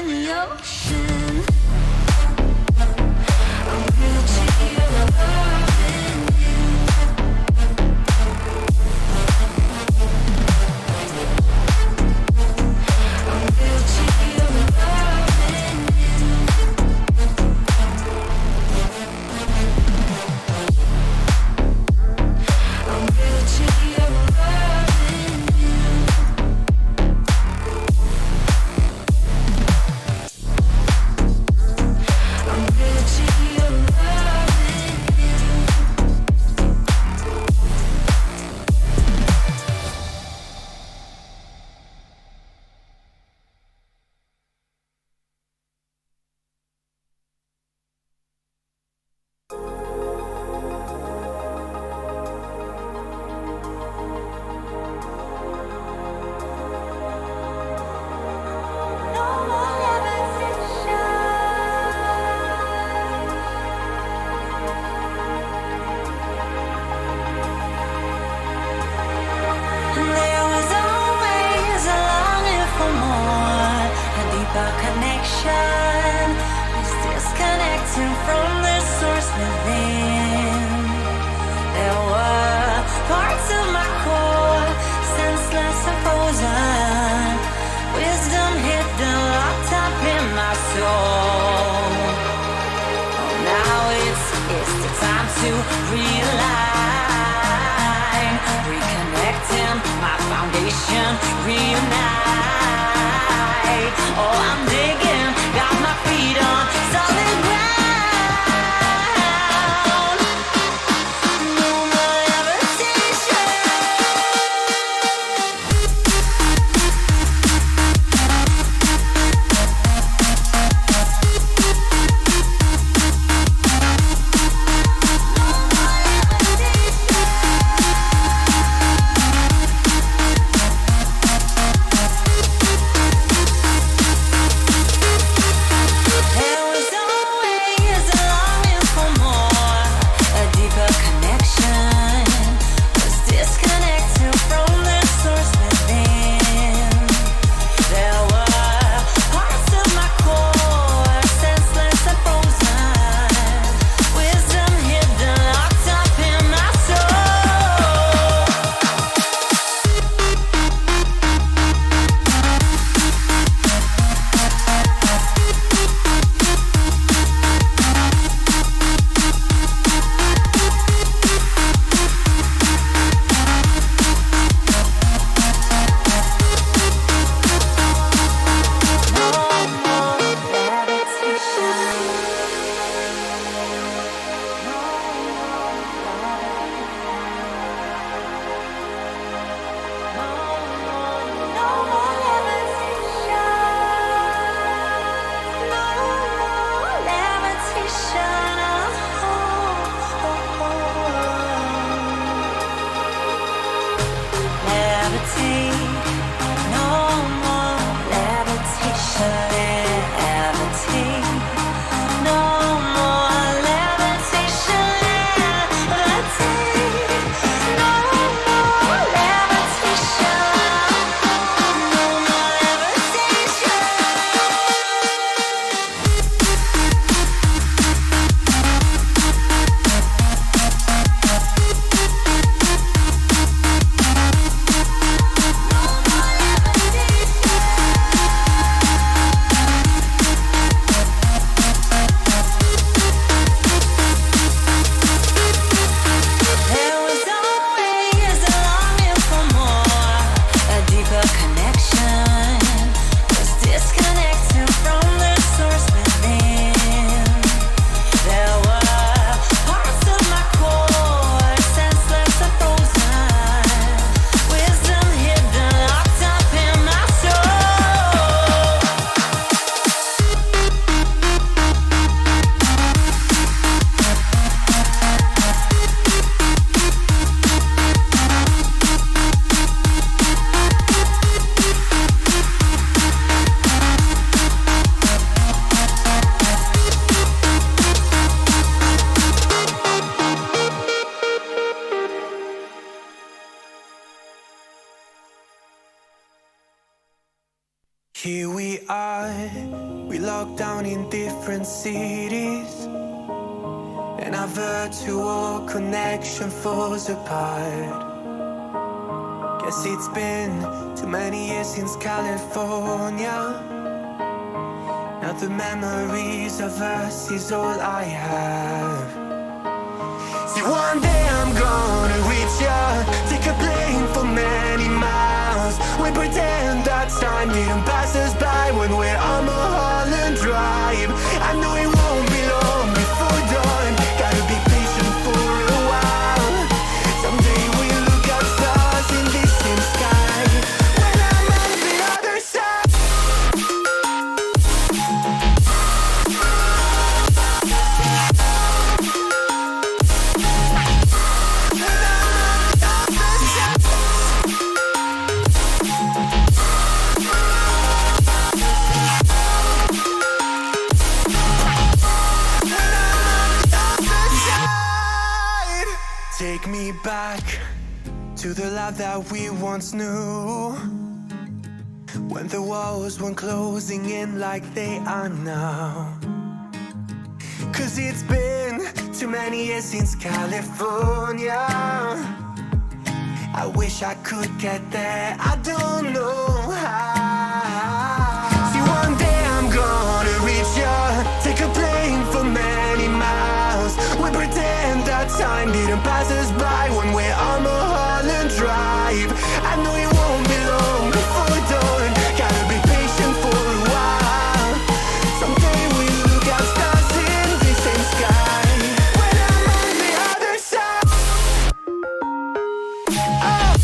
in the ocean. I'm guilty of loving you. I'm guilty of loving you. I'm guilty of loving you. I'm guilty of loving you. No more repetition. There was always a longing for more, a deeper connection. Was disconnecting from the source within. There were parts of my core, senseless and frozen. Wisdom hidden, locked up in my soul. Now it's the time to realign, reconnecting my foundation, reunite. Oh, I'm digging, got my feet on solid ground. No more levitation. We locked down in different cities, and our virtual connection falls apart. Guess it's been too many years since California. Now the memories of us is all I have. See, one day I'm gonna reach ya, take a plane for many miles. We pretend that time didn't pass us by when we're on Mulholland Drive. I know it won't be long before dawn, gotta be patient for a while. Someday we'll look at stars in this same sky, when I'm on the other side. Take me back to the life that we once knew, when the walls weren't closing in like they are now. Cause it's been too many years since California. I wish I could get there, I don't know how. See, one day I'm gonna reach ya, take a plane for many miles. We pretend that time didn't pass us by when we're on Mulholland Drive. I know it won't be long before dawn, gotta be patient for a while. Someday we'll look at stars in the same sky, when I'm on the other side. Oh.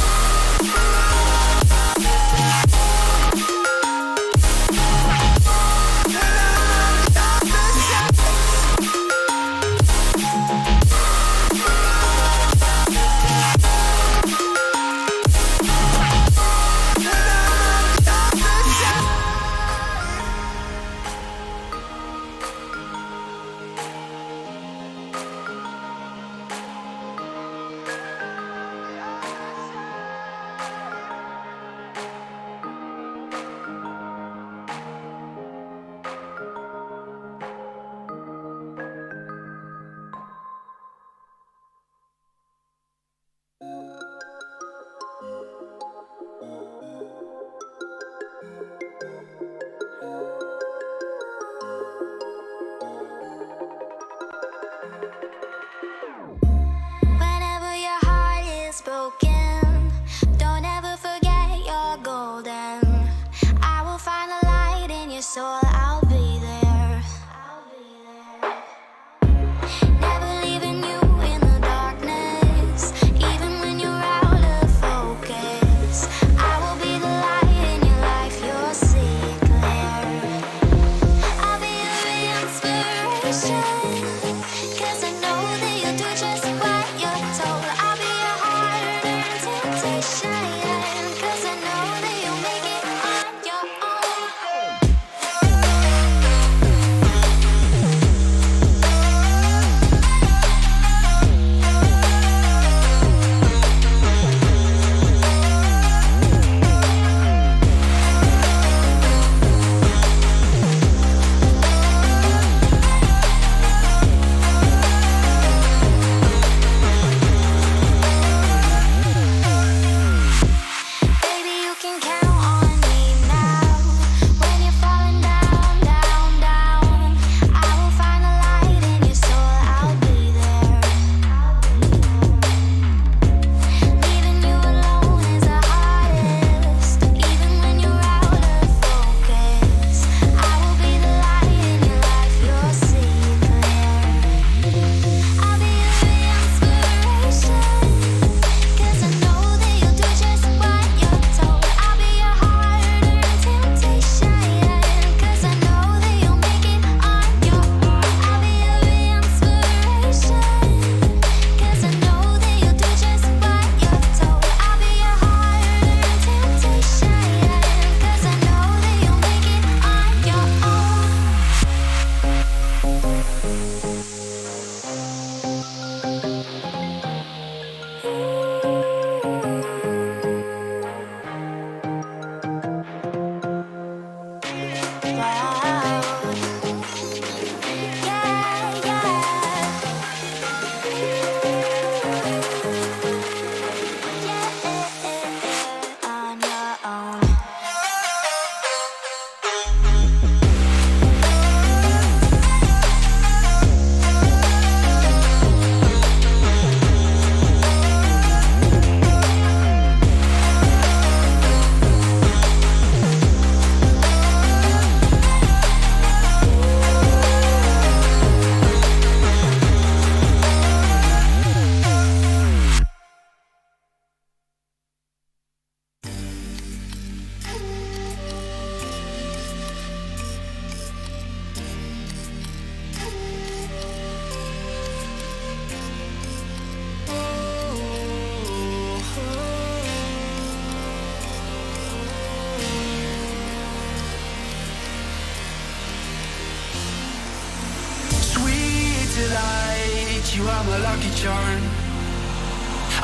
delight, you are my lucky charm.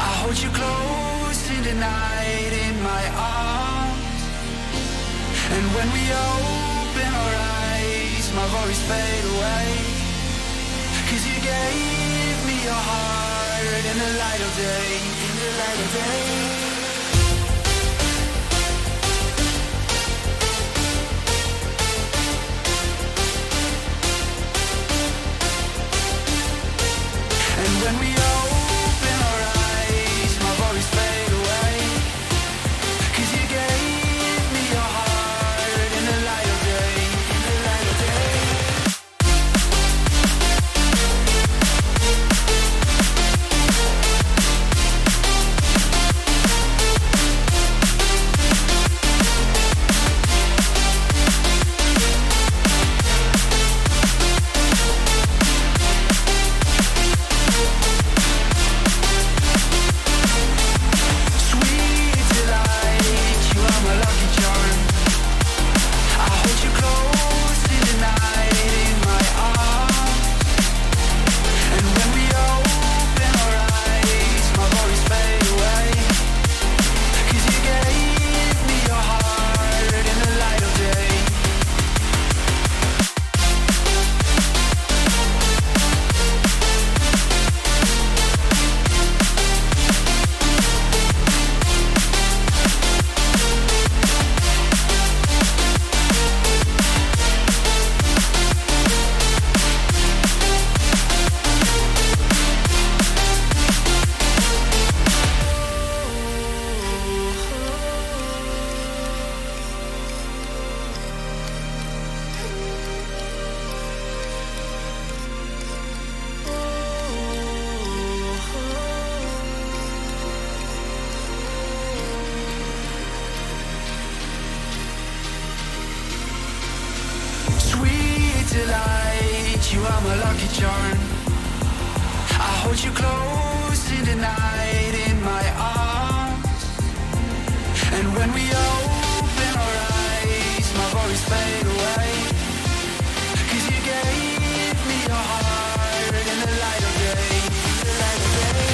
I hold you close in the night in my arms. And when we open our eyes, my worries fade away. 'Cause you gave me your heart in the light of day, in the light of day. When we open our eyes, my worries fade away. 'Cause you gave me your heart in the light of day, in the light of day. You are my lucky charm. I hold you close in the night in my arms. And when we open our eyes, my worries fade away. 'Cause you gave me your heart in the light of day, in the light of day.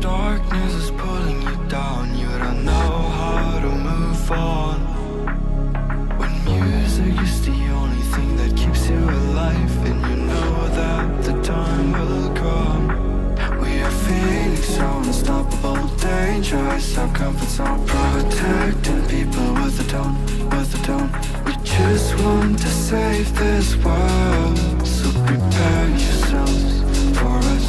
darkness is pulling you down, you don't know how to move on. When music is the only thing that keeps you alive, and you know that the time will come. We are feeling so unstoppable, dangerous. Our comfort zone, protecting people with the tone, with the tone. We just want to save this world, so prepare yourselves for us.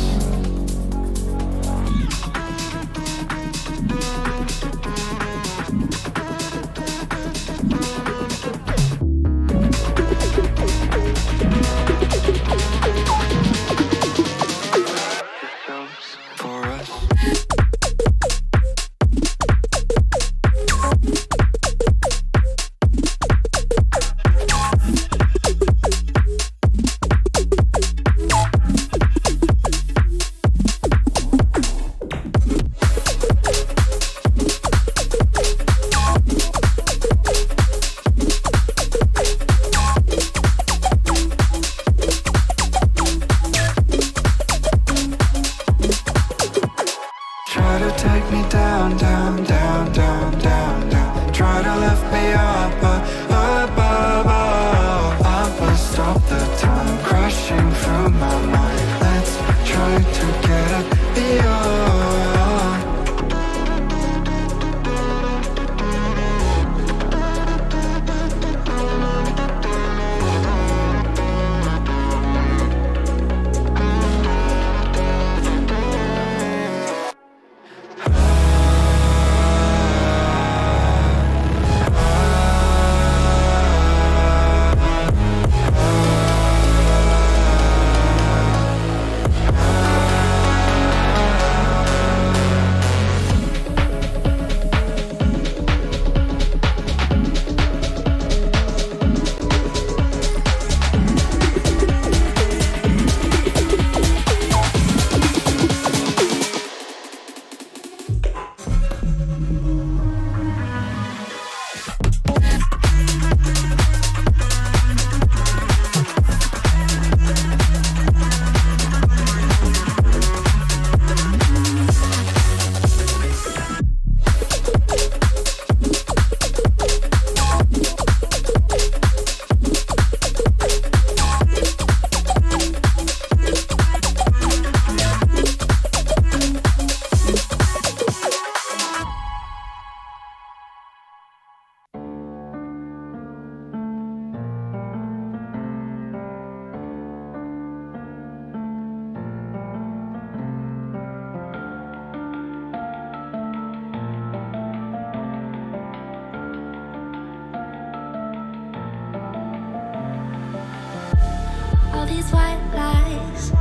All these white lies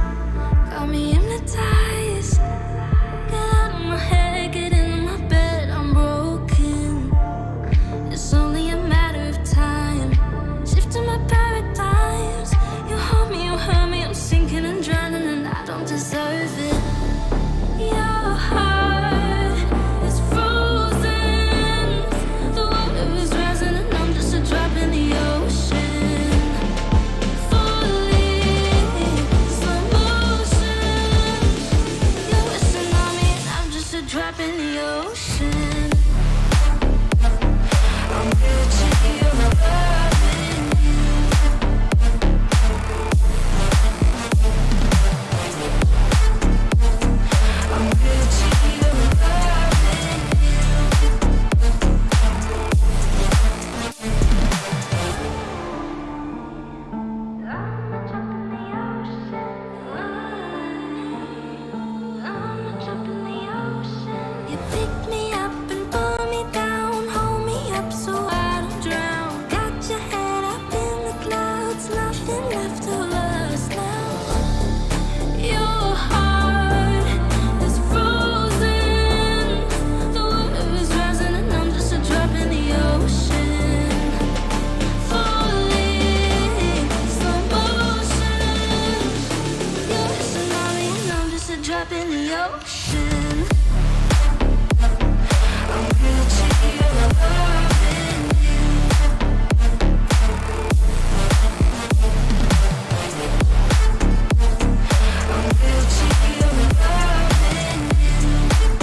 got me hypnotized. Get out of my head, get into my bed, I'm broken. It's only a matter of time, shifting my paradigms. You hold me, you hurt me, I'm sinking and drowning, and I don't deserve it. Your heart is frozen, the water is rising, and I'm just a drop in the ocean. Drop in the ocean. I'm reaching your loving you. I'm reaching your loving You pick me up and pull me down, hold me up so I don't drown. Got your head up in the clouds, nothing left of us now. Your heart is frozen, the water is rising, and I'm just a drop in the ocean. Falling, slow motion. You're a tsunami, and I'm just a drop in the ocean. I'm reaching your loving you. I'm reaching your loving you.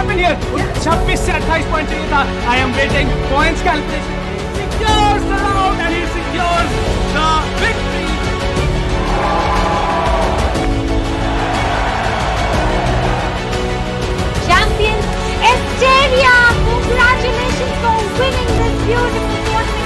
happen here? 26 से 28 point चाहिए था. I am waiting. Points calculation. Secures the round and he secures the victory. Champions Estonia, congratulations for winning this beautiful tournament.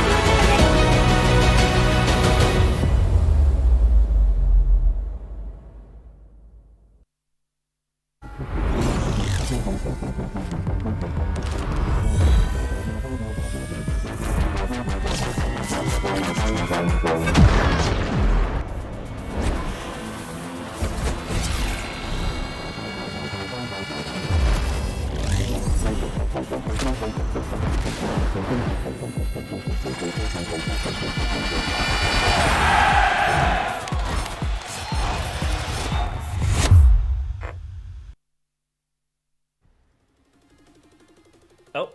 Oh,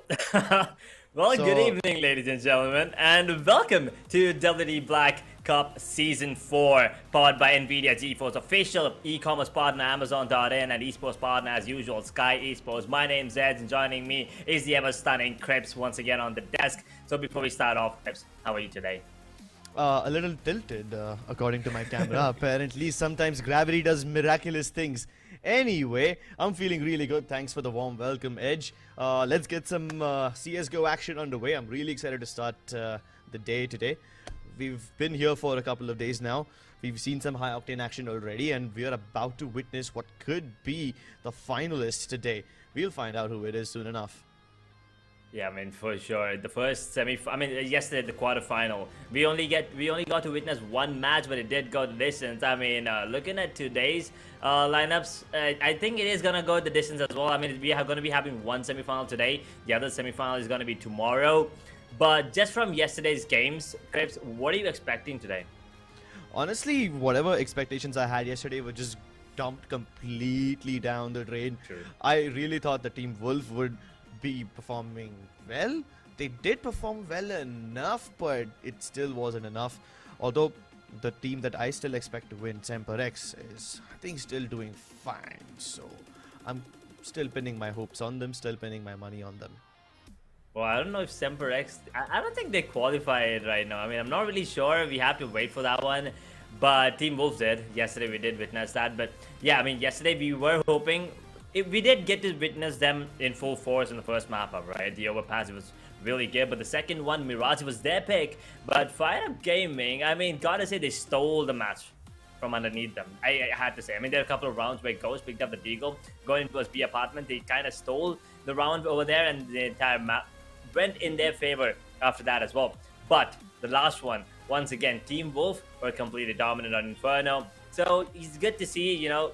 well, good evening, ladies and gentlemen, and welcome to WD Black Cup Season 4, powered by NVIDIA GeForce, official e-commerce partner Amazon.in, and esports partner as usual, Skyesports. My name's Ed, and joining me is the ever-stunning Krebs once again on the desk. So before we start off, Krebs, how are you today? A little tilted, according to my camera. Apparently, sometimes gravity does miraculous things. Anyway, I'm feeling really good. Thanks for the warm welcome, Edge. Let's get some CSGO action underway. I'm really excited to start the day today. We've been here for a couple of days now. We've seen some high-octane action already, and we are about to witness what could be the finalists today. We'll find out who it is soon enough. Yeah, I mean, for sure. The first yesterday the quarterfinal, we only got to witness one match, but it did go the distance. I mean, looking at today's lineups, I think it is gonna go the distance as well. I mean, we are gonna be having one semifinal today. The other semifinal is gonna be tomorrow. But just from yesterday's games, Krebs, what are you expecting today? Honestly, whatever expectations I had yesterday were just dumped completely down the drain. True. I really thought the Team Wolf would be performing well. They did perform well enough, but it still wasn't enough. Although the team that I still expect to win, SemperX, is I think still doing fine. So I'm still pinning my hopes on them, still pinning my money on them. Well, I don't know if SemperX, I don't think they qualified right now. I mean, I'm not really sure. We have to wait for that one. But Team Wolf did. Yesterday we did witness that. But yeah, I mean, yesterday we were hoping we did get to witness them in full force in the first map up, right? The overpass was really good, but the second one, Mirage, was their pick. But Fire Up Gaming, I mean, gotta say they stole the match from underneath them. I had to say. I mean, there are a couple of rounds where Ghost picked up the Deagle, going into his B apartment. They kind of stole the round over there, and the entire map went in their favor after that as well. But the last one, once again, Team Wolf were completely dominant on Inferno. So it's good to see, you know,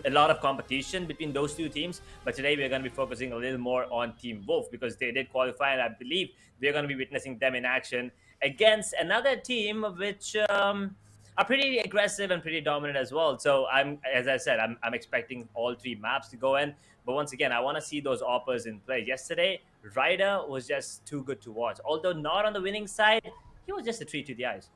a lot of competition between those two teams, but today we're going to be focusing a little more on Team Wolf because they did qualify, and I believe we're going to be witnessing them in action against another team which are pretty aggressive and pretty dominant as well. So as I said, I'm expecting all three maps to go in, but once again, I want to see those offers in play. Yesterday, Ryder was just too good to watch. Although not on the winning side, he was just a treat to the eyes.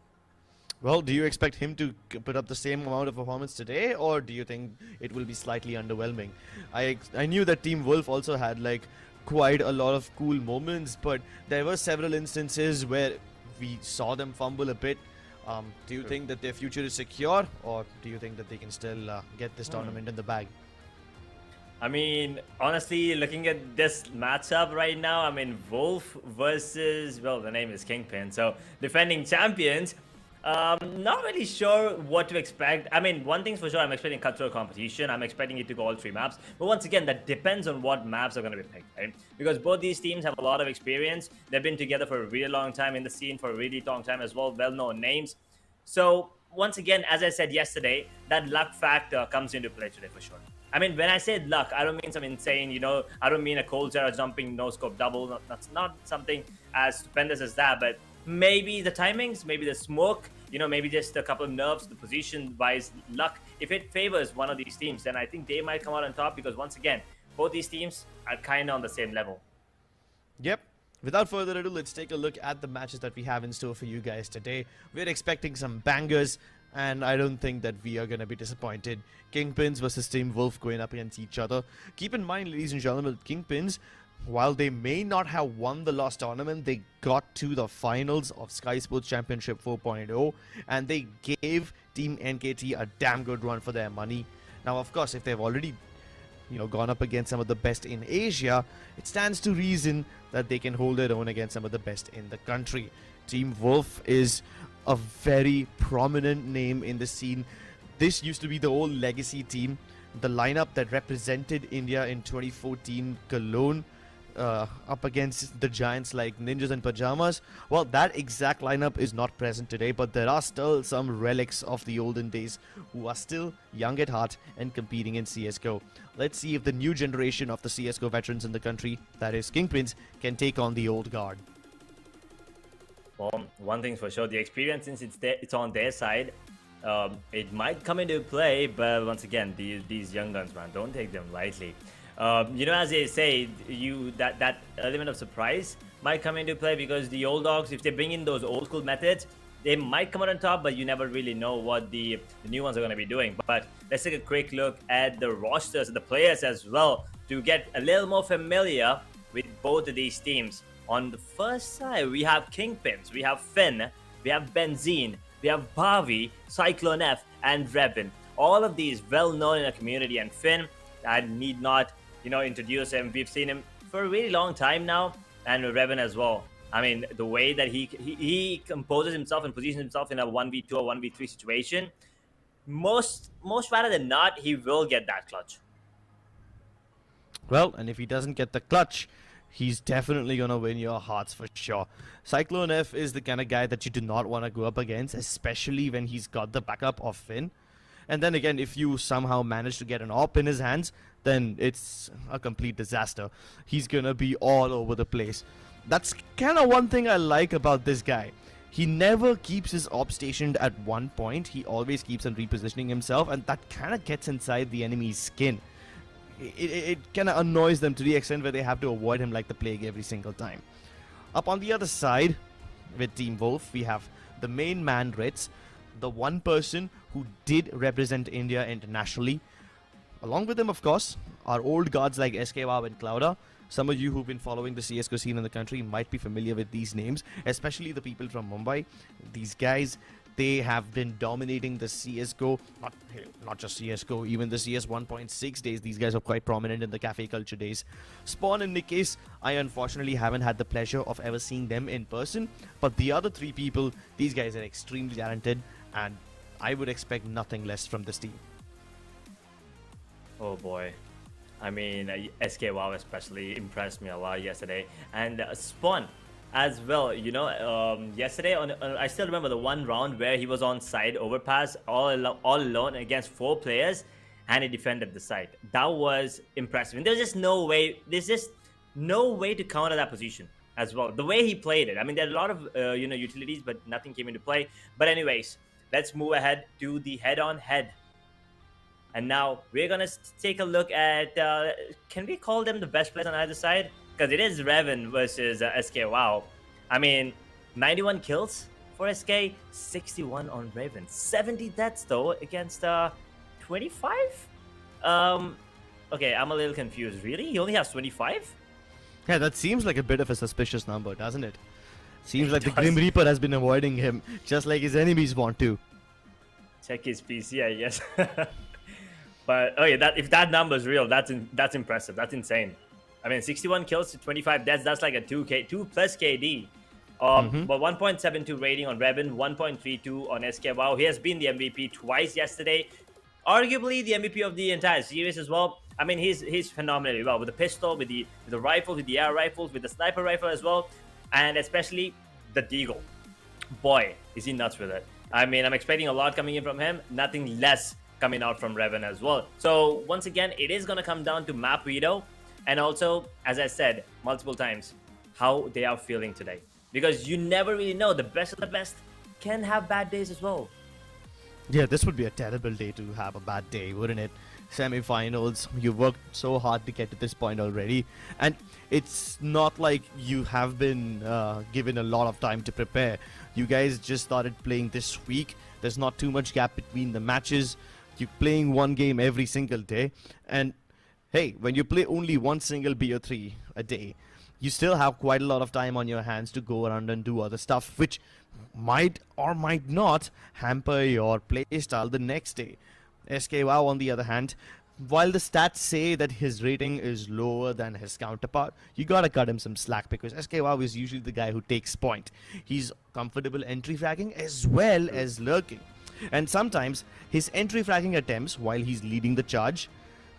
Well, do you expect him to put up the same amount of performance today, or do you think it will be slightly underwhelming? I knew that Team Wolf also had like quite a lot of cool moments, but there were several instances where we saw them fumble a bit. Do you think that their future is secure, or do you think that they can still get this tournament in the bag? I mean, honestly, looking at this matchup right now, I mean, Wolf versus, well, the name is KingPins, so defending champions. Not really sure what to expect. I mean, one thing's for sure, I'm expecting cutthroat competition. I'm expecting it to go all three maps. But once again, that depends on what maps are going to be picked, right? Because both these teams have a lot of experience. They've been together for a really long time in the scene, for a really long time as well. Well-known names. So, once again, as I said yesterday, that luck factor comes into play today for sure. I mean, when I say luck, I don't mean some insane, you know, I don't mean a cold Zera jumping no-scope double. That's not something as stupendous as that, but maybe the timings, maybe the smoke, you know, maybe just a couple of nerves, the position-wise luck. If it favors one of these teams, then I think they might come out on top because, once again, both these teams are kind of on the same level. Yep. Without further ado, let's take a look at the matches that we have in store for you guys today. We're expecting some bangers. and I don't think that we are going to be disappointed. KingPins versus Team Wolf going up against each other. Keep in mind, ladies and gentlemen, KingPins, while they may not have won the last tournament, they got to the finals of Skyesports Championship 4.0, and they gave Team NKT a damn good run for their money. Now, of course, if they've already gone up against some of the best in Asia, it stands to reason that they can hold their own against some of the best in the country. Team Wolf is a very prominent name in the scene. This used to be the old legacy team, the lineup that represented India in 2014 Cologne, up against the giants like Ninjas and Pajamas. Well, that exact lineup is not present today, but there are still some relics of the olden days who are still young at heart and competing in CSGO. Let's see if the new generation of the CSGO veterans in the country, that is KingPins, can take on the old guard. Well, one thing's for sure, the experience, since it's on their side, it might come into play, but once again, these young guns, man, don't take them lightly. As they say, that element of surprise might come into play, because the old dogs, if they bring in those old school methods, they might come out on top, but you never really know what the new ones are going to be doing. But let's take a quick look at the rosters, the players as well, to get a little more familiar with both of these teams. On the first side, we have KingPins, we have Finn, we have Benzine, we have Bhavi, Cyclone F, and Rebin. All of these well known in the community, and Finn, I need not introduce him. We've seen him for a really long time now, and Rebin as well. I mean, the way that he composes himself and positions himself in a 1v2 or 1v3 situation, most rather than not, he will get that clutch. Well, and if he doesn't get the clutch, he's definitely going to win your hearts for sure. Cyclone F is the kind of guy that you do not want to go up against, especially when he's got the backup of Finn. And then again, if you somehow manage to get an AWP in his hands, then it's a complete disaster. He's going to be all over the place. That's kind of one thing I like about this guy. He never keeps his AWP stationed at one point. He always keeps on repositioning himself, and that kind of gets inside the enemy's skin. It kind of annoys them to the extent where they have to avoid him like the plague every single time. Up on the other side, with Team Wolf, we have the main man, Ritz, the one person who did represent India internationally. Along with him, of course, our old gods like SKYsports and Clouda. Some of you who've been following the CSGO scene in the country might be familiar with these names, especially the people from Mumbai. These guys, they have been dominating the CSGO, not just CSGO, even the CS 1.6 days. These guys are quite prominent in the cafe culture days. Spawn and Nickcase, I unfortunately haven't had the pleasure of ever seeing them in person, but the other three people, these guys are extremely talented, and I would expect nothing less from this team. Oh boy. I mean, SKYsports especially impressed me a lot yesterday, and Spawn as well. Yesterday I still remember the one round where he was on side overpass all alone against 4 players, and he defended the site. That was impressive, and there's just no way to counter that position as well. The way he played it, I mean, there are a lot of utilities, but nothing came into play. But anyways, let's move ahead to the head-on-head. And now we're going to take a look at, can we call them the best players on either side? Because it is Revan versus SK. Wow. I mean, 91 kills for SK, 61 on Revan. 70 deaths, though, against 25? Okay, I'm a little confused. Really? He only has 25? Yeah, that seems like a bit of a suspicious number, doesn't it? Seems like the Grim Reaper has been avoiding him, just like his enemies want to. Check his PC, I guess. But okay, if that number is real, that's impressive. That's insane. I mean, 61 kills to 25 deaths. That's like a 2 plus KD. But 1.72 rating on Revan, 1.32 on SK. Wow, he has been the MVP twice yesterday. Arguably the MVP of the entire series as well. I mean, he's phenomenally well with the pistol, with the rifle, with the air rifles, with the sniper rifle as well, and especially the deagle. Boy, is he nuts with it. I mean, I'm expecting a lot coming in from him. Nothing less coming out from Revan as well. So once again, it is going to come down to map veto, and also, as I said multiple times, how they are feeling today, because you never really know. The best of the best can have bad days as well. Yeah, this would be a terrible day to have a bad day, wouldn't it? semi-finals. You worked so hard to get to this point already, and it's not like you have been given a lot of time to prepare. You guys just started playing this week. There's not too much gap between the matches. You're playing one game every single day, and hey, when you play only one single BO3 a day, you still have quite a lot of time on your hands to go around and do other stuff, which might or might not hamper your play style the next day. SKYwow, on the other hand, while the stats say that his rating is lower than his counterpart, you gotta cut him some slack because SKYwow is usually the guy who takes point. He's comfortable entry fragging as well as lurking. And sometimes his entry fragging attempts while he's leading the charge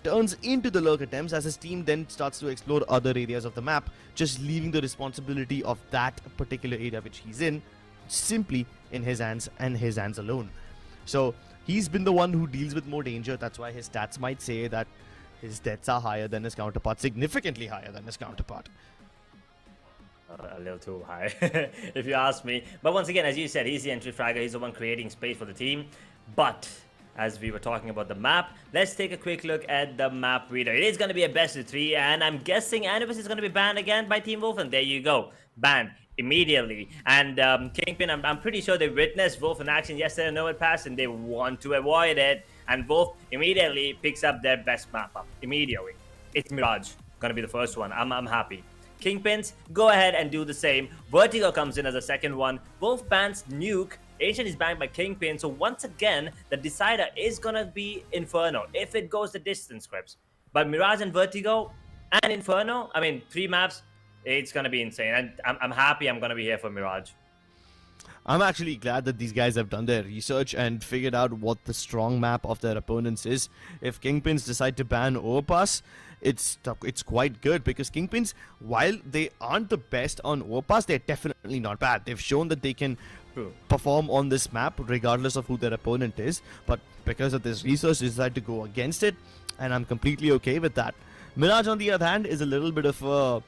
turns into the lurk attempts as his team then starts to explore other areas of the map, just leaving the responsibility of that particular area which he's in simply in his hands and his hands alone. So he's been the one who deals with more danger. That's why his stats might say that his deaths are higher than his counterpart, significantly higher than his counterpart. A little too high, if you ask me. But once again, as you said, he's the entry fragger. He's the one creating space for the team. But as we were talking about the map, let's take a quick look at the map reader. It is going to be a best of 3, and I'm guessing Anubis is going to be banned again by Team Wolf, and there you go, banned immediately. And KingPin, I'm pretty sure they witnessed Wolf in action yesterday in Overpass, and they want to avoid it. And Wolf immediately picks up their best map up immediately. It's Mirage, going to be the first one. I'm happy. KingPins, go ahead and do the same. Vertigo comes in as a second one. Wolf bans Nuke. Ancient is banned by KingPin. So once again, the decider is going to be Inferno if it goes the distance scripts. But Mirage and Vertigo and Inferno, I mean, 3 maps, it's going to be insane. And I'm happy I'm going to be here for Mirage. I'm actually glad that these guys have done their research and figured out what the strong map of their opponents is. If KingPins decide to ban Overpass, it's quite good because KingPins, while they aren't the best on Overpass, they're definitely not bad. They've shown that they can perform on this map regardless of who their opponent is, but because of this research, they decide to go against it, and I'm completely okay with that. Mirage, on the other hand, is a little bit of a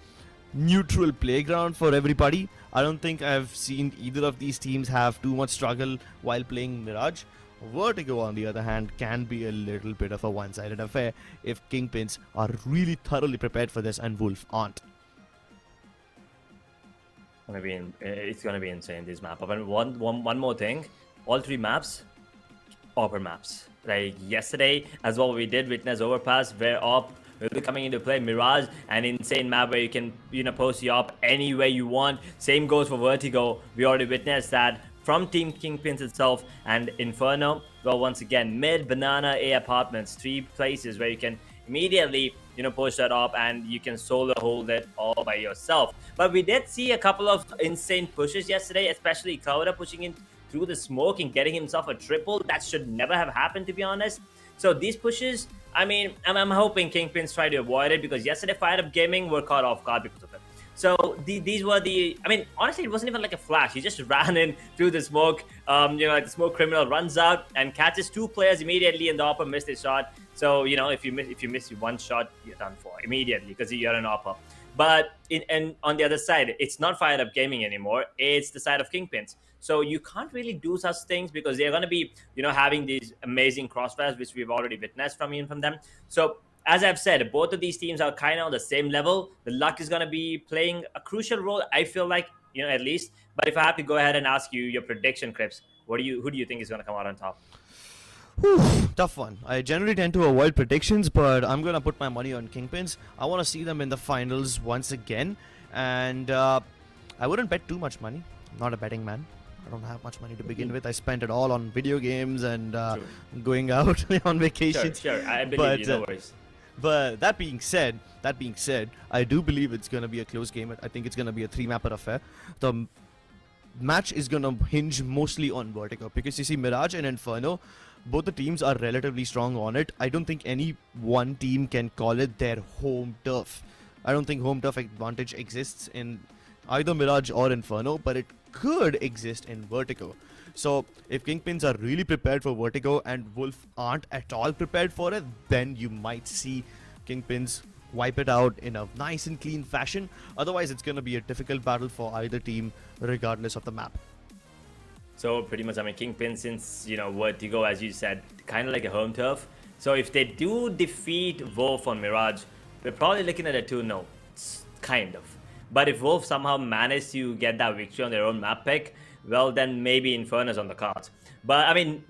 neutral playground for everybody. I don't think I've seen either of these teams have too much struggle while playing Mirage. Vertigo, on the other hand, can be a little bit of a one-sided affair if KingPins are really thoroughly prepared for this and Wolf aren't. It's gonna be insane, this map. And one more thing, all 3 maps, AWP maps. Like yesterday as well, we did witness Overpass where AWP will be coming into play. Mirage, an insane map where you can post your AWP any way you want. Same goes for Vertigo. We already witnessed that from Team KingPins itself. And Inferno, well, once again, mid, banana, A apartments, 3 places where you can immediately push that up and you can solo hold it all by yourself. But we did see a couple of insane pushes yesterday, especially Clouda pushing in through the smoke and getting himself a triple. That should never have happened, to be honest. So these pushes, I mean, I'm hoping KingPins try to avoid it because yesterday Fired Up Gaming were caught off guard because of it. So these were I mean, honestly, it wasn't even like a flash. He just ran in through the smoke. Like the smoke criminal runs out and catches 2 players immediately, and the AWPer missed his shot. So if you miss one shot, you're done for immediately because you're an AWPer. But and on the other side, it's not Fired Up Gaming anymore. It's the side of KingPins. So you can't really do such things because they're going to be having these amazing crossfires, which we've already witnessed from them. So as I've said, both of these teams are kind of on the same level. The luck is going to be playing a crucial role, I feel like, at least. But if I have to go ahead and ask you your prediction, Crips, who do you think is going to come out on top? Whew, tough one. I generally tend to avoid predictions, but I'm going to put my money on KingPins. I want to see them in the finals once again. And I wouldn't bet too much money. I'm not a betting man. I don't have much money to begin with. I spent it all on video games and going out on vacations. Sure. I believe you, no worries. But that being said, I do believe it's going to be a close game. I think it's going to be a 3-mapper affair. The match is going to hinge mostly on Vertigo because you see Mirage and Inferno, both the teams are relatively strong on it. I don't think any one team can call it their home turf. I don't think home turf advantage exists in either Mirage or Inferno, but it could exist in Vertigo. So if KingPins are really prepared for Vertigo and Wolf aren't at all prepared for it, then you might see KingPins wipe it out in a nice and clean fashion. Otherwise, it's going to be a difficult battle for either team regardless of the map. So pretty much, I mean, KingPin, since Vertigo, as you said, kind of like a home turf, So if they do defeat Wolf on Mirage, we're probably looking at a 2-0, kind of. But if Wolf somehow managed to get that victory on their own map pick, well, then maybe Inferno's on the cards. But I mean,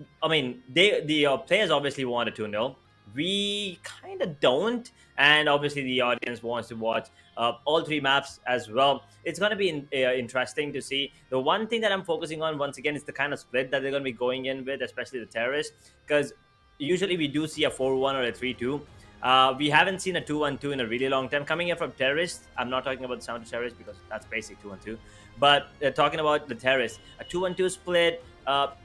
the players obviously want a 2-0. We kind of don't, and obviously the audience wants to watch all 3 maps as well. It's going to be interesting to see. The one thing that I'm focusing on once again is the kind of split that they're going to be going in with, especially the terrorists, because usually we do see a 4-1 or a 3-2. We haven't seen a 2-1-2 in a really long time. Coming in from terrorists, I'm not talking about the sound of terrorists because that's basic 2-1-2. But talking about the terrorists, a 2-1-2 split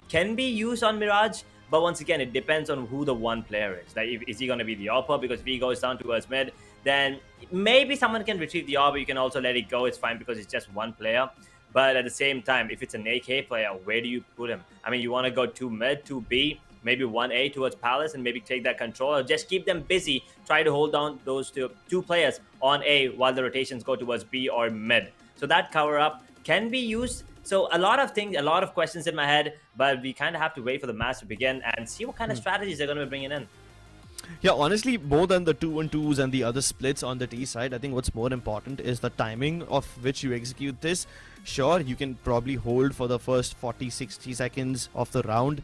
can be used on Mirage. But once again, it depends on who the one player is. Like, is he going to be the AWPer? Because if he goes down towards mid, then maybe someone can retrieve the AWPer. You can also let it go. It's fine because it's just one player. But at the same time, if it's an AK player, where do you put him? I mean, you want to go 2 mid, 2 B, maybe 1A towards Palace and maybe take that control. Or just keep them busy. Try to hold down those two players on A while the rotations go towards B or mid. So that cover up can be used. So a lot of things, a lot of questions in my head, but we kind of have to wait for the match to begin and see what kind of strategies they're going to be bringing in. Yeah, honestly, more than the 2-1-2s and the other splits on the T side, I think what's more important is the timing of which you execute this. Sure, you can probably hold for the first 40-60 seconds of the round,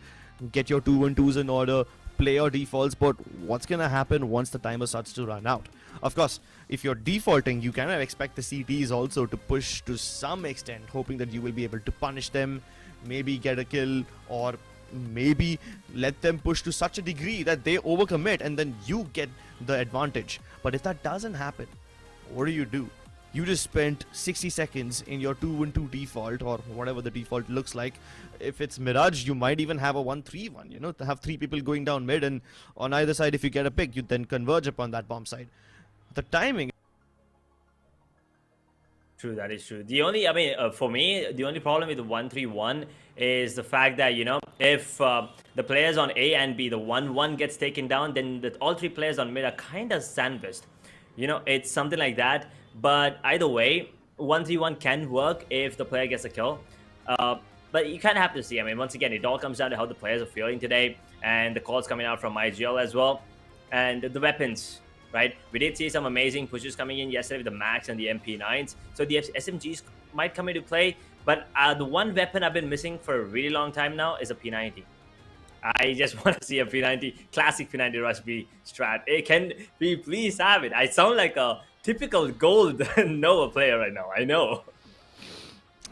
get your 2-1-2s in order, play your defaults, but what's going to happen once the timer starts to run out? Of course, if you're defaulting, you kind of expect the CTs also to push to some extent, hoping that you will be able to punish them, maybe get a kill, or maybe let them push to such a degree that they overcommit and then you get the advantage. But if that doesn't happen, what do? You just spent 60 seconds in your 2-1-2 default or whatever the default looks like. If it's Mirage, you might even have a 1-3-1, you know, to have 3 people going down mid, and on either side, if you get a pick, you then converge upon that bomb side. The timing. True, that is true. The only, for me, the only problem with the 1-3-1 is the fact that, you know, if the players on A and B, the 1-1 gets taken down, then all 3 players on mid are kind of sandwiched. You know, it's something like that. But either way, 1-3-1 can work if the player gets a kill. But you kind of have to see. I mean, once again, it all comes down to how the players are feeling today and the calls coming out from IGL as well. And the weapons, right? We did see some amazing pushes coming in yesterday with the Max and the MP9s. So the SMGs might come into play. But the one weapon I've been missing for a really long time now is a P90. I just want to see a P90, classic P90 Rush B strat. Hey, can we please have it? I sound like a typical gold Nova player right now. I know.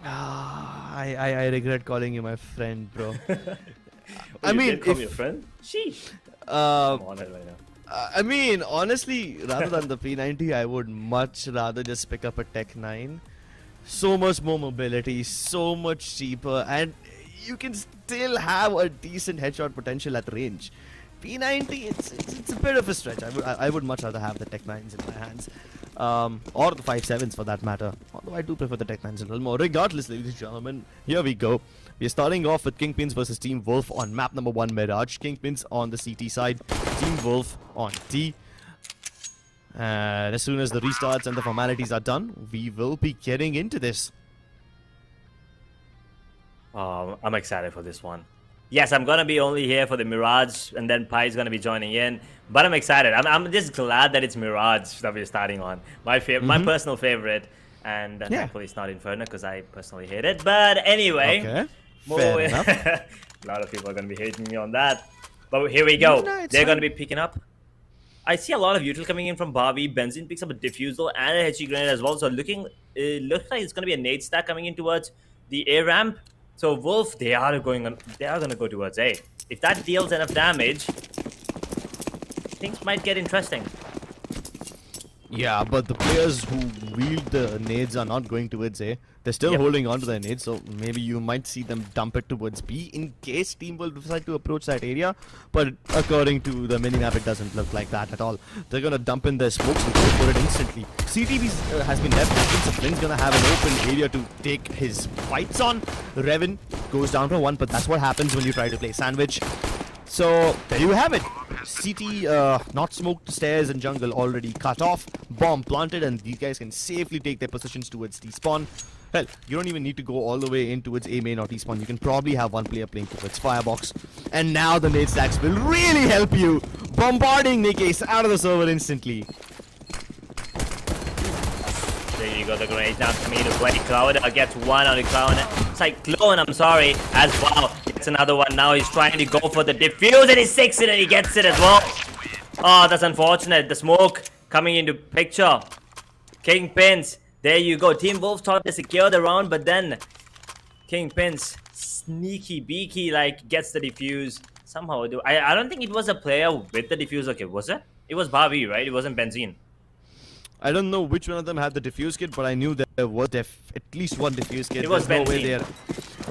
I regret calling you my friend, bro. I mean, you call me a friend? Sheesh. I'm on it right now. I mean, honestly, rather than the P90, I would much rather just pick up a Tech 9. So much more mobility, so much cheaper, and you can still have a decent headshot potential at range. P90, it's a bit of a stretch. I would much rather have the Tech 9s in my hands. Or the 5.7s for that matter. Although I do prefer the Tech 9s a little more. Regardless, ladies and gentlemen, here we go. We're starting off with KingPins versus Team Wolf on map number 1, Mirage. KingPins on the CT side, Team Wolf on T. And as soon as the restarts and the formalities are done, we will be getting into this. I'm excited for this one. Yes, I'm going to be only here for the Mirage, and then Pi is going to be joining in. But I'm excited. I'm just glad that it's Mirage that we're starting on. My personal favorite. And thankfully it's not Inferno because I personally hate it. But anyway. Okay. Fair enough. A lot of people are going to be hating me on that. But here we go. No, they're going to be picking up. I see a lot of util coming in from Bobby. Benzin picks up a defusal and a HE grenade as well. So it looks like it's going to be a nade stack coming in towards the A ramp. So Wolf, they are going to go towards A. If that deals enough damage, things might get interesting. Yeah, but the players who wield the nades are not going towards A. They're still holding on to their nades, so maybe you might see them dump it towards B in case Team will decide to approach that area. But according to the minimap, it doesn't look like that at all. They're going to dump in their smokes and go for it instantly. CTB has been left open, so Flynn's going to have an open area to take his fights on. Revan goes down for 1, but that's what happens when you try to play sandwich. So there you have it. CT not smoked stairs and jungle already cut off, bomb planted, and these guys can safely take their positions towards T-spawn. Hell, you don't even need to go all the way in towards A main or T-spawn. You can probably have one player playing towards Firebox. And now the nade stacks will really help you. bombarding Nikkei out of the server instantly. There you go, the grenade now coming into play. Cloud gets one on the Clown. Cyclone, I'm sorry, as well. Gets another one now. He's trying to go for the defuse and he sticks it and he gets it as well. Oh, that's unfortunate. The smoke coming into picture. KingPins, there you go. Team Wolf thought to secure the round, but then KingPins, sneaky beaky, like gets the defuse. Somehow, I don't think it was a player with the defuse. Okay, was it? It was Bobby, right? It wasn't Benzene. I don't know which one of them had the defuse kit, but I knew there was at least one defuse kit. It was There's no way Benzene.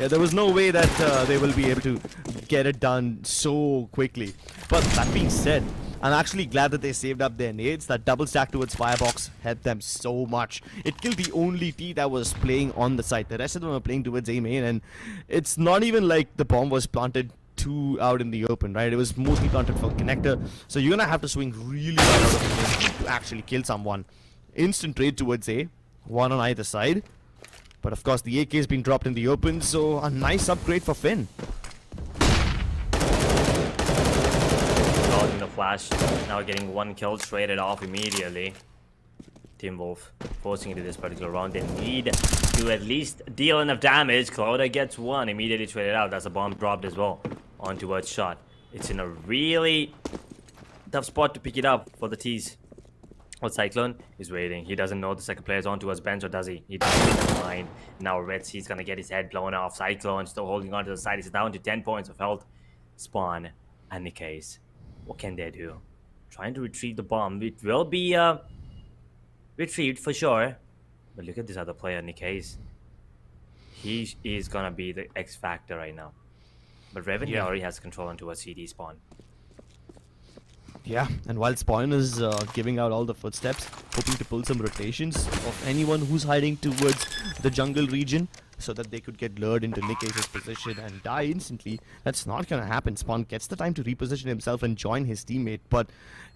yeah, there was no way that they will be able to get it done so quickly. But that being said, I'm actually glad that they saved up their nades. That double stack towards Firebox helped them so much. It killed the only T that was playing on the site. The rest of them were playing towards A main, and it's not even like the bomb was planted too out in the open, right? It was mostly planted for connector, so you're gonna have to swing really wide out of the game to actually kill someone. Instant trade towards A, one on either side, but of course the AK has been dropped in the open, so a nice upgrade for Finn. Causing the flash, now getting one kill, traded off immediately. Team Wolf forcing into this particular round. They need to at least deal enough damage. Clouda gets one, immediately traded out. That's a bomb dropped as well on towards shot. It's in a really tough spot to pick it up for the T's. Well, Cyclone is waiting. He doesn't know the second player is on towards bench, or does he? He doesn't mind. Now Red C's gonna get his head blown off. Cyclone still holding on to the side. He's down to 10 points of health. Spawn and Nikkei. What can they do? Trying to retrieve the bomb. It will be retrieved for sure. But look at this other player, Nikkei. He is gonna be the X factor right now. But Revenue already has control onto a CD spawn. Yeah, and while Spawn is giving out all the footsteps, hoping to pull some rotations of anyone who's hiding towards the jungle region, so that they could get lured into Nikkei's position and die instantly. That's not gonna happen. Spawn gets the time to reposition himself and join his teammate, but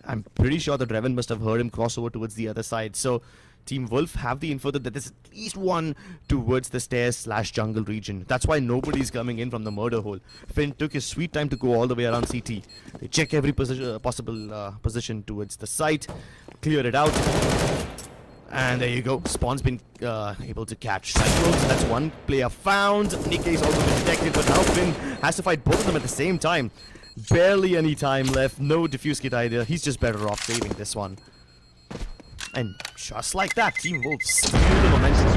I'm pretty sure that Revan must have heard him cross over towards the other side. So Team Wolf have the info that there's at least one towards the stairs/jungle region. That's why nobody's coming in from the murder hole. Finn took his sweet time to go all the way around CT. They check every possible position towards the site, clear it out, and there you go. Spawn's been able to catch Cyclones. That's one player found. Nikkei's also been detected, but now Finn has to fight both of them at the same time. Barely any time left. No defuse kit either. He's just better off saving this one. And just like that, Team Wolf steal the momentum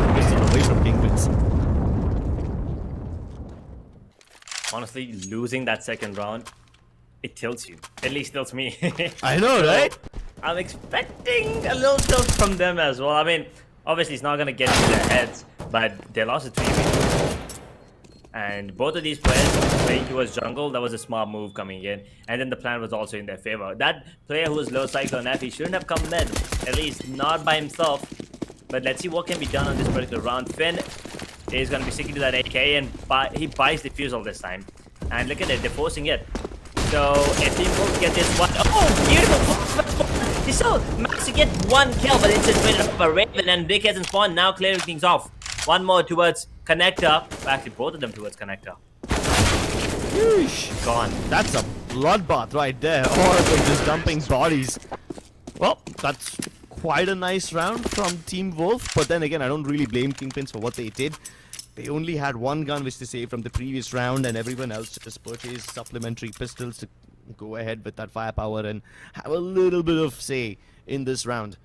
away from KingPins. Honestly, losing that second round, it tilts you. At least tilts me. I know, right? I'm expecting a little tilt from them as well. I mean, obviously it's not going to get into their heads, but they lost a 3v2. And both of these players playing towards jungle, that was a smart move coming in. And then the plan was also in their favor. That player who was low Cyclone F, he shouldn't have come mid. At least not by himself. But let's see what can be done on this particular round. Finn is going to be sticking to that AK, and he buys defusal this time. And look at it, they're forcing it. So if Team Wolf get this one, oh, beautiful! He still managed to get one kill, but it's just made up a Raven, and Nikkei and Spawn now clearing things off. One more towards connector. Actually, both of them towards connector. Yeesh. Gone. That's a bloodbath right there. All of them just dumping bodies. Well, that's quite a nice round from Team Wolf. But then again, I don't really blame KingPins for what they did. They only had one gun which they saved from the previous round, and everyone else just purchased supplementary pistols to go ahead with that firepower and have a little bit of say in this round.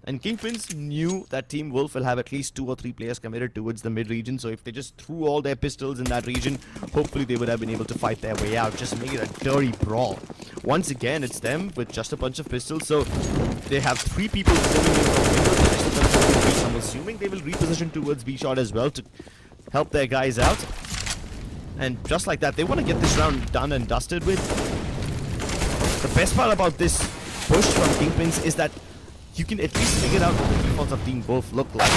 And KingPins knew that Team Wolf will have at least 2 or 3 players committed towards the mid-region, so if they just threw all their pistols in that region, hopefully they would have been able to fight their way out, just make it a dirty brawl. Once again, it's them with just a bunch of pistols, so they have 3 people coming in from windows. I'm assuming they will reposition towards B-shot as well to help their guys out. And just like that, they want to get this round done and dusted with. The best part about this push from KingPins is that you can at least figure out what the defaults of Team Wolf look like.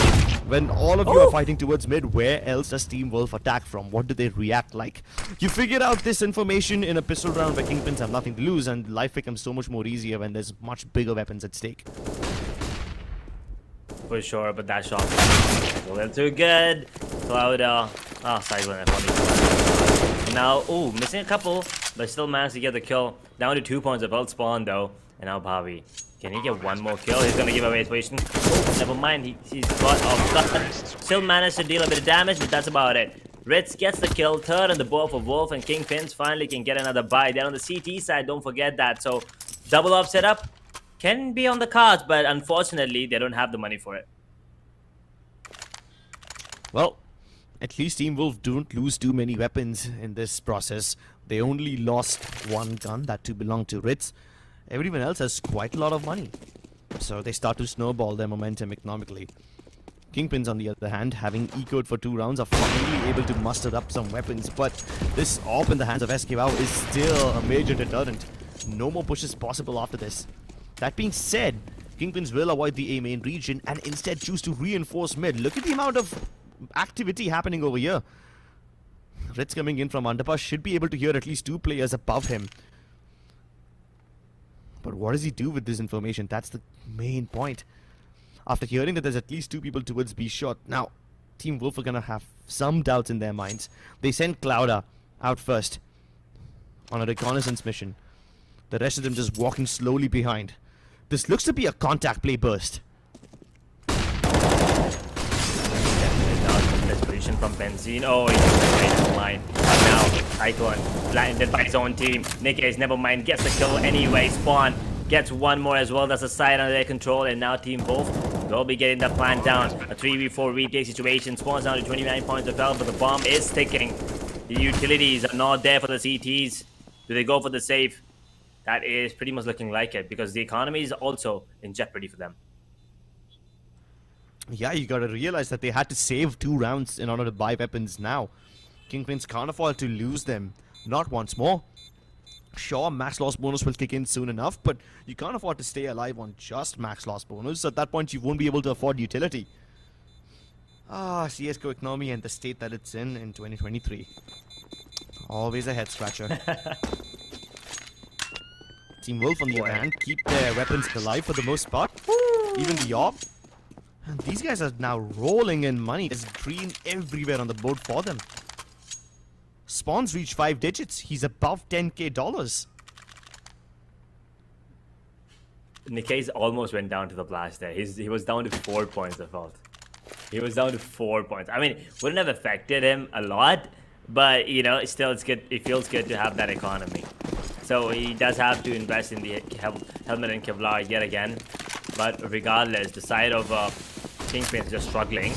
When all of you are fighting towards mid, where else does Team Wolf attack from? What do they react like? You figured out this information in a pistol round where KingPins have nothing to lose, and life becomes so much more easier when there's much bigger weapons at stake. For sure, but that shot a little too good. Cloud, Cyclone F. Now, missing a couple. but still managed to get the kill. Down to 2 points of health spawn though. And now Bobby. Can he get one more kill? He's gonna give away his position. Oh, never mind. He's got off guard. Still managed to deal a bit of damage, but that's about it. Ritz gets the kill. Third on the board for Wolf, and KingPins finally can get another buy. They're on the CT side, don't forget that. So, double off setup can be on the cards, but unfortunately, they don't have the money for it. Well, at least Team Wolf don't lose too many weapons in this process. They only lost one gun, that too belonged to Ritz. Everyone else has quite a lot of money. So they start to snowball their momentum economically. KingPins, on the other hand, having ecoed for 2 rounds, are finally able to muster up some weapons. But this AWP in the hands of SKYsports is still a major deterrent. No more pushes possible after this. That being said, KingPins will avoid the A main region and instead choose to reinforce mid. Look at the amount of activity happening over here. Ritz coming in from underpass should be able to hear at least 2 players above him. But what does he do with this information? That's the main point. After hearing that there's at least 2 people towards B shot, now Team Wolf are gonna have some doubts in their minds. They send Clouda out first on a reconnaissance mission. The rest of them just walking slowly behind. This looks to be a contact play burst. Desperation from Benzine. Oh, he's right in line. But now, Icon blinded by his own team. Nikkei's never mind, gets the kill anyway. Spawn gets one more as well. That's a side under their control, and now Team Wolf will be getting that plant down. A 3v4 retake situation. Spawn's down to 29 points of health, but the bomb is ticking. The utilities are not there for the CTs. Do they go for the save? That is pretty much looking like it, because the economy is also in jeopardy for them. Yeah, you gotta realize that they had to save 2 rounds in order to buy weapons now. KingPins can't afford to lose them. Not once more. Sure, max loss bonus will kick in soon enough, but you can't afford to stay alive on just max loss bonus. At that point, you won't be able to afford utility. CSGO economy and the state that it's in 2023. Always a head scratcher. Team Wolf, on the other hand, keep their weapons alive for the most part. Even the AWP. And these guys are now rolling in money. There's green everywhere on the board for them. Spawn's reached 5 digits. He's above $10K. Nikkei's almost went down to the blast there. He was down to 4 points of health. He was down to 4 points. I mean, wouldn't have affected him a lot, but you know, still it's good. It feels good to have that economy. So he does have to invest in the helmet and Kevlar yet again. But regardless, the side of KingPins is just struggling.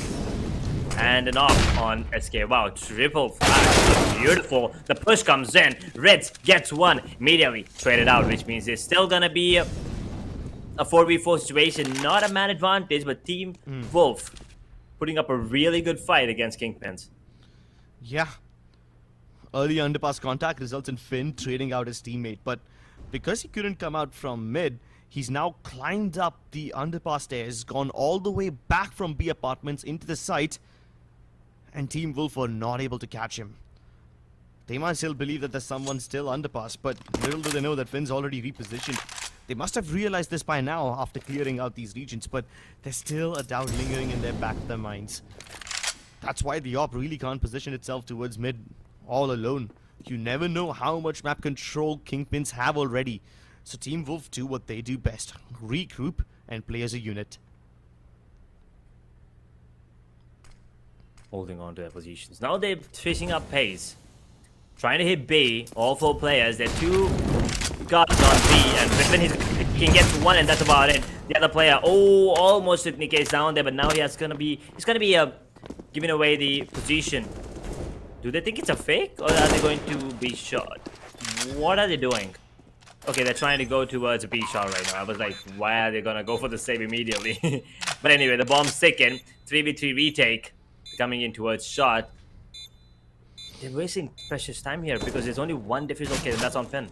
And an off on SK. Wow, triple flash. Beautiful. The push comes in. Reds gets one. Immediately traded out, which means it's still gonna be a 4v4 situation. Not a man advantage, but Team Wolf putting up a really good fight against KingPins. Yeah. Early underpass contact results in Finn trading out his teammate. But because he couldn't come out from mid, he's now climbed up the underpass stairs, gone all the way back from B apartments into the site, and Team Wolf were not able to catch him. They might still believe that there's someone still underpass, but little do they know that Finn's already repositioned. They must have realized this by now after clearing out these regions, but there's still a doubt lingering in their back of their minds. That's why the AWP really can't position itself towards mid all alone. You never know how much map control KingPins have already. So Team Wolf do what they do best. Regroup and play as a unit. Holding on to their positions. Now they're fishing up pace. Trying to hit B. All 4 players. They're 2 guards on B. And Ribbon he can get to 1, and that's about it. The other player, almost took Nikkei's down there, but now he's gonna be giving away the position. Do they think it's a fake, or are they going to be shot? What are they doing? Okay, they're trying to go towards a B shot right now. I was like, why are they gonna go for the save immediately? But anyway, the bomb's ticking. 3v3 retake coming in towards shot. They're wasting precious time here because there's only one diffusal kit, and that's on Finn.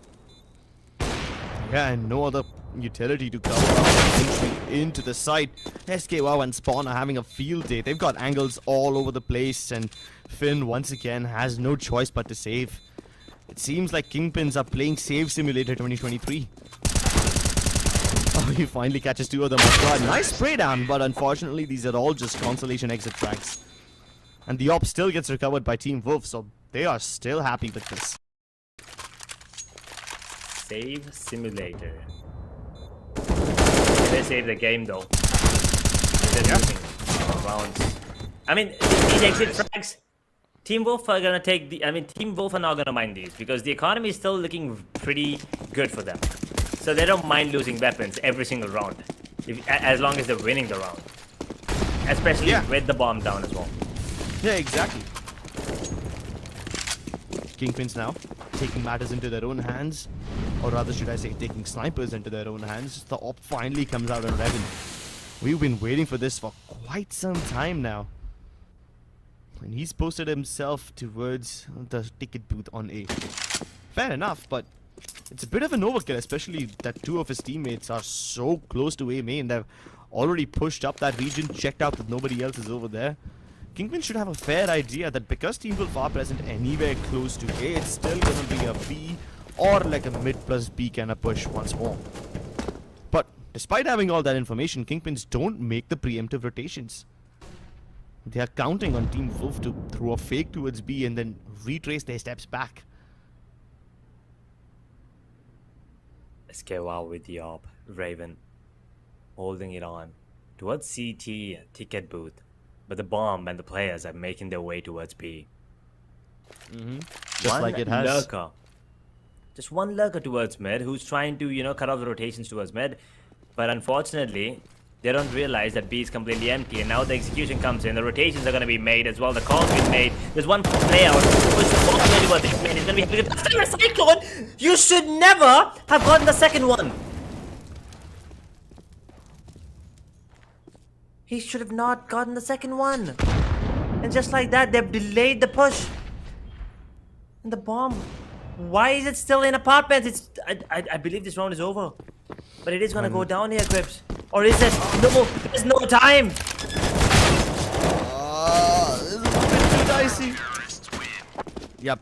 Yeah, and no other utility to cover up entry into the site. SKYsports and Spawn are having a field day. They've got angles all over the place, and Finn once again has no choice but to save. It seems like KingPins are playing Save Simulator 2023. Oh, he finally catches 2 of them off guard. Nice spray down, but unfortunately these are all just consolation exit tracks. And the AWP still gets recovered by Team Wolf, so they are still happy with this. save simulator. They save the game though. They're losing rounds. I mean, these exit frags, Team Wolf are gonna take the. I mean, Team Wolf are not gonna mind these because the economy is still looking pretty good for them. So they don't mind losing weapons every single round, as long as they're winning the round. Especially with the bomb down as well. Yeah, exactly. KingPins now taking matters into their own hands, or rather should I say taking snipers into their own hands. The op finally comes out on Revan. We've been waiting for this for quite some time now. And he's posted himself towards the ticket booth on A. Fair enough, but it's a bit of an overkill, especially that two of his teammates are so close to A main. They've already pushed up that region, checked out that nobody else is over there. KingPins should have a fair idea that because Team Wolf are present anywhere close to A, it's still gonna be a B or like a mid plus B kind of push once more. But despite having all that information, KingPins don't make the preemptive rotations. They are counting on Team Wolf to throw a fake towards B and then retrace their steps back. SKY with the op, Raven holding it on towards CT ticket booth, but the bomb and the players are making their way towards B. Just like it has. Lurker. Just one lurker towards mid who's trying to, you know, cut off the rotations towards mid, but unfortunately they don't realize that B is completely empty, and now the execution comes in. The rotations are going to be made as well. The calls being made. There's one player who's supposed to be he's going to be having a cyclone. You should never have gotten the second one. He should have not gotten the second one. And just like that, they've delayed the push. And the bomb. Why is it still in apartments? It's I believe this round is over. But it is going to go down here, Crips. Or is it? No, there's no time. This is a bit too dicey. Yep.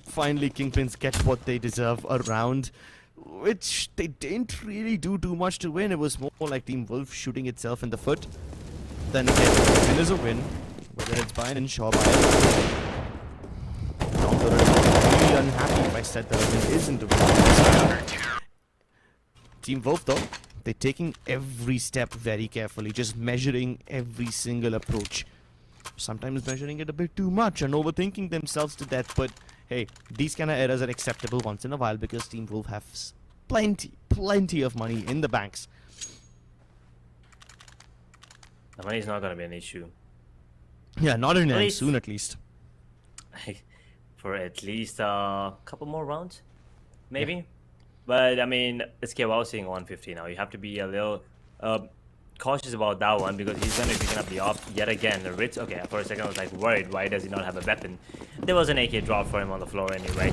Finally, KingPins get what they deserve a round, which they didn't really do too much to win. It was more like Team Wolf shooting itself in the foot. Then again, a win is a win, whether it's by an inch or by a lot. I'm really unhappy if I said that a win isn't a win. Team Wolf, though, they're taking every step very carefully, just measuring every single approach. Sometimes measuring it a bit too much and overthinking themselves to death, but hey, these kind of errors are acceptable once in a while because Team Wolf has plenty of money in the banks. The money is not going to be an issue. Yeah, not anytime soon at least. For at least a couple more rounds, maybe. Yeah. But I mean, SK was seeing 150 now. You have to be a little cautious about that one because he's going to be picking up the op yet again. The Ritz, okay, for a second I was like worried, why does he not have a weapon? There was an AK drop for him on the floor anyway.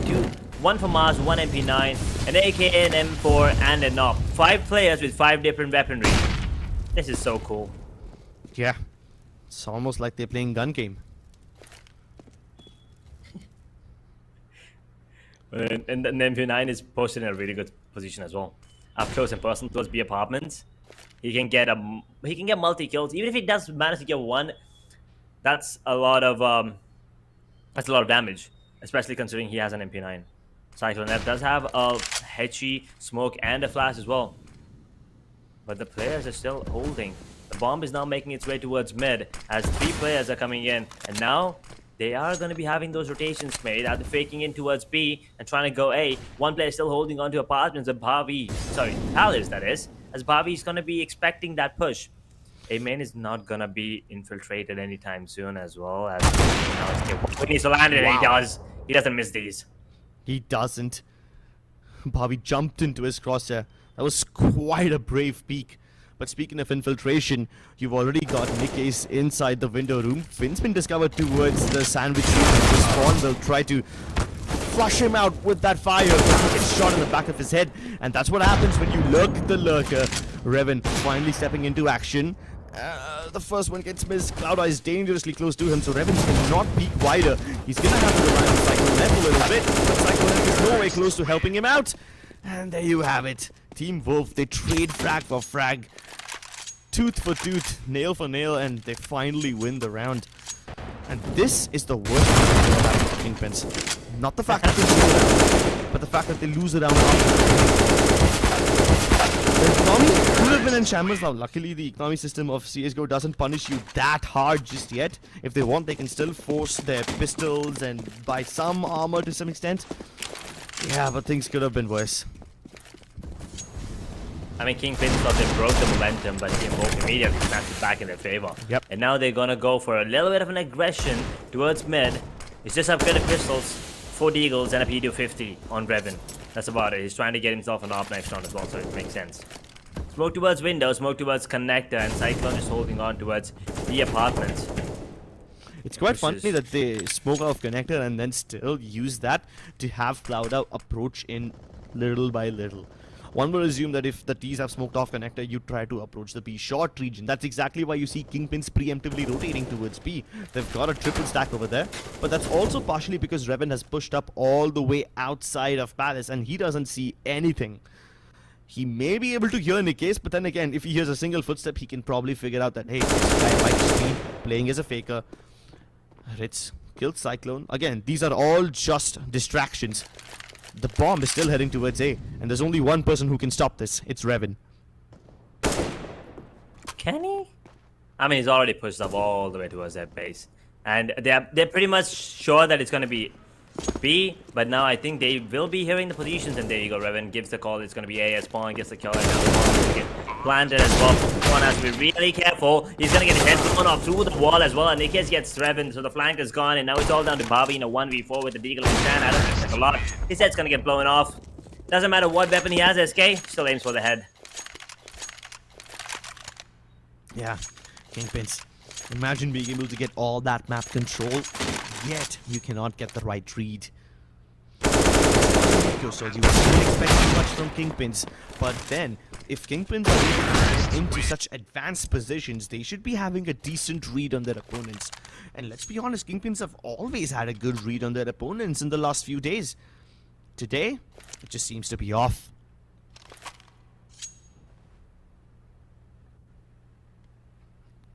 One for Mars, one MP9, an AK, an M4, and an op. 5 players with 5 different weaponry. This is so cool. Yeah, it's almost like they're playing gun game. And the MP9 is posted in a really good position as well. Up close and personal towards B apartments. He can get multi kills. Even if he does manage to get one, that's a lot of damage, especially considering he has an MP9. Cyclone F does have a headshot, smoke, and a flash as well. But the players are still holding. The bomb is now making its way towards mid as 3 players are coming in, and now they are going to be having those rotations made, either faking in towards B and trying to go A. One player is still holding on to apartments, and Palace that is, as Bobby is going to be expecting that push. A main is not going to be infiltrated anytime soon as well. As when he's landed, he doesn't miss these. He doesn't. Bobby jumped into his crosshair. That was quite a brave peek. But speaking of infiltration, you've already got Nick Ace inside the window room. Finn's been discovered towards the sandwich room. Spawn will try to flush him out with that fire, but he gets shot in the back of his head. And that's what happens when you lurk the lurker. Revan finally stepping into action. The first one gets missed. Cloud is dangerously close to him, so Revan cannot peek wider. He's gonna have to rely on Cyclone F a little bit, but Cyclone F is no way close to helping him out. And there you have it. Team Wolf, they trade frag for frag. Tooth for tooth, nail for nail, and they finally win the round. And this is the worst thing about KingPins. Not the fact that they but the fact that they lose around the economy could have been in shambles. Now, luckily, the economy system of CSGO doesn't punish you that hard just yet. If they want, they can still force their pistols and buy some armor to some extent. Yeah, but things could have been worse. I mean, KingPins thought they broke the momentum, but Team Wolf immediately snapped it back in their favor. Yep. And now they're gonna go for a little bit of an aggression towards mid. It's just upgraded pistols, 4 Deagles, and a P250 on Revan. That's about it. He's trying to get himself an AWP next round as well, so it makes sense. Smoke towards window, smoke towards connector, and Cyclone is holding on towards the apartments. It's quite funny that they smoke out of connector and then still use that to have Cloud Out approach in little by little. One would assume that if the T's have smoked off connector, you try to approach the B short region. That's exactly why you see KingPins preemptively rotating towards B. They've got a triple stack over there, but that's also partially because Revan has pushed up all the way outside of Palace and he doesn't see anything. He may be able to hear Nikkei's, but then again, if he hears a single footstep, he can probably figure out that, hey, this guy might just be playing as a faker. Ritz killed Cyclone. Again, these are all just distractions. The bomb is still heading towards A, and there's only one person who can stop this. It's Revan. Can he? I mean, he's already pushed up all the way towards that base. And they're pretty much sure that it's going to be B, but now I think they will be hearing the positions, and there you go. Revan gives the call. It's going to be A as Spawn gets the kill, and now the bomb is going to get planted as well. Spawn has to be really careful. He's going to get his head blown off through the wall as well, and Nikkei gets Revan, so the flank is gone, and now it's all down to Bobby in a 1v4 with the Deagle in stand. I don't think that's a lot. His head's going to get blown off. Doesn't matter what weapon he has, SK still aims for the head. Yeah, KingPins. Imagine being able to get all that map control, yet you cannot get the right read. So you wouldn't expect too much from KingPins, but then if KingPins are able to get into such advanced positions, they should be having a decent read on their opponents. And let's be honest, KingPins have always had a good read on their opponents in the last few days. Today, it just seems to be off.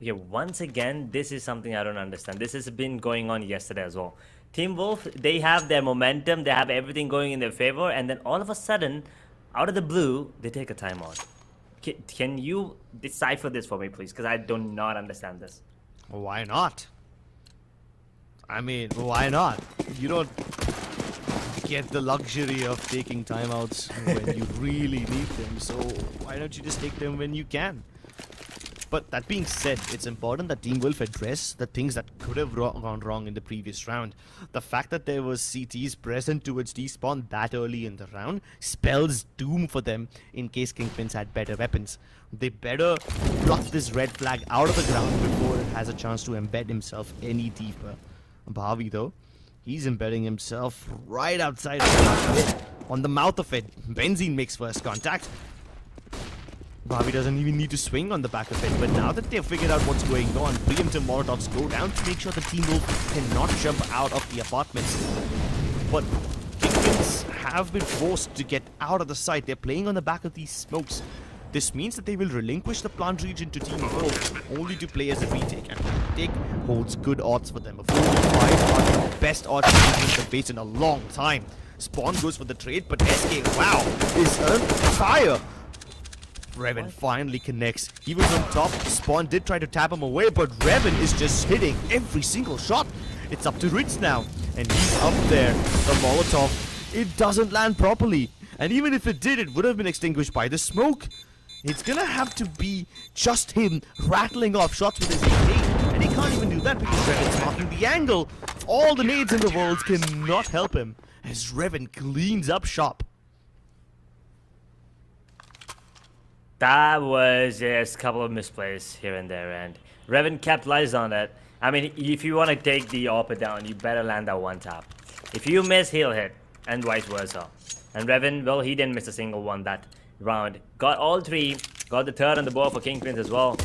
Okay, once again, this is something I don't understand. This has been going on yesterday as well. Team Wolf, they have their momentum, they have everything going in their favor, and then all of a sudden, out of the blue, they take a timeout. Can you decipher this for me, please? Because I do not understand this. Why not? I mean, why not? You don't get the luxury of taking timeouts when you really need them, so why don't you just take them when you can? But that being said, it's important that Team Wolf address the things that could have gone wrong in the previous round. The fact that there was CTs present towards D-spawn that early in the round spells doom for them in case KingPins had better weapons. They better pluck this red flag out of the ground before it has a chance to embed himself any deeper. Bhavi though, he's embedding himself right outside of it, on the mouth of it. Benzene makes first contact. Bhavi doesn't even need to swing on the back of it, but now that they've figured out what's going on, preemptive Molotovs go down to make sure the Team Wolf cannot jump out of the apartments. But KingPins have been forced to get out of the site. They're playing on the back of these smokes. This means that they will relinquish the plant region to Team Wolf, only to play as a retake, and the retake holds good odds for them. A 45 are the best odds KingPins have faced in a long time. Spawn goes for the trade, but SK, wow, is on fire. Revan finally connects. He was on top. Spawn did try to tap him away, but Revan is just hitting every single shot. It's up to Ritz now, and he's up there. The Molotov, it doesn't land properly, and even if it did, it would have been extinguished by the smoke. It's gonna have to be just him rattling off shots with his AK, and he can't even do that because Revan's marking the angle. All the nades in the world cannot help him as Revan cleans up shop. That was just a couple of misplays here and there, and Revan capitalized on that. I mean, if you want to take the AWP down, you better land that one tap. If you miss, he'll hit, and vice versa. And Revan, well, he didn't miss a single one that round. Got all three, got the third on the board for KingPins as well.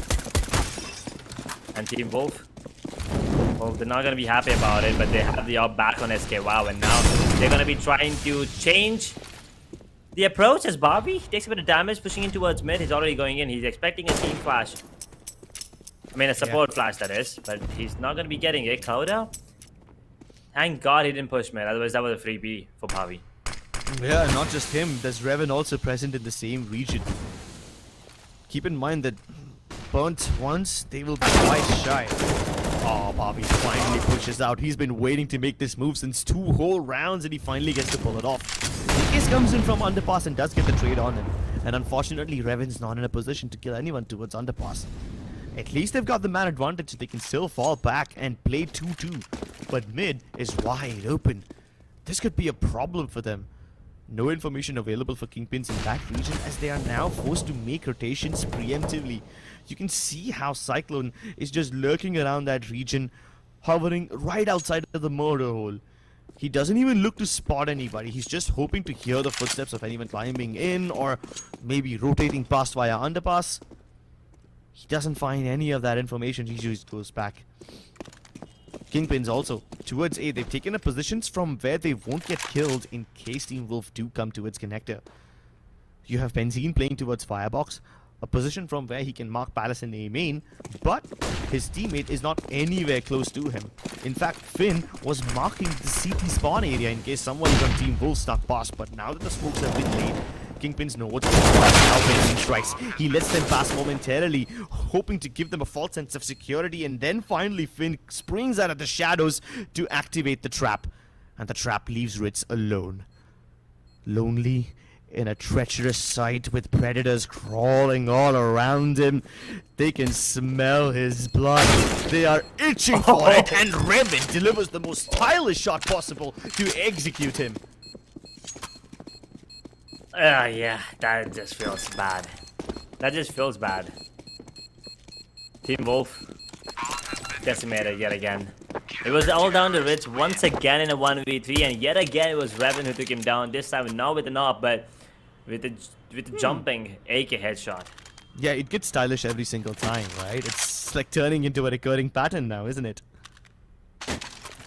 And Team Wolf, well, they're not going to be happy about it, but they have the AWP back on SK. Wow, and now they're going to be trying to change the approach as Barbie takes a bit of damage, pushing in towards mid. He's already going in. He's expecting a team flash. I mean, a support flash, that is. But he's not going to be getting it. Cloud out. Thank God he didn't push mid. Otherwise, that was a free B for Barbie. Yeah, not just him. There's Revan also present in the same region. Keep in mind that burnt once, they will be twice shy. Oh, Bobby finally pushes out. He's been waiting to make this move since 2 whole rounds, and he finally gets to pull it off. Nikis comes in from underpass and does get the trade on him. And unfortunately, Revan's not in a position to kill anyone towards underpass. At least they've got the man advantage, so they can still fall back and play 2-2. But mid is wide open. This could be a problem for them. No information available for KingPins in that region, as they are now forced to make rotations preemptively. You can see how Cyclone is just lurking around that region, hovering right outside of the murder hole. He doesn't even look to spot anybody. He's just hoping to hear the footsteps of anyone climbing in or maybe rotating past via underpass. He doesn't find any of that information. He just goes back. KingPins also towards A. They've taken up positions from where they won't get killed in case Team Wolf do come towards connector. You have Benzene playing towards Firebox, a position from where he can mark Palace in A main, but his teammate is not anywhere close to him. In fact, Finn was marking the CT spawn area in case someone from Team Wolf stuck past, but now that the smokes have been laid, KingPins know what to do. How Benzene strikes. He lets them pass momentarily, hoping to give them a false sense of security, and then finally Finn springs out of the shadows to activate the trap. And the trap leaves Ritz alone. Lonely in a treacherous site with predators crawling all around him. They can smell his blood. They are itching for it, and Revan delivers the most stylish shot possible to execute him. Yeah, that just feels bad. That just feels bad. Team Wolf decimated yet again. It was all down to Rich once again in a 1v3, and yet again it was Revan who took him down. This time not with an op, but with a jumping AK headshot. Yeah, it gets stylish every single time, right? It's like turning into a recurring pattern now, isn't it?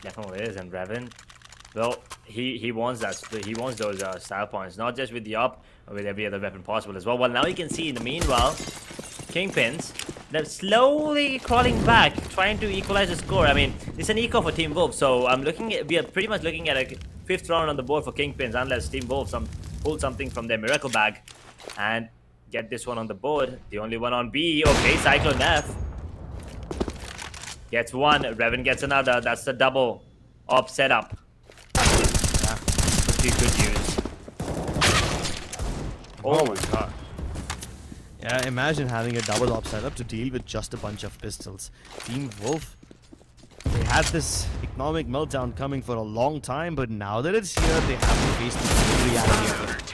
Definitely is, and Revan, well, he wants that. He wants those style points, not just with the op, but with every other weapon possible as well. Well, now you can see in the meanwhile, KingPins, they're slowly crawling back, trying to equalize the score. I mean, it's an eco for Team Wolf, so we are pretty much looking at a 5th round on the board for KingPins, unless Team Wolf pull something from their miracle bag and get this one on the board. The only one on B. Okay, Cyclone F gets one. Revan gets another. That's the double op setup. Yeah, pretty good use. Oh my god. Yeah, imagine having a double op setup to deal with just a bunch of pistols. Team Wolf, they had this economic meltdown coming for a long time, but now that it's here, they have to face the reality of it.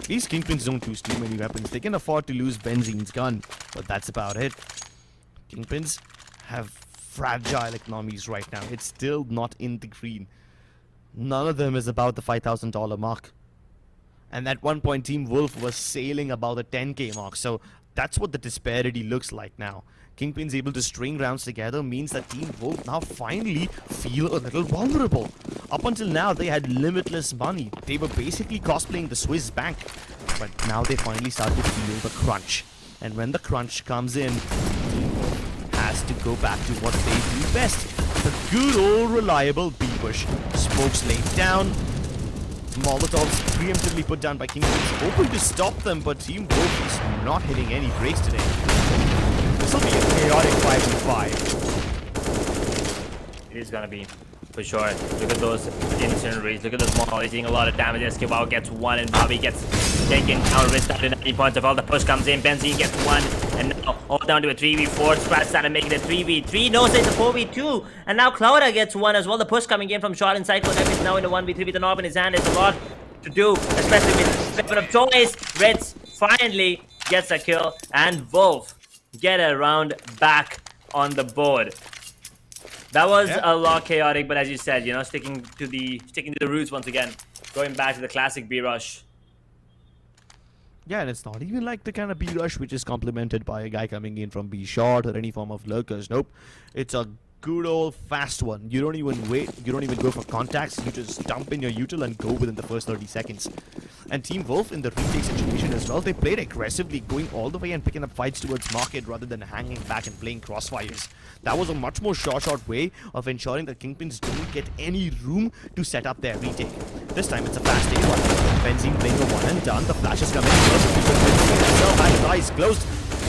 These KingPins don't use too many weapons. They can afford to lose Benzene's gun, but that's about it. KingPins have fragile economies right now. It's still not in the green. None of them is about the $5,000 mark. And at one point, Team Wolf was sailing about the 10k mark. So that's what the disparity looks like now. KingPins able to string rounds together means that Team Wolf now finally feel a little vulnerable. Up until now, they had limitless money. They were basically cosplaying the Swiss bank. But now they finally start to feel the crunch. And when the crunch comes in, Team Wolf has to go back to what they do best. The good old reliable B-push. Smokes laid down. Molotovs preemptively put down by KingPins, hoping to stop them, but Team Wolf is not hitting any breaks today. This will be a chaotic 5v5. It is gonna be, for sure. Look at those incendiaries, look at those mollies doing a lot of damage. Skyesports gets one, and Bobby gets taken down. Wrist down to 90 points. Of all the push comes in, Benzene gets one, and now all down to a 3v4. Scratch started making it a 3v3. No, so it's a 4v2, and now Clouda gets one as well. The push coming in from Shot and Cyclone F is now in a 1v3 with an orb in his hand. There's a lot to do, especially with weapon of choice. Reds finally gets a kill, and Wolf get a round back on the board. That was a lot chaotic, but as you said, you know, sticking to the roots once again, going back to the classic B rush. Yeah, and it's not even like the kind of B rush which is complemented by a guy coming in from B short or any form of lurkers. Nope, it's a good old fast one. You don't even wait. You don't even go for contacts. You just dump in your util and go within the first 30 seconds. And Team Wolf in the retake situation as well, they played aggressively, going all the way and picking up fights towards market rather than hanging back and playing crossfires. That was a much more short way of ensuring that KingPins don't get any room to set up their retake. This time it's a fast A1. Benzene playing a one and done. The flash is coming. Himself has his eyes closed.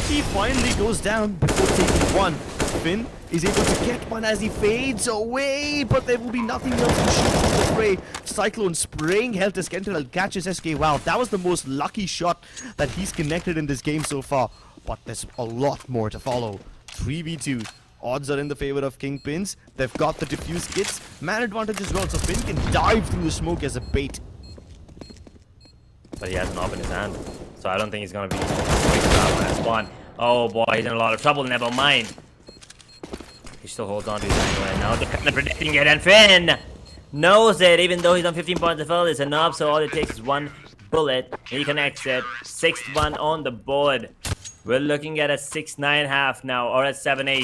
He finally goes down before taking one. Finn is able to get one as he fades away, but there will be nothing else to shoot from the fray. Cyclone spraying Helter Skelter catches SK. Wow, that was the most lucky shot that he's connected in this game so far. But there's a lot more to follow. 3v2. Odds are in the favor of KingPins. They've got the diffuse kits. Man advantage as well, so Finn can dive through the smoke as a bait. But he has an AWP in his hand, so I don't think he's gonna be quick to that one at spawn. Oh boy, he's in a lot of trouble. Never mind. He still holds on to his angle right now. They're kind of predicting it, and Finn knows it. Even though he's on 15 points of health, it's enough. So all it takes is one bullet, and he connects it. 6th one on the board. We're looking at a 6-9 now, or at 7-8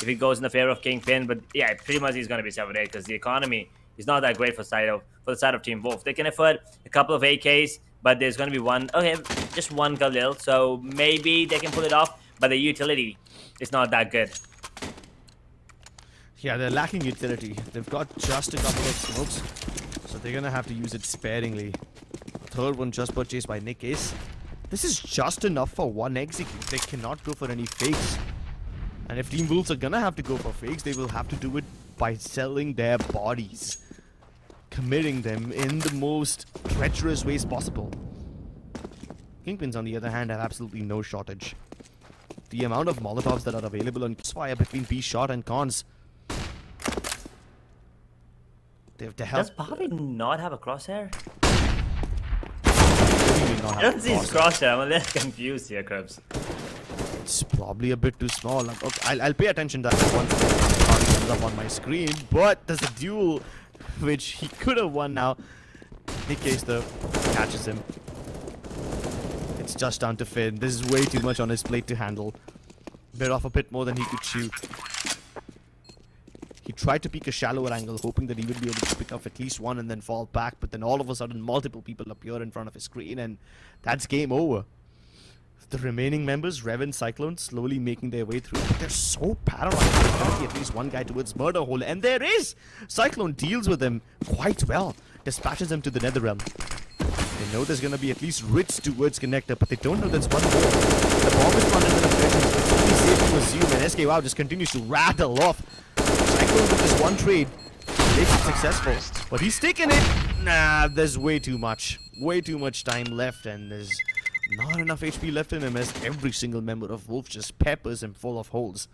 if it goes in the favor of KingPin. But yeah, pretty much he's gonna be 7-8 because the economy is not that great for the side of Team Wolf. They can afford a couple of AKs. But there's going to be one, okay, just one Galil, so maybe they can pull it off, but the utility is not that good. Yeah, they're lacking utility. They've got just a couple of smokes, so they're going to have to use it sparingly. Third one just purchased by Nick Ace. This is just enough for one execute. They cannot go for any fakes. And if Team Wolves are going to have to go for fakes, they will have to do it by selling their bodies. Committing them in the most treacherous ways possible. KingPins, on the other hand, have absolutely no shortage. The amount of Molotovs that are available on Crossfire between B shot and cons. They have to help. Does Bobby not have a crosshair? I I don't see his crosshair. I'm a little confused here, Krebs. It's probably a bit too small. Like, okay, I'll pay attention to that once it comes up on my screen. But there's a duel which he could have won now. Nick Case though catches him. It's just down to Finn. This is way too much on his plate to handle. Bit off a bit more than he could shoot. He tried to peek a shallower angle, hoping that he would be able to pick up at least one and then fall back. But then all of a sudden, multiple people appear in front of his screen, and that's game over. The remaining members, Rev and Cyclone, slowly making their way through. But they're so paralyzed. There's got to be at least one guy towards Murder Hole. And there is! Cyclone deals with him quite well. Dispatches him to the Netherrealm. They know there's going to be at least Ritz towards Connector, but they don't know there's one more. The bomb is planted in the pressure, so it's only safe to assume. And SK WoW just continues to rattle off. Cyclone with this one trade makes it successful. But he's taking it. Nah, there's way too much. Way too much time left, and there's not enough HP left in him as every single member of Wolf just peppers him full of holes.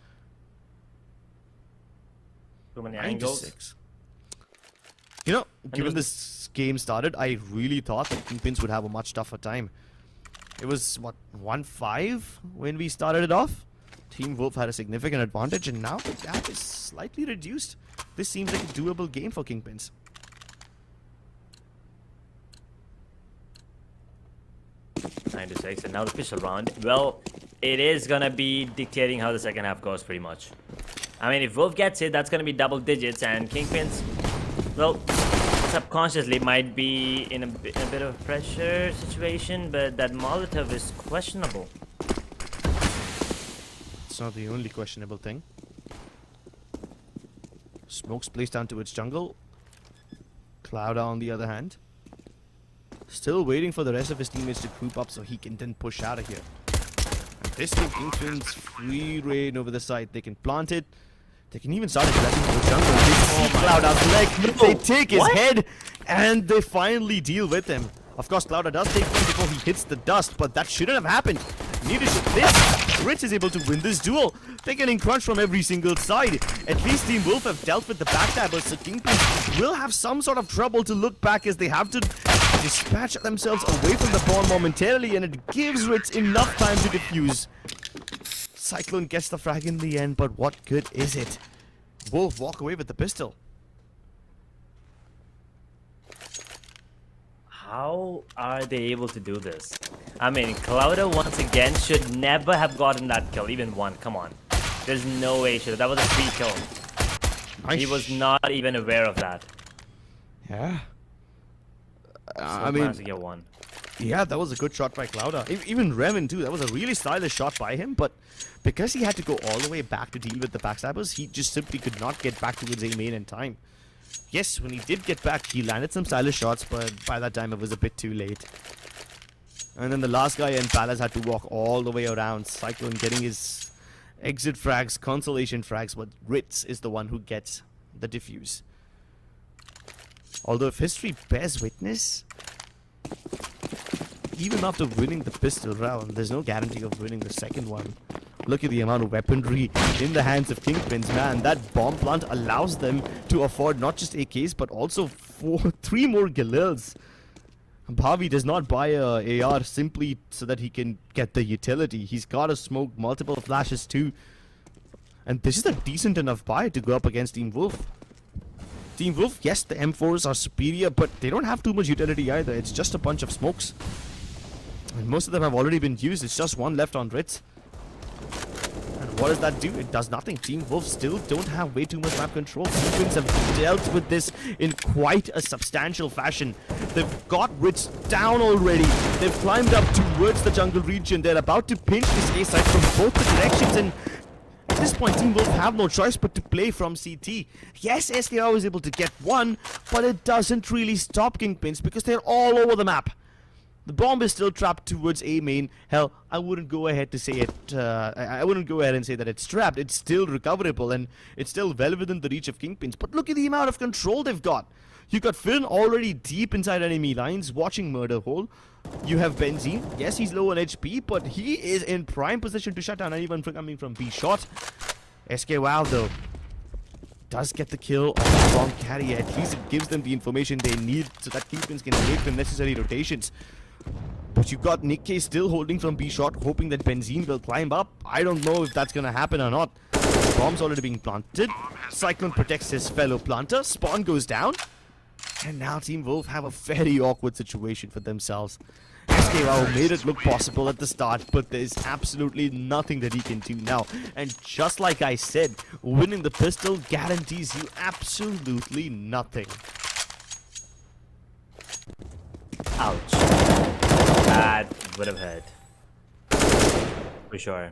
Too many 9 to angles. 6. You know, given this game started, I really thought that KingPins would have a much tougher time. It was, what, 1-5 when we started it off? Team Wolf had a significant advantage, and now the gap is slightly reduced. This seems like a doable game for KingPins. Nine to 6, and now the official round. Well, it is gonna be dictating how the second half goes, pretty much. I mean, if Wolf gets it, that's gonna be double digits, and KingPins, well, subconsciously might be in a bit of a pressure situation, but that Molotov is questionable. It's not the only questionable thing. Smoke's placed down to its jungle. Clouda, on the other hand, still waiting for the rest of his teammates to group up so he can then push out of here. And this gives KingPins free reign over the site. They can plant it. They can even start addressing the jungle. They see Clouda's leg. They take his head, and they finally deal with him. Of course, Clouda does take him before he hits the dust, but that shouldn't have happened. Neither should this. Rich is able to win this duel. They're getting crunched from every single side. At least Team Wolf have dealt with the backstabbers, so KingPins will have some sort of trouble to look back as they have to dispatch themselves away from the bomb momentarily, and it gives Ritz enough time to defuse. Cyclone gets the frag in the end, but what good is it? Wolf walk away with the pistol. How are they able to do this? I mean, Clouda once again should never have gotten that kill, even one. Come on. There's no way he should. That was a free kill. He was not even aware of that. Yeah. So I managed to mean, get one. yeah, that was a good shot by Clouda. Even Revan too, that was a really stylish shot by him, but because he had to go all the way back to deal with the backstabbers, he just simply could not get back towards A main in time. Yes, when he did get back, he landed some stylish shots, but by that time it was a bit too late. And then the last guy in Palace had to walk all the way around, Cyclone getting his exit frags, consolation frags, but Ritz is the one who gets the defuse. Although if history bears witness, even after winning the pistol round, there's no guarantee of winning the second one. Look at the amount of weaponry in the hands of KingPins, man. That bomb plant allows them to afford not just AKs, but also 3 more Galils. Bhavi does not buy a AR simply so that he can get the utility. He's got to smoke multiple flashes too. And this is a decent enough buy to go up against Team Wolf. Team Wolf, yes, the M4s are superior, but they don't have too much utility either. It's just a bunch of smokes. And most of them have already been used. It's just one left on Ritz. And what does that do? It does nothing. Team Wolf still don't have way too much map control. KingPins have dealt with this in quite a substantial fashion. They've got Ritz down already. They've climbed up towards the jungle region. They're about to pinch this A site from both the directions, and at this point, Team Wolf have no choice but to play from CT. Yes, SKO was able to get one, but it doesn't really stop KingPins because they're all over the map. The bomb is still trapped towards A main. Hell, I wouldn't go ahead to say it. I wouldn't go ahead and say that it's trapped. It's still recoverable and it's still well within the reach of KingPins. But look at the amount of control they've got. You got Finn already deep inside enemy lines, watching Murder Hole. You have Benzine. Yes, he's low on HP, but he is in prime position to shut down anyone coming from B shot. SK Wild though does get the kill on the wrong carrier. At least it gives them the information they need so that KingPins can make the necessary rotations. But you got Nick K still holding from B shot, hoping that Benzine will climb up. I don't know if that's gonna happen or not. Bomb's already being planted. Cyclone protects his fellow planter. Spawn goes down. And now Team Wolf have a very awkward situation for themselves. SKWow made it look possible at the start, but there's absolutely nothing that he can do now. And just like I said, winning the pistol guarantees you absolutely nothing. Ouch. That would have hurt. For sure.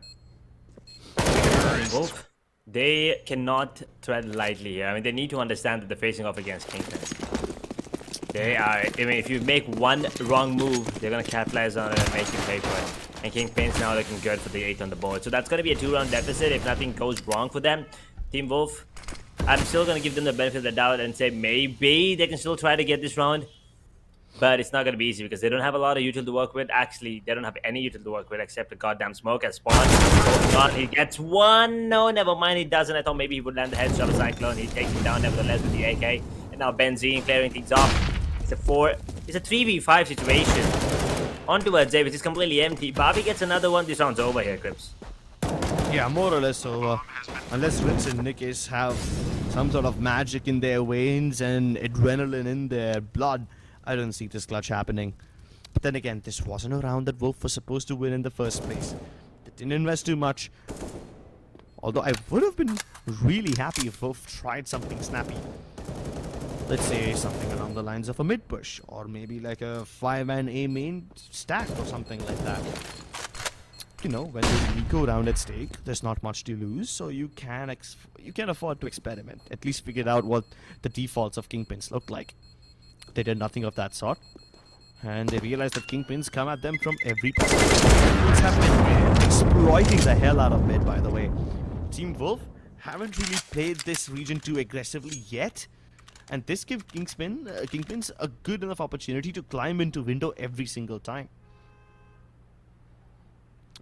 Wolf, they cannot tread lightly here. I mean, they need to understand that they're facing off against KingPins. They are, I mean, if you make one wrong move, they're going to capitalize on it and make you pay for it. And KingPins now looking good for the 8th on the board. So that's going to be a 2-round deficit if nothing goes wrong for them. Team Wolf, I'm still going to give them the benefit of the doubt and say maybe they can still try to get this round. But it's not going to be easy because they don't have a lot of util to work with. Actually, they don't have any util to work with except the goddamn smoke as Spawn. He gets one. No, never mind. He doesn't. I thought maybe he would land the headshot of Cyclone. He takes him down nevertheless with the AK. And now Benzine clearing things off. It's a 3v5 situation. On towards A, which is completely empty. Bobby gets another one. This round's over here, Crips. Yeah, more or less over. Unless Ritz and Nickis have some sort of magic in their veins and adrenaline in their blood, I don't see this clutch happening. But then again, this wasn't a round that Wolf was supposed to win in the first place. They didn't invest too much. Although I would have been really happy if Wolf tried something snappy. Let's say something along the lines of a mid push, or maybe like a 5-man A main stack or something like that. You know, when there's an eco round at stake, there's not much to lose, so you can afford to experiment. At least figure out what the defaults of KingPins look like. They did nothing of that sort, and they realized that KingPins come at them from every perspective. KingPins have been exploiting the hell out of mid, by the way. Team Wolf haven't really played this region too aggressively yet, and this gives KingPins a good enough opportunity to climb into window every single time.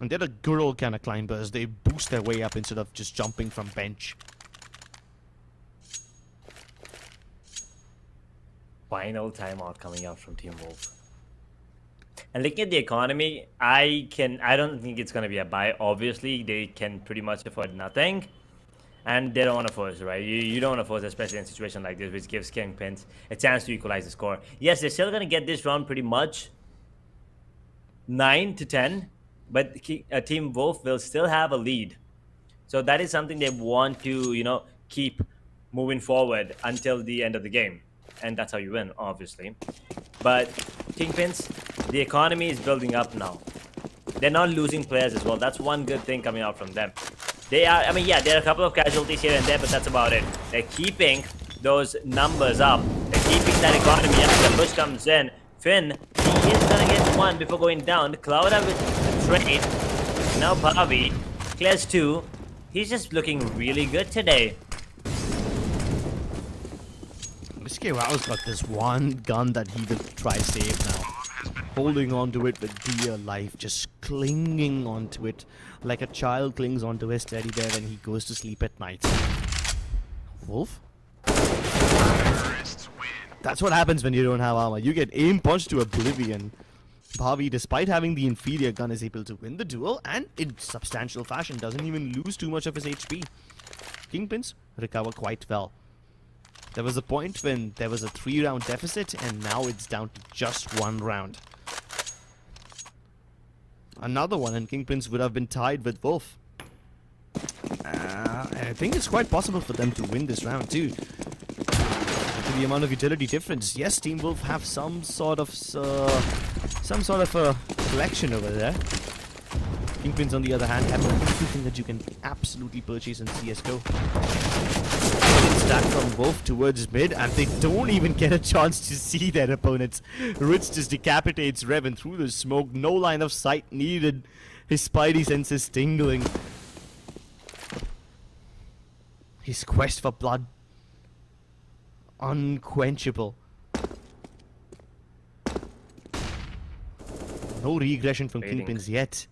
And they're the good old kind of climbers. They boost their way up instead of just jumping from bench. Final timeout coming out from Team Wolf. And looking at the economy, I don't think it's going to be a buy. Obviously, they can pretty much afford nothing. And they don't want to force, right? You don't want to force, especially in a situation like this, which gives KingPins a chance to equalize the score. Yes, they're still going to get this round pretty much 9-10. But Team Wolf will still have a lead. So that is something they want to, you know, keep moving forward until the end of the game. And that's how you win, obviously. But KingPins, the economy is building up now. They're not losing players as well. That's one good thing coming out from them. They are, I mean, yeah, there are a couple of casualties here and there, but that's about it. They're keeping those numbers up. They're keeping that economy up. The push comes in. Finn, he is gonna get one before going down. Clouda with the trade. Now Bobby clears 2. He's just looking really good today. Skyesports got this one gun that he will try save now. Holding on to it with dear life, just clinging onto it like a child clings onto his teddy bear when he goes to sleep at night. Wolf? That's what happens when you don't have armor. You get aim punched to oblivion. Bobby, despite having the inferior gun, is able to win the duel and in substantial fashion. Doesn't even lose too much of his HP. KingPins recover quite well. There was a point when there was a 3-round deficit and now it's down to just 1 round. Another one and KingPins would have been tied with Wolf. I think it's quite possible for them to win this round too. To the amount of utility difference. Yes, Team Wolf have some sort of a collection over there. KingPins on the other hand have everything that you can absolutely purchase in CSGO. Stack from Wolf towards mid and they don't even get a chance to see their opponents. Ritz just decapitates Revan through the smoke. No line of sight needed. His spidey senses tingling. His quest for blood unquenchable. No regression from KingPins yet.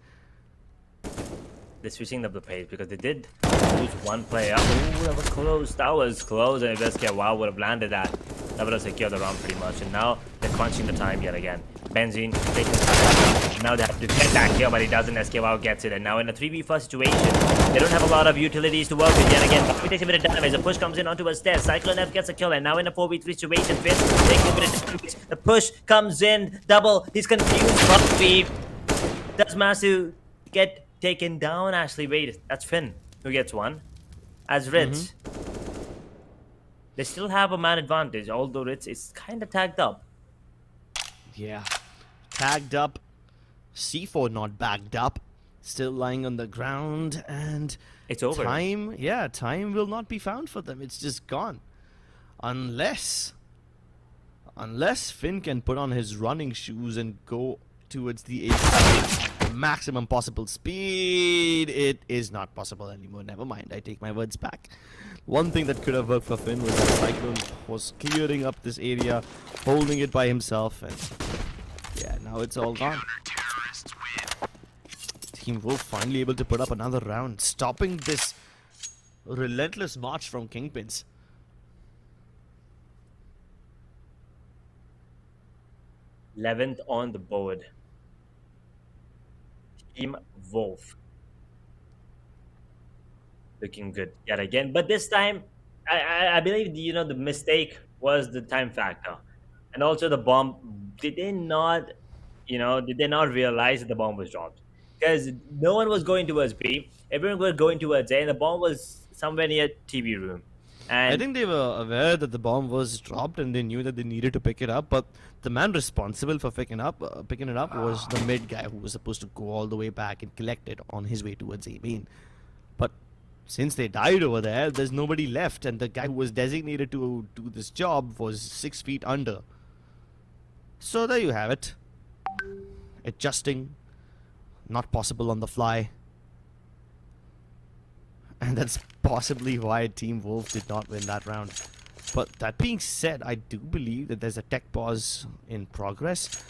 They're switching up the pace because they did lose one player. Oh, that was close. That was close. And if SKY would have landed that, that would have secured the round pretty much. And now they're crunching the time yet again. Benzene taking time. Now they have to get that kill, but he doesn't. SKY gets it. And now in a 3v4 situation, they don't have a lot of utilities to work with yet again. But takes a bit of damage. The push comes in onto a stairs. Cyclone F gets a kill. And now in a 4v3 situation, Finn takes a bit of damage. The push comes in. Double. He's confused. Buffy does Masu get taken down? Actually, wait, that's Finn who gets one. As Ritz, they still have a man advantage, although Ritz is kind of tagged up. Yeah, tagged up. C4 not backed up, still lying on the ground, and It's over. Time will not be found for them. It's just gone, unless Finn can put on his running shoes and go towards the maximum possible speed. It is not possible anymore. Never mind, I take my words back. One thing that could have worked for Finn was that Cyclone was clearing up this area, holding it by himself, and yeah, now it's all gone. Team Wolf finally able to put up another round, stopping this relentless march from KingPins. Eleventh on the board. Team Wolf. Looking good yet again. But this time, I believe the mistake was the time factor. And also the bomb. Did they not realize that the bomb was dropped? Because no one was going towards B. Everyone was going towards A, and the bomb was somewhere near TV room. And I think they were aware that the bomb was dropped and they knew that they needed to pick it up, but the man responsible for picking it up was the mid guy who was supposed to go all the way back and collect it on his way towards A main. But since they died over there, there's nobody left, and the guy who was designated to do this job was 6 feet under. So there you have it. Adjusting, not possible on the fly. And that's possibly why Team Wolf did not win that round. But that being said, I do believe that there's a tech pause in progress.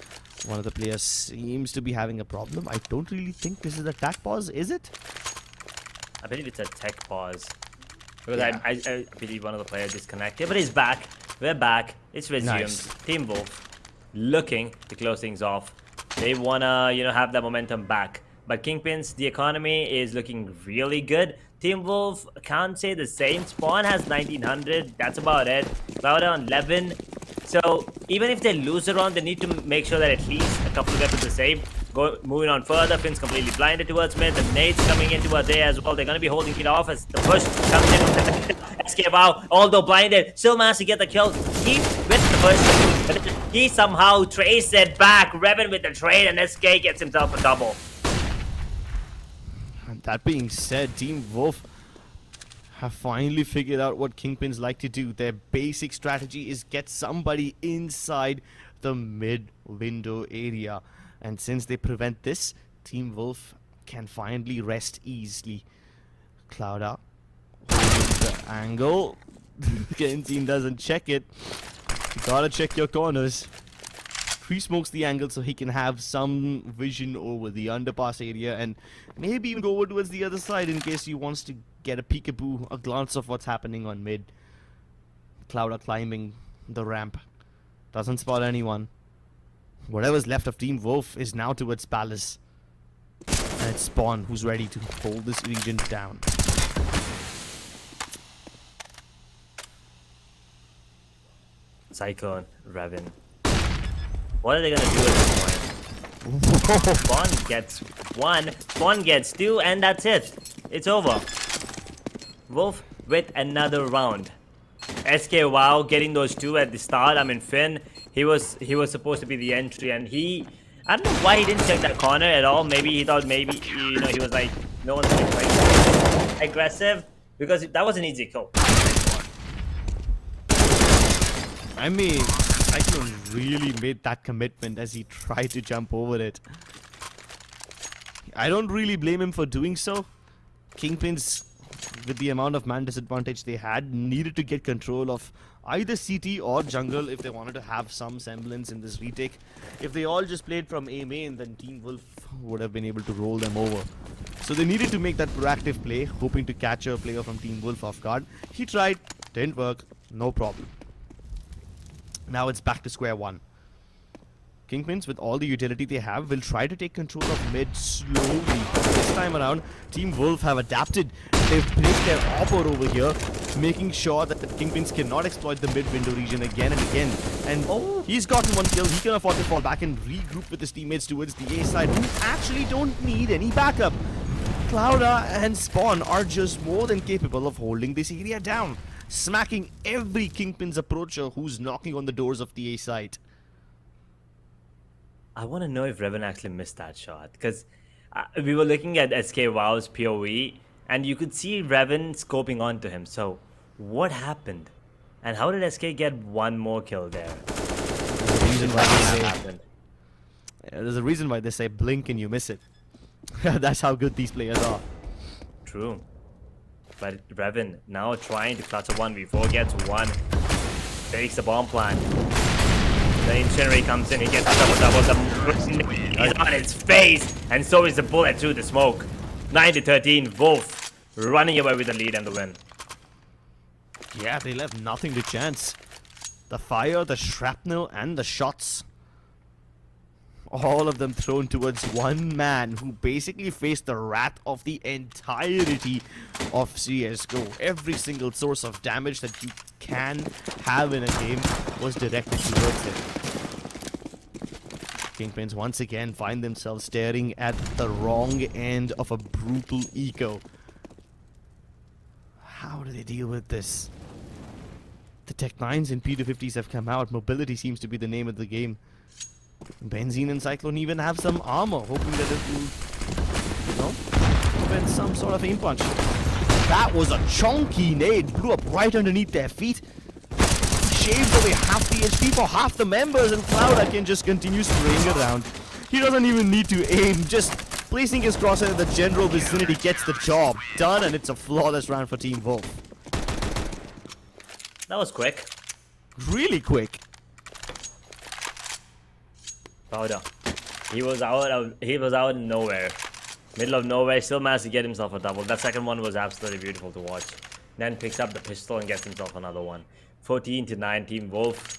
One of the players seems to be having a problem. I don't really think this is a tech pause, is it? I believe it's a tech pause. Because Yeah. I believe one of the players disconnected. But he's back. We're back. It's resumed. Nice. Team Wolf looking to close things off. They wanna, have that momentum back. But KingPins, the economy is looking really good. Team Wolf, can't say the same. Spawn has 1900. That's about it. Cloud on 11. So even if they lose a round, they need to make sure that at least a couple of weapons are saved. moving on further. Finn's completely blinded towards mid. The nades coming in towards A as well. They're going to be holding it off as the push comes in. SK Wow, although blinded, still managed to get the kill. He with the push, but he somehow traced it back. Revan with the trade, and SK gets himself a double. And that being said, Team Wolf have finally figured out what KingPins like to do. Their basic strategy is get somebody inside the mid window area. And since they prevent this, Team Wolf can finally rest easily. Clouda holding the angle. Kenzine doesn't check it. You gotta check your corners. Pre-smokes the angle so he can have some vision over the underpass area and maybe even go over towards the other side in case he wants to get a peekaboo, a glance of what's happening on mid. Clouda climbing the ramp. Doesn't spot anyone. Whatever's left of Team Wolf is now towards Palace. And it's Spawn who's ready to hold this region down. Cyclone, Revan. What are they gonna do at this point? Spawn gets one, Spawn gets two, and that's it. It's over. Wolf with another round. SK Wow getting those two at the start. I mean, Finn, he was supposed to be the entry, and I don't know why he didn't check that corner at all. Maybe he thought he was like, no one's going to play aggressive, because that was an easy kill. I mean, Cyclone really made that commitment as he tried to jump over it. I don't really blame him for doing so. KingPins, with the amount of man disadvantage they had, needed to get control of either CT or jungle if they wanted to have some semblance in this retake. If they all just played from A main, then Team Wolf would have been able to roll them over. So they needed to make that proactive play, hoping to catch a player from Team Wolf off guard. He tried, didn't work, no problem. Now it's back to square one. KingPins, with all the utility they have, will try to take control of mid slowly. This time around, Team Wolf have adapted. They've placed their AWPer over here, making sure that the KingPins cannot exploit the mid window region again and again. And he's gotten one kill. He can afford to fall back and regroup with his teammates towards the A side, who actually don't need any backup. Clouda and Spawn are just more than capable of holding this area down, smacking every KingPins approacher who's knocking on the doors of the A side. I want to know if Revan actually missed that shot, because we were looking at SK Wow's POE and you could see Revan scoping onto him. So what happened? And how did SK get one more kill there? There's a reason why they say blink and you miss it. That's how good these players are. True. But Revan now trying to clutch a 1v4, gets one, takes the bomb plant. The incendiary comes in, he gets a double. He's on its face, and so is the bullet through the smoke. 9-13, Wolf running away with the lead and the win. Yeah, they left nothing to chance. The fire, the shrapnel, and the shots, all of them thrown towards one man who basically faced the wrath of the entirety of CSGO. Every single source of damage that you can have in a game was directed towards it. KingPins once again find themselves staring at the wrong end of a brutal eco. How do they deal with this? The Tech 9s and P250s have come out. Mobility seems to be the name of the game. Benzene and Cyclone even have some armor, hoping that it will, prevent some sort of aim punch. That was a chunky nade, blew up right underneath their feet. Shaved away half the HP for half the members, and Clouda can just continue spraying around. He doesn't even need to aim, just placing his crosshair in the general vicinity gets the job done, and it's a flawless round for Team Wolf. That was quick. Really quick. Powder. He was out in nowhere. Middle of nowhere, still managed to get himself a double. That second one was absolutely beautiful to watch. Then picks up the pistol and gets himself another one. 14-9, Team Wolf.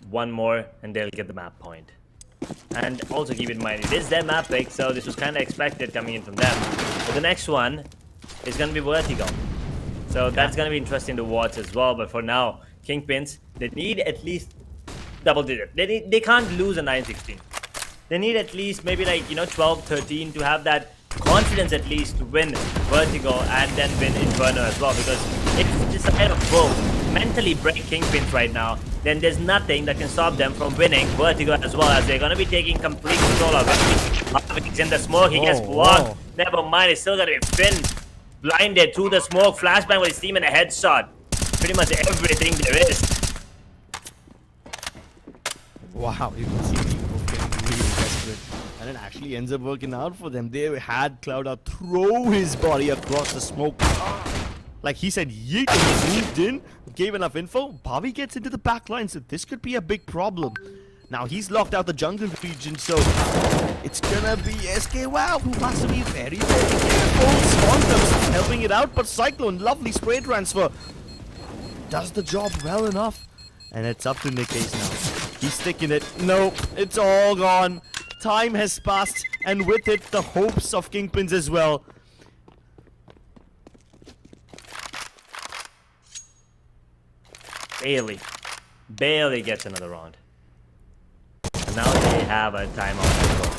One more and they'll get the map point. And also keep in mind, it is their map pick, so this was kind of expected coming in from them. But the next one is going to be Vertigo. So that's going to be interesting to watch as well. But for now, KingPins, they need at least double digit. They can't lose a 9-16. They need at least maybe like, 12, 13 to have that confidence at least to win Vertigo and then win Inferno as well. Because if this side of both mentally break KingPins right now, then there's nothing that can stop them from winning Vertigo as well, as they're going to be taking complete control of it. He's in the smoke, he gets blocked. Never mind, it's still going to be Finn blinded through the smoke, flashbang with his team and a headshot. Pretty much everything there is. Wow, you can see people getting really desperate. And it actually ends up working out for them. They had Clouda throw his body across the smoke. Like he said, yeet, and he moved in, gave enough info. Bobby gets into the back line, so this could be a big problem. Now he's locked out the jungle region, so it's gonna be SKWow who has to be very, very careful. Swantum's helping it out, but Cyclone, lovely spray transfer, does the job well enough. And it's up to Nikkei's now. He's sticking it. No, it's all gone. Time has passed, and with it, the hopes of KingPins as well. Barely gets another round. And now they have a timeout as well.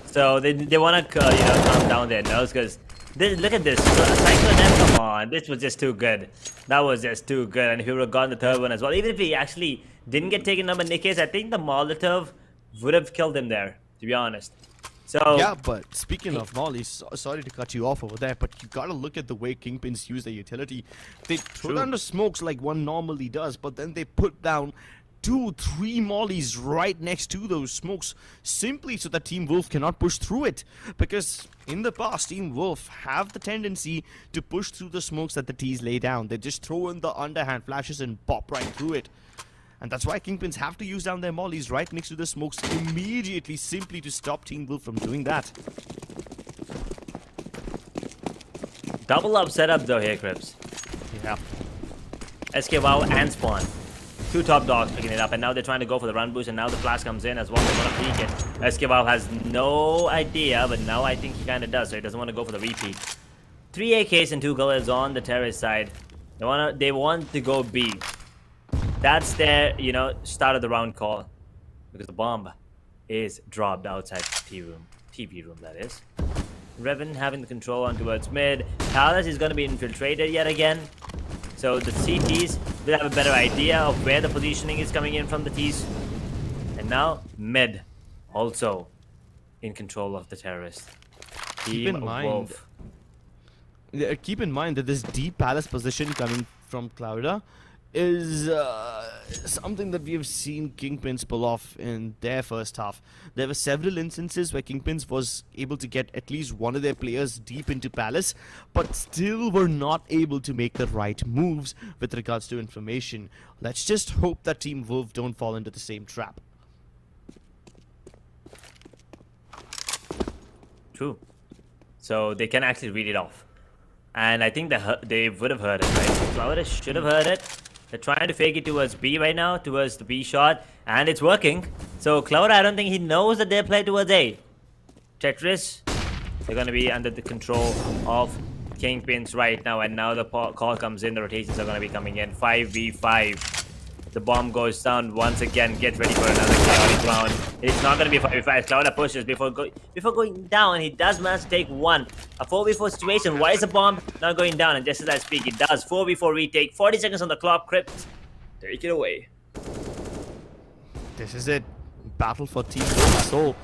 So they want to calm down their nerves, because look at this. Cyclone, come on, this was just too good. That was just too good. And if he would have gotten the third one as well, even if he actually didn't get taken up by Nikkei's, I think the Molotov would have killed him there, to be honest. So yeah, but speaking of Molly, sorry to cut you off over there, but you gotta look at the way KingPins use their utility. They throw down the smokes like one normally does, but then they put down 2-3 mollies right next to those smokes, simply so that Team Wolf cannot push through it. Because in the past, Team Wolf have the tendency to push through the smokes that the T's lay down. They just throw in the underhand flashes and pop right through it. And that's why KingPins have to use down their mollies right next to the smokes immediately, simply to stop Team Wolf from doing that. Double up setup though here, Crips. Yeah. SKWow and Spawn. Two top dogs picking it up, and now they're trying to go for the run boost, and now the flash comes in as well. They want to peek it. SKWow has no idea, but now I think he kind of does, so he doesn't want to go for the repeat. 3 AKs and 2 colors on the terrorist side. They want to go B. That's their, start of the round call, because the bomb is dropped outside the TV room, that is. Revan having the control on towards mid. Talis is going to be infiltrated yet again. So the CTs will have a better idea of where the positioning is coming in from the T's. And now mid also in control of the terrorist. Keep in mind that this deep palace position coming from Clouda is something that we have seen KingPins pull off in their first half. There were several instances where KingPins was able to get at least one of their players deep into Palace, but still were not able to make the right moves with regards to information. Let's just hope that Team Wolf don't fall into the same trap. True. So they can actually read it off. And I think they would have heard it, right? Clouda should have heard it. They're trying to fake it towards B right now, towards the B shot, and it's working. So Clouda, I don't think he knows that they're playing towards A. Tetris, they're going to be under the control of KingPins right now, and now the call comes in, the rotations are going to be coming in. 5v5. The bomb goes down once again. Get ready for another chaotic round. It's not going to be 5v5. Clouda pushes before going down. He does manage to take one. A 4v4 situation. Why is the bomb not going down? And just as I speak, it does. 4v4 retake. 40 seconds on the clock. Crypt, take it away. This is it. Battle for Team Soul.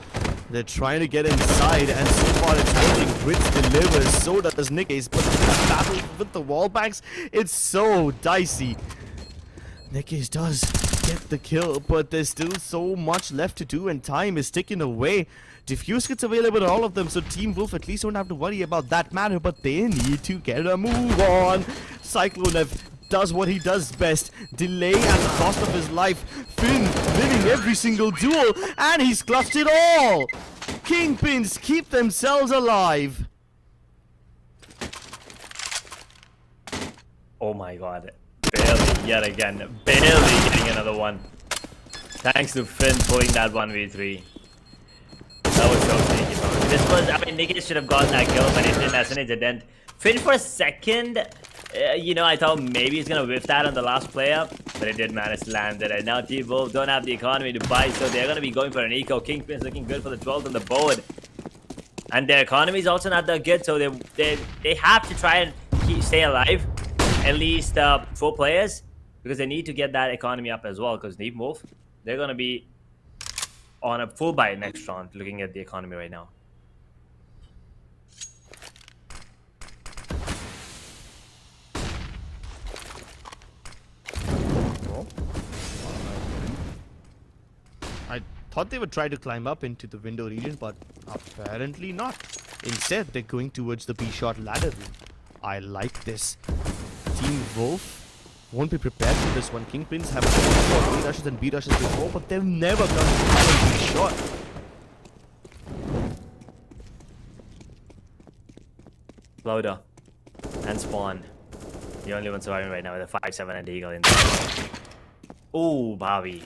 They're trying to get inside, and so far it's working. Grits delivers. So does Nikkei's. But this battle with the wall banks, it's so dicey. Nikkei's does get the kill, but there's still so much left to do, and time is ticking away. Diffuse gets available to all of them, so Team Wolf at least don't have to worry about that matter, but they need to get a move on. Cyclone does what he does best, delay at the cost of his life. Finn living every single duel, and he's clutched it all. KingPins keep themselves alive. Oh my god. Barely, yet again. Barely getting another one. Thanks to Finn pulling that 1v3. That was so sneaky. This was, Nikkei should have gotten that kill, but it didn't. As soon as it didn't. Finn for a second, I thought maybe he's gonna whiff that on the last player. but it did manage to land it. And now Team Wolf don't have the economy to buy, so they're going to be going for an eco. KingPins looking good for the 12th on the board. And their economy is also not that good, so they have to try and stay alive, at least 4 players, because they need to get that economy up as well, because Team Wolf, they're going to be on a full buy next round, looking at the economy right now. I thought they would try to climb up into the window region, but apparently not. Instead, they're going towards the B-shot ladder room. I like this. Team Wolf won't be prepared for this one. KingPins have A rushes and B rushes before, but they've never done a B-shot. Loader and Spawn, the only one surviving right now with a 5-7 and Eagle in there. Ooh, Bobby.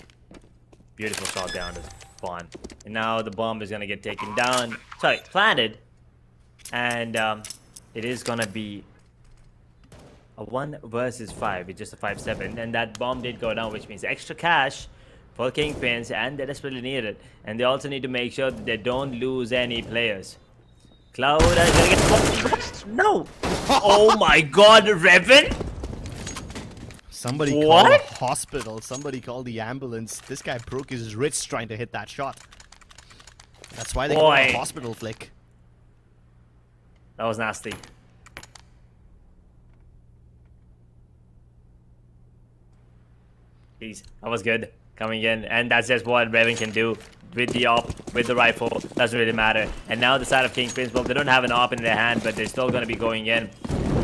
Beautiful shot down to Spawn. And now the bomb is going to get taken down. Sorry, planted. And it is going to be a 1 versus 5 with just a 5-7. And that bomb did go down, which means extra cash for KingPins, and they desperately need it. And they also need to make sure that they don't lose any players. Cloud is going to get... No! Oh my god, Revan! Somebody called the hospital. Somebody called the ambulance. This guy broke his wrist trying to hit that shot. That's why they call it a hospital flick. That was nasty. Jeez, that was good. Coming in, and that's just what Revan can do with the op, with the rifle. Doesn't really matter. And now the side of KingPins, well, they don't have an op in their hand, but they're still going to be going in.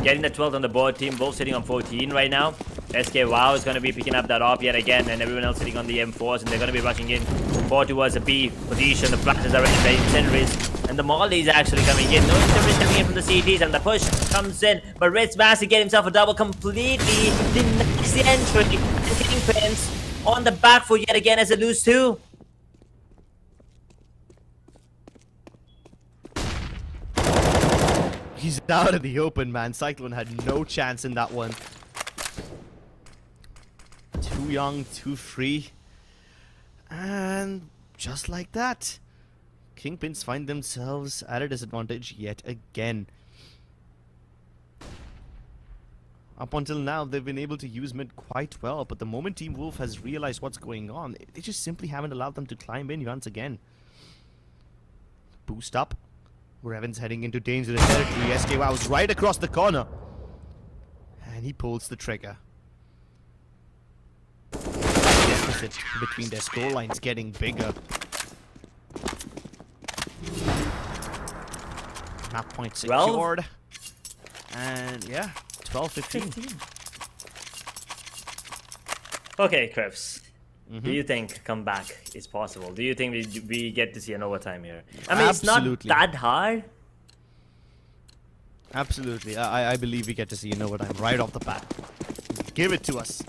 Getting the 12th on the board. Team Wolf sitting on 14 right now. SK Wow is going to be picking up that op yet again, and everyone else sitting on the M4s, and they're going to be rushing in forward towards the B position. The flashes are ready, the incendiaries, and the Molly is actually coming in. No incendiaries coming in from the CTs, and the push comes in, but Ritz managed to get himself a double completely. Denies the entry, and KingPins on the back foot yet again as they lose 2. He's out of the open, man. Cyclone had no chance in that one. Too young, too free. And just like that, KingPins find themselves at a disadvantage yet again. Up until now, they've been able to use mid quite well, but the moment Team Wolf has realized what's going on, they just simply haven't allowed them to climb in once again. Boost up. Revan's heading into dangerous territory. SK Wow's right across the corner. And he pulls the trigger. Deficit between their scorelines getting bigger. Map point secured. And yeah, 12-15. Okay, Krebs. Do you think comeback is possible? Do you think we get to see an overtime here? I mean, Absolutely. It's not that hard. Absolutely. I believe we get to see an overtime right off the bat. Give it to us.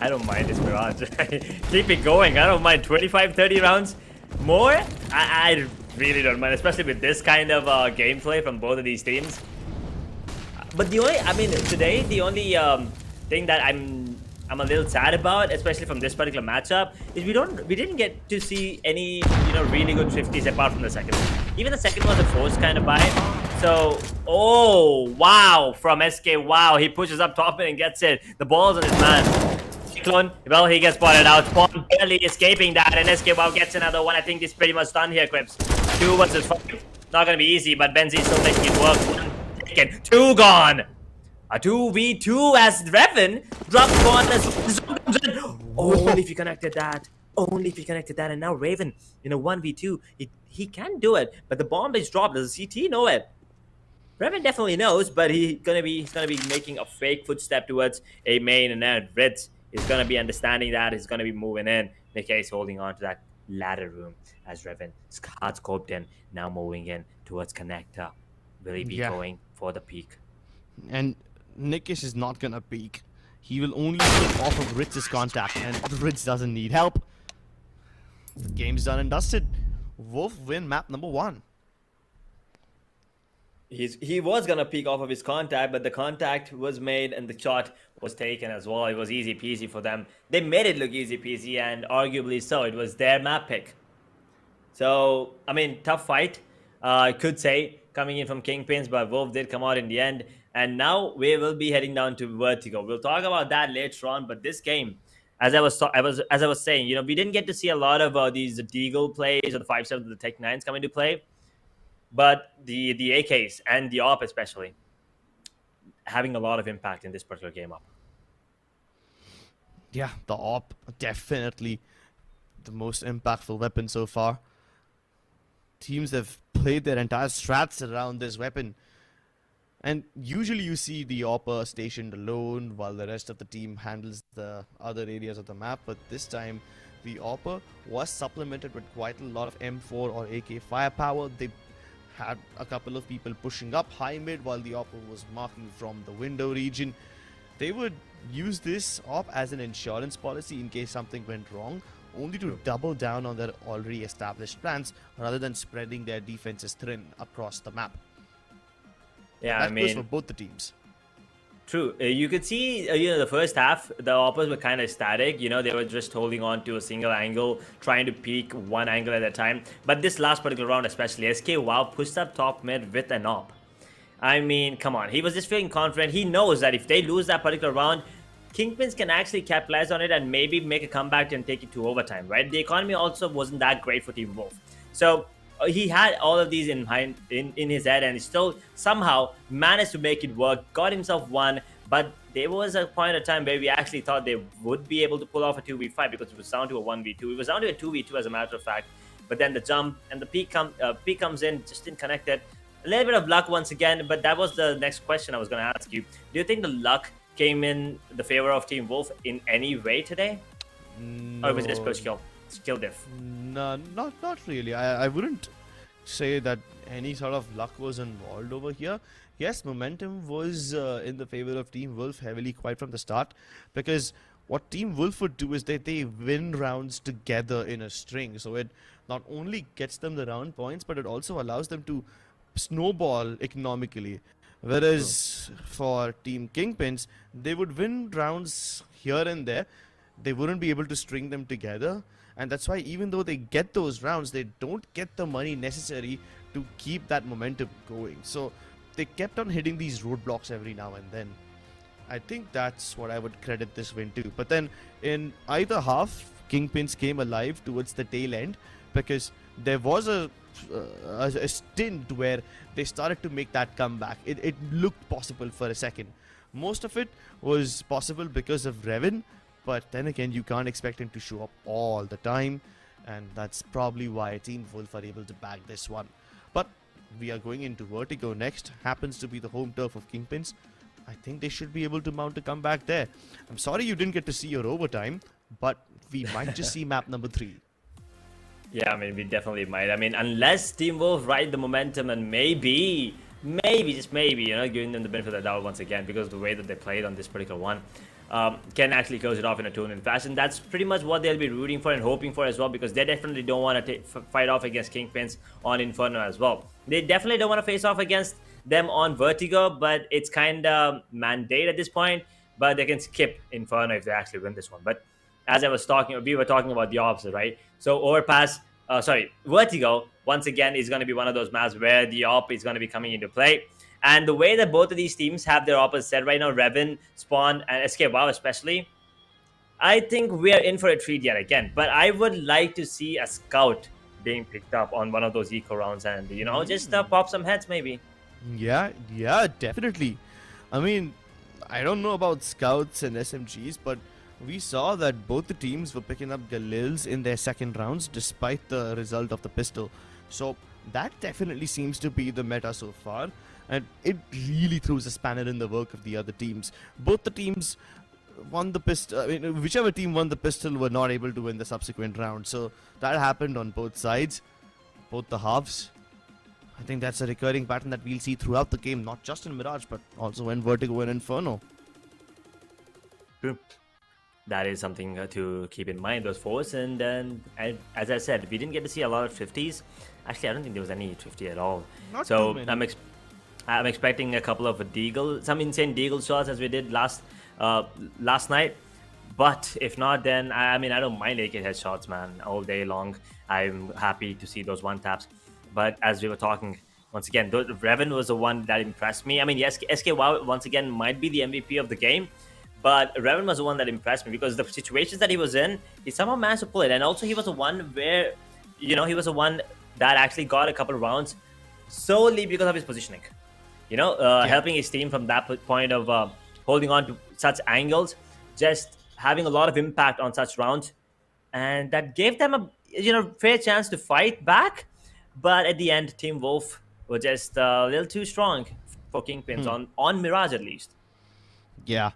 I don't mind this Mirage. Keep it going. I don't mind 25-30 rounds more. I really don't mind, especially with this kind of gameplay from both of these teams. But the only, I mean, today the only thing that I'm a little sad about, especially from this particular matchup, is we didn't get to see any really good 50s apart from the second one. Even the second was a forced kind of buy. So, oh wow, from SK Wow, he pushes up top and gets it. The ball's on his man. Cyclone, well, he gets spotted out. Spawn barely escaping that, and SK Wow gets another one. I think he's pretty much done here, Crips. 2 versus 5. Not gonna be easy, but Benzi's still making it work. 1 taken, 2 gone. A 2v2 as Revan drops one as only if you connected that. Only if you connected that. And now Raven in a 1v2. He can do it, but the bomb is dropped. Does the CT know it? Revan definitely knows, but he's gonna be making a fake footstep towards a main, and then Ritz is gonna be understanding that. He's gonna be moving in. Nikkei is holding on to that ladder room as Revan hard scoped in, now moving in towards connector. Will he be going for the peak? And Nikish is not gonna peek. He will only get off of Ritz's contact, and Ritz doesn't need help. The game's done and dusted. Wolf win map number 1. he was gonna peek off of his contact, but the contact was made and the shot was taken as well. It was easy peasy for them. They made it look easy peasy, and arguably so. It was their map pick. So I mean, tough fight, I could say, coming in from KingPins, but Wolf did come out in the end. And now we will be heading down to Vertigo. We'll talk about that later on. But this game, as I was saying, you know, we didn't get to see a lot of these Deagle plays or the 5-7 of the Tech 9s come into play. But the AKs and the AWP especially having a lot of impact in this particular game up. Yeah, the AWP definitely the most impactful weapon so far. Teams have played their entire strats around this weapon. And usually you see the AWP stationed alone while the rest of the team handles the other areas of the map. But this time the AWP was supplemented with quite a lot of M4 or AK firepower. They had a couple of people pushing up high mid while the AWP was marking from the window region. They would use this AWP as an insurance policy in case something went wrong, only to double down on their already established plans rather than spreading their defenses thin across the map. Yeah, that I mean, goes for both the teams. True. You could see, you know, the first half, the Oppos were kind of static. You know, they were just holding on to a single angle, trying to peek one angle at a time. But this last particular round especially, SK Wow pushed up top mid with an AWP. I mean, come on. He was just feeling confident. He knows that if they lose that particular round, KingPins can actually capitalize on it and maybe make a comeback and take it to overtime, right? The economy also wasn't that great for Team Wolf. So he had all of these in his head, and he still somehow managed to make it work, got himself one. But there was a point of time where we actually thought they would be able to pull off a 2v5 because it was down to a 1v2. It was down to a 2v2 as a matter of fact. But then the jump and the peak comes in, just didn't connect it. A little bit of luck once again, but that was the next question I was going to ask you. Do you think the luck came in the favor of Team Wolf in any way today? No. Or was it just pure skill diff? No, not really. I wouldn't say that any sort of luck was involved over here. Yes, momentum was in the favor of Team Wolf heavily quite from the start, because what Team Wolf would do is they win rounds together in a string. So it not only gets them the round points, but it also allows them to snowball economically. Whereas for Team KingPins, they would win rounds here and there. They wouldn't be able to string them together. And that's why even though they get those rounds, they don't get the money necessary to keep that momentum going. So they kept on hitting these roadblocks every now and then. I think that's what I would credit this win to. But then in either half, KingPins came alive towards the tail end, because there was a stint where they started to make that comeback. It looked possible for a second. Most of it was possible because of Revan, but then again, you can't expect him to show up all the time, and that's probably why Team Wolf are able to bag this one. But we are going into Vertigo next. Happens to be the home turf of KingPins. I think they should be able to mount a comeback there. I'm sorry you didn't get to see your overtime, but we might just see map number 3. Yeah, I mean, we definitely might. I mean, unless Team Wolf ride the momentum and maybe, just maybe, you know, giving them the benefit of the doubt once again, because of the way that they played on this particular one, can actually close it off in a tournament fashion. That's pretty much what they'll be rooting for and hoping for as well, because they definitely don't want to fight off against KingPins on Inferno as well. They definitely don't want to face off against them on Vertigo, but it's kind of mandate at this point. But they can skip Inferno if they actually win this one. But as I was talking, we were talking about the opposite, right? So Vertigo, once again, is going to be one of those maps where the AWP is going to be coming into play. And the way that both of these teams have their AWPs set right now, Revan, Spawn, and SK Wow especially, I think we are in for a treat yet again. But I would like to see a scout being picked up on one of those eco rounds and, you know, just pop some heads maybe. Yeah, definitely. I mean, I don't know about scouts and SMGs, but we saw that both the teams were picking up Galils in their second rounds despite the result of the pistol. So that definitely seems to be the meta so far, and it really throws a spanner in the work of the other teams. Both the teams won the pistol. I mean, whichever team won the pistol were not able to win the subsequent round. So that happened on both sides, both the halves. I think that's a recurring pattern that we'll see throughout the game, not just in Mirage, but also in Vertigo and Inferno. True. That is something to keep in mind, those fours. And then, as I said, we didn't get to see a lot of 50s. Actually, I don't think there was any 50 at all. Not so too many. I'm expecting a couple of deagle, some insane deagle shots as we did last night. But if not, then I mean, I don't mind AK headshots, man, all day long. I'm happy to see those one taps. But as we were talking, once again, Revan was the one that impressed me. I mean, yes, SK WoW once again might be the MVP of the game, but Revan was the one that impressed me because the situations that he was in, he somehow managed to pull it. And also, he was the one where, he was the one that actually got a couple of rounds solely because of his positioning. Helping his team from that point of holding on to such angles, just having a lot of impact on such rounds, and that gave them a fair chance to fight back. But at the end, Team Wolf were just a little too strong for KingPins on Mirage at least. Yeah.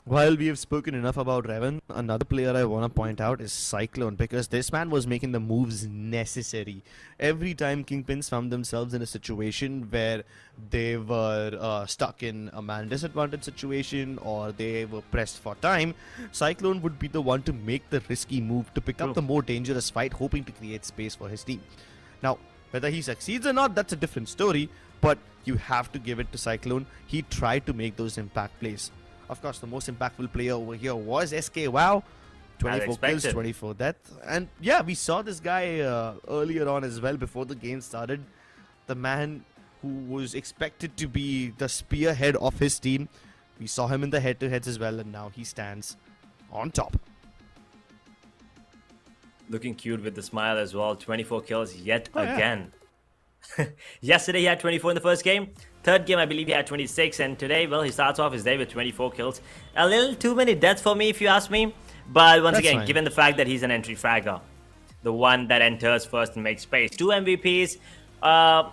While we have spoken enough about Revan, another player I want to point out is Cyclone, because this man was making the moves necessary. Every time KingPins found themselves in a situation where they were stuck in a man disadvantage situation or they were pressed for time, Cyclone would be the one to make the risky move to pick up the more dangerous fight, hoping to create space for his team. Now, whether he succeeds or not, that's a different story, but you have to give it to Cyclone. He tried to make those impact plays. Of course, the most impactful player over here was SK WoW. 24 kills, 24 deaths. And yeah, we saw this guy earlier on as well before the game started. The man who was expected to be the spearhead of his team. We saw him in the head-to-heads as well, and now he stands on top. Looking cute with the smile as well. 24 kills yet again. Yesterday he had 24 in the first game. Third game I believe he had 26, and today, well, he starts off his day with 24 kills. A little too many deaths for me if you ask me, but once again, fine. Given the fact that he's an entry fragger, the one that enters first and makes space. 2 MVPs. Well,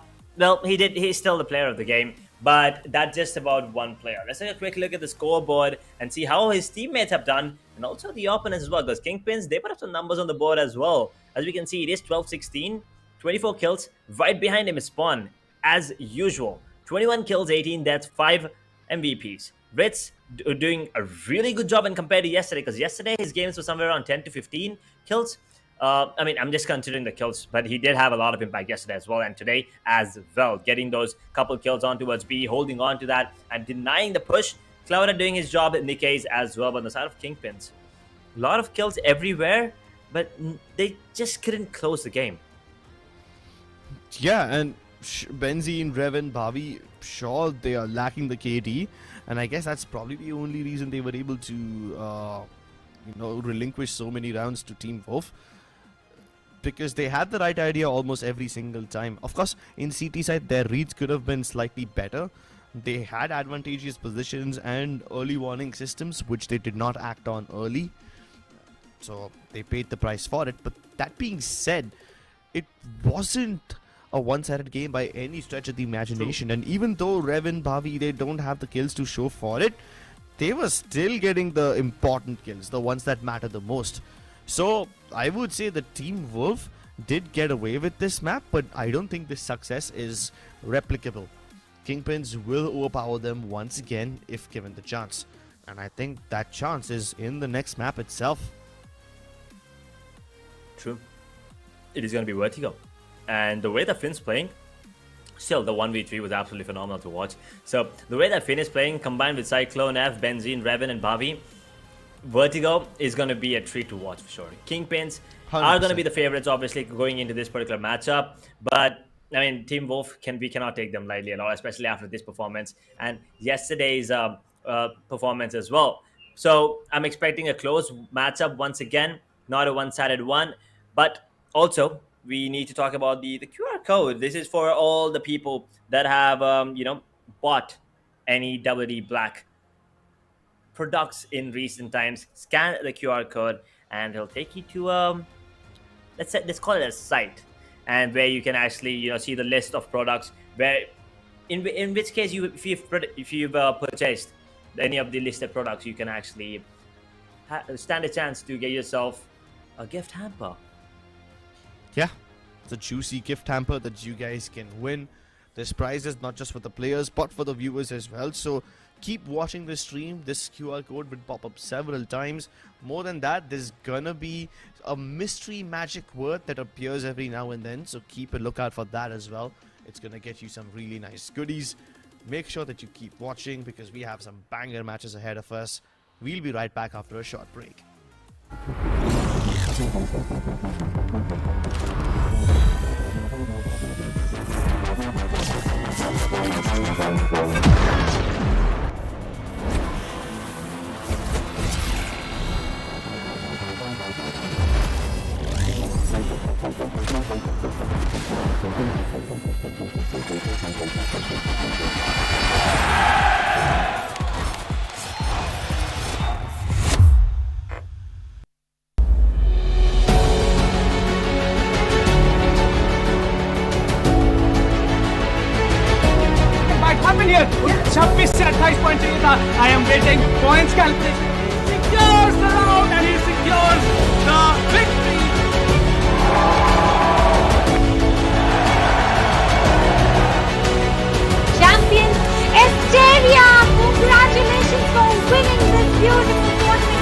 he's still the player of the game, but that's just about one player. Let's take a quick look at the scoreboard and see how his teammates have done, and also the opponents as well, because KingPins, they put up some numbers on the board as well. As we can see, it is 12-16, 24 kills. Right behind him is Spawn, as usual. 21 kills, 18 deaths, 5 MVPs. Ritz doing a really good job when compared to yesterday, because yesterday his games were somewhere around 10 to 15 kills. I mean, I'm just considering the kills, but he did have a lot of impact yesterday as well, and today as well. Getting those couple kills on towards B, holding on to that, and denying the push. Clouder doing his job at Nikkei's as well, but on the side of KingPins, a lot of kills everywhere, but they just couldn't close the game. Yeah, and Benzine, Revan, Bobby, sure, they are lacking the KD, and I guess that's probably the only reason they were able to, relinquish so many rounds to Team Wolf, because they had the right idea almost every single time. Of course, in CT side, their reads could have been slightly better. They had advantageous positions and early warning systems, which they did not act on early, so they paid the price for it. But that being said, it wasn't a one-sided game by any stretch of the imagination. True. And even though Revan, Bhavi, they don't have the kills to show for it, they were still getting the important kills, the ones that matter the most. So I would say the Team Wolf did get away with this map, but I don't think this success is replicable. KingPins will overpower them once again if given the chance, and I think that chance is in the next map itself. True. It is going to be Vertigo. And the way that Finn's playing, still the 1v3 was absolutely phenomenal to watch. So the way that Finn is playing, combined with Cyclone, F, Benzine, Revan, and Bhavi, Vertigo is going to be a treat to watch for sure. KingPins 100%. Are going to be the favorites, obviously, going into this particular matchup. But, I mean, Team Wolf, we cannot take them lightly at all, especially after this performance and yesterday's performance as well. So I'm expecting a close matchup once again, not a one-sided one. But also, we need to talk about the QR code. This is for all the people that have, bought any WD Black products in recent times. Scan the QR code and it'll take you to, let's call it a site, and where you can actually, see the list of products, where, in which case, if you've purchased any of the listed products, you can actually stand a chance to get yourself a gift hamper. Yeah, it's a juicy gift hamper that you guys can win. This prize is not just for the players, but for the viewers as well. So keep watching the stream. This QR code will pop up several times. More than that, there's gonna be a mystery magic word that appears every now and then. So keep a lookout for that as well. It's gonna get you some really nice goodies. make sure that you keep watching because we have some banger matches ahead of us. We'll be right back after a short break. Might happen here. 26 से 28 point चाहिए था. I am waiting. Points calculation. Secures the round and he secures the victory. Champions Estavia, congratulations for winning this beautiful tournament.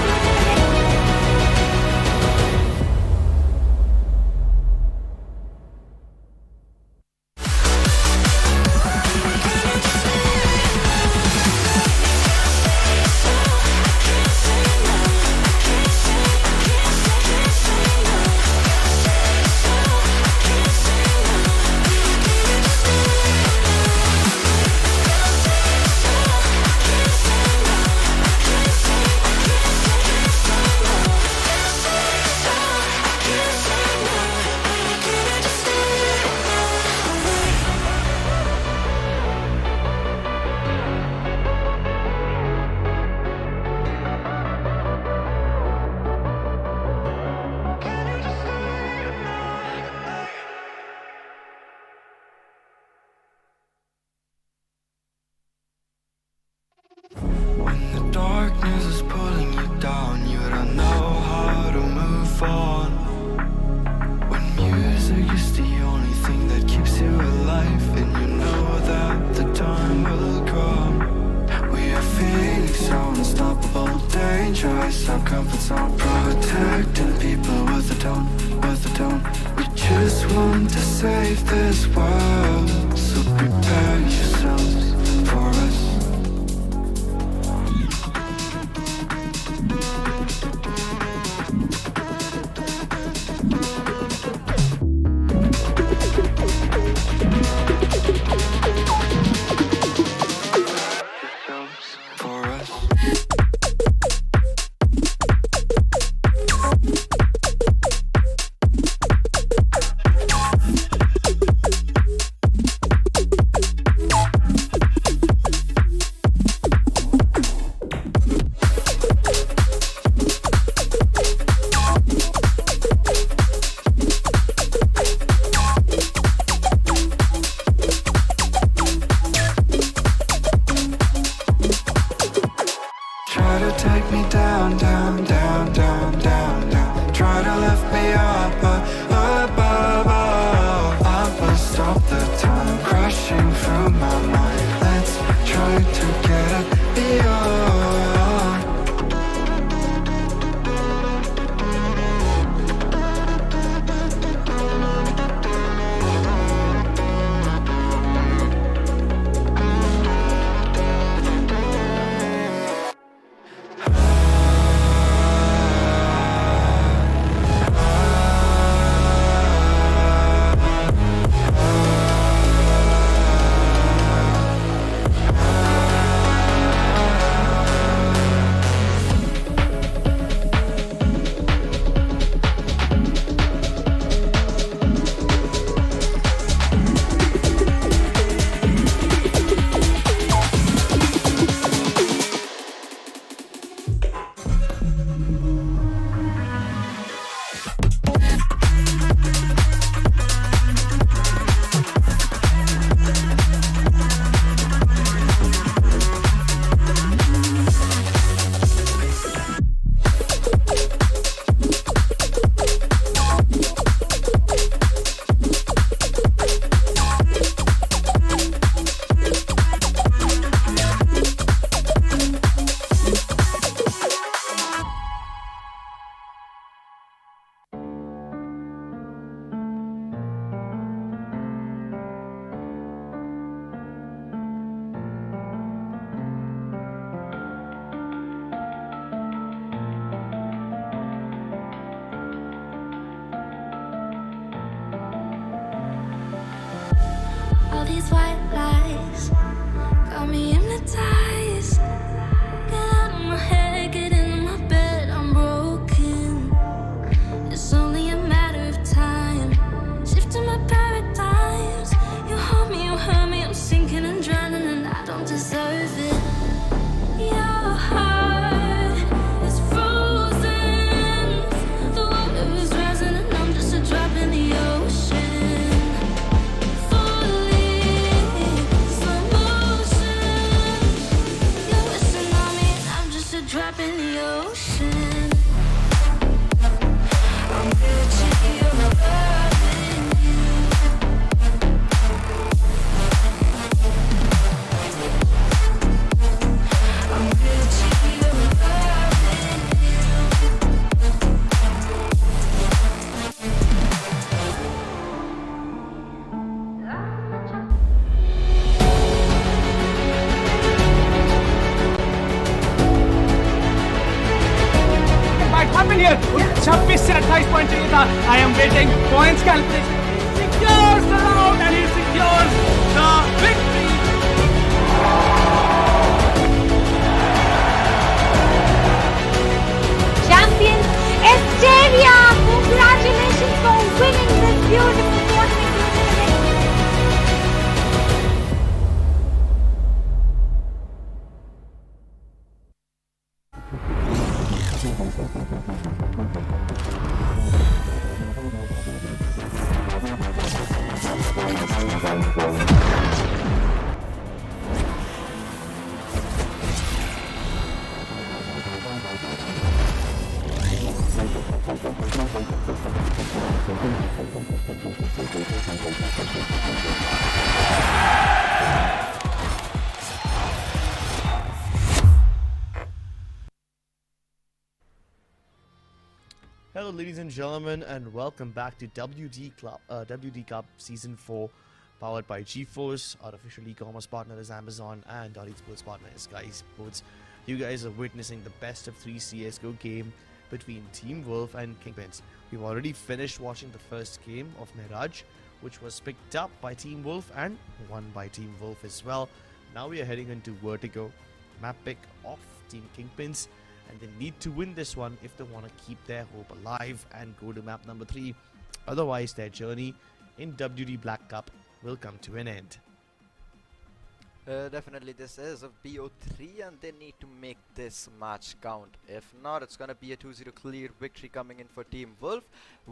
When the darkness is pulling you down, you don't know how to move on. When music is the only thing that keeps you alive, and you know that the time will come. We are feeling so unstoppable, dangerous. Our comfort zone, protecting people with the tone, with the tone. We just want to save this world, so prepare yourselves for us. For us. Try to take me down, down, down, down, down, down. Try to lift me up, up, up, but stop the time crashing through my mind. Let's try to get it beyond. these white lies got me hypnotized. Get out of my head, get into my bed, I'm broken. It's only a matter of time. Shifting my paradigms. You hold me, you hurt me, I'm sinking and drowning, and I don't deserve it. Your heart is frozen. The water is rising, and I'm just a drop in the ocean. Falling, slow motion. You're whistling on me, and I'm just a drop in the ocean. I'm reaching your love in you. I'm reaching your love in you. Might happen here. 26 से 28 point चाहिए था. I am waiting. Points calculation. He secures the round and he secures the victory. Champions Estavia, congratulations for winning this beautiful tournament. Hello, ladies and gentlemen, and welcome back to WD Cup Season 4, powered by GeForce. Our official e-commerce partner is Amazon, and our esports partner is Skyesports. You guys are witnessing the best of 3 CSGO game between Team Wolf and KingPins. We've already finished watching the first game of Mirage, which was picked up by Team Wolf and won by Team Wolf as well. Now we are heading into Vertigo, map pick of Team KingPins, and they need to win this one if they want to keep their hope alive and go to map number 3. Otherwise, their journey in WD Black Cup will come to an end. Definitely this is a BO3 and they need to make this match count. If not, it's gonna be a 2-0 clear victory coming in for Team Wolf,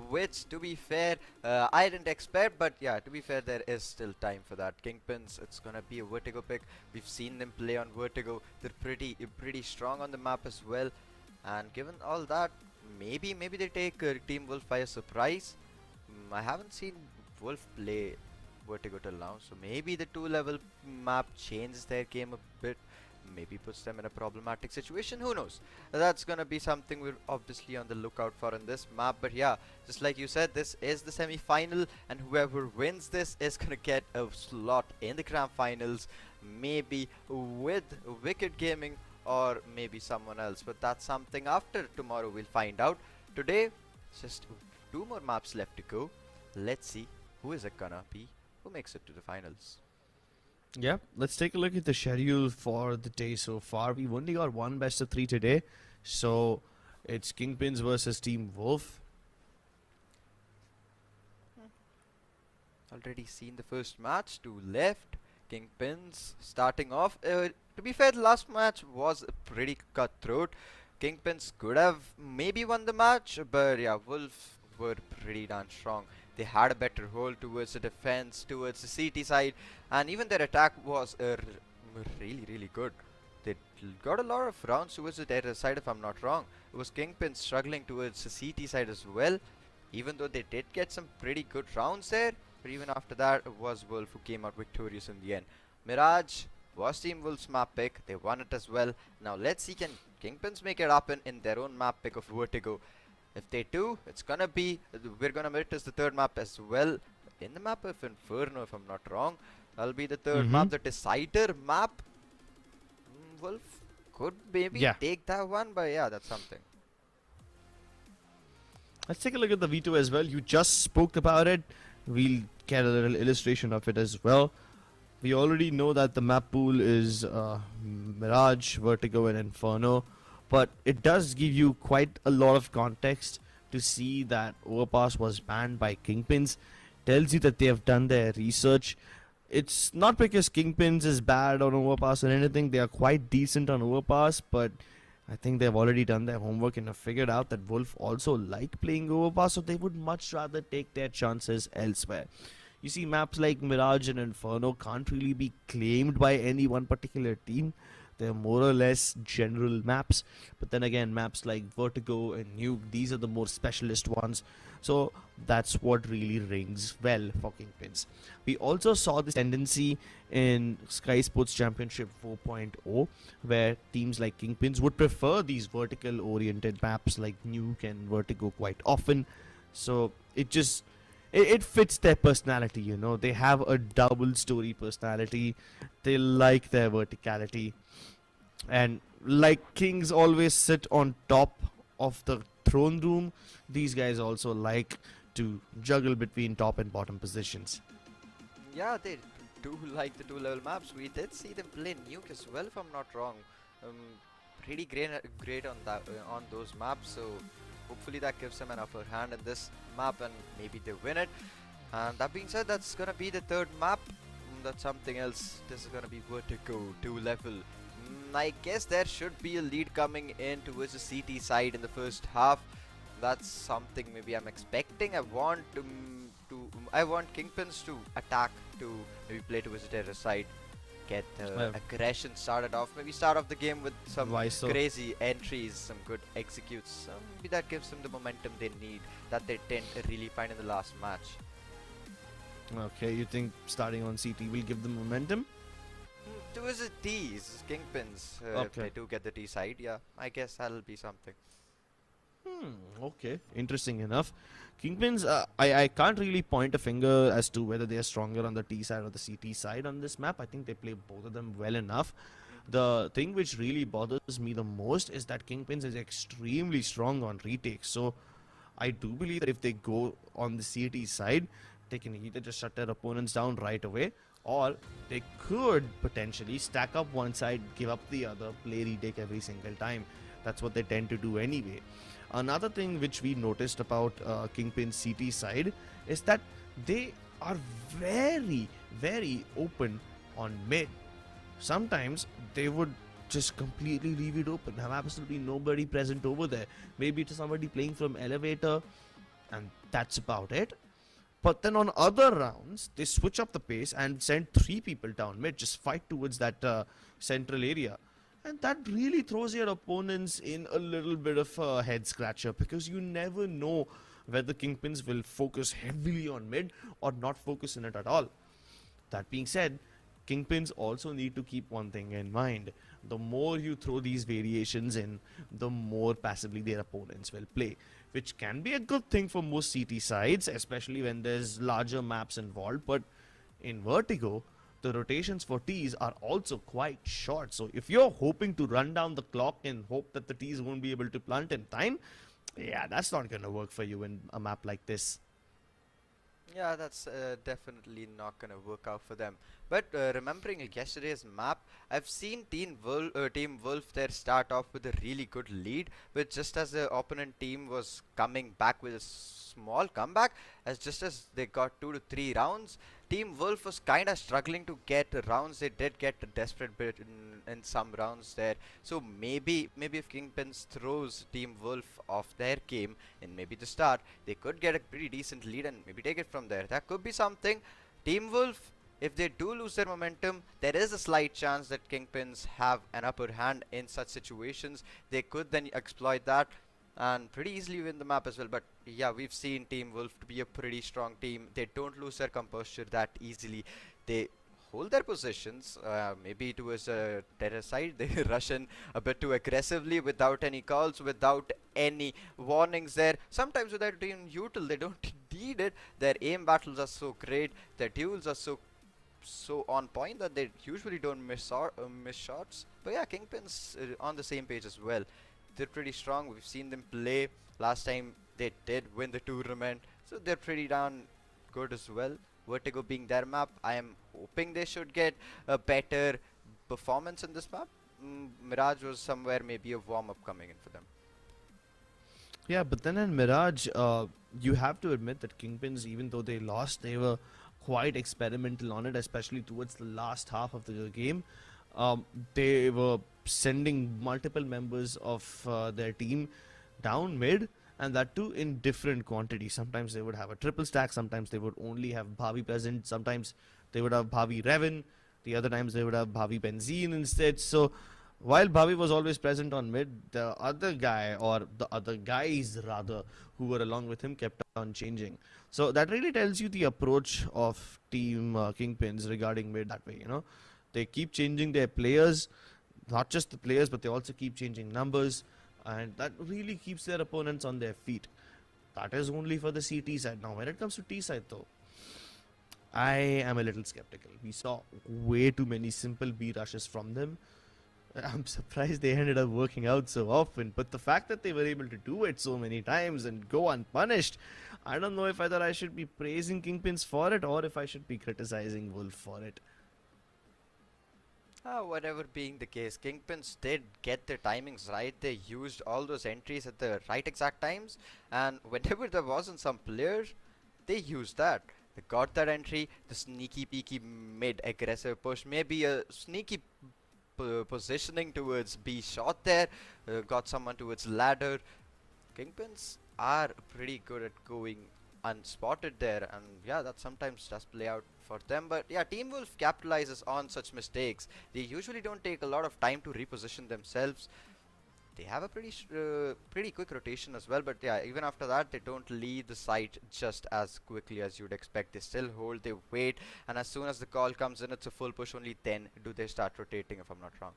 which to be fair, I didn't expect, but yeah, to be fair, there is still time for that. KingPins, it's gonna be a Vertigo pick. We've seen them play on Vertigo. They're pretty strong on the map as well, and given all that, maybe they take Team Wolf by a surprise. I haven't seen Wolf play Vertigo till now, so maybe the 2-level map changes their game a bit, maybe puts them in a problematic situation, who knows. That's gonna be something we're obviously on the lookout for in this map. But yeah, just like you said, this is the semi-final, and whoever wins this is gonna get a slot in the grand finals, maybe with Wicked Gaming or maybe someone else, but that's something after tomorrow we'll find out. Today, just 2 more maps left to go. Let's see who is it gonna be who makes it to the finals. Yeah, let's take a look at the schedule for the day so far. We've only got one best of 3 today, so it's KingPins versus Team Wolf. Already seen the first match, 2 left. KingPins starting off. To be fair, the last match was pretty cutthroat. KingPins could have maybe won the match, but yeah, Wolf were pretty darn strong. They had a better hold towards the defense, towards the CT side, and even their attack was really good. They got a lot of rounds towards the data side, if I'm not wrong. It was KingPin struggling towards the CT side as well, even though they did get some pretty good rounds there. But even after that, it was Wolf who came out victorious in the end. Mirage was Team Wolf's map pick. They won it as well. Now let's see, can KingPins make it happen in their own map pick of Vertigo? If they do, it's gonna be, we're gonna witness the third map as well. In the map of Inferno, if I'm not wrong. That'll be the third map, the Decider map. Wolf could maybe take that one, but yeah, that's something. Let's take a look at the veto as well. You just spoke about it. We'll get a little illustration of it as well. we already know that the map pool is Mirage, Vertigo, and Inferno, but it does give you quite a lot of context to see that Overpass was banned by KingPins. Tells you that they have done their research. It's not because KingPins is bad on Overpass or anything. They are quite decent on Overpass, but I think they've already done their homework and have figured out that Wolf also like playing Overpass, so they would much rather take their chances elsewhere. You see, maps like Mirage and Inferno can't really be claimed by any one particular team. They're more or less general maps. But then again, maps like Vertigo and Nuke, these are the more specialist ones. So that's what really rings well for KingPins. We also saw this tendency in Skyesports Championship 4.0, where teams like KingPins would prefer these vertical oriented maps like Nuke and Vertigo quite often. So it fits their personality, you know. They have a double story personality. They like their verticality. And like kings always sit on top of the throne room, these guys also like to juggle between top and bottom positions. Yeah, they do like the two-level maps. We did see them play Nuke as well, if I'm not wrong. Pretty great on that on those maps. So hopefully that gives them an upper hand in this map, and maybe they win it. And that being said, that's gonna be the third map. That's something else. This is gonna be Vertigo 2-level. I guess there should be a lead coming in towards the CT side in the first half. That's something maybe I'm expecting. I want KingPins to attack, to maybe play towards the terror side, get aggression started off. Maybe start off the game with some crazy entries, some good executes. Maybe that gives them the momentum they need, that they tend to really find in the last match. Okay, you think starting on CT will give them momentum? Towards the T's, KingPins, if they do get the T side, yeah, I guess that'll be something. Okay, interesting enough. KingPins, I can't really point a finger as to whether they are stronger on the T side or the CT side on this map. I think they play both of them well enough. The thing which really bothers me the most is that KingPins is extremely strong on retakes. So I do believe that if they go on the CT side, they can either just shut their opponents down right away, or they could potentially stack up one side, give up the other, play retake every single time. That's what they tend to do anyway. Another thing which we noticed about KingPin's CT side is that they are very, very open on mid. Sometimes they would just completely leave it open, have absolutely nobody present over there. Maybe to somebody playing from elevator, and that's about it. But then on other rounds, they switch up the pace and send 3 people down mid, just fight towards that central area. And that really throws your opponents in a little bit of a head scratcher, because you never know whether KingPins will focus heavily on mid or not focus in it at all. That being said, KingPins also need to keep one thing in mind. The more you throw these variations in, the more passively their opponents will play, which can be a good thing for most CT sides, especially when there's larger maps involved. But in Vertigo, the rotations for Ts are also quite short. So if you're hoping to run down the clock and hope that the Ts won't be able to plant in time, yeah, that's not going to work for you in a map like this. Yeah, that's definitely not gonna work out for them. But remembering yesterday's map, I've seen Team Wolf there start off with a really good lead, but just as the opponent team was coming back with a small comeback, just as they got 2 to 3 rounds, Team Wolf was kinda struggling to get rounds. They did get a desperate bit in some rounds there. So maybe if KingPins throws Team Wolf off their game in maybe the start, they could get a pretty decent lead and maybe take it from there. That could be something. Team Wolf, if they do lose their momentum, there is a slight chance that KingPins have an upper hand in such situations. They could then exploit that and pretty easily win the map as well. But yeah, we've seen Team Wolf to be a pretty strong team. They don't lose their composure that easily. They hold their positions, maybe towards a terror side. They rush in a bit too aggressively without any calls, without any warnings there. Sometimes without even util, they don't need it. Their aim battles are so great. Their duels are so on point that they usually don't miss shots. But yeah, KingPins on the same page as well. They're pretty strong. We've seen them play. Last time they did win the tournament, so they're pretty darn good as well. Vertigo being their map, I am hoping they should get a better performance in this map. Mirage was somewhere maybe a warm-up coming in for them. Yeah, but then in Mirage, you have to admit that KingPins, even though they lost, they were quite experimental on it, especially towards the last half of the game. They were sending multiple members of their team down mid, and that too in different quantities. Sometimes they would have a triple stack, sometimes they would only have Bhavi present, sometimes they would have Bhavi Revan, the other times they would have Bhavi Benzene instead. So while Bhavi was always present on mid, the other guy, or the other guys rather, who were along with him kept on changing. So that really tells you the approach of team KingPins regarding mid that way, you know. They keep changing their players, not just the players, but they also keep changing numbers, and that really keeps their opponents on their feet. That is only for the CT side. Now, when it comes to T side though, I am a little skeptical. We saw way too many simple B rushes from them. I'm surprised they ended up working out so often, but the fact that they were able to do it so many times and go unpunished, I don't know if either I should be praising KingPins for it or if I should be criticizing Wolf for it. Whatever being the case, KingPins did get their timings right. They used all those entries at the right exact times, and whenever there wasn't some player, they used that. They got that entry, the sneaky peeky mid aggressive push, maybe a sneaky positioning towards B shot there, got someone towards ladder. KingPins are pretty good at going unspotted there, and yeah, that sometimes does play out for them. But yeah, Team Wolf capitalizes on such mistakes. They usually don't take a lot of time to reposition themselves. They have a pretty quick rotation as well, but yeah, even after that, they don't leave the site just as quickly as you'd expect. They still hold, they wait, and as soon as the call comes in, it's a full push. Only then do they start rotating, if I'm not wrong.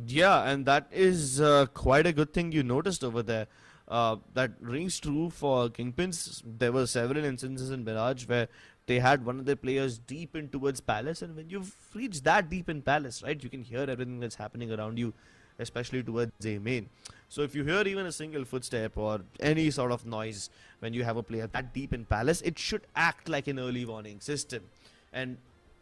Yeah, and that is quite a good thing you noticed over there. That rings true for KingPins. There were several instances in Mirage where they had one of their players deep in towards Palace, and when you've reached that deep in Palace, right, you can hear everything that's happening around you, especially towards A main. So if you hear even a single footstep or any sort of noise when you have a player that deep in Palace, it should act like an early warning system. And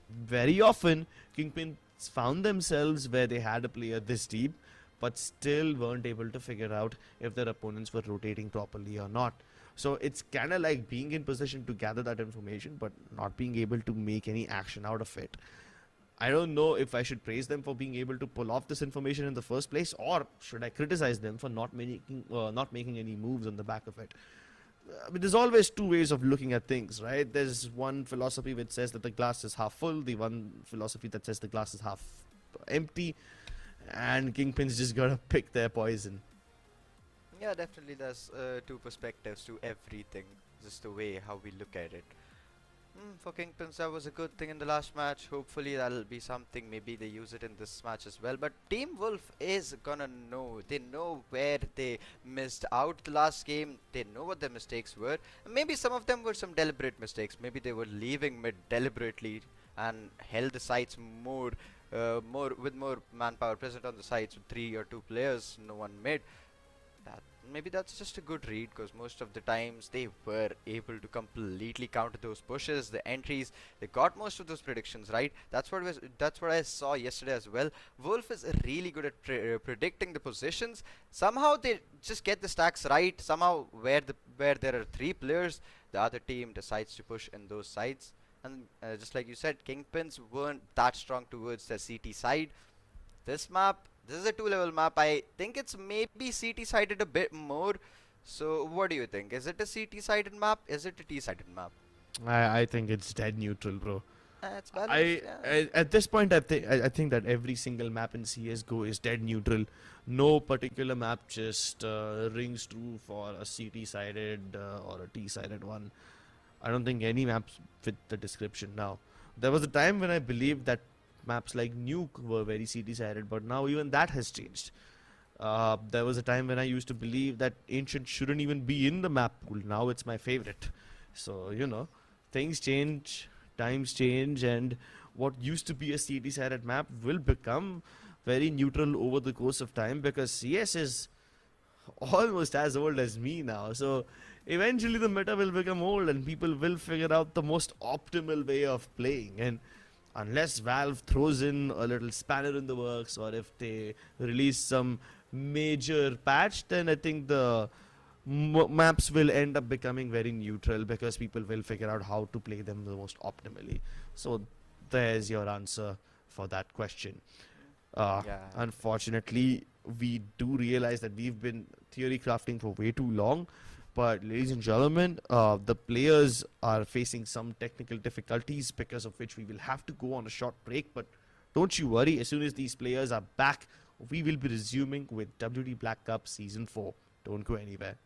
very often, KingPins found themselves where they had a player this deep, but still weren't able to figure out if their opponents were rotating properly or not. So it's kind of like being in position to gather that information, but not being able to make any action out of it. I don't know if I should praise them for being able to pull off this information in the first place, or should I criticize them for not making any moves on the back of it. But there's always two ways of looking at things, right? There's one philosophy which says that the glass is half full, the one philosophy that says the glass is half empty, and KingPins just gotta pick their poison. Yeah, definitely there's two perspectives to everything, just the way how we look at it. For KingPins, that was a good thing in the last match. Hopefully that'll be something, maybe they use it in this match as well. But Team Wolf is gonna know. They know where they missed out the last game. They know what their mistakes were. Maybe some of them were some deliberate mistakes. Maybe they were leaving mid deliberately and held the sites more with more manpower present on the sites with 3 or 2 players, no one mid. Maybe that's just a good read, because most of the times they were able to completely counter those pushes, the entries. They got most of those predictions right. That's what I saw yesterday as well. Wolf is really good at predicting the positions. Somehow they just get the stacks right. Somehow where there are 3 players, the other team decides to push in those sides. And just like you said, KingPins weren't that strong towards the CT side. This is a 2-level map. I think it's maybe CT sided a bit more. So what do you think? Is it a CT sided map? Is it a T sided map? I think it's dead neutral, bro. It's balanced, yeah. At this point, I think that every single map in CSGO is dead neutral. No particular map just rings true for a CT sided or a T sided one. I don't think any maps fit the description now. There was a time when I believed that maps like Nuke were very CT sided, but now even that has changed. There was a time when I used to believe that Ancient shouldn't even be in the map pool. Now it's my favorite. So, you know, things change, times change, and what used to be a CT sided map will become very neutral over the course of time, because CS is almost as old as me now. So eventually the meta will become old and people will figure out the most optimal way of playing. And unless Valve throws in a little spanner in the works, or if they release some major patch, then I think the maps will end up becoming very neutral, because people will figure out how to play them the most optimally. So there's your answer for that question. Unfortunately, we do realize that we've been theory crafting for way too long. But ladies and gentlemen, the players are facing some technical difficulties, because of which we will have to go on a short break. But don't you worry, as soon as these players are back, we will be resuming with WD Black Cup Season 4. Don't go anywhere.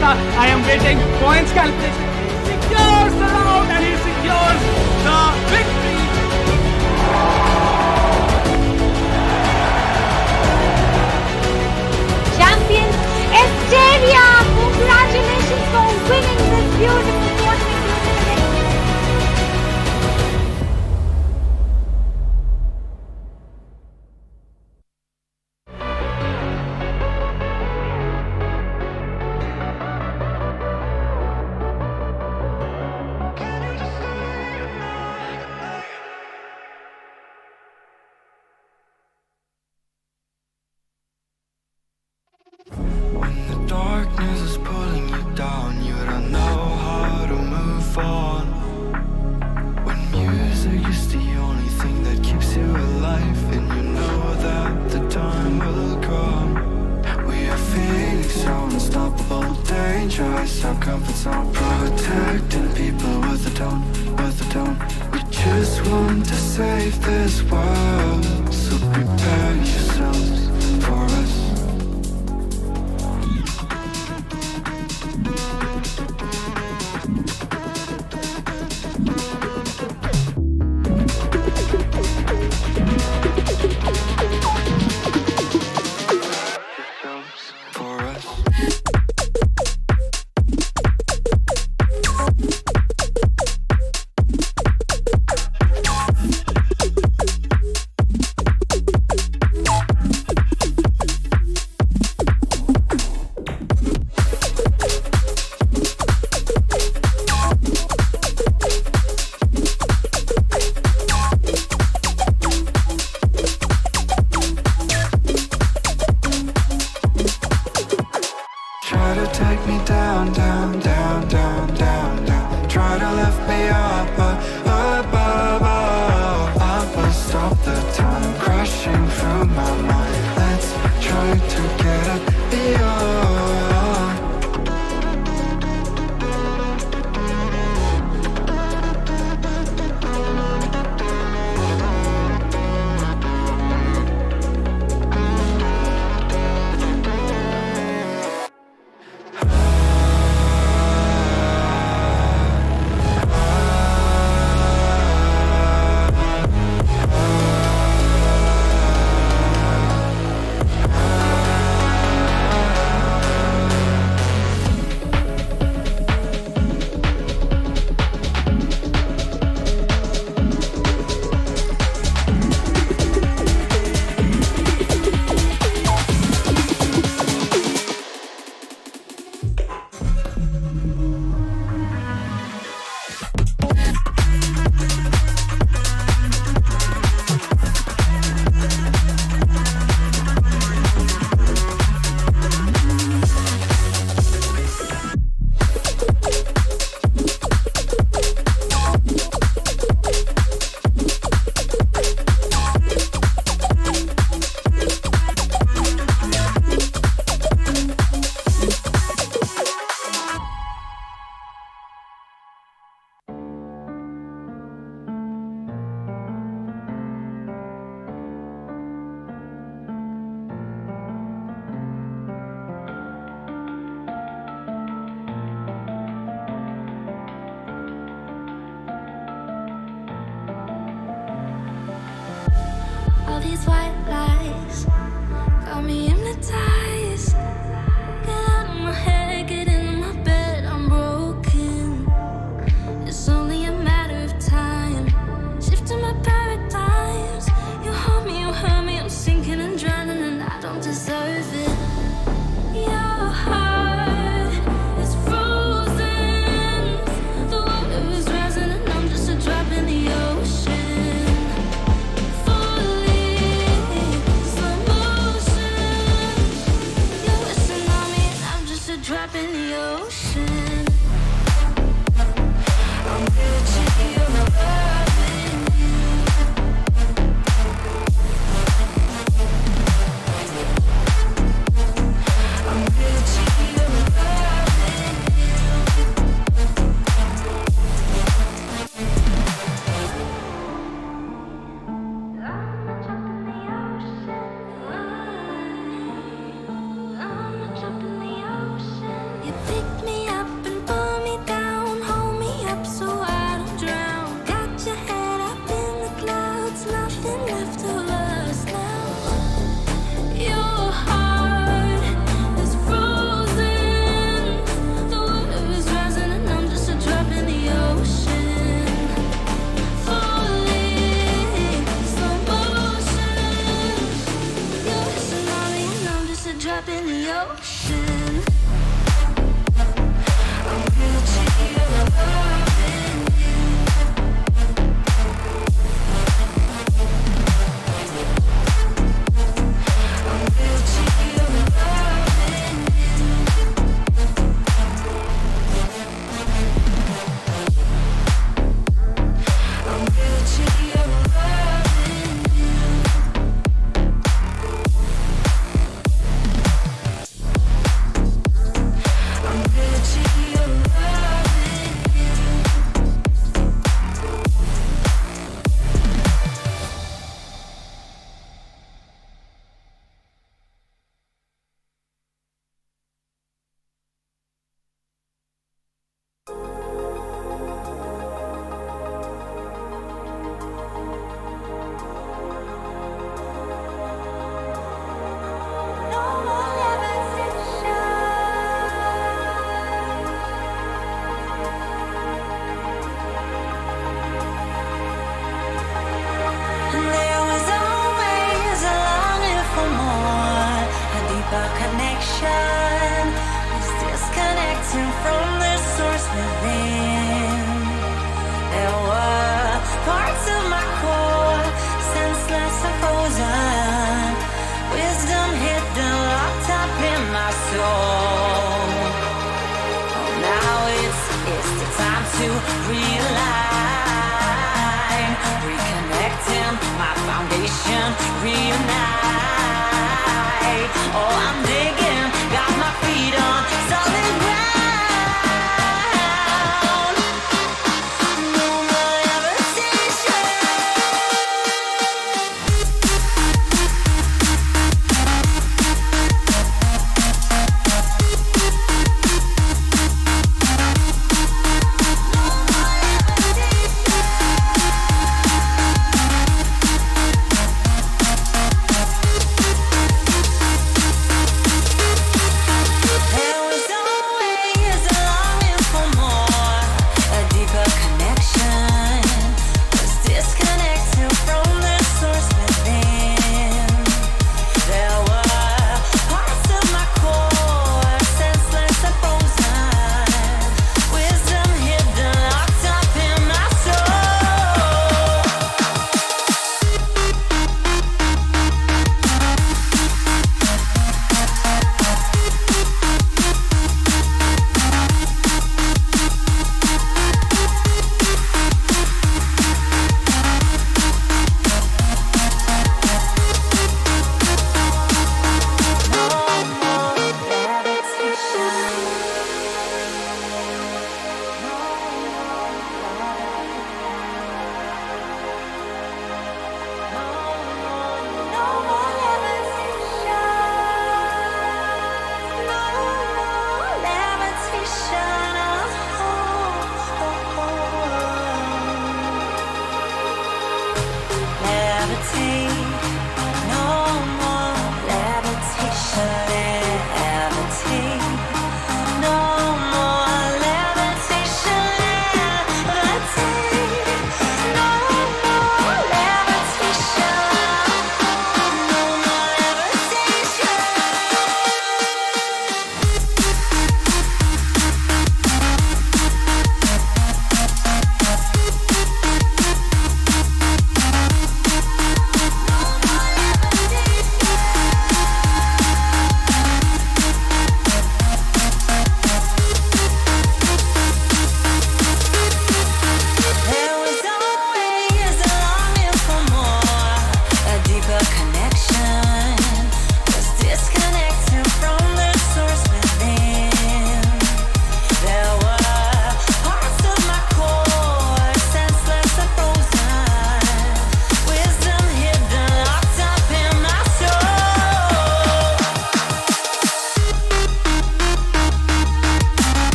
I am waiting. Points calculation. He secures the round and he secures the victory. Champions Estavia, congratulations for winning this beautiful tournament. Darkness is pulling you down, you don't know how to move on. When music is the only thing that keeps you alive, and you know that the time will come. We are feeling so unstoppable, dangerous, our comfort zone, protecting people with the tone, with the tone. We just want to save this world, so prepare yourselves for us. these white lies got me hypnotized. Get out of my head, get into my bed, I'm broken. It's only a matter of time. Shifting my paradigms. You hold me, you hurt me, I'm sinking and drowning, and I don't deserve it. Your heart is frozen. The water is rising, and I'm just a drop in the ocean. Falling, slow motion. You're whistling on me, and I'm just a drop in the ocean. I'm Gucci, you're loving you. I'm Gucci, you're loving you. I'm a drop in the ocean. I'm a drop in the ocean. You pick me up and pull me down, hold me up so I don't drown. Got your head up in the clouds, nothing left of us now. Your heart is frozen. The water is rising, and I'm just a drop in the ocean. Falling, slow motion. You're whistling on me, and I'm just a drop in the ocean. I'm Gucci, you're loving you. I'm Gucci, you're loving you. I'm Gucci, you're loving you. I'm Gucci, you're loving you. No more levitations. There was always a longing for more, a deeper connection. Was disconnecting from the source within. There were parts of my core, senseless and frozen. Wisdom hidden, locked up in my soul. Oh, now it's the time to realign, reconnecting my foundation, reunite. Oh, I'm digging, got my feet on solid ground. No more levitation.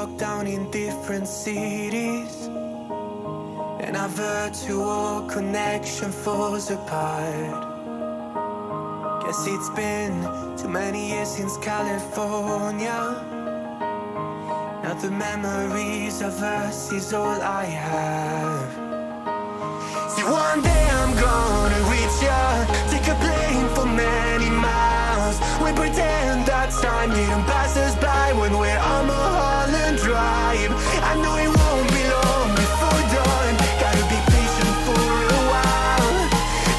walk down in different cities, and our virtual connection falls apart. Guess it's been too many years since California. Now the memories of us is all I have. See, one day I'm gonna reach ya, take a plane for many miles. We pretend that time didn't pass us by when we're on Mulholland Drive. I know it won't be long before dawn, gotta be patient for a while.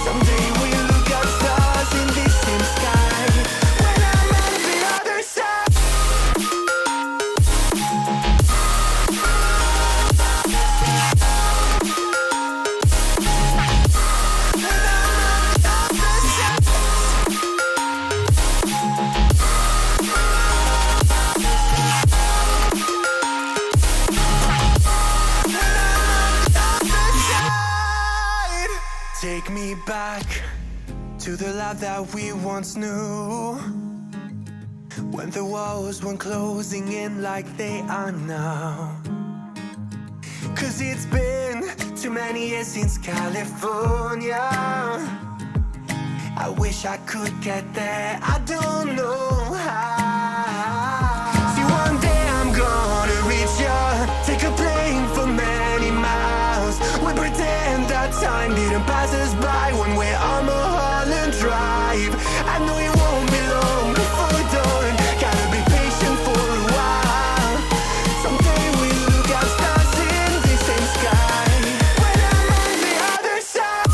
Someday we'll look at stars in this same sky, when I'm on the other side. Take me back to the life that we once knew, when the walls weren't closing in like they are now. Cause it's been too many years since California. I wish I could get there, I don't know how. See, one day I'm gonna reach ya, take a plane for many miles. We pretend that time didn't pass us by when we're on Mulholland Drive. I know it won't be long before dawn, gotta be patient for a while. Someday we'll look at stars in the same sky, when I'm on the other side.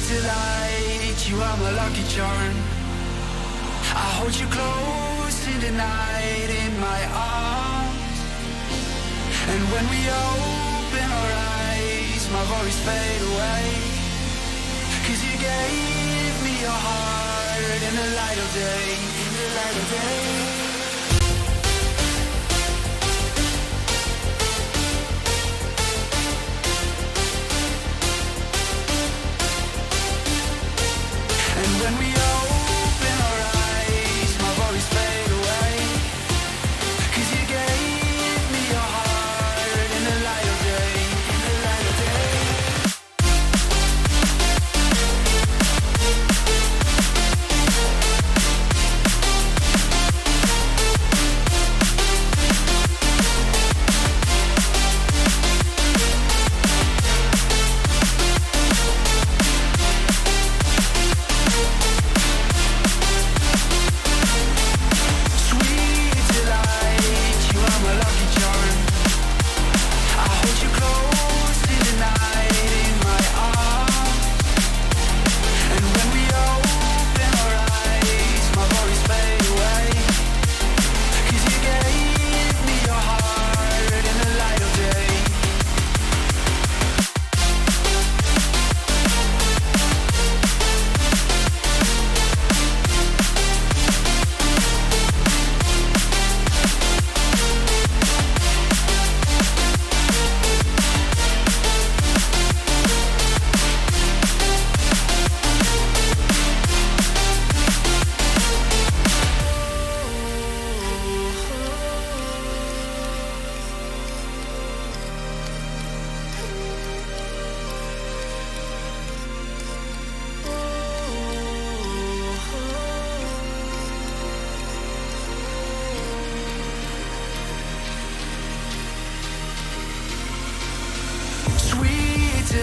Delight, you are my lucky charm. I hold you close in the night in my arms, and when we open our eyes, my worries fade away. Cause you gave me your heart in the light of day, in the light of day. When we open our eyes, my worries fade away. Cause you gave me your heart in the light of day, in the light of day.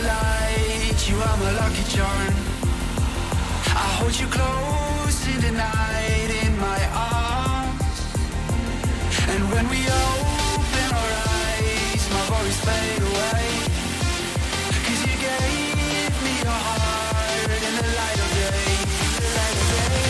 light, you are my lucky charm. I hold you close in the night in my arms. And when we open our eyes, my worries fade away. 'Cause you gave me your heart in the light of day, the light of day.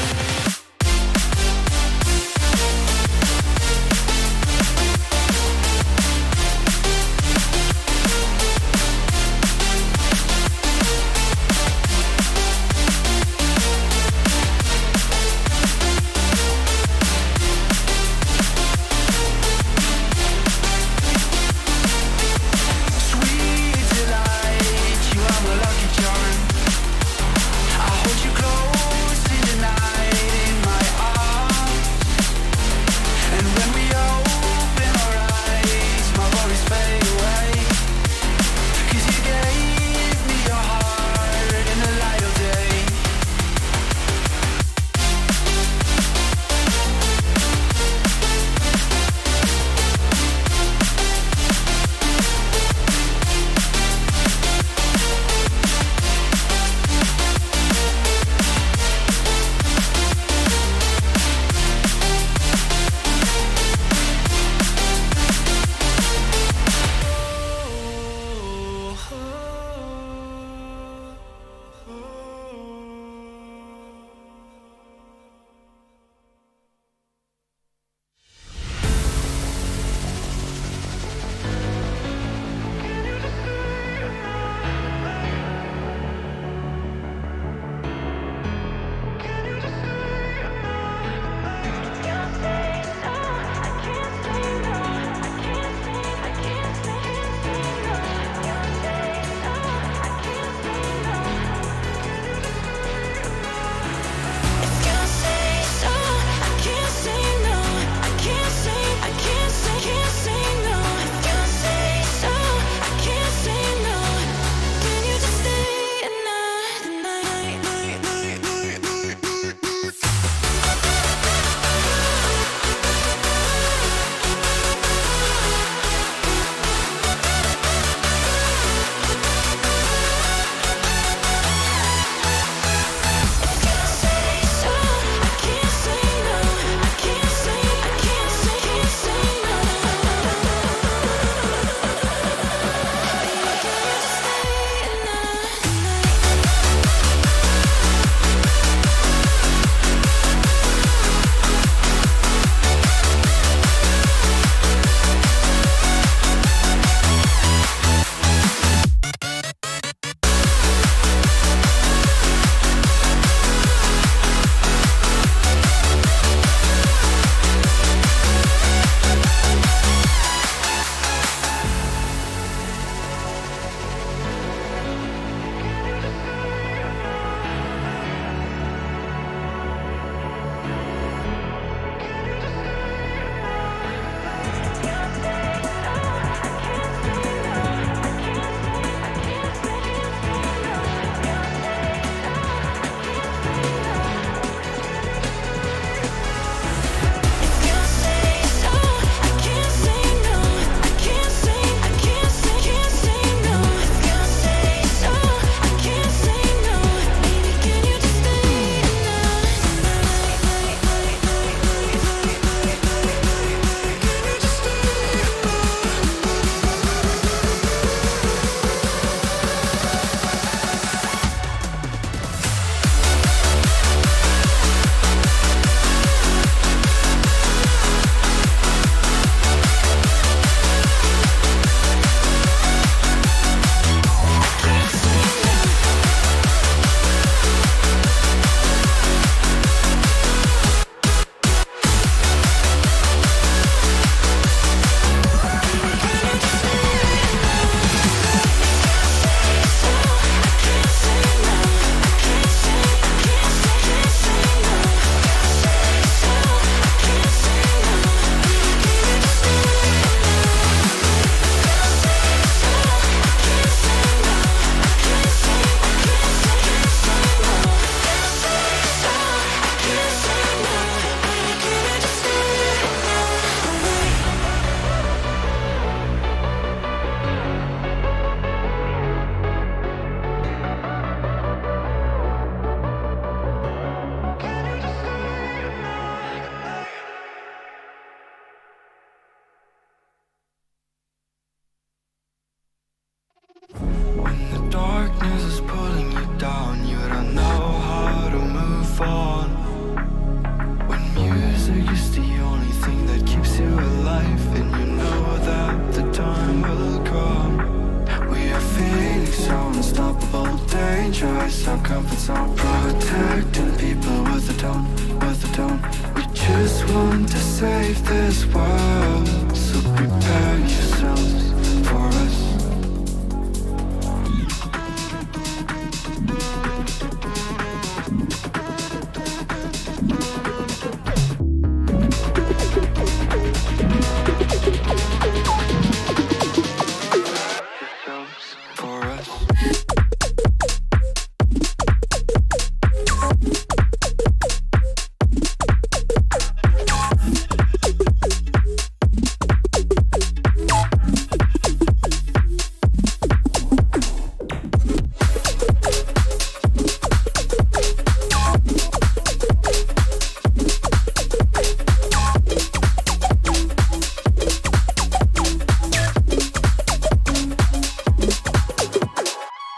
comfort zone, protecting people with a tone, with a tone. We just want to save this world, so prepare yourselves for us.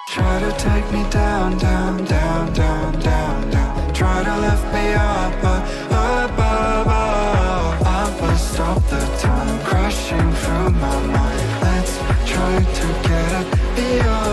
Try to take me down, down, down, down, down, down. Try to lift me up, but above all, I will stop the time crashing through my mind. Let's try to get it beyond.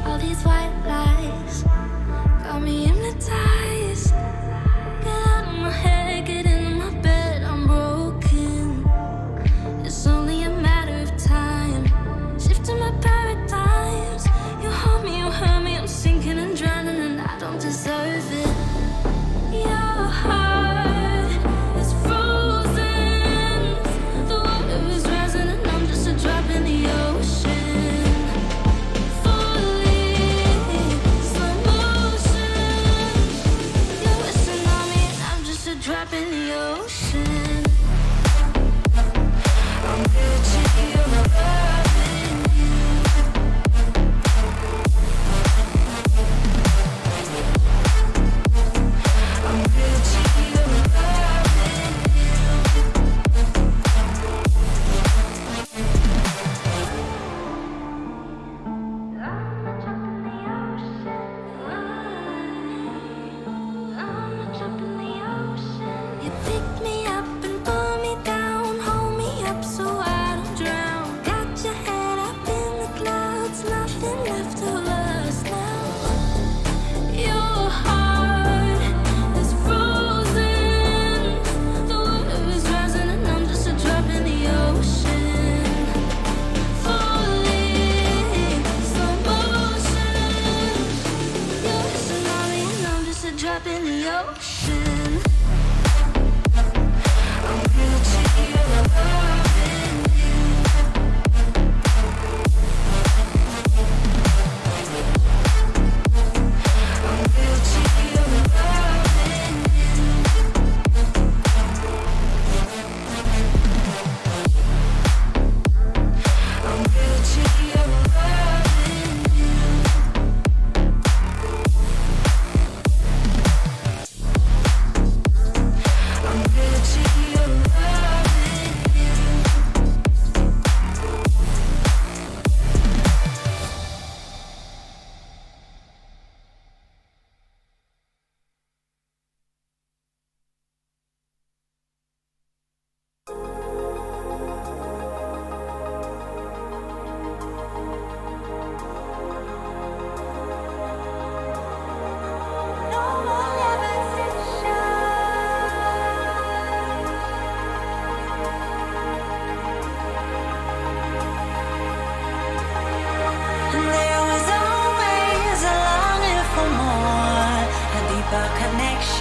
All these white lies got me hypnotized. Get out of my head, get into my bed, I'm broken. It's only a matter of time. Shifting my paradigms. You hold me, you hurt me, I'm sinking and drowning, and I don't deserve it. Your heart is frozen. The water is rising, and I'm just a drop in the ocean. Falling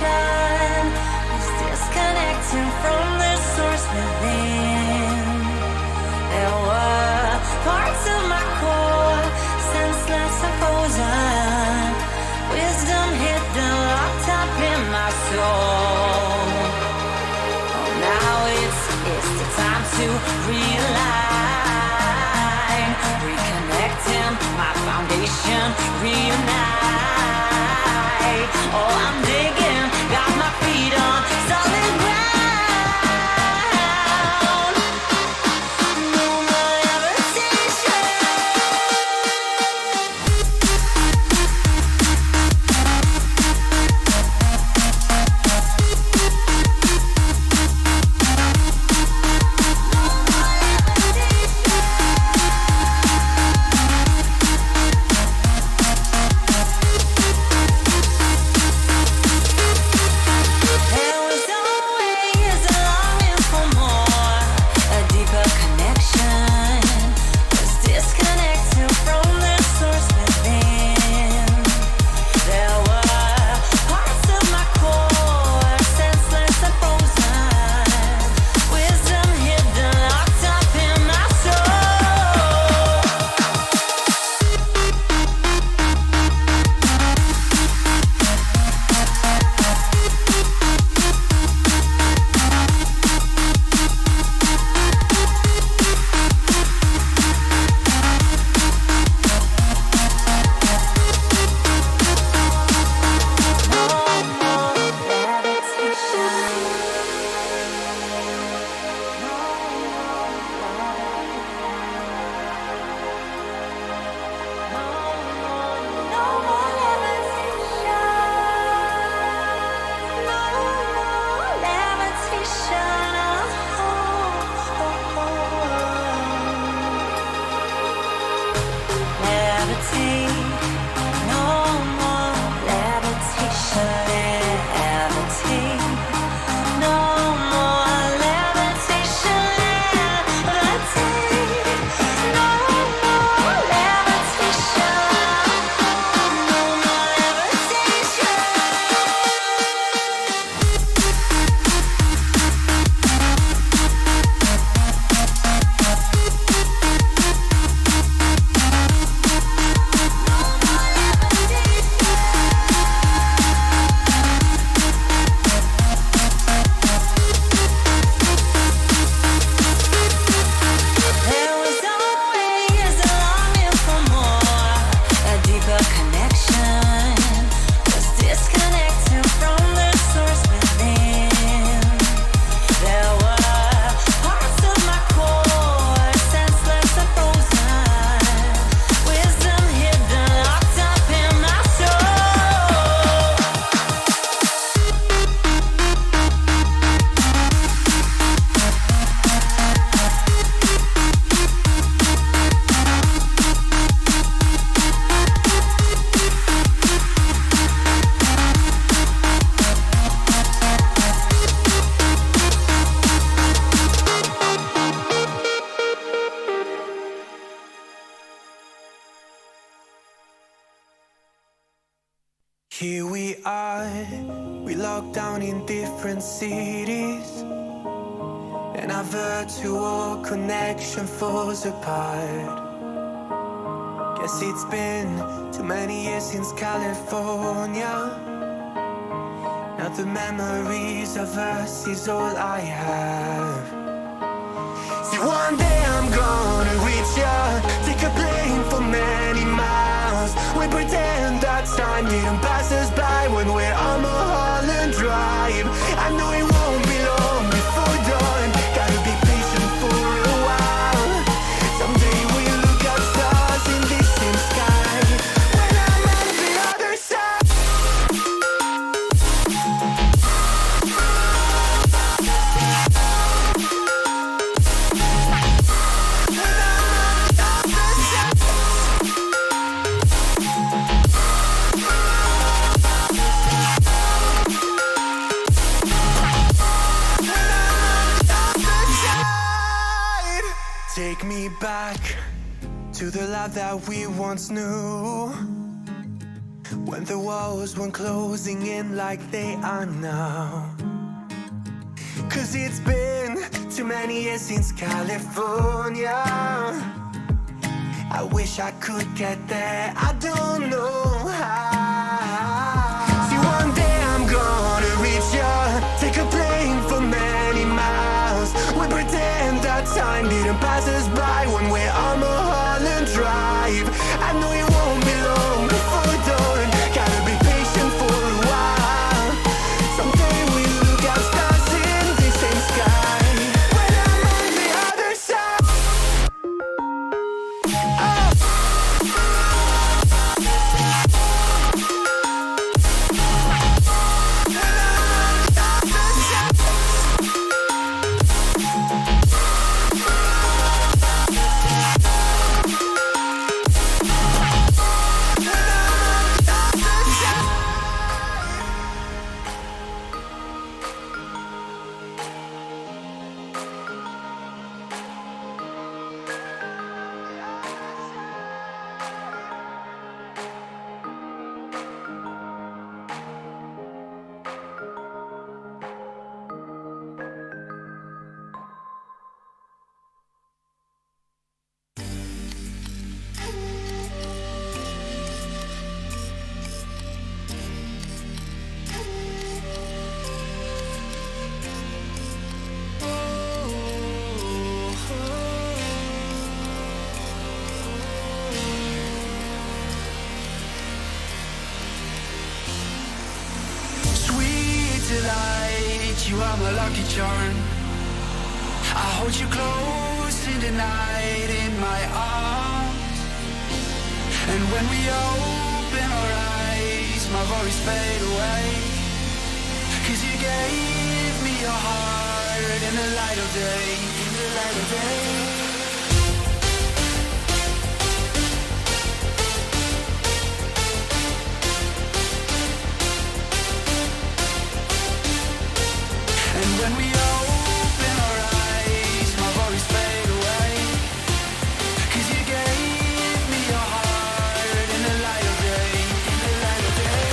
levitation is disconnecting from the source within. There were parts of my core, senseless and frozen, wisdom hidden, locked up in my soul. Oh, now it's the time to realign, reconnecting my foundation, reunite. Oh, I'm digging, got my feet on solid ground. No more levitation. There was always a longing for more, a deeper connection, was disconnected from the source within. There were parts of my core, senseless and frozen, wisdom hidden, locked up in my soul. No more levitation. No more levitation. No more levitation. Levitate. No more levitation. Levitate. No more levitation. Levitate. No more levitation. No more levitation. There was always a longing for more, a deeper connection, was disconnected from the source within. There were parts of my core, senseless and frozen, wisdom hidden, locked up in my soul. Here we are, we locked down in different cities, and our virtual connection falls apart. Guess it's been too many years since California. Now the memories of us is all I have. See, one day I'm gonna reach ya, take a plane for many miles. We pretend that time didn't pass us by when we're on Mulholland Drive. I know it won't be long before dawn, gotta be patient for a while. Someday we'll look at stars in this same sky, when I'm on the other side. Take me back to the life that we once knew. when the walls weren't closing in like they are now. 'Cause it's been too many years since California. I wish I could get there, I don't know how. See, one day I'm gonna reach ya, take a plane for many miles. We pretend that time didn't pass us by when we're on Mulholland Drive. I know it won't be long before dawn, gotta be patient for a while. Someday we'll look at stars in the same sky when I'm on the other side. Delight, you are my lucky charm. I hold you close in the night in my arms. And when we open our eyes, my worries fade away. 'Cause you gave me your heart in the light of day, in the light of day. When we open our eyes, my worries fade away. 'Cause you gave me your heart in the light of day, in the light of day.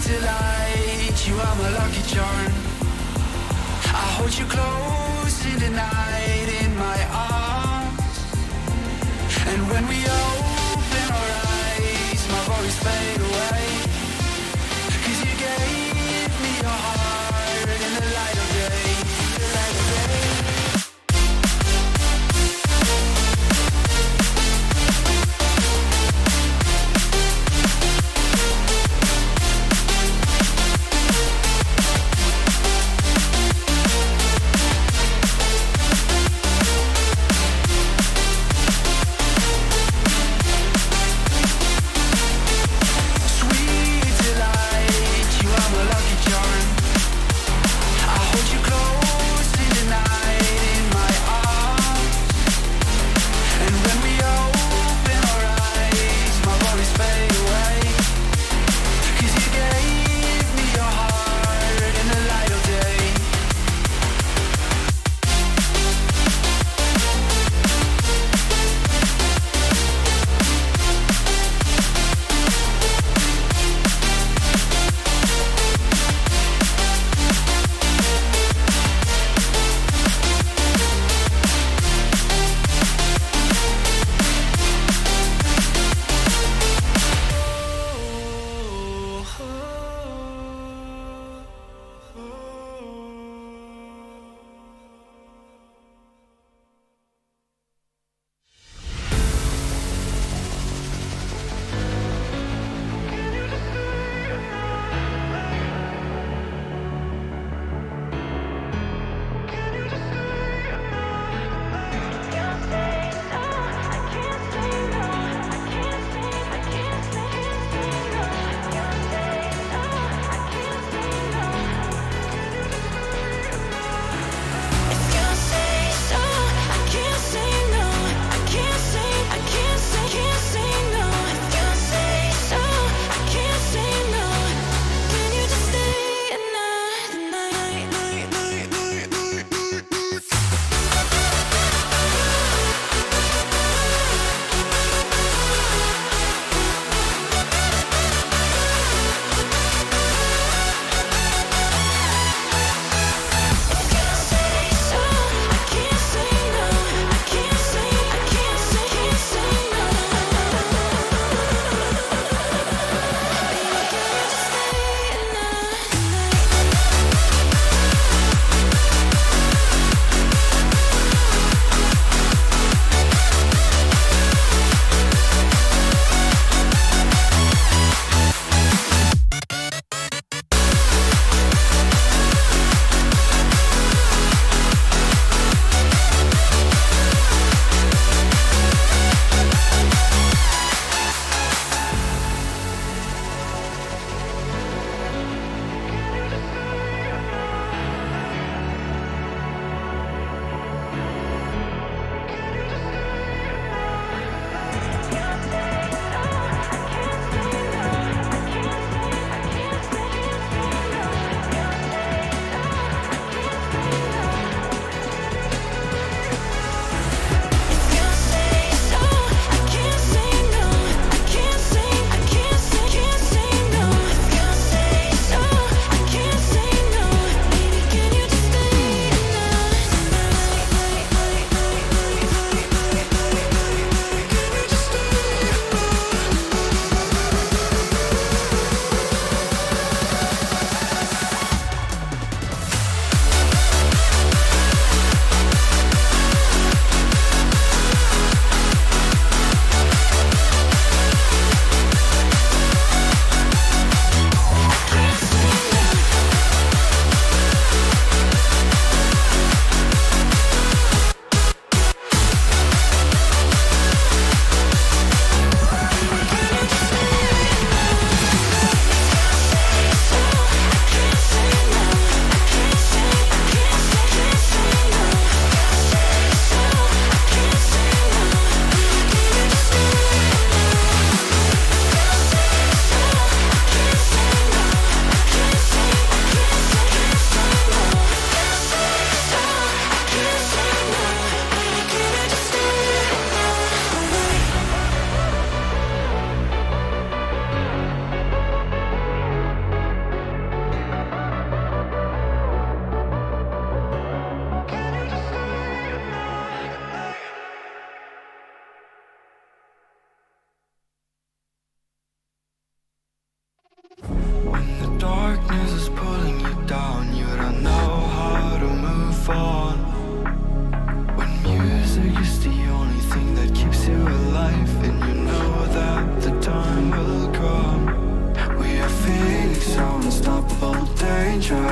Delight, you are my lucky charm. I hold you close in the night in my arms. And when we open our eyes, my worries fade away. 'Cause you gave me your heart in the light of day, in the light of day.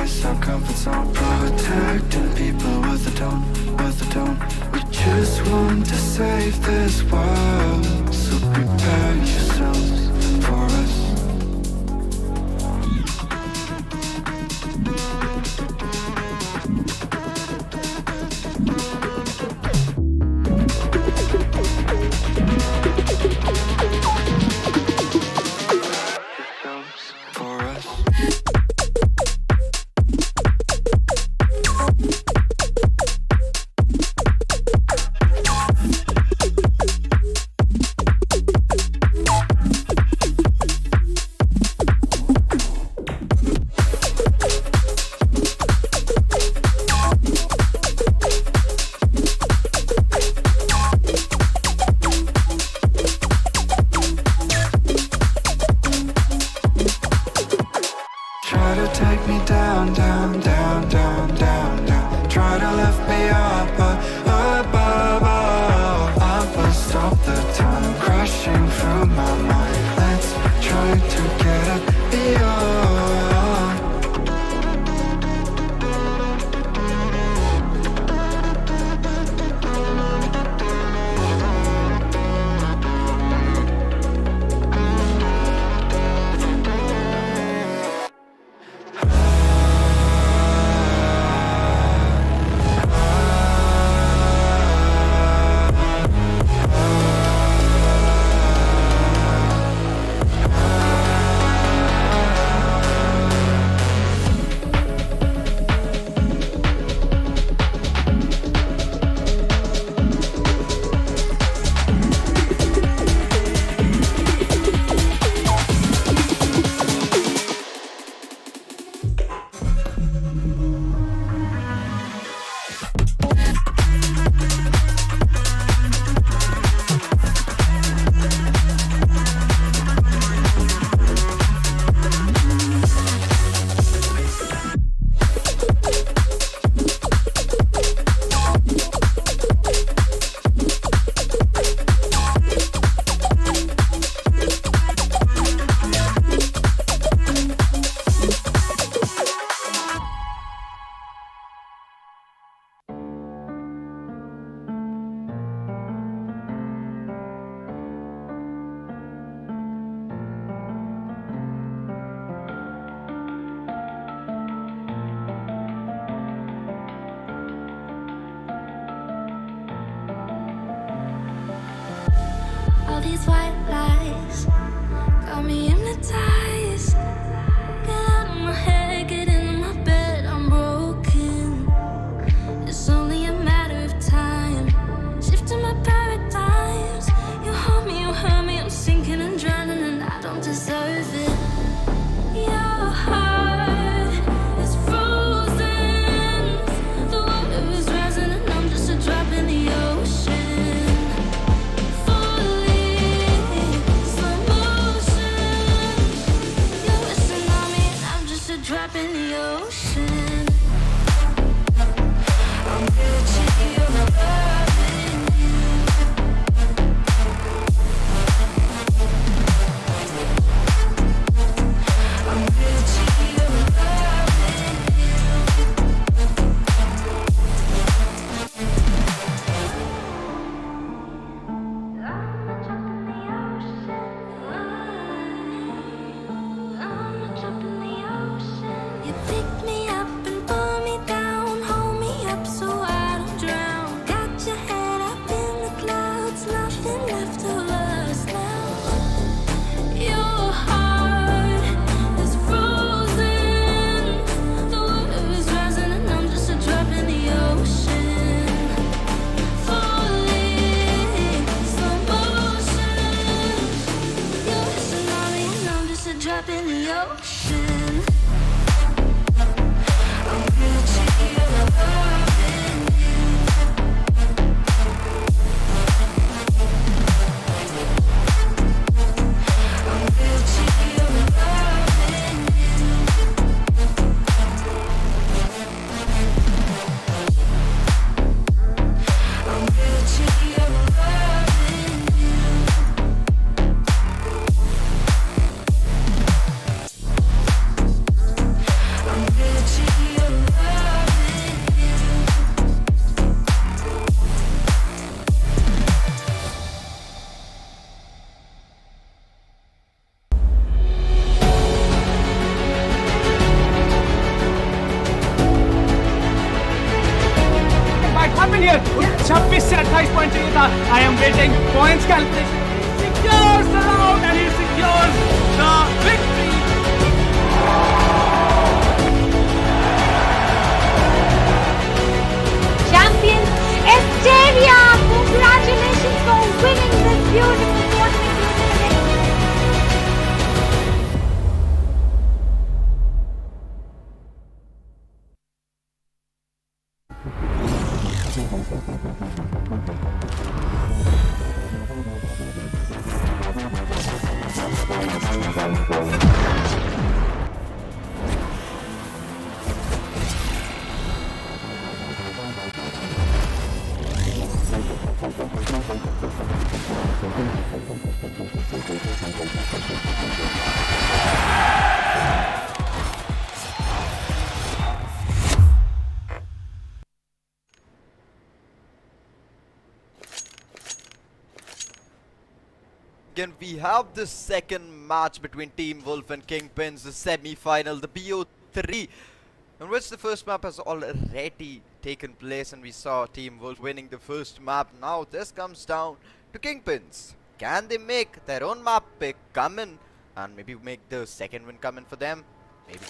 sacrifice our comfort zone, protecting people with a tone, with a tone. We just want to save this world, so prepare yourselves for us. For us. Try to take me down, down, down, down, down, down. Try to lift me up, up, up. But stop the time crashing through my mind. Let's try to get it beyond. All these white lies got me hypnotized. Get out of my head, get into my bed, I'm broken. It's only a matter of time. Shifting my paradigms. You hurt me, I'm sinking and drowning, and I don't deserve it. Your heart is frozen. The water is rising, and I'm just a drop in the ocean. Drop in the ocean. I'm guilty of loving you. I'm guilty of loving You pick me up and pull me down, hold me up so I don't drown. Got your head up in the clouds, nothing left of us now. Your heart is frozen. The water is rising and I'm just a drop in the ocean. Falling, slow motion. You're a tsunami and I'm just a drop in the ocean. I'm guilty of loving you. I'm guilty of loving you. I'm guilty of loving you. Skyesports चाहिए था. I am waiting. Points calculation. Secures the round and he secures the victory. Champions Estavia, congratulations for winning this beautiful tournament. Again, we have the second match between Team Wolf and KingPins, the semi-final, the BO3, in which the first map has already taken place and we saw Team Wolf winning the first map. Now this comes down to KingPins. Can they make their own map pick come in and maybe make the second win come in for them? Maybe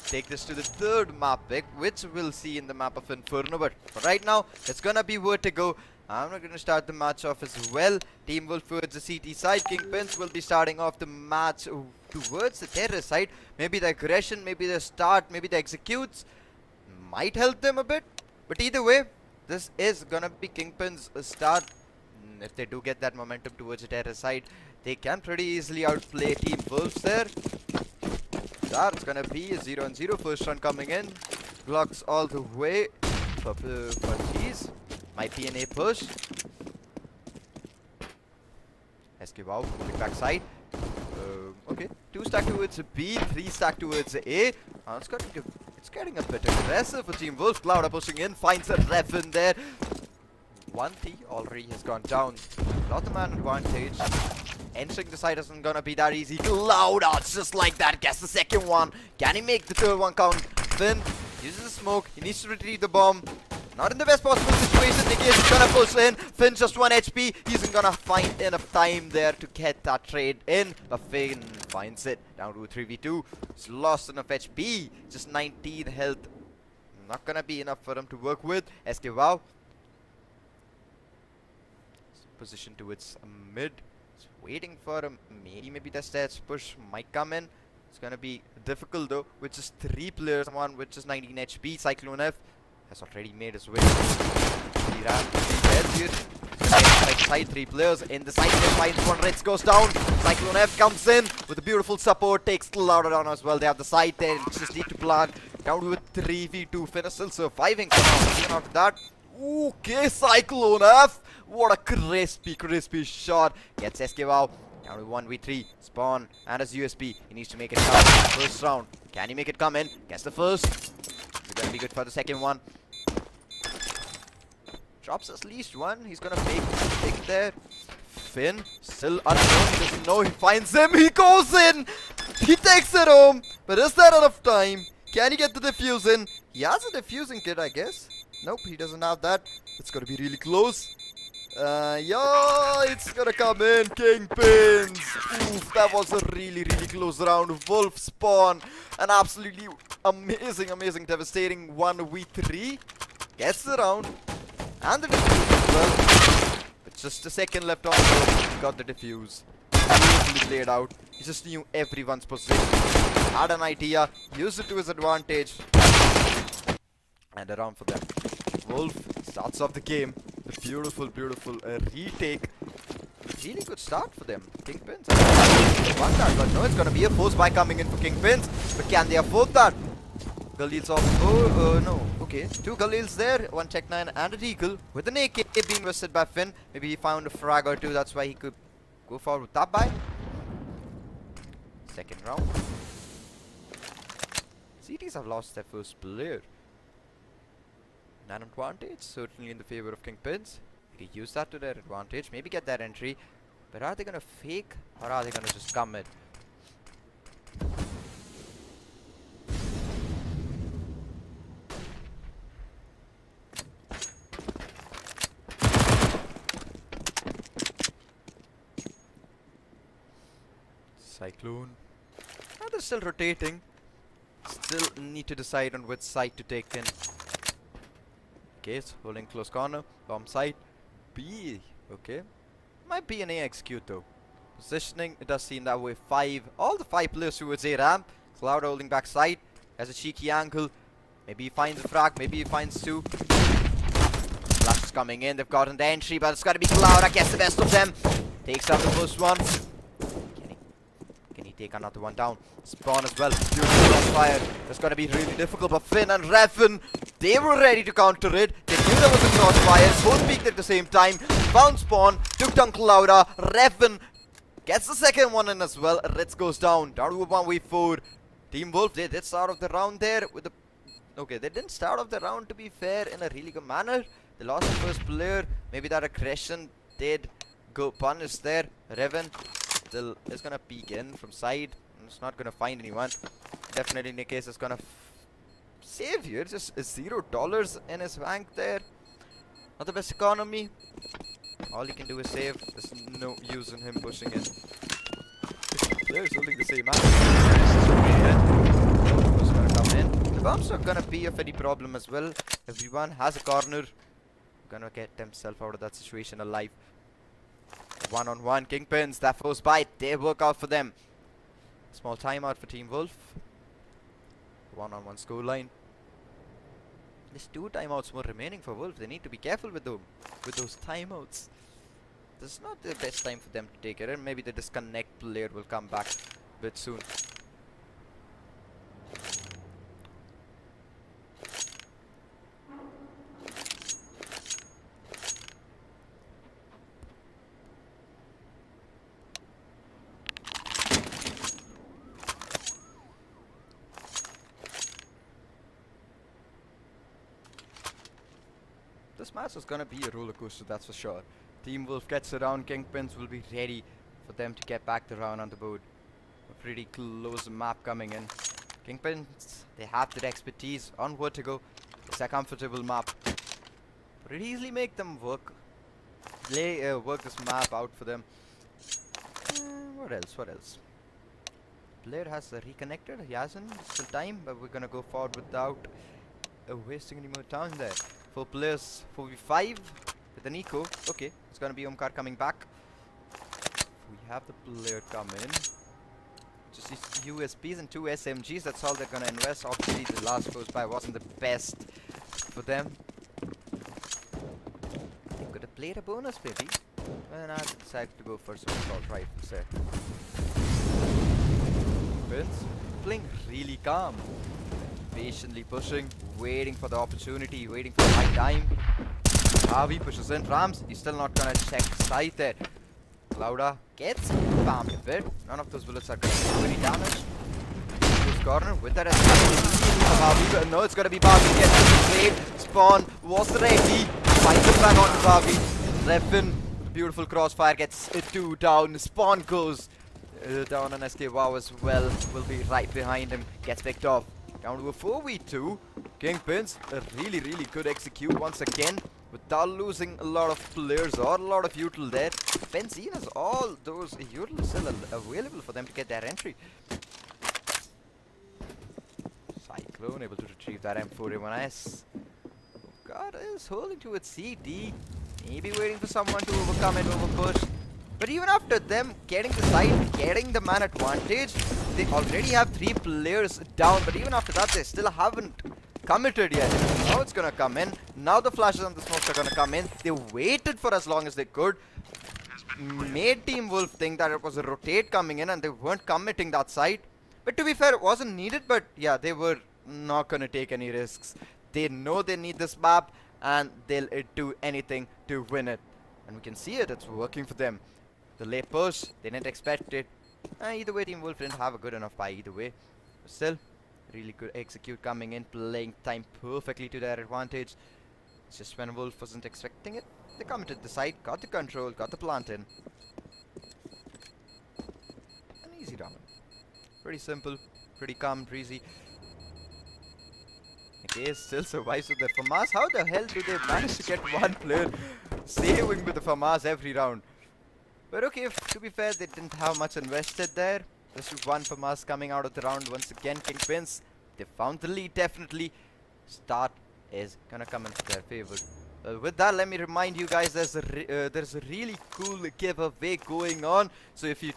take this to the third map pick, which we'll see in the map of Inferno. But for right now, it's gonna be Vertigo. I'm not going to start the match off as well. Team Wolf towards the CT side. KingPins will be starting off the match towards the terrorist side. Maybe the aggression, maybe the start, maybe the executes might help them a bit. But either way, this is going to be KingPins' start. If they do get that momentum towards the terrorist side, they can pretty easily outplay Team Wolves there. That's going to be a 0-0. First run coming in. Blocks all the way for these. Might be an A push. SK wow, big backside. Okay, 2 stack towards B, 3 stack towards A. It's getting a bit aggressive for Team Wolf. Cloud are pushing in, finds a ref in there. 1T already has gone down. Not the man advantage. Entering the side isn't gonna be that easy. Cloud arts just like that. Gets the second one. Can he make the third one count? Finn uses the smoke. He needs to retrieve the bomb. Not in the best possible situation. Nicky is gonna push in. Finn just 1 HP. He isn't gonna find enough time there to get that trade in. But Finn finds it. Down to 3v2. He's lost enough HP. Just 19 health. Not gonna be enough for him to work with. SK wow. Position towards mid. Just waiting for him. Maybe the stats push might come in. It's gonna be difficult though. With just 3 players. One with just 19 HP. Cyclone F has already made his way. He ran 3 heads here. Side 3 players in the side. Finds one. Ritz goes down. Cyclone F comes in with a beautiful support. Takes Louder down as well. They have the side there. Just need to plan. Down to a 3v2. Finn is still surviving. Even after that. Okay, Cyclone F. What a crispy shot. Gets SK wow. Down to 1v3. Spawn and his USP. He needs to make it count. First round. Can he make it come in? Gets the first. It's gonna be good for the second one. Drops at least one. He's gonna make the pick there. Finn still unknown. He doesn't know. He finds him. He goes in. He takes it home. But is that enough time? Can he get the defuse in? He has a defusing kit, I guess. Nope, he doesn't have that. It's gonna be really close. Yeah, it's gonna come in. KingPins. Oof, that was a really close round. Wolf spawn. An absolutely amazing, devastating 1v3. Gets the round. And the defuse as well. With just a second left on the board, got the defuse. Beautifully played out. He just knew everyone's position. Had an idea. Used it to his advantage. And a round for them. Wolf starts off the game. The beautiful retake. Really good start for them. KingPins. Won that, but no, it's gonna be a force buy coming in for KingPins. But can they afford that? Galil's off. Oh, no. Okay. 2 Galils there. 1 Check 9 and a Deagle. With an AK being vested by Finn. Maybe he found a frag or 2. That's why he could go forward with that buy. Second round. CTs have lost their first player. An advantage, certainly in the favor of KingPins. They can use that to their advantage, maybe get that entry. But are they gonna fake or are they gonna just commit? Cyclone. And they're still rotating. Still need to decide on which side to take in. Okay, it's holding close corner. Bomb side. B. Okay. Might be an A execute though. Positioning, it does seem that way. All the 5 players towards A ramp. Cloud holding back side. Has a cheeky angle. Maybe he finds a frag. Maybe he finds 2. Flash is coming in. They've gotten the entry, but it's got to be Cloud. I guess the best of them. Takes out the first one. Can he take another one down? Spawn as well. Beautiful crossfire. That's going to be really difficult. But Finn and Revan, they were ready to counter it. They knew there was a crossfire. Both peaked at the same time. Found Spawn. Took down Clouda. Revan gets the second one in as well. Ritz goes down. Down to a 1v4. Team Wolf, they did start off the round there with the... Okay, they didn't start off the round, to be fair, in a really good manner. They lost the first player. Maybe that aggression did go punished there. Revan still is going to peek in from side. It's not going to find anyone. Definitely in the case it's going to save here. Just $0 in his bank there. Not the best economy. All he can do is save. There's no use in him pushing in. Players holding the same match. Who's gonna come in? The bombs are gonna be a very problem as well. Everyone has a corner. Gonna get themselves out of that situation alive. 1-on-1 KingPins. That first bite, they work out for them. Small timeout for Team Wolf. 1-on-1 scoreline. There's 2 timeouts more remaining for Wolf. They need to be careful with those timeouts. This is not the best time for them to take it, and maybe the disconnect player will come back a bit soon. This match is gonna be a roller coaster, that's for sure. Team Wolf gets around, KingPins will be ready for them to get back the round on the board. A pretty close map coming in. KingPins, they have their expertise on Vertigo. It's a comfortable map. But it easily make them work this map out for them. What else? Player has reconnected, he hasn't, still time, but we're gonna go forward without wasting any more time there. 4 players, 4v5 with an eco. Okay, it's gonna be Omkar coming back. We have the player come in. Just these USPs and 2 SMGs, that's all they're gonna invest. Obviously the last close by wasn't the best for them. They could have played a bonus maybe. And I decided to go for some assault rifles there. Vince playing really calm. Patiently pushing, waiting for the opportunity, waiting for the right time. Harvey pushes in. Rams, he's still not gonna check side there. Clouda gets farmed a bit. None of those bullets are gonna do any damage. This corner with that Harvey. No, it's gonna be Barbie. Gets the trade. Spawn was ready. Finds it back onto Barbie. Revan, beautiful crossfire, gets it 2 down. Spawn goes down on SK Wow as well. Will be right behind him. Gets picked off. Down to a 4v2. KingPins, a really good execute once again without losing a lot of players or a lot of util there. Benzine has all those util still available for them to get their entry. Cyclone able to retrieve that M4A1S. God is holding to its CD. Maybe waiting for someone to overcome and overpush. But even after them getting the side, getting the man advantage, they already have 3 players down. But even after that, they still haven't committed yet. Now it's gonna come in. Now the flashes and the smokes are gonna come in. They waited for as long as they could. Made Team Wolf think that it was a rotate coming in and they weren't committing that side. But to be fair, it wasn't needed. But yeah, they were not gonna take any risks. They know they need this map and they'll do anything to win it. And we can see it, it's working for them. The late push, they didn't expect it. Either way, Team Wolf didn't have a good enough buy either way. But still, really good execute coming in, playing time perfectly to their advantage. It's just when Wolf wasn't expecting it, they committed the side, got the control, got the plant in. An easy round. Pretty simple, pretty calm, breezy. Okay, still survives with the FAMAS. How the hell do they manage to get one player saving with the FAMAS every round? But okay, to be fair, they didn't have much invested there. Just one from us coming out of the round once again. KingPins, they found the lead definitely. Start is gonna come in their favor. With that, let me remind you guys, there's a really cool giveaway going on. So if you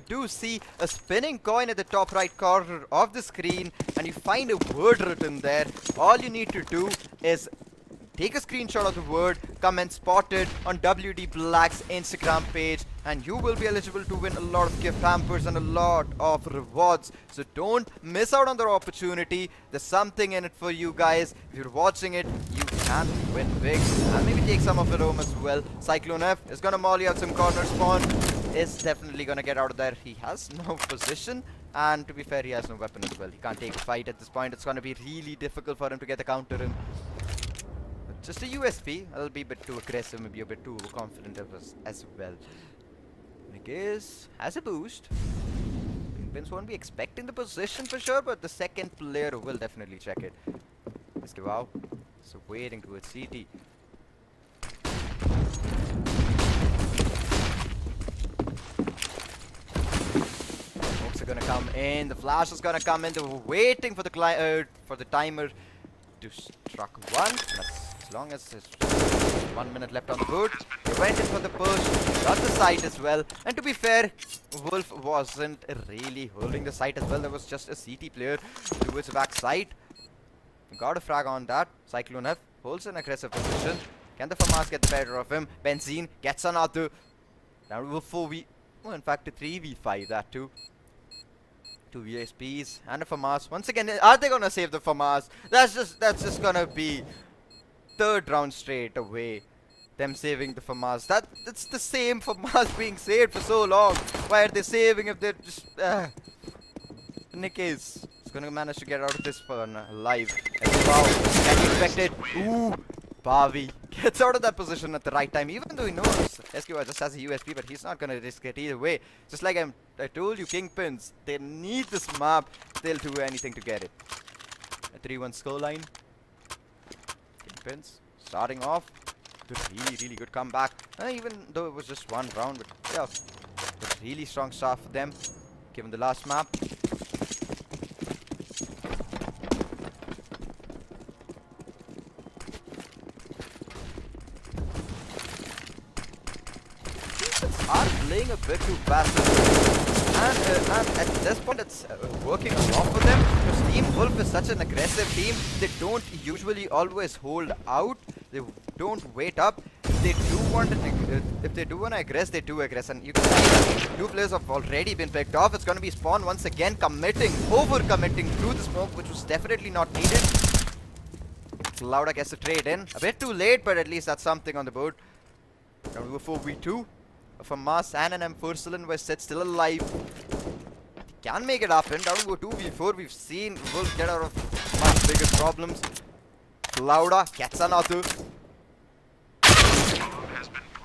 do see a spinning coin at the top right corner of the screen and you find a word written there, all you need to do is take a screenshot of the word, come and spot it on WD Black's Instagram page, and you will be eligible to win a lot of gift hampers and a lot of rewards. So don't miss out on the opportunity. There's something in it for you guys. If you're watching it, you can win big and maybe take some of it home as well. Cyclone F is gonna molly out some corner spawn. Is definitely gonna get out of there. He has no position, and to be fair, he has no weapon as well. He can't take a fight at this point. It's gonna be really difficult for him to get the counter in. Just a USP, a little be a bit too aggressive, maybe a bit too confident as well. I guess has a boost. KingPins won't be expecting the position for sure, but the second player will definitely check it. Let's go out. So waiting towards CT. Folks are gonna come in. The flash is gonna come in. They were waiting for the timer to struck one. As long as there's 1 minute left on the board, he went in for the push, got the site as well. And to be fair, Wolf wasn't really holding the site as well. There was just a CT player towards the back side. Got a frag on that. Cyclone F holds an aggressive position. Can the FAMAS get the better of him? Benzene gets another. Now we will 4v, well, in fact a 3v5 that too. 2 VSPs and a FAMAS. Once again, are they gonna save the FAMAS? That's just gonna be third round straight away. Them saving the FAMAS. That's the same FAMAS being saved for so long. Why are they saving if they're just Nick is gonna manage to get out of this one alive. Wow, can you expect it? Ooh, Bavi gets out of that position at the right time, even though he knows SQR just has a USP, but he's not gonna risk it either way. Just like I told you, KingPins, they need this map. They'll do anything to get it. A 3-1 scoreline. KingPins starting off with a really good comeback. Even though it was just one round, but yeah, a really strong start for them, given the last map. Are playing a bit too passive, and at this point it's working a lot for them, because Team Wolf is such an aggressive team. They don't usually always hold out, they don't wait up. If they do want to aggress, they do aggress, and you can see that 2 players have already been picked off. It's going to be Spawn once again over-committing through the smoke, which was definitely not needed. Lauda gets the trade in, a bit too late, but at least that's something on the board. Now we go 4v2. FAMAS and an M4 cylinder was set still alive. He can make it happen. Down to go 2v4. We've seen Wolf get out of much bigger problems. Lauda gets another.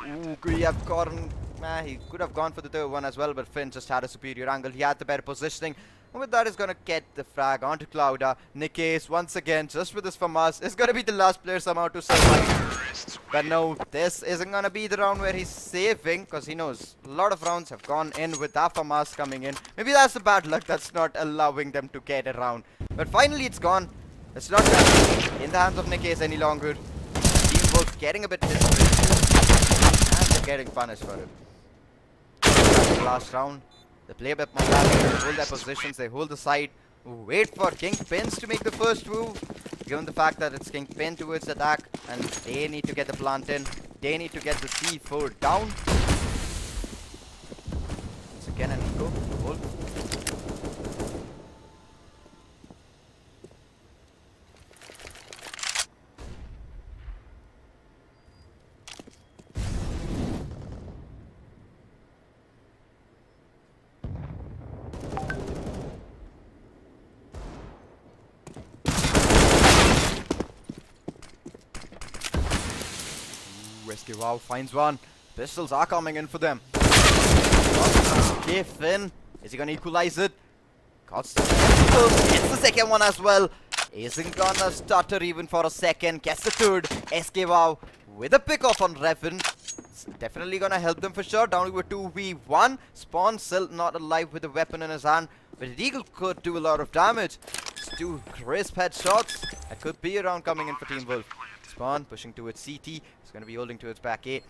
Ooh, he could have gone for the third one as well, but Finn just had a superior angle. He had the better positioning. And with that, he's gonna get the frag onto Clouda. Nikkei once again, just with this FAMAS, is gonna be the last player somehow to survive. But no, this isn't gonna be the round where he's saving, because he knows a lot of rounds have gone in with that FAMAS coming in. Maybe that's the bad luck that's not allowing them to get around. But finally, it's gone. It's not gonna be in the hands of Nikkei any longer. Team Wolf getting a bit disappointed, and they're getting punished for it. That's the last round. They play a bit more balance, they hold their positions, they hold the side, wait for KingPins to make the first move, given the fact that it's KingPin towards the attack, and they need to get the plant in, they need to get the C4 down. Once again, an eco, Wolf. Wow, finds one. Pistols are coming in for them. Okay, Finn. Is he gonna equalize it? Gets the second one as well. Isn't gonna stutter even for a second. Gets the third. SK Wow with a pick off on Revan. That's definitely gonna help them for sure. Down to a 2v1. Spawn still not alive with a weapon in his hand, but Eagle could do a lot of damage. It's 2 crisp headshots. That could be a round coming in for Team Wolf. Spawn pushing towards CT. He's gonna be holding towards back A.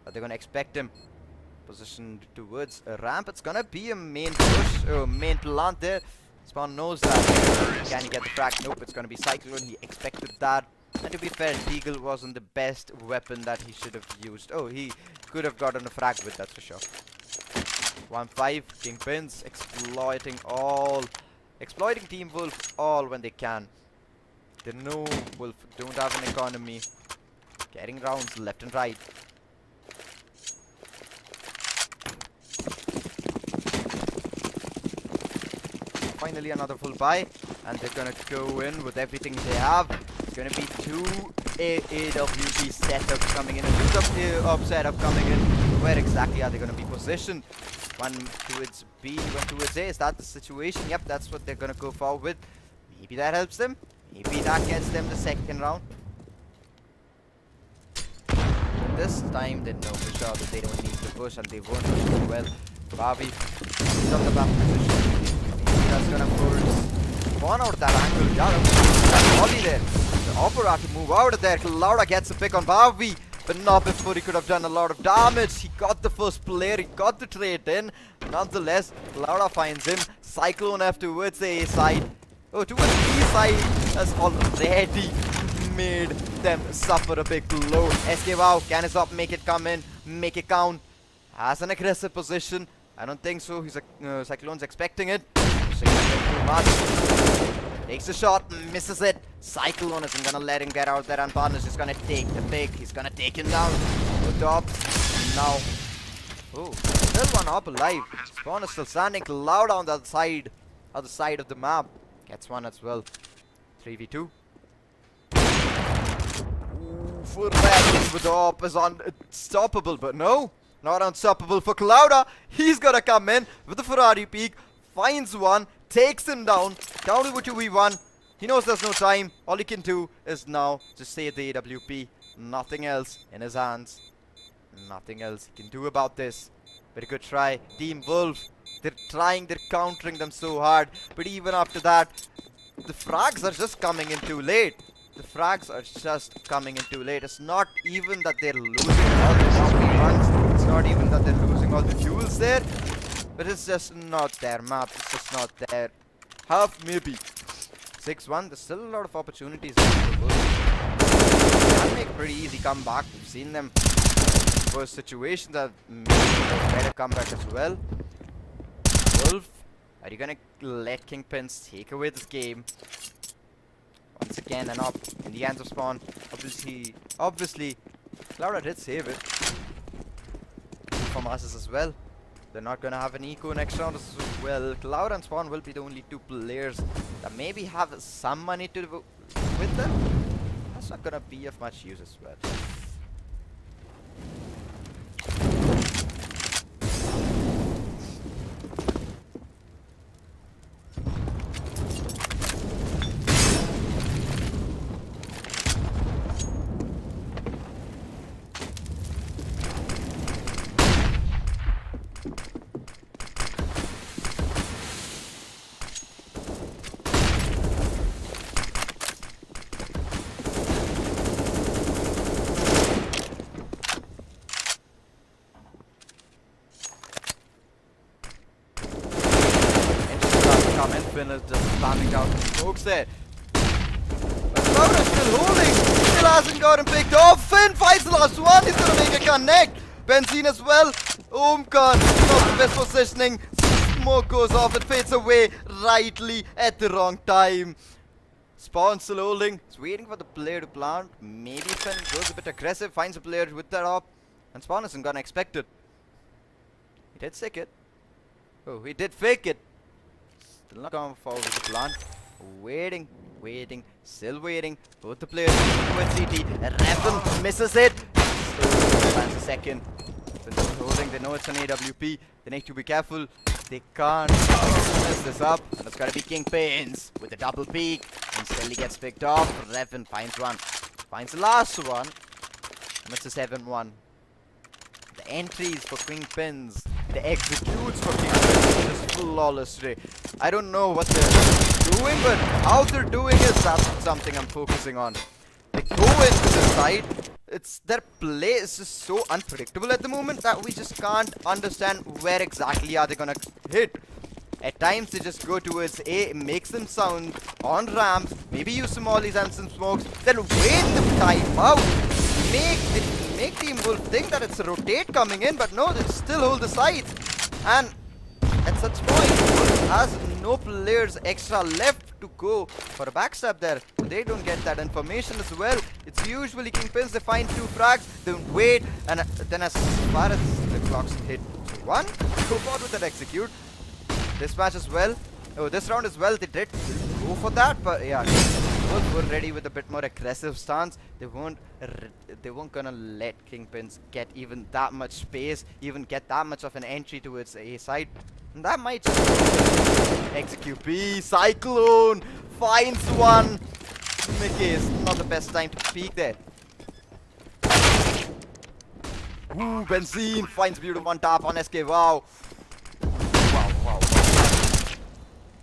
But they're gonna expect him positioned towards a ramp. It's gonna be a main push, main plant there. Spawn knows that. Can he get the frag? Nope, it's gonna be Cyclone. He expected that. And to be fair, Deagle wasn't the best weapon that he should have used. Oh, he could have gotten a frag with that for sure. 1-5, KingPins exploiting Team Wolf all when they can. They know Wolf don't have an economy. Getting rounds left and right. Finally another full buy, and they're gonna go in with everything they have. It's gonna be 2 AWP setups coming in, and 2 up setup coming in. Where exactly are they gonna be positioned? One towards B, one towards A. Is that the situation? Yep, that's what they're gonna go forward with. Maybe that helps them. Maybe that gets them the second round. But this time they know for sure that they don't need to push, and they won't push as well. Bobby is on the back position. That's gonna force Spawn out that angle. Yeah, that's Molly there. The Opera to move out of there. Laura gets a pick on Barbie, but not before he could have done a lot of damage. He got the first player, he got the trade in. Nonetheless, Laura finds him. Cyclone F towards the A side. Oh, towards the B side has already made them suffer a big blow. SK Wow, can his up make it come in, make it count. Has an aggressive position. I don't think so. He's Cyclone's expecting it. Too much. Takes a shot, misses it. Cyclone isn't gonna let him get out there, and Partner's just gonna take the pick. He's gonna take him down. Good job. Now, oh, still one up alive. Spawn is still standing loud on the other side of the map. Gets one as well. 3v2. Ooh, for that with the op is unstoppable, but no, not unstoppable for Clouda. He's gonna come in with the Ferrari peak. Finds one, takes him down to a 2v1. He knows there's no time. All he can do is now just save the AWP. Nothing else in his hands. Nothing else he can do about this. Very good try. Team Wolf, they're countering them so hard. But even after that, the frags are just coming in too late. It's not even that they're losing all the runs. It's not even that they're losing all the fuels there. But it's just not their map. It's just not there. Half maybe. 6-1. There's still a lot of opportunities. Can make a pretty easy comeback. We've seen them for situations that made a better comeback as well. Wolf, are you gonna let KingPins take away this game? Once again, and up in the hands of Spawn. Obviously, Laura did save it. From us as well. They're not gonna have an eco next round as well. Cloud and Spawn will be the only 2 players that maybe have some money to do with them. That's not gonna be of much use as well. Just spamming down the smokes there. But Clouda's still holding. Still hasn't gotten picked off. Finn fights the last one. He's gonna make a connect. Benzine as well. Omkar, not the best positioning. Smoke goes off. It fades away rightly at the wrong time. Spawn still holding. He's waiting for the player to plant. Maybe Finn goes a bit aggressive. Finds a player with that op. And Spawn isn't gonna expect it. He did stick it. Oh, he did fake it. Still not going forward with the plan. Waiting, still waiting. Both the players with CT. Revan misses it. Plans a second. Since they're holding, they know it's an AWP. They need to be careful. They can't mess this up. And it's gotta be KingPins with a double peek. And still he gets picked off. Revan finds one. Finds the last one. And it's a 7-1. entries for KingPins, the executes for KingPins, just flawless today. I don't know what they're doing, but how they're doing is that's something I'm focusing on. They go into the side. Their play is just so unpredictable at the moment that we just can't understand where exactly are they gonna hit. At times they just go towards A, make some sound on ramps, maybe use some ollies and some smokes, then wait the time out. Make Team Wolf think that it's a rotate coming in, but no, they still hold the sides. And at such point, Wolf has no players extra left to go for a backstab there. They don't get that information as well. It's usually KingPins, they find 2 frags, they wait, and then as far as the clocks hit 1, go forward with that execute. This match as well, this round as well, they did go for that, but yeah, both were ready with a bit more aggressive stance. They weren't gonna let KingPins get even that much space, even get that much of an entry towards A side. And that might just execute B. Cyclone finds one. Mickey is not the best time to peek there. Ooh, Benzene finds beautiful one tap on SK. Wow. Wow.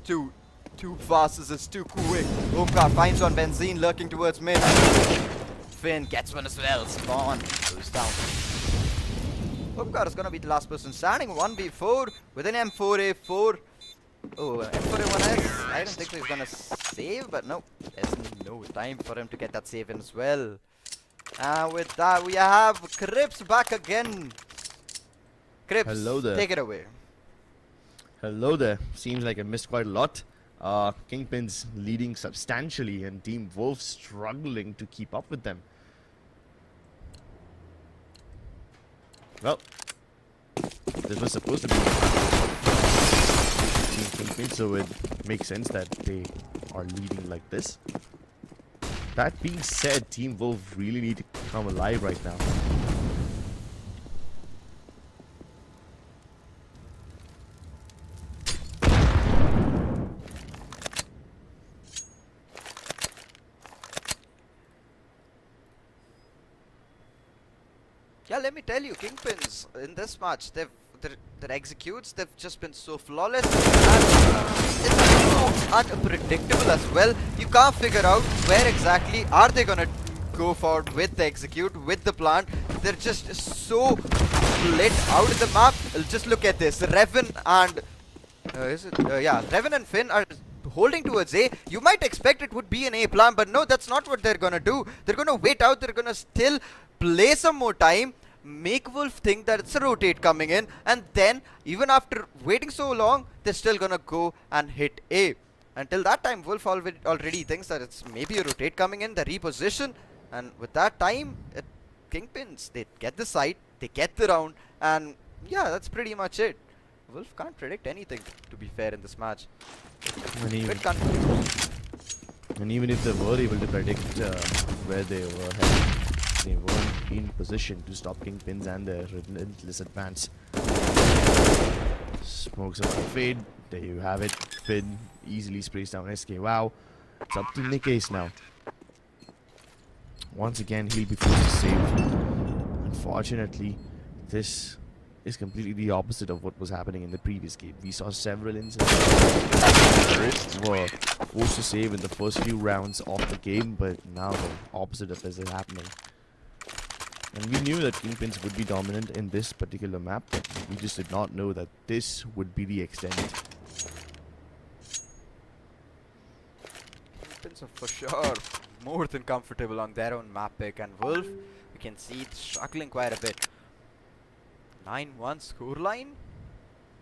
Too fast, this is too quick. Omkar finds one, Benzene lurking towards mid. Finn gets one as well. Spawn goes down. Omkar is gonna be the last person standing. 1v4 with an M4A4. Oh, M4A1S. I don't think he's gonna save, but no. There's no time for him to get that save in as well. And with that, we have Crips back again. Crips, Hello there. take it away. Hello there. Seems like I missed quite a lot. KingPins leading substantially and Team Wolf struggling to keep up with them. Well, this was supposed to be Team KingPins, so it makes sense that they are leading like this. That being said, Team Wolf really need to come alive right now. Yeah, let me tell you, KingPins in this match, their executes, they've just been so flawless, and it's so unpredictable as well. You can't figure out where exactly are they gonna go forward with the execute, with the plant. They're just so split out of the map. Just look at this, Revan and Revan and Finn are holding towards A. You might expect it would be an A plant, but no, that's not what they're gonna do. They're gonna wait out, they're gonna still play some more time, make Wolf think that it's a rotate coming in, and then even after waiting so long, they're still gonna go and hit A. Until that time, Wolf already thinks that it's maybe a rotate coming in, the reposition, and with that time, KingPins, they get the site, they get the round, and yeah, that's pretty much it. Wolf can't predict anything, to be fair, in this match. And even if they were able to predict where they were heading, they weren't in position to stop KingPins and their relentless advance. Smokes up the fade. There you have it. Finn easily sprays down SK. Wow. It's up to Nikkei's now. Once again, he'll be forced to save. Unfortunately, this is completely the opposite of what was happening in the previous game. We saw several instances were forced to save in the first few rounds of the game, but now the opposite of this is happening. And we knew that KingPins would be dominant in this particular map, but we just did not know that this would be the extent. KingPins are for sure more than comfortable on their own map pick, and Wolf, we can see struggling quite a bit. 9-1 scoreline.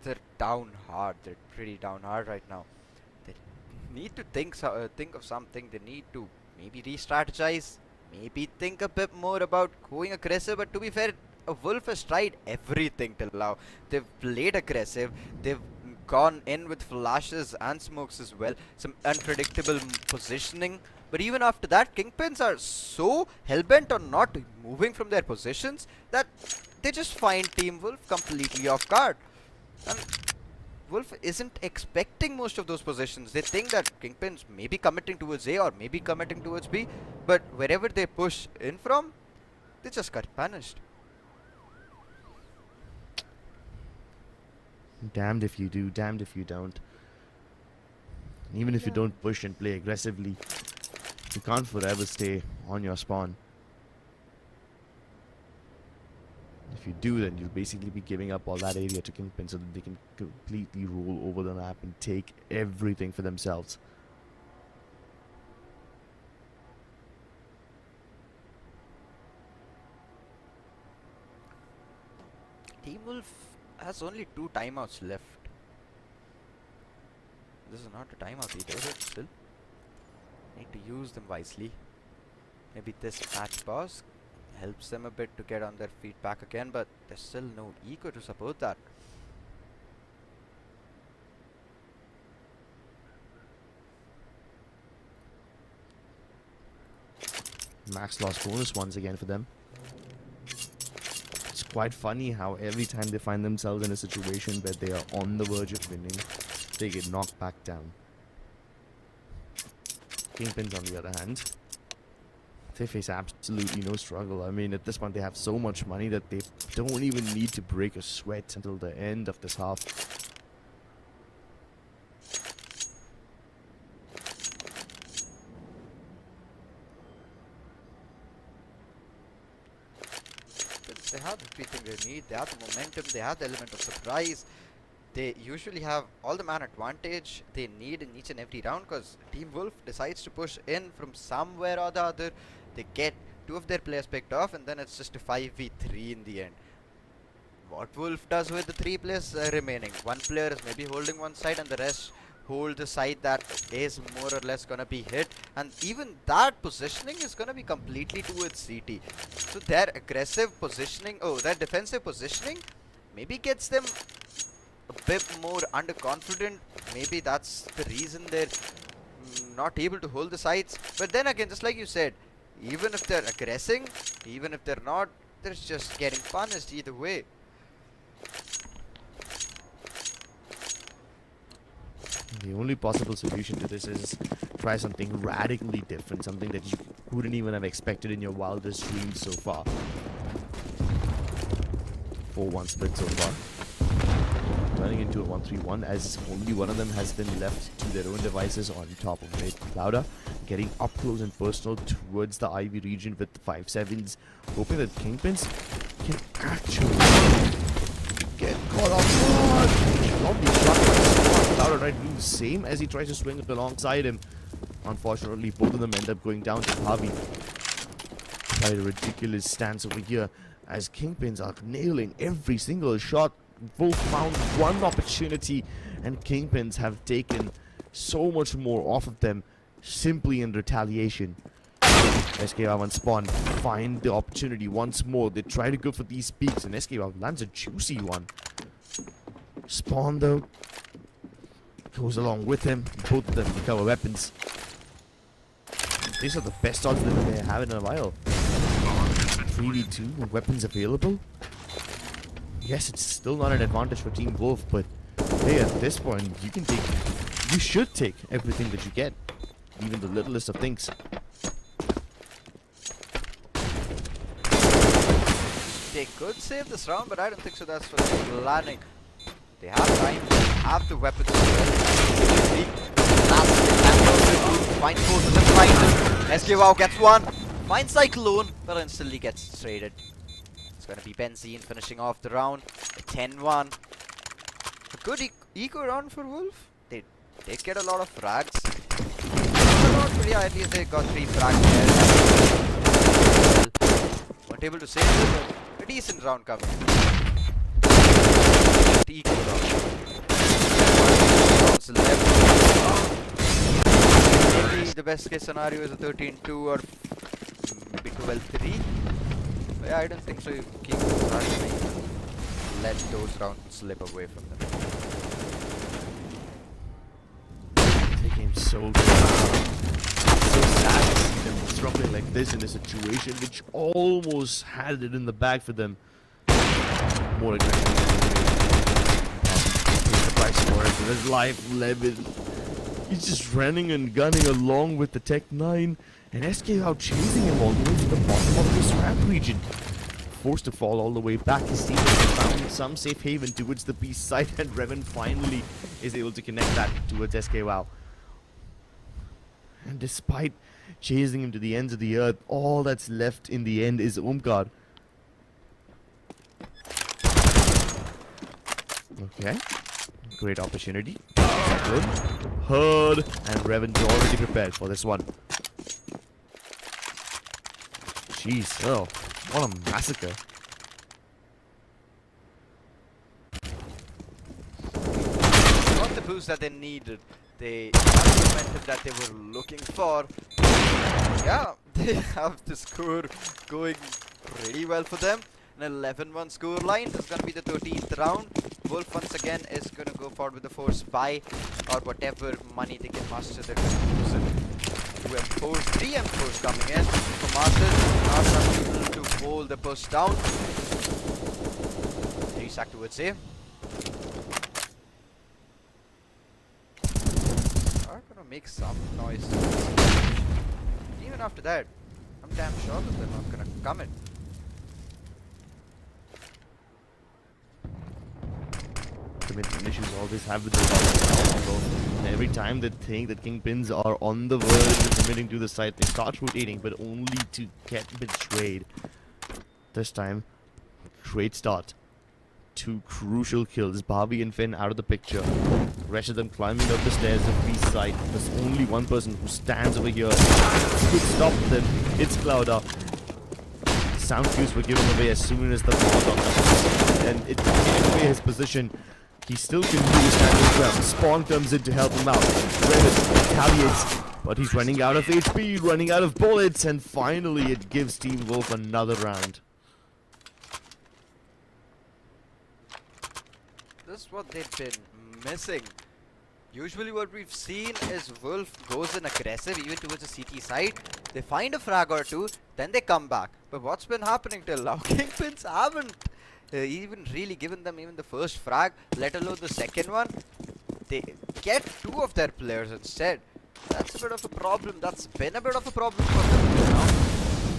They're down hard. They're pretty down hard right now. They need to think of something. They need to maybe re-strategize. Maybe think a bit more about going aggressive. But to be fair, Wolf has tried everything till now. They've played aggressive. They've gone in with flashes and smokes as well. Some unpredictable positioning. But even after that, KingPins are so hellbent on not moving from their positions that they just find Team Wolf completely off guard. And Wolf isn't expecting most of those positions. They think that KingPins may be committing towards A or maybe committing towards B. But wherever they push in from, they just got punished. Damned if you do, damned if you don't. Even if you don't push and play aggressively, you can't forever stay on your spawn. If you do, then you'll basically be giving up all that area to KingPins so that they can completely roll over the map and take everything for themselves. Team Wolf has only 2 timeouts left. This is not a timeout either, but still need to use them wisely. Maybe this match pause helps them a bit to get on their feet back again, but there's still no ego to support that. Max loss bonus once again for them. It's quite funny how every time they find themselves in a situation where they are on the verge of winning, they get knocked back down. KingPins, on the other hand, they face absolutely no struggle. I mean, at this point, they have so much money that they don't even need to break a sweat until the end of this half. They have everything they need. They have the momentum. They have the element of surprise. They usually have all the man advantage they need in each and every round, because Team Wolf decides to push in from somewhere or the other. They get 2 of their players picked off, and then it's just a 5v3 in the end. What Wolf does with the 3 players remaining? 1 player is maybe holding one side, and the rest hold the side that is more or less gonna be hit, and even that positioning is gonna be completely towards CT. So their aggressive positioning, their defensive positioning maybe gets them a bit more underconfident. Maybe that's the reason they're not able to hold the sides. But then again, just like you said, even if they're aggressing, even if they're not, they're just getting punished either way. The only possible solution to this is try something radically different, something that you wouldn't even have expected in your wildest dreams so far. 4-1 split so far. Turning into a 1-3-1 as only one of them has been left to their own devices on top of it. Clouder getting up close and personal towards the Ivy region with the 5-7s, hoping that KingPins can actually get caught off guard. Clouder tried to do the same as he tries to swing up alongside him. Unfortunately, both of them end up going down to Harvey. Quite a ridiculous stance over here as KingPins are nailing every single shot. Wolf found one opportunity and KingPins have taken so much more off of them simply in retaliation. SKY on spawn, find the opportunity once more. They try to go for these peaks and SKY lands a juicy one. Spawn though goes along with him. Both of them recover weapons. These are the best odds that they have in a while. 3v2 with weapons available. Yes, it's still not an advantage for Team Wolf, but hey, at this point, you should take everything that you get, even the littlest of things. They could save this round, but I don't think so. That's what they're planning. They have time, they have the weapons. Find both of them, find them. SKY gets one, finds Cyclone, but instantly gets traded. It's gonna be Benzene finishing off the round. 10-1. A good eco round for Wolf. They did get a lot of frags. But yeah, at least they got 3 frags there. Weren't able to save it, but a decent round coming. Eco round. Left. Maybe the best case scenario is a 13-2 or maybe 12-3. Yeah, I don't think so. You keep let those rounds slip away from them. They came so good. So sad to see them struggling like this in a situation which almost had it in the bag for them. More aggressive. Pays the price for it. His life, Levin. He's just running and gunning along with the Tech 9. And SK out chasing him all the way to the bottom of this ramp region. forced to fall all the way back. His team has found some safe haven towards the B side, and Revan finally is able to connect that towards SK Wow. And despite chasing him to the ends of the earth, all that's left in the end is Omkar. Okay, great opportunity. Good. Heard, and Revan's already prepared for this one. Jeez, oh, what a massacre. Got the boost that they needed. They got the momentum that they were looking for. Yeah, they have the score going pretty well for them. An 11-1 score line. This is going to be the 13th round. Wolf once again is going to go forward with the force buy or whatever money they can muster. They're going to use it. 2 M4s, 3 M4s coming in for Masters. Not able to hold the push down. 3 stack towards A. Are going to make some noise. Even after that, I'm damn sure that they're not going to come in. Issues always have with the every time they think that KingPins are on the verge of committing to the site, they start rotating, but only to get betrayed. This time, great start. 2 crucial kills. Barbie and Finn out of the picture. Rest of them climbing up the stairs of B side. There's only one person who stands over here. Could stop them. It's Clouda. Sound cues were given away as soon as the ball got and it gave away his position. He still continues to stand his ground. Spawn comes in to help him out. Revan retaliates, but he's running out of HP, running out of bullets, and finally it gives Team Wolf another round. This is what they've been missing. Usually what we've seen is Wolf goes in aggressive even towards the CT side. They find a frag or 2, then they come back. But what's been happening till now? KingPins haven't even really given them even the first frag, let alone the second one. They get 2 of their players instead. That's a bit of a problem. That's been a bit of a problem for them now.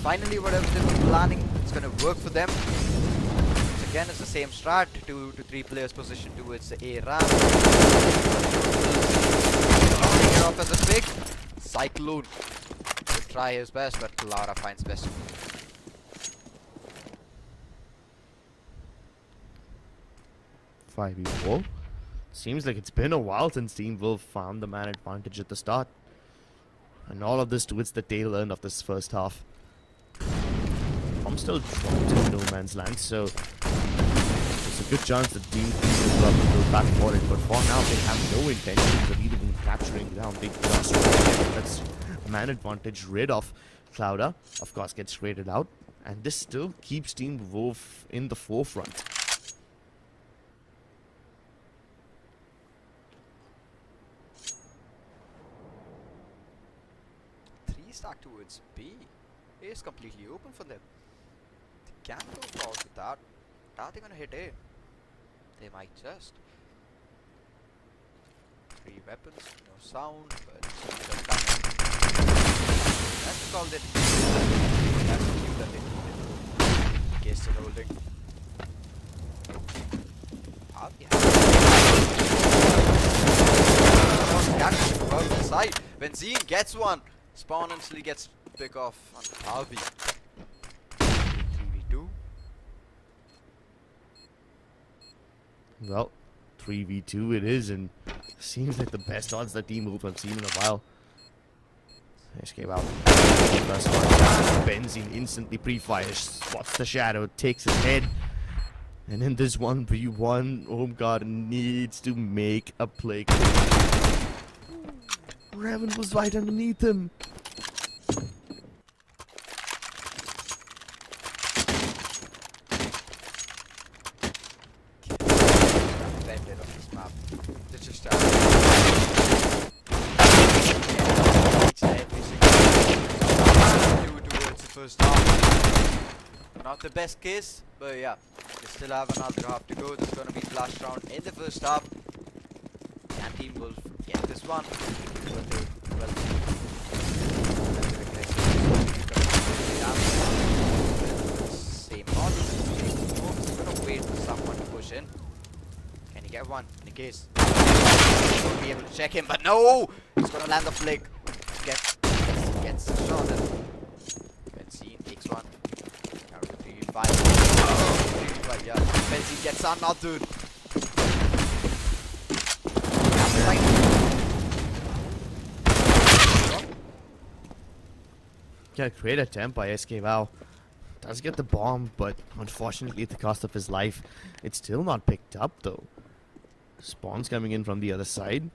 Finally, whatever they were planning, it's going to work for them. Once again, it's the same strat. 2 to 3 players positioned towards the A ramp. Starting it off as a pick. Cyclone will try his best, but Clara finds best. .5v4. Seems like it's been a while since Team Wolf found the man advantage at the start. And all of this towards the tail end of this first half. I'm still dropped in no man's land, so there's a good chance that Team Wolf will go back for it. But for now, they have no intentions of even capturing ground. They just want to get that man advantage rid of. Clouda, of course, gets traded out. And this still keeps Team Wolf in the forefront. Stack towards B. A is completely open for them. They can go forward with that. Are they gonna hit A? They might just. 3 weapons, no sound, but just coming. That's all they needed. That's the cue that they needed. Case still holding. Catch go out the side. Benzine gets one. Spawn instantly gets pick off on Harvey. 3v2. Well, 3v2 it is, and seems like the best odds that Team Wolf have seen in a while. Escape out. First one. Benzine instantly pre-fires, spots the shadow, takes his head. And in this 1v1, Omkar needs to make a play. Revan was right underneath him. Bandit on this map. They just every single towards the first half. Not the best case, but yeah. They still have another half to go. This is gonna be the last round in the first half. And Team Wolf get this one. Same model. case. Won't be able to check him, but no! He's gonna land the flick. Gets the shot and Benzine takes one. Down to 3v5. 3v5, yeah. Benzine gets another. Yeah, great attempt by SK. Wow. Does get the bomb, but unfortunately at the cost of his life. It's still not picked up though. Spawn's coming in from the other side.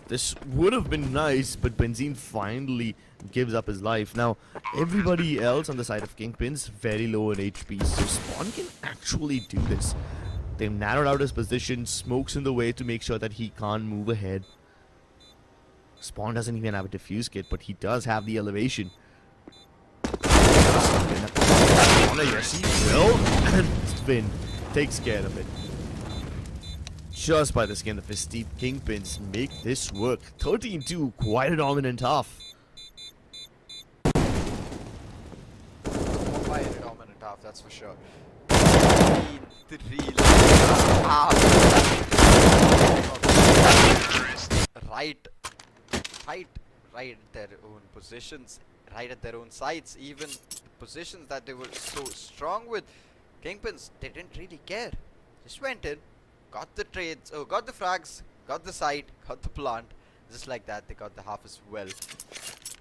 This would have been nice, but Benzine finally gives up his life. Now, everybody else on the side of KingPins very low in HP, so Spawn can actually do this. They've narrowed out his position, smokes in the way to make sure that he can't move ahead. Spawn doesn't even have a defuse kit, but he does have the elevation. Yes, he will. And Finn takes care of it. Just by the skin of his teeth, KingPins make this work. 13-2, quite a dominant half. Quite a dominant half, that's for sure. 13-3. Right at their own positions, right at their own sites, even positions that they were so strong with. KingPins, they didn't really care. Just went in, got the trades, got the frags, got the site, got the plant. Just like that, they got the half as well.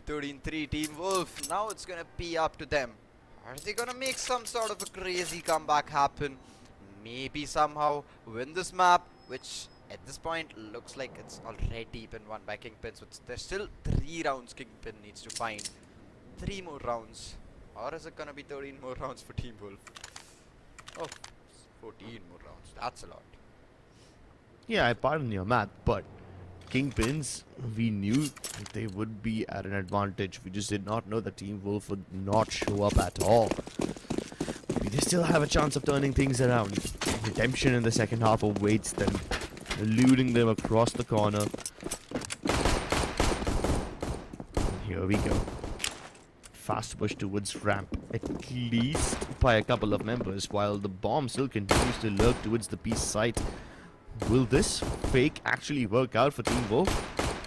13-3 Team Wolf. Now it's gonna be up to them. Are they gonna make some sort of a crazy comeback happen? Maybe somehow win this map, which at this point looks like it's already been won by KingPins. But there's still 3 rounds KingPin needs to find. 3 more rounds. Or is it gonna be 13 more rounds for Team Wolf? Oh, 14 more rounds. That's a lot. Yeah, I pardon your math, but KingPins, we knew they would be at an advantage. We just did not know that Team Wolf would not show up at all. But they still have a chance of turning things around. Redemption in the second half awaits them, eluding them across the corner. And here we go. Fast push towards ramp, at least by a couple of members, while the bomb still continues to lurk towards the B site. Will this fake actually work out for Team Wolf?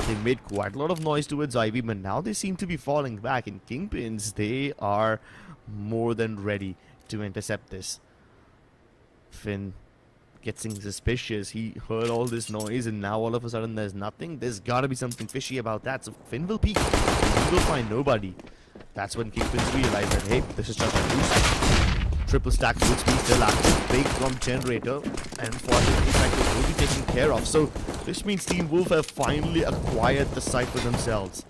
They made quite a lot of noise towards Ivy, but now they seem to be falling back. In KingPins, they are more than ready to intercept this. Finn getting suspicious. He heard all this noise and now all of a sudden there's nothing. There's gotta be something fishy about that. So Finn will peek. He will find nobody. That's when KingPins realize that, hey, this is just a boost. Triple stack would be still active. Big from generator. And fortunately, Cycle will be taken care of. So this means Team Wolf have finally acquired the site for themselves.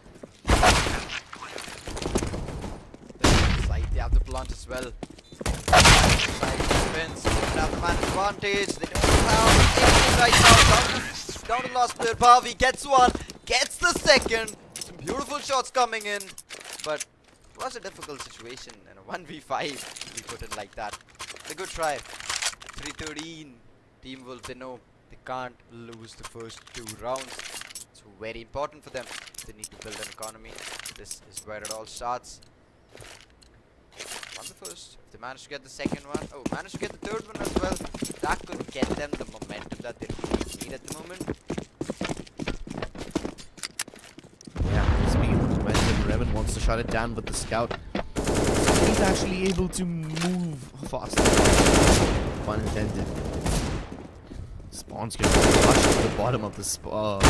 They have the plant as well. KingPins don't have the man advantage. They don't have anything right now. Down to last player. Bhavi gets one. Gets the second. Some beautiful shots coming in. But it was a difficult situation and a 1v5 to be put in like that. It's a good try. 3-13. Team Wolf, they know they can't lose the first 2 rounds. It's very important for them. They need to build an economy. This is where it all starts. Won the first. If they manage to get the second one, managed to get the third one as well. That could get them the momentum that they really need at the moment. Yeah, speaking of momentum, Revan wants to shut it down with the scout. He's actually able to move faster. Pun intended. Spawn's gonna rush to the bottom of the spot.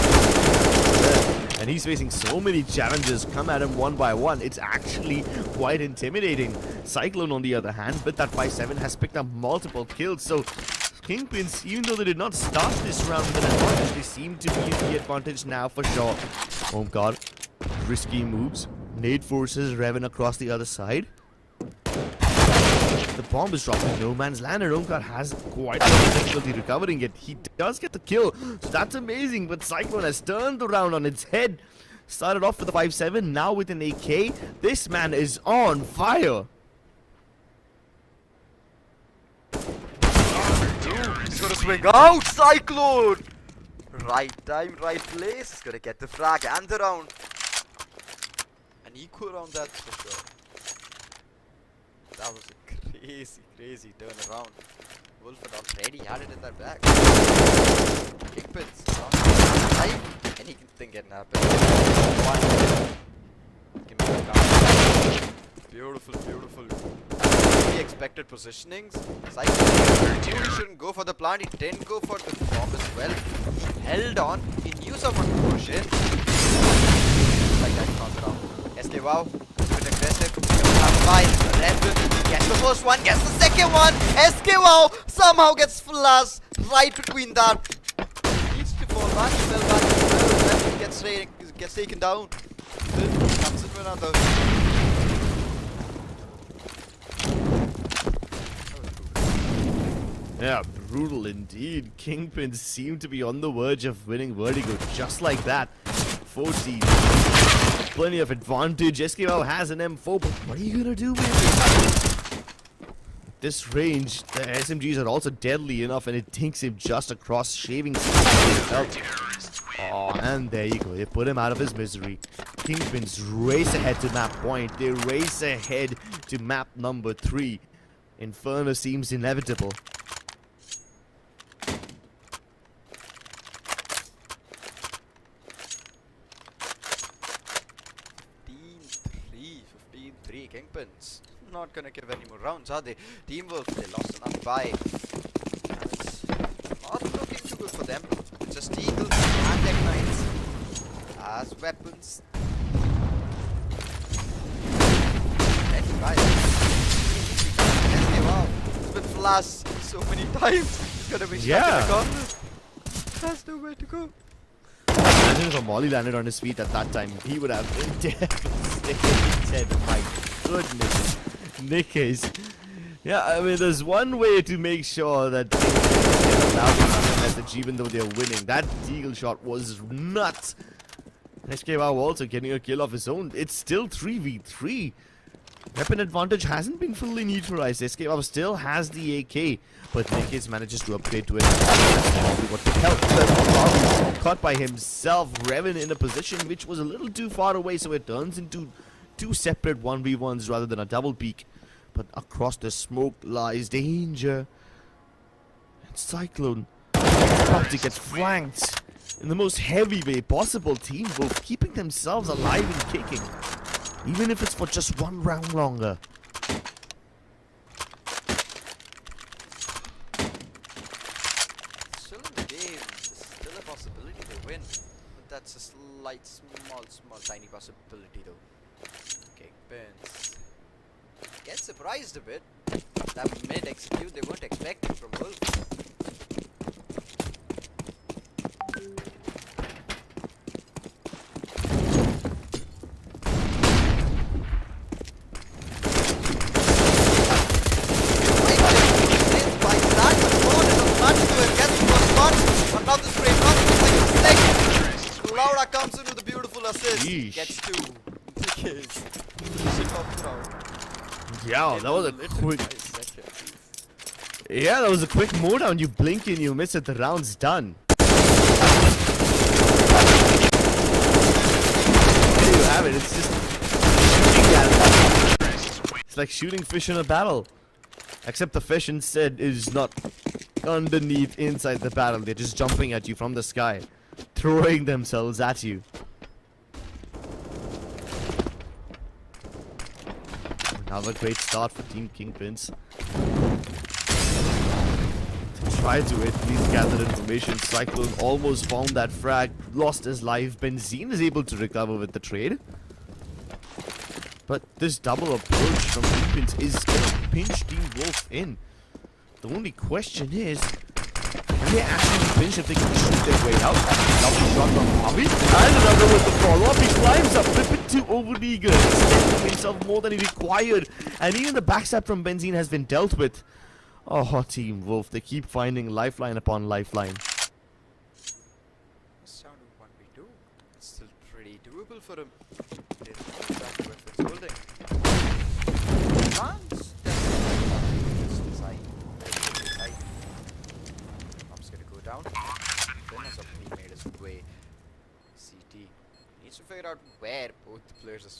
And he's facing so many challenges come at him one by one. It's actually quite intimidating. Cyclone, on the other hand, with that 5-7, has picked up multiple kills. So KingPins, even though they did not start this round with an advantage, they seem to be in the advantage now for sure. Oh god. Risky moves. Nade forces Revan across the other side. The bomb is dropping no man's land, and Omkar has quite a lot of difficulty recovering it. He does get the kill, so that's amazing, but Cyclone has turned the round on its head. Started off with a 5-7, now with an AK. This man is on fire. He's gonna swing out, Cyclone! Right time, right place. He's gonna get the frag and the round. An equal round, that's for sure. That was a crazy turnaround. Wolf had already had it in their back. KingPins on live. Anything can happen. One. Give me the count. Beautiful, beautiful. He expected positionings. He shouldn't go for the plant. He didn't go for the bomb as well. He held on. He knew someone would push in. Like that, calm down. SK Wow. Bit aggressive. Red gets the first one, gets the second one. SK Wow somehow gets flushed right between that. Needs to fall back, fell back as well. Gets taken down. Then comes in with another. Yeah, brutal indeed. KingPins seem to be on the verge of winning Vertigo just like that. 14. Plenty of advantage. SKO has an M4, but what are you gonna do with it? This range, the SMGs are also deadly enough, and it takes him just across, shaving his health. Oh, and there you go. They put him out of his misery. KingPins race ahead to map point. They race ahead to map number 3. Inferno seems inevitable. 15-3 KingPins. Not gonna give any more rounds, are they? Teamwork, they lost enough by. And it's not looking too good for them. Just Eagle and Tech Knights as weapons. Let's try it. Wow, it's been flashed so many times. It's gonna be stuck in the corner. There's nowhere to go. Imagine if a Molly landed on his feet at that time. He would have been dead. My goodness. Nickers. Yeah, I mean, there's one way to make sure that they get allowed to have a message even though they're winning. That deagle shot was nuts. SKY also getting a kill of his own. It's still 3v3. Weapon advantage hasn't been fully neutralized. SKY still has the AK, but Nickers manages to upgrade to it. What the hell? Caught by himself. Revan in a position which was a little too far away, so it turns into 2 separate 1v1s rather than a double peak. But across the smoke lies danger. And Cyclone about to get flanked in the most heavy way possible. Team Wolf keeping themselves alive and kicking, even if it's for just 1 round longer. Still in the game, there's still a possibility to win. But that's a slight, small, tiny possibility though. KingPins get surprised a bit. That mid execute they weren't expecting from Wolf. Laura comes in with a beautiful assist. Yeesh. Gets 2. Yeah, that was a quick. Yeah, that was a quick move down. You blink and you miss it. The round's done. There you have it. It's just shooting at it. It's like shooting fish in a battle. Except the fish instead is not underneath inside the battle. They're just jumping at you from the sky, throwing themselves at you. Another great start for Team KingPins. Try to at least gather information. Cyclone almost found that frag, lost his life. Benzine is able to recover with the trade. But this double approach from KingPins is going to pinch Team Wolf in. The only question is, can they actually finish if they can shoot their way out? Lovely shot from Harvey. And another with the follow-up. He climbs up, a bit too overeager, extending himself more than he required. And even the backstab from Benzine has been dealt with. Oh, Team Wolf, they keep finding lifeline upon lifeline. Sound of 1v2. It's still pretty doable for him. They don't know exactly where it's holding. Lance down. Then has already made his way. CT needs to figure out where both the players are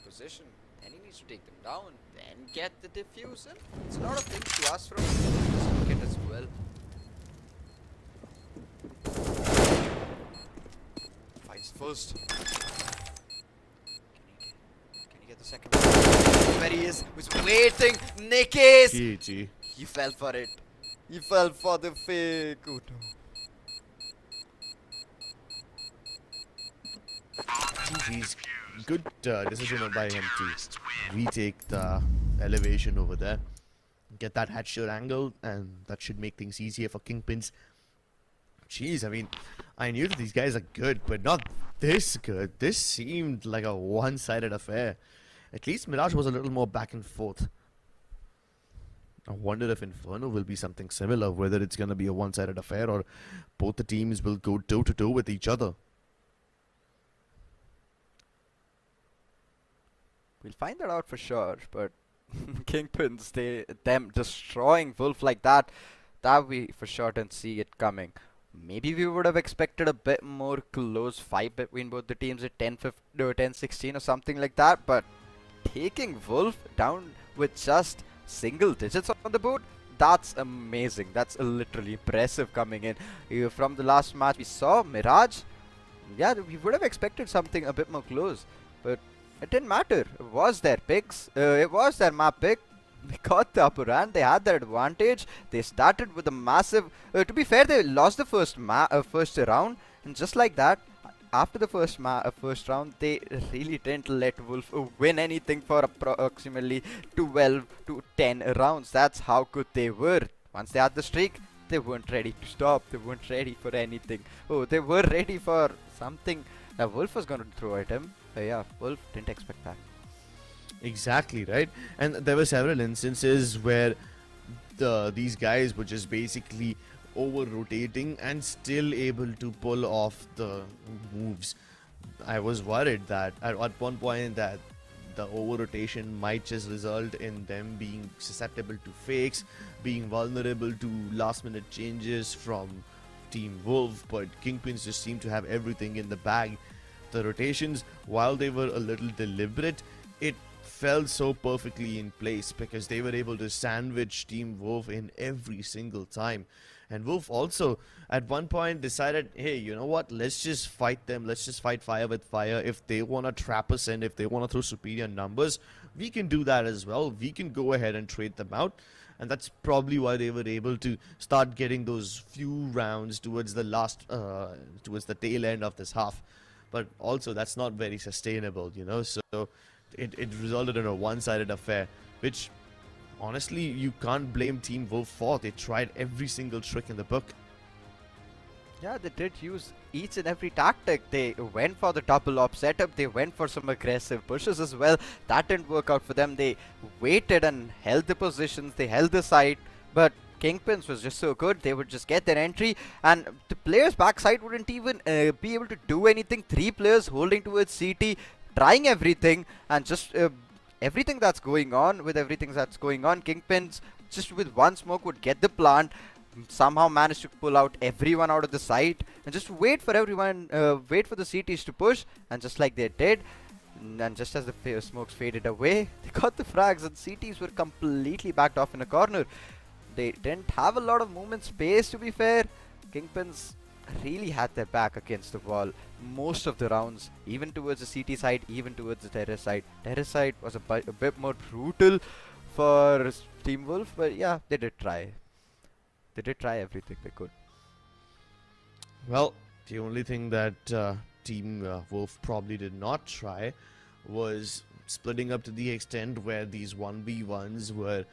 positioned. Then he needs to take them down. Then get the diffuse in. It's a lot of things to ask from. rocket as well. Finds first. Can he get the second? Where he is, was waiting. Nikis! GG. He fell for it. He fell for the fake. Oh no. GG's. Good decision by him to retake the elevation over there. Get that headshot angle, and that should make things easier for KingPins. Jeez, I mean, I knew that these guys are good, but not this good. This seemed like a one-sided affair. At least Mirage was a little more back and forth. I wonder if Inferno will be something similar, whether it's going to be a one-sided affair or both the teams will go toe-to-toe with each other. We'll find that out for sure, but KingPins, them destroying Wolf like that we for sure didn't see it coming. Maybe we would have expected a bit more close fight between both the teams at 10-16 or something like that, but taking Wolf down with just single digits on the board, that's amazing. That's literally impressive coming in. From the last match we saw, Mirage, yeah, we would have expected something a bit more close, but it didn't matter. It was their picks. It was their map pick. They got the upper hand. They had their advantage. They started with a massive... to be fair, they lost the first round. And just like that, after the first round, they really didn't let Wolf win anything for approximately 12 to 10 rounds. That's how good they were. Once they had the streak, they weren't ready to stop. They weren't ready for anything. Oh, they were ready for something that Wolf was going to throw at him. Yeah, Wolf didn't expect that. Exactly, right? And there were several instances where these guys were just basically over-rotating and still able to pull off the moves. I was worried that at one point that the over-rotation might just result in them being susceptible to fakes, being vulnerable to last-minute changes from Team Wolf, but KingPins just seemed to have everything in the bag. The rotations, while they were a little deliberate, it fell so perfectly in place because they were able to sandwich Team Wolf in every single time. And Wolf also at one point decided, hey, you know what, let's just fight them, let's just fight fire with fire. If they want to trap us in, if they want to throw superior numbers, we can do that as well. We can go ahead and trade them out. And that's probably why they were able to start getting those few rounds towards the towards the tail end of this half. But also that's not very sustainable, you know, so it resulted in a one-sided affair, which honestly you can't blame Team Wolf for. They tried every single trick in the book. Yeah, they did use each and every tactic. They went for the double op setup, they went for some aggressive pushes as well. That didn't work out for them. They waited and held the positions, they held the side, but KingPins was just so good. They would just get their entry and the players backside wouldn't even be able to do anything. 3 players holding towards CT, trying everything, and just everything that's going on, KingPins just with one smoke would get the plant, somehow managed to pull out everyone out of the site and just wait for everyone, wait for the CTs to push, and just like they did, and just as the smokes faded away, they got the frags and CTs were completely backed off in a corner. They didn't have a lot of movement space, to be fair. KingPins really had their back against the wall most of the rounds, even towards the CT side, even towards the terrace side. Terrace side was a bit more brutal for Team Wolf, but yeah, they did try. They did try everything they could. Well, the only thing that Team Wolf probably did not try was splitting up to the extent where these 1v1s were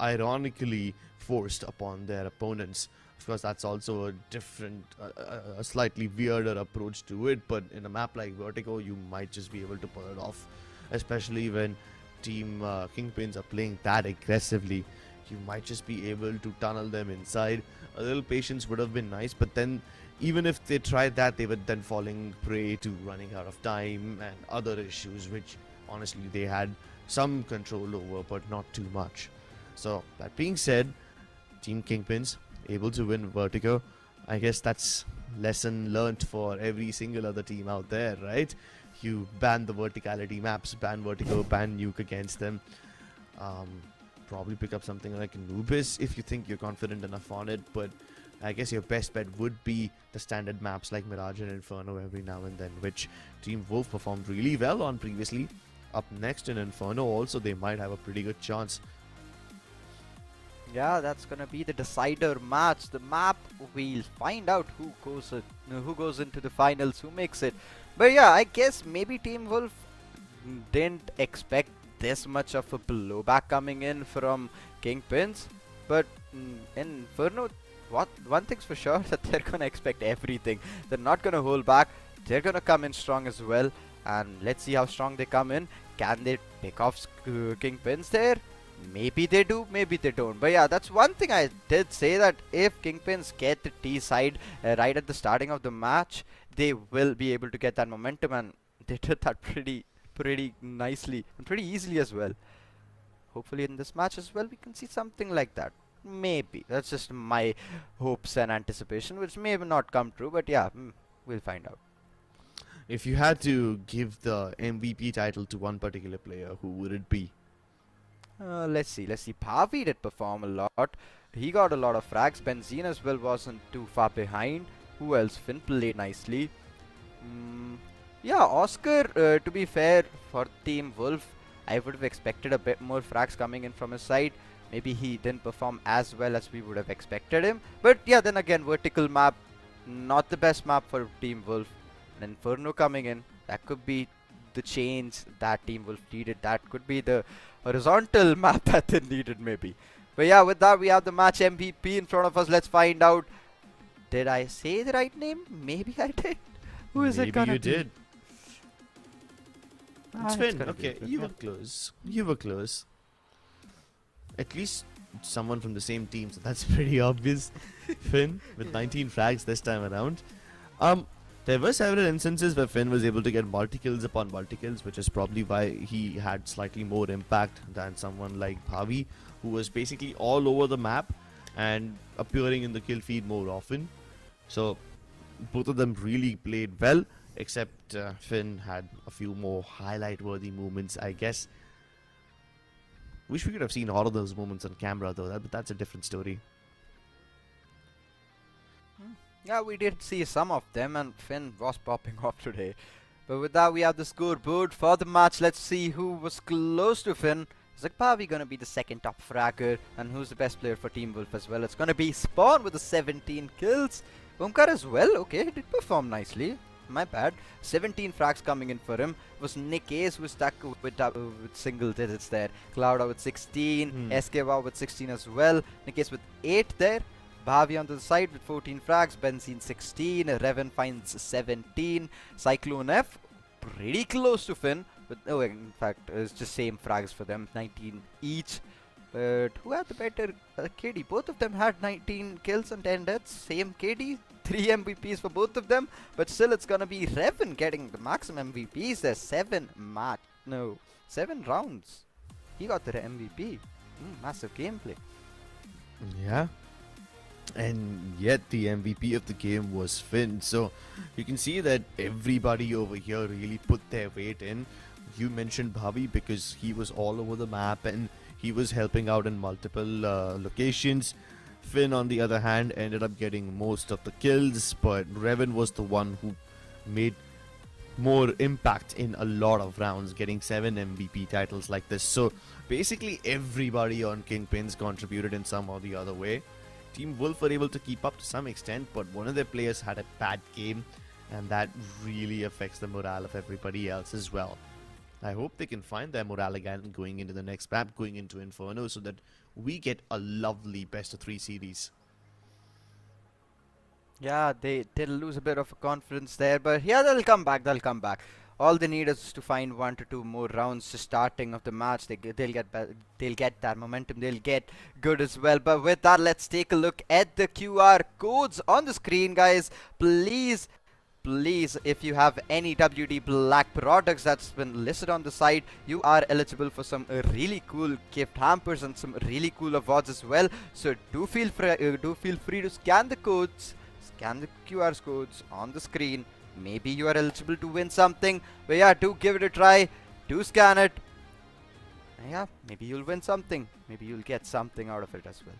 ironically forced upon their opponents. Of course, that's also a different, a slightly weirder approach to it, but in a map like Vertigo, you might just be able to pull it off, especially when Team KingPins are playing that aggressively. You might just be able to tunnel them inside. A little patience would have been nice, but then even if they tried that, they were then falling prey to running out of time and other issues, which honestly they had some control over, but not too much. So that being said, Team KingPins able to win Vertigo. I guess that's lesson learnt for every single other team out there, right? You ban the verticality maps, ban Vertigo, ban Nuke against them. probably pick up something like Anubis if you think you're confident enough on it, but I guess your best bet would be the standard maps like Mirage and Inferno every now and then, which Team Wolf performed really well on previously. Up next in Inferno also, they might have a pretty good chance. Yeah, that's gonna be the decider match. The map, we'll find out who goes into the finals, who makes it. But yeah, I guess maybe Team Wolf didn't expect this much of a blowback coming in from KingPins, but in Inferno, one thing's for sure, that they're gonna expect everything. They're not gonna hold back. They're gonna come in strong as well, and let's see how strong they come in. Can they pick off KingPins there? Maybe they do, maybe they don't. But yeah, that's one thing I did say, that if KingPins get the T side right at the starting of the match, they will be able to get that momentum, and they did that pretty nicely and pretty easily as well. Hopefully in this match as well we can see something like that. Maybe. That's just my hopes and anticipation, which may not come true, but yeah, we'll find out. If you had to give the MVP title to one particular player, who would it be? Let's see. Pavi did perform a lot. He got a lot of frags. Benzine as well wasn't too far behind. Who else? Finn played nicely. Yeah, Oscar, to be fair, for Team Wolf, I would have expected a bit more frags coming in from his side. Maybe he didn't perform as well as we would have expected him. But yeah, then again, vertical map, not the best map for Team Wolf. And Inferno coming in, that could be the change that Team Wolf needed. That could be the horizontal map that they needed maybe. But yeah, with that, we have the match MVP in front of us. Let's find out. Did I say the right name? Maybe I did. Who is it gonna be? Maybe you did. It's Finn. gonna Okay, be you were close. You were close. At least someone from the same team, so that's pretty obvious. Finn with 19 frags this time around. There were several instances where Finn was able to get multi-kills upon multi-kills, which is probably why he had slightly more impact than someone like Bhavi, who was basically all over the map and appearing in the kill feed more often. So both of them really played well, except Finn had a few more highlight-worthy moments, I guess. Wish we could have seen all of those moments on camera though, but that's a different story. Yeah, we did see some of them, and Finn was popping off today. But with that, we have the scoreboard for the match. Let's see who was close to Finn. Is Pavi gonna be the second top fragger, and who's the best player for Team Wolf as well? It's gonna be Spawn with the 17 kills. Umkar as well. Okay, he did perform nicely. My bad. 17 frags coming in for him. It was Nick Ace who was stuck with single digits there. Clouda with 16. Skyesports with 16 as well. Nick Ace with 8 there. Bhavi on the side with 14 frags. Benzine 16. Revan finds 17. Cyclone F pretty close to Finn. But oh, in fact, it's just same frags for them. 19 each. But who had the better KD? Both of them had 19 kills and 10 deaths. Same KD. 3 MVPs for both of them. But still, it's gonna be Revan getting the maximum MVPs. There's 7 rounds. He got the MVP. Massive gameplay. Yeah. And yet the MVP of the game was Finn. So you can see that everybody over here really put their weight in. You mentioned Bhavi because he was all over the map and he was helping out in multiple locations. Finn, on the other hand, ended up getting most of the kills, but Revan was the one who made more impact in a lot of rounds, getting 7 MVP titles like this. So basically everybody on KingPins contributed in some or the other way. Team Wolf were able to keep up to some extent, but one of their players had a bad game, and that really affects the morale of everybody else as well. I hope they can find their morale again going into the next map, going into Inferno, so that we get a lovely best of 3 series. Yeah, they did lose a bit of confidence there, but yeah, they'll come back. All they need is to find 1 to 2 more rounds to starting of the match. They'll get that momentum. They'll get good as well. But with that, let's take a look at the QR codes on the screen, guys. Please, if you have any WD Black products that's been listed on the side, you are eligible for some really cool gift hampers and some really cool awards as well. So do feel free to scan the codes, scan the QR codes on the screen. Maybe you are eligible to win something. But yeah, do give it a try. Do scan it. Yeah, maybe you'll win something. Maybe you'll get something out of it as well.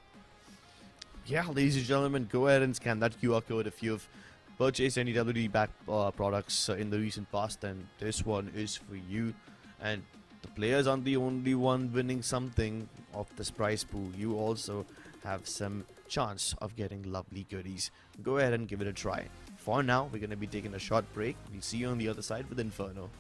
Yeah, ladies and gentlemen, go ahead and scan that QR code if you've purchased any WD back products in the recent past, and this one is for you. And the players aren't the only one winning something of this prize pool. You also have some chance of getting lovely goodies. Go ahead and give it a try. For now, we're going to be taking a short break. We'll see you on the other side with Inferno.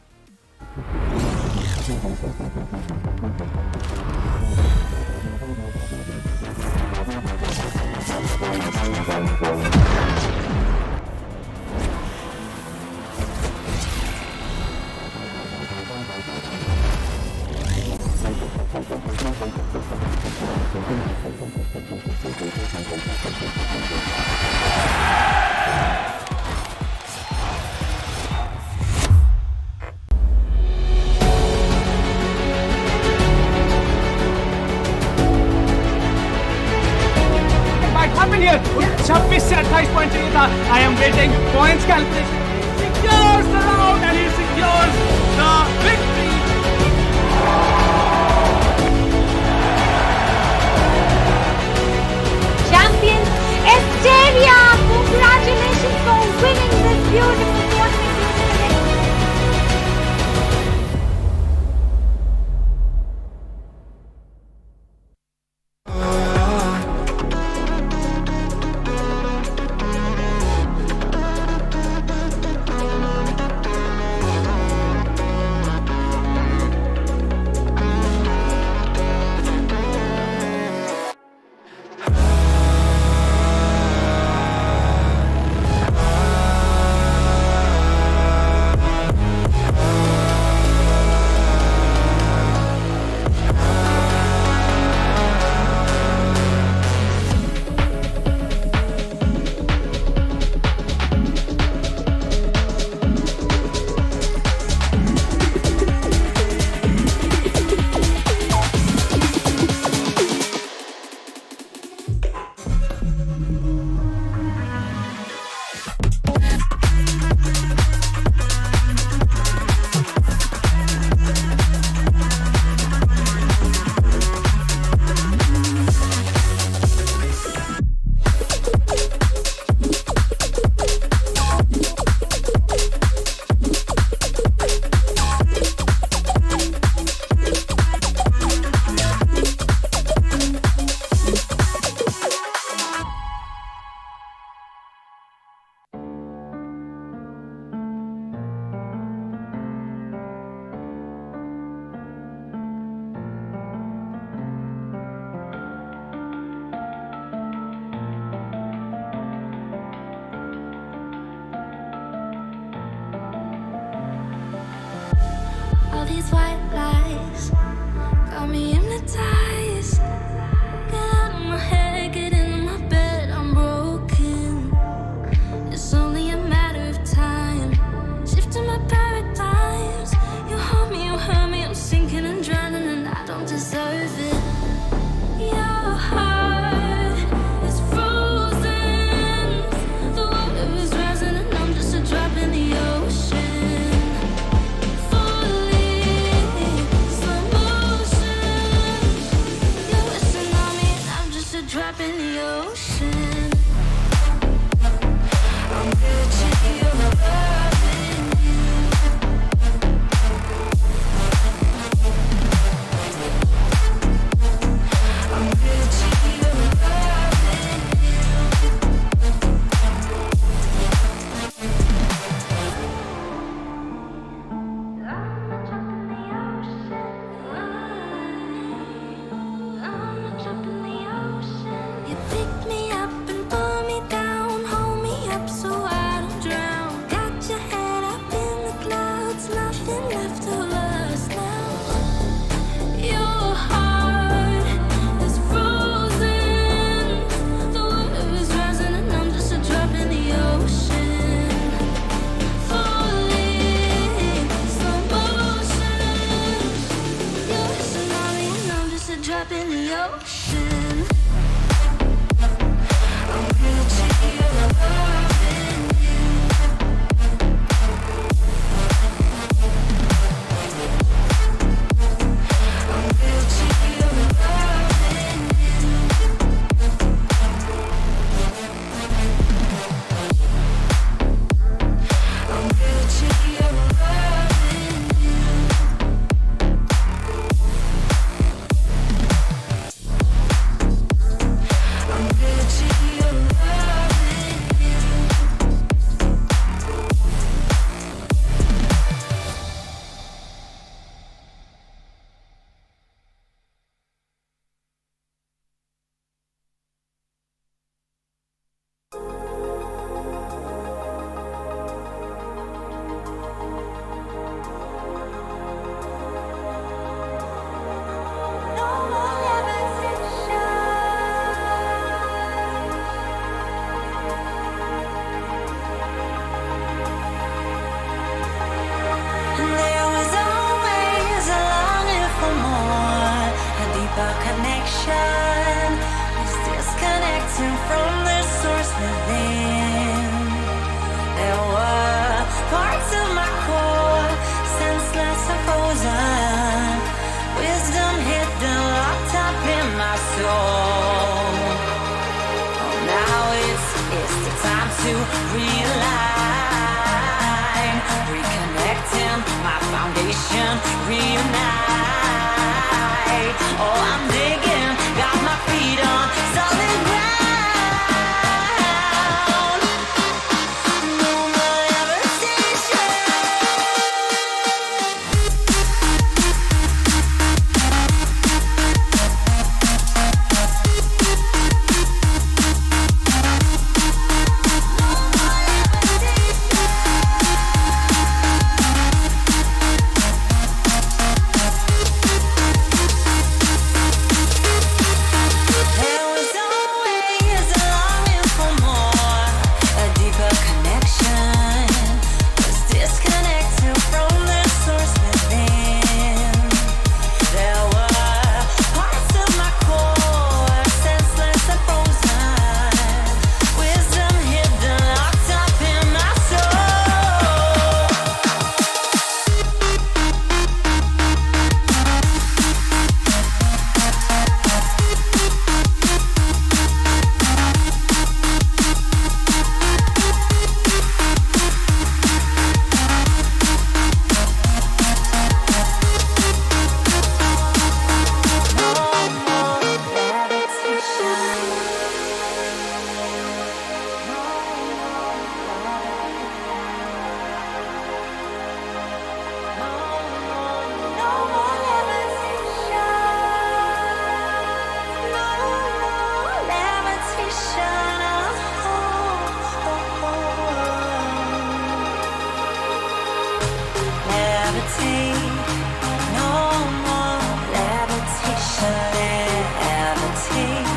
I am waiting. Points calculation. Secures the round and he secures the victory. Champion Asteria, congratulations for winning this beautiful tournament. All these white lies got me hypnotized. Get out of my head, get into my bed, I'm broken. It's only a matter of time. Shifting my paradigms. You hold me, you hurt me, I'm sinking and drowning, and I don't deserve it. Your heart is frozen. The water is rising, and I'm just a drop in the ocean. Drop in the ocean. I'm reaching your loving you. I'm reaching your loving you. I'm a drop in the ocean. I'm a drop in the ocean. You pick me up and pull me down, hold me up so I don't drown. Got your head up in the clouds, nothing left of us now. Your heart is frozen. The water is rising and I'm just a drop in the ocean. Falling, slow motion. You're a tsunami and I'm just a drop in the ocean. I'm reaching your loving you. I'm reaching levitation is disconnecting from the source within. There were parts of my core, senseless and frozen, wisdom hidden, locked up in my soul. Oh, now it's the time to realign, reconnecting my foundation, reunite. Oh, I'm digging, got my feet on solid ground. No more levitation. There was always a longing for more, a deeper connection, was disconnected from the source within. There were parts of my core, senseless and frozen, wisdom hidden, locked up in my soul. No more levitation. No more levitation. No more levitation. Levitate. No more levitation. Levitate.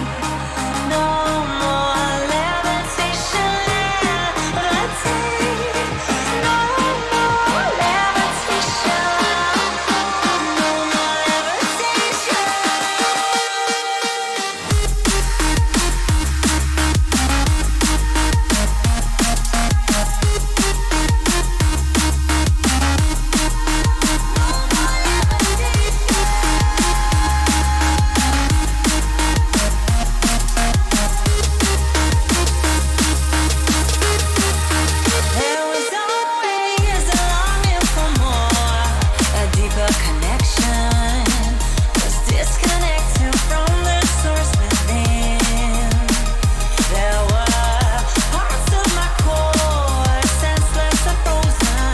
No more levitation. Levitate. No more levitation. No more levitation. There was always a longing for more, a deeper connection, was disconnected from the source within. There were parts of my core, senseless and frozen,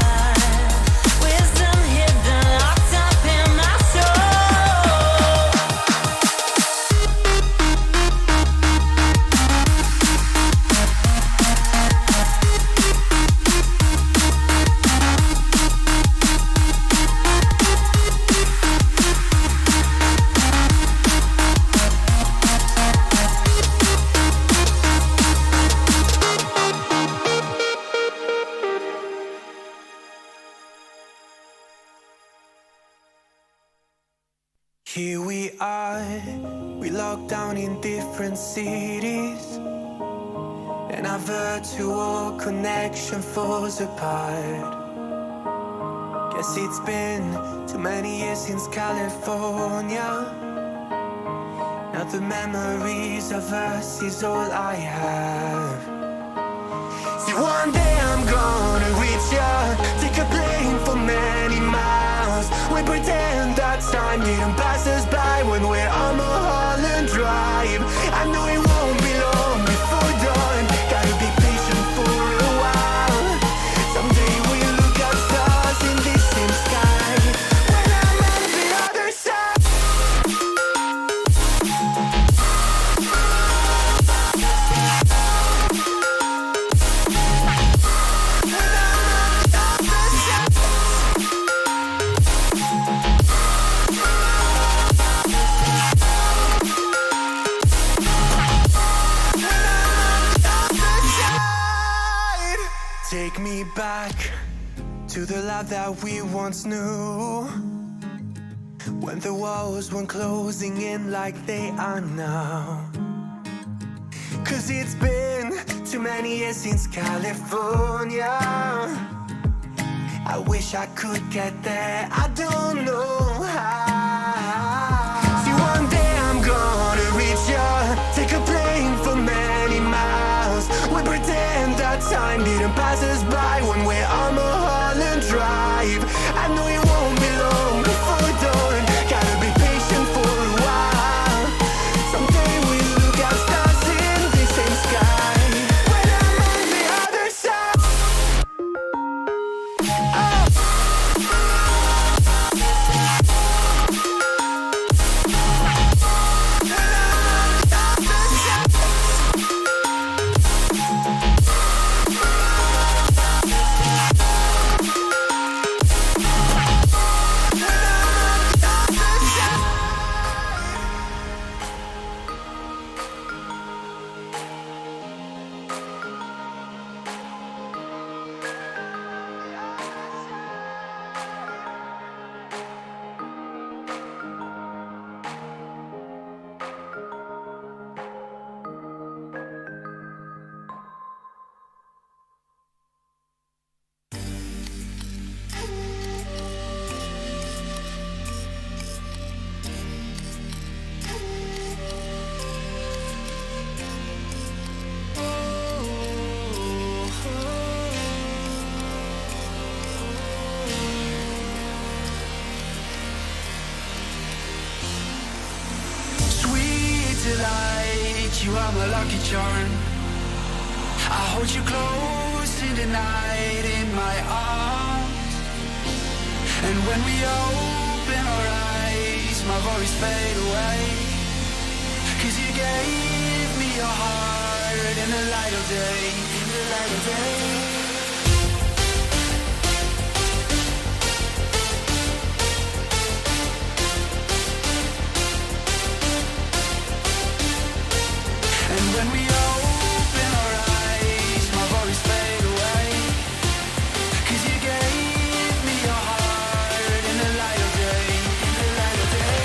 wisdom hidden, locked up in my soul. Here we are, we locked down in different cities, and our virtual connection falls apart. Guess it's been too many years since California. Now the memories of us is all I have. See, one day I'm gonna reach ya, take a plane for many miles. We pretend that time didn't pass us by when we're on Mulholland Drive. I know it won't be long before dawn, gotta be patient for a while. Someday we'll look at stars in this same sky, when I'm on the other side. Take me back to the life that we once knew. when the walls weren't closing in like they are now. 'Cause it's been too many years since California. I wish I could get there, I don't know how. See, one day I'm gonna reach ya, take a plane for many miles. We pretend that time didn't pass us by when we're on Mulholland Drive. I know it won't be long before dawn, gotta be patient for a while. Someday we'll look at stars in the same sky when I'm on the other side. Delight, you are my lucky charm. I hold you close in the night in my arms. And when we open our eyes, my worries fade away. 'Cause you gave me your heart in the light of day, in the light of day. And when we open our eyes, my worries fade away. 'Cause you gave me your heart in the light of day, in the light of day.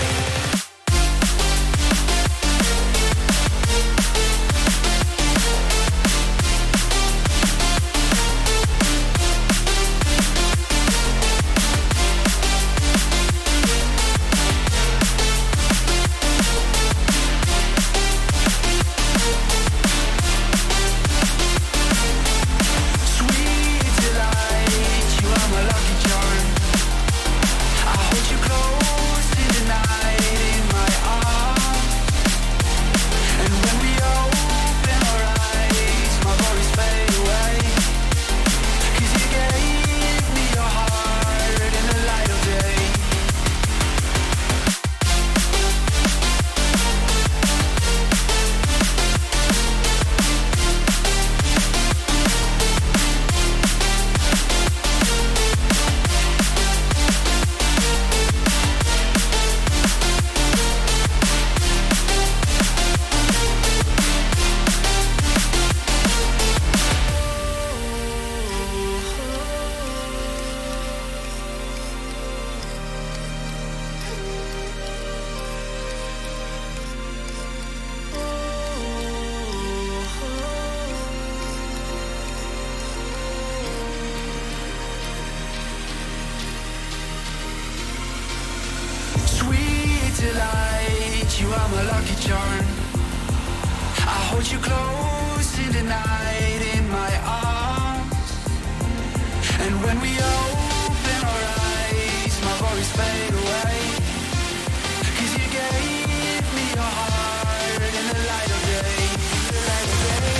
Delight, you are my lucky charm. I hold you close in the night in my arms. And when we open our eyes, my worries fade away. 'Cause you gave me your heart in the light of day, in the light of day.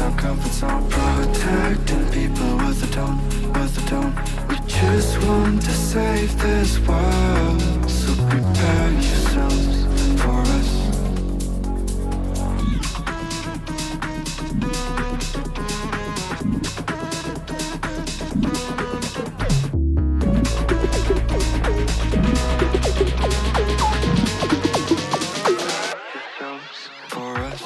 our comfort zone, protecting people with a tone, with a tone. We just want to save this world, so prepare yourselves for us. For us.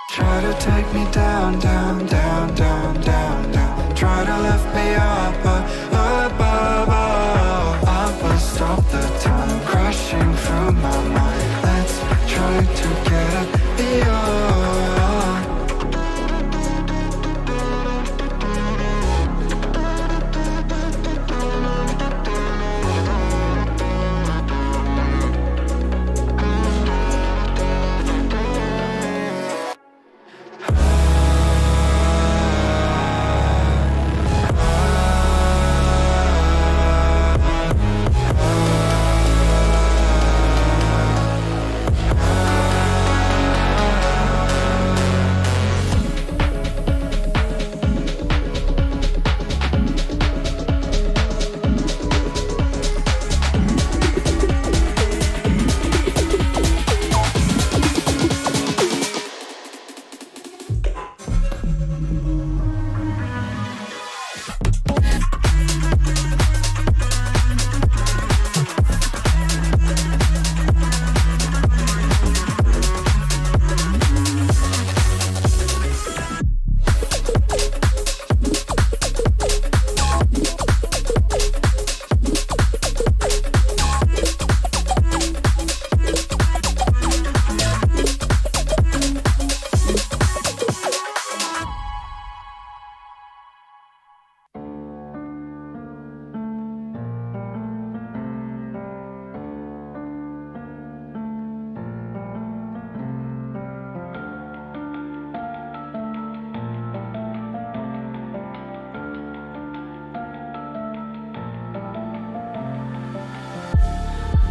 Try to take me down, down, down, down, down, down. Try to lift me up, up, but stop the time crashing through my mind. Let's try to get beyond.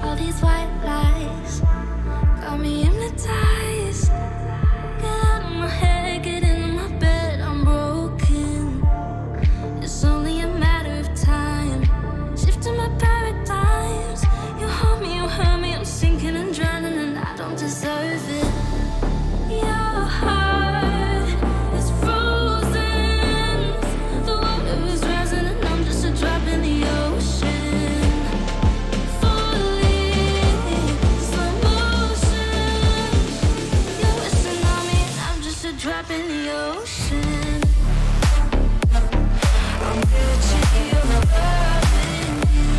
All these white lies got me hypnotized. Get out of my head, get into my bed, I'm broken. It's only a matter of time. Shifting my paradigms. You hold me, you hurt me, I'm sinking and drowning, and I don't deserve it. Your heart is frozen. The water is rising, and I'm just a drop in the ocean. Drop in the ocean. I'm reaching your loving you.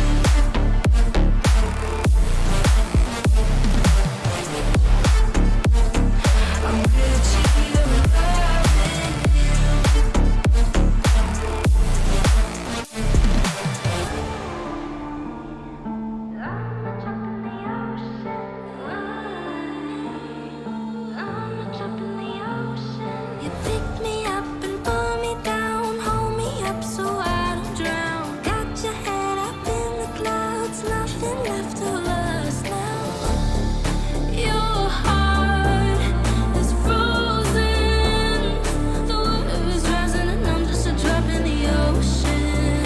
I'm reaching your loving you. I'm a drop in the ocean. I'm a drop in the ocean. You pick me up and pull me down, hold me up so I don't drown. Got your head up in the clouds, nothing left of us now. Your heart is frozen. The water is rising and I'm just a drop in the ocean.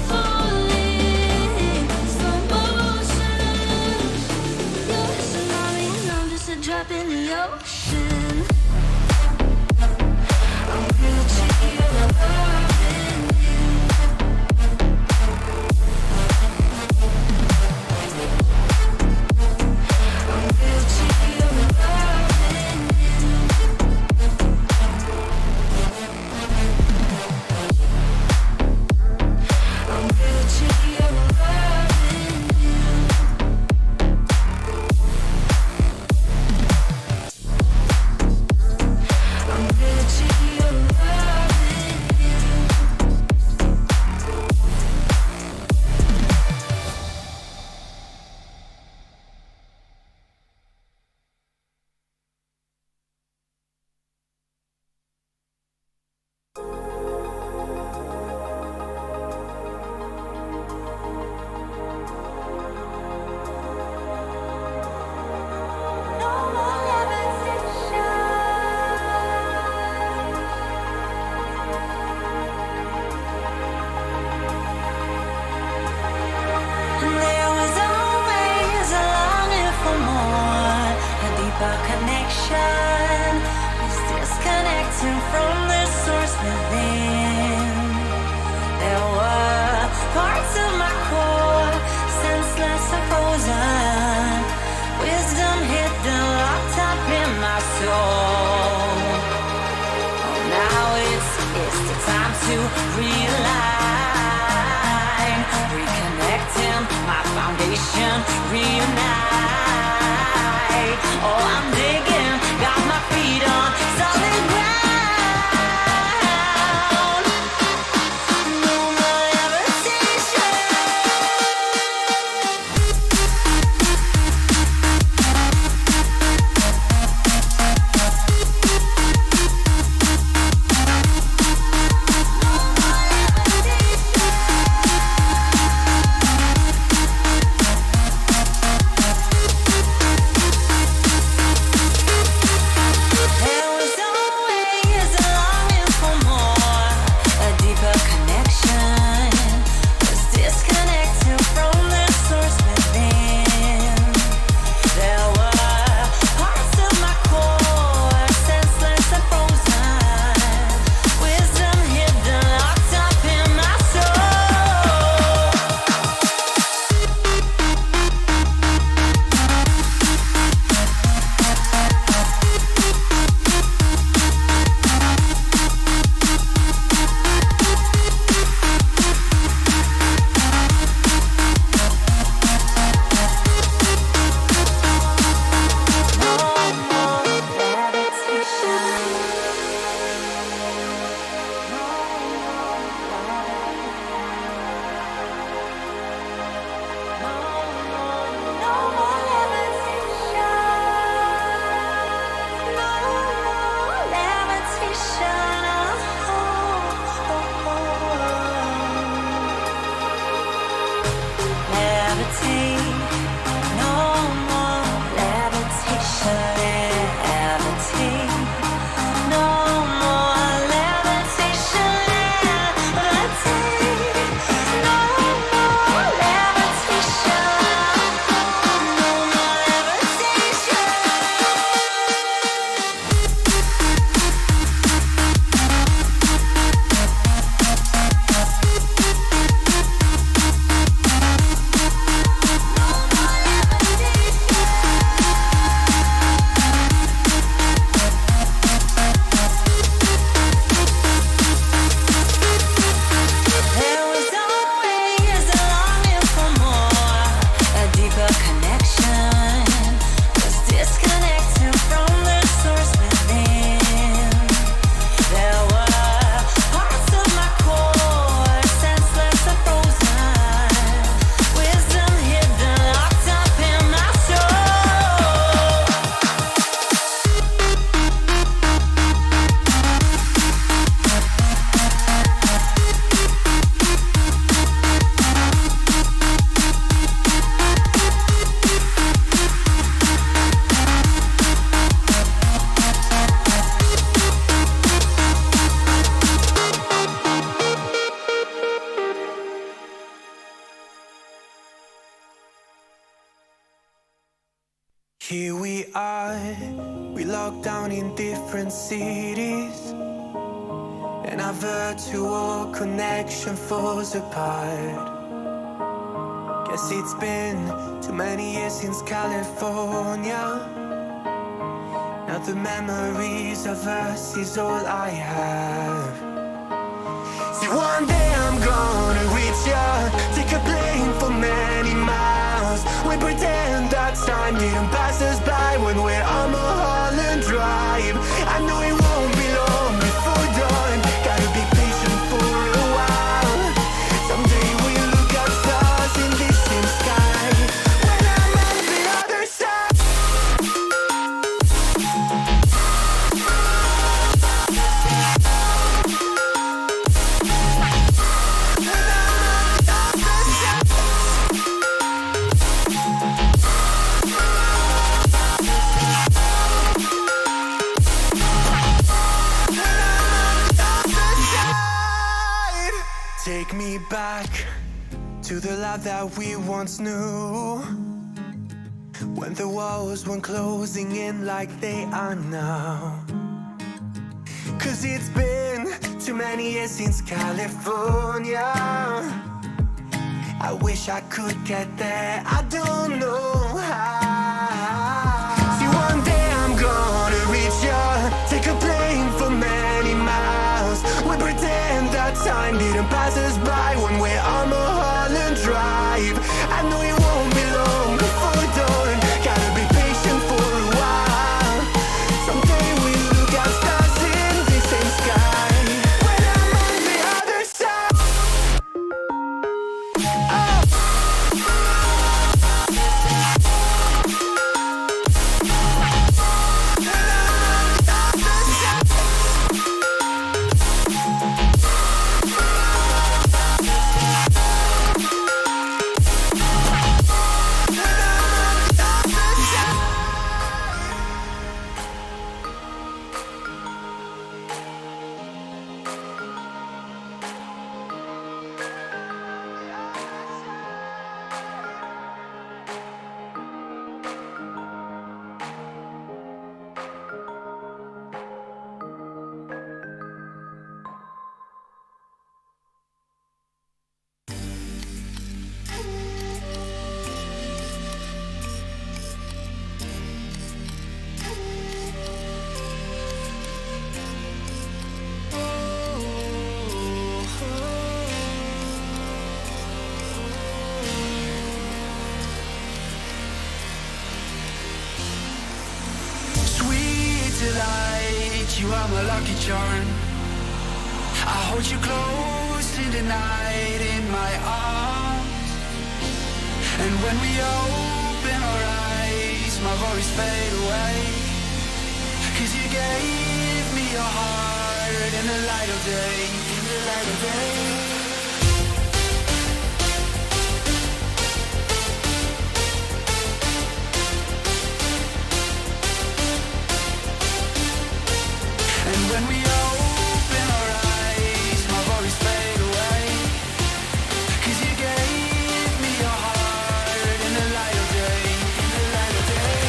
Falling, slow motion. You're a tsunami and I'm just a drop in the ocean. I'm reaching your loving you. I'm reaching your loving you. I'm reaching your loving you. realign, reconnecting my foundation, reunite. Oh, I'm digging, got my feet on solid ground. No more levitation. There was always a longing for more, a deeper connection. Was disconnected from the source within. There were parts of my core, senseless and frozen. Wisdom hidden, locked up in my soul. No more levitation. No more levitation. No more levitation. Levitate. No more levitation. Levitate. No more levitation. Levitate. No more levitation. No more levitation. There was always a longing for more, a deeper connection. Was disconnected from the source within. There were parts of my core, senseless and frozen. Wisdom hidden, locked up in my soul. Here we are, we locked down in different cities, and our virtual connection falls apart. Guess it's been too many years since California. Now the memories of us is all I have. See, one day I'm gonna reach ya, take a plane for many miles. We pretend that time didn't pass us by when we're on Mulholland Drive. I know it won't be long before dawn, gotta be patient for a while. Someday we'll look at stars in this same sky, when I'm on the other side. Take me back to the life that we once knew, when the walls weren't closing in like they are now. Cause it's been too many years since California. I wish I could get there, I don't know how. See, one day I'm gonna reach ya, take a plane for many miles. We pretend that time you are my lucky charm. I hold you close in the night in my arms. And when we open our eyes, my worries fade away. 'Cause you gave me your heart in the light of day, in the light of day. And when we open our eyes, my worries fade away. 'Cause you gave me your heart in the light of day, in the light of day.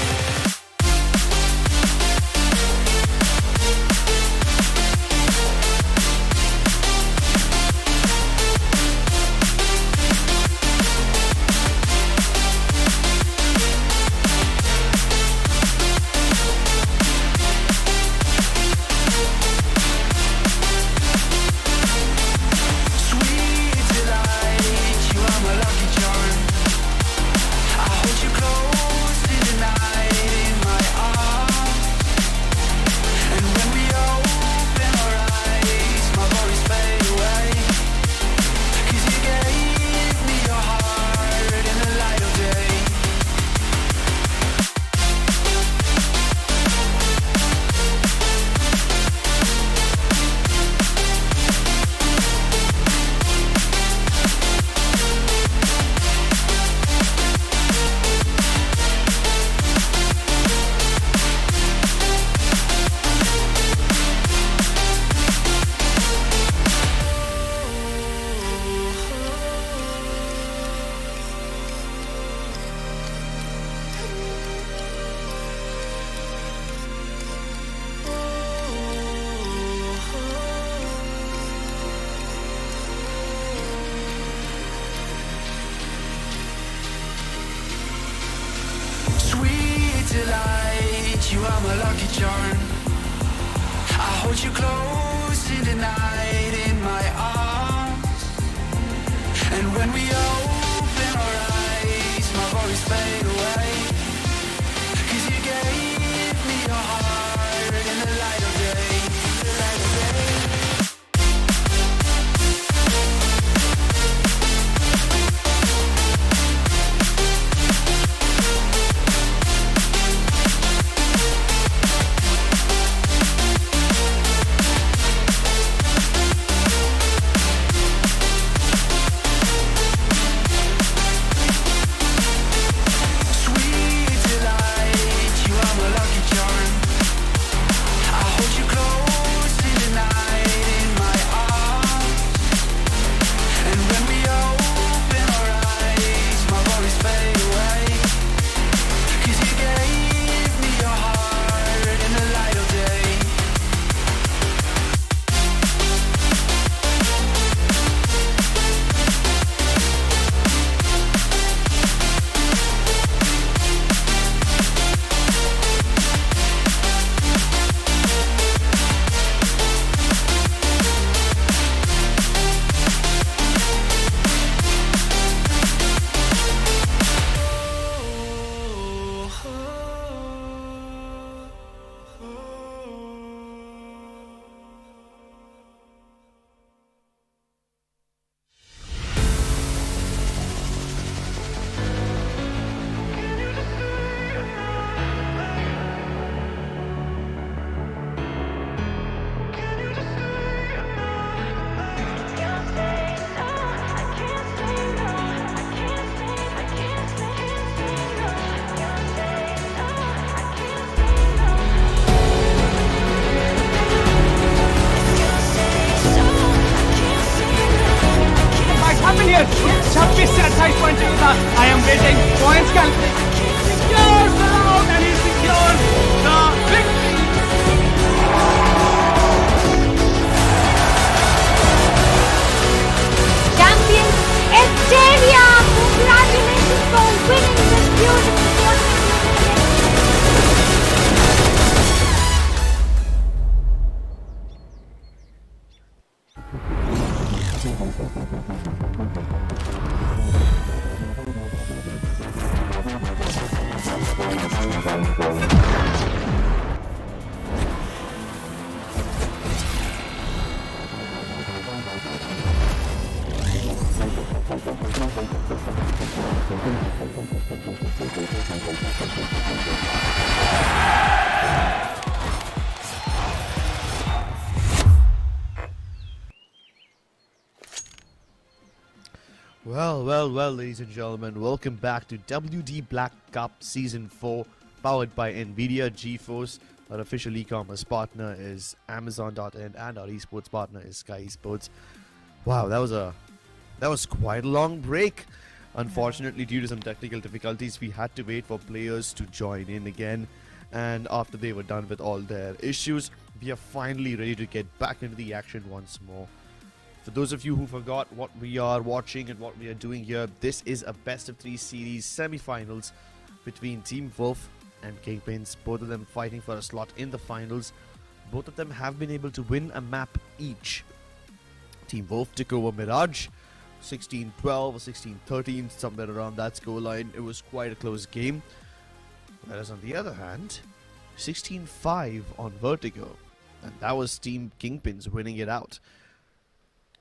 Sweet delight, you are my lucky charm. I hold you close in the night in my arms. And when we open our eyes, my worries fade away. 'Cause you gave me your heart in the light of day. Sweet delight, you are my lucky charm. I hold you close in the night in my arms. And when we open our eyes, my worries fade away. 'Cause you gave me your heart in the light of day, in the light of day. Well, ladies and gentlemen, welcome back to WD Black Cup Season 4, powered by NVIDIA GeForce. Our official e-commerce partner is Amazon.in, and our esports partner is Skyesports. Wow, that was quite a long break. Unfortunately, due to some technical difficulties, we had to wait for players to join in again. And after they were done with all their issues, we are finally ready to get back into the action once more. For those of you who forgot what we are watching and what we are doing here, this is a best of 3 series semi-finals between Team Wolf and KingPins, both of them fighting for a slot in the finals. Both of them have been able to win a map each. Team Wolf took over Mirage 16-12 or 16-13, somewhere around that scoreline. It was quite a close game. Whereas on the other hand, 16-5 on Vertigo, and that was Team KingPins winning it out.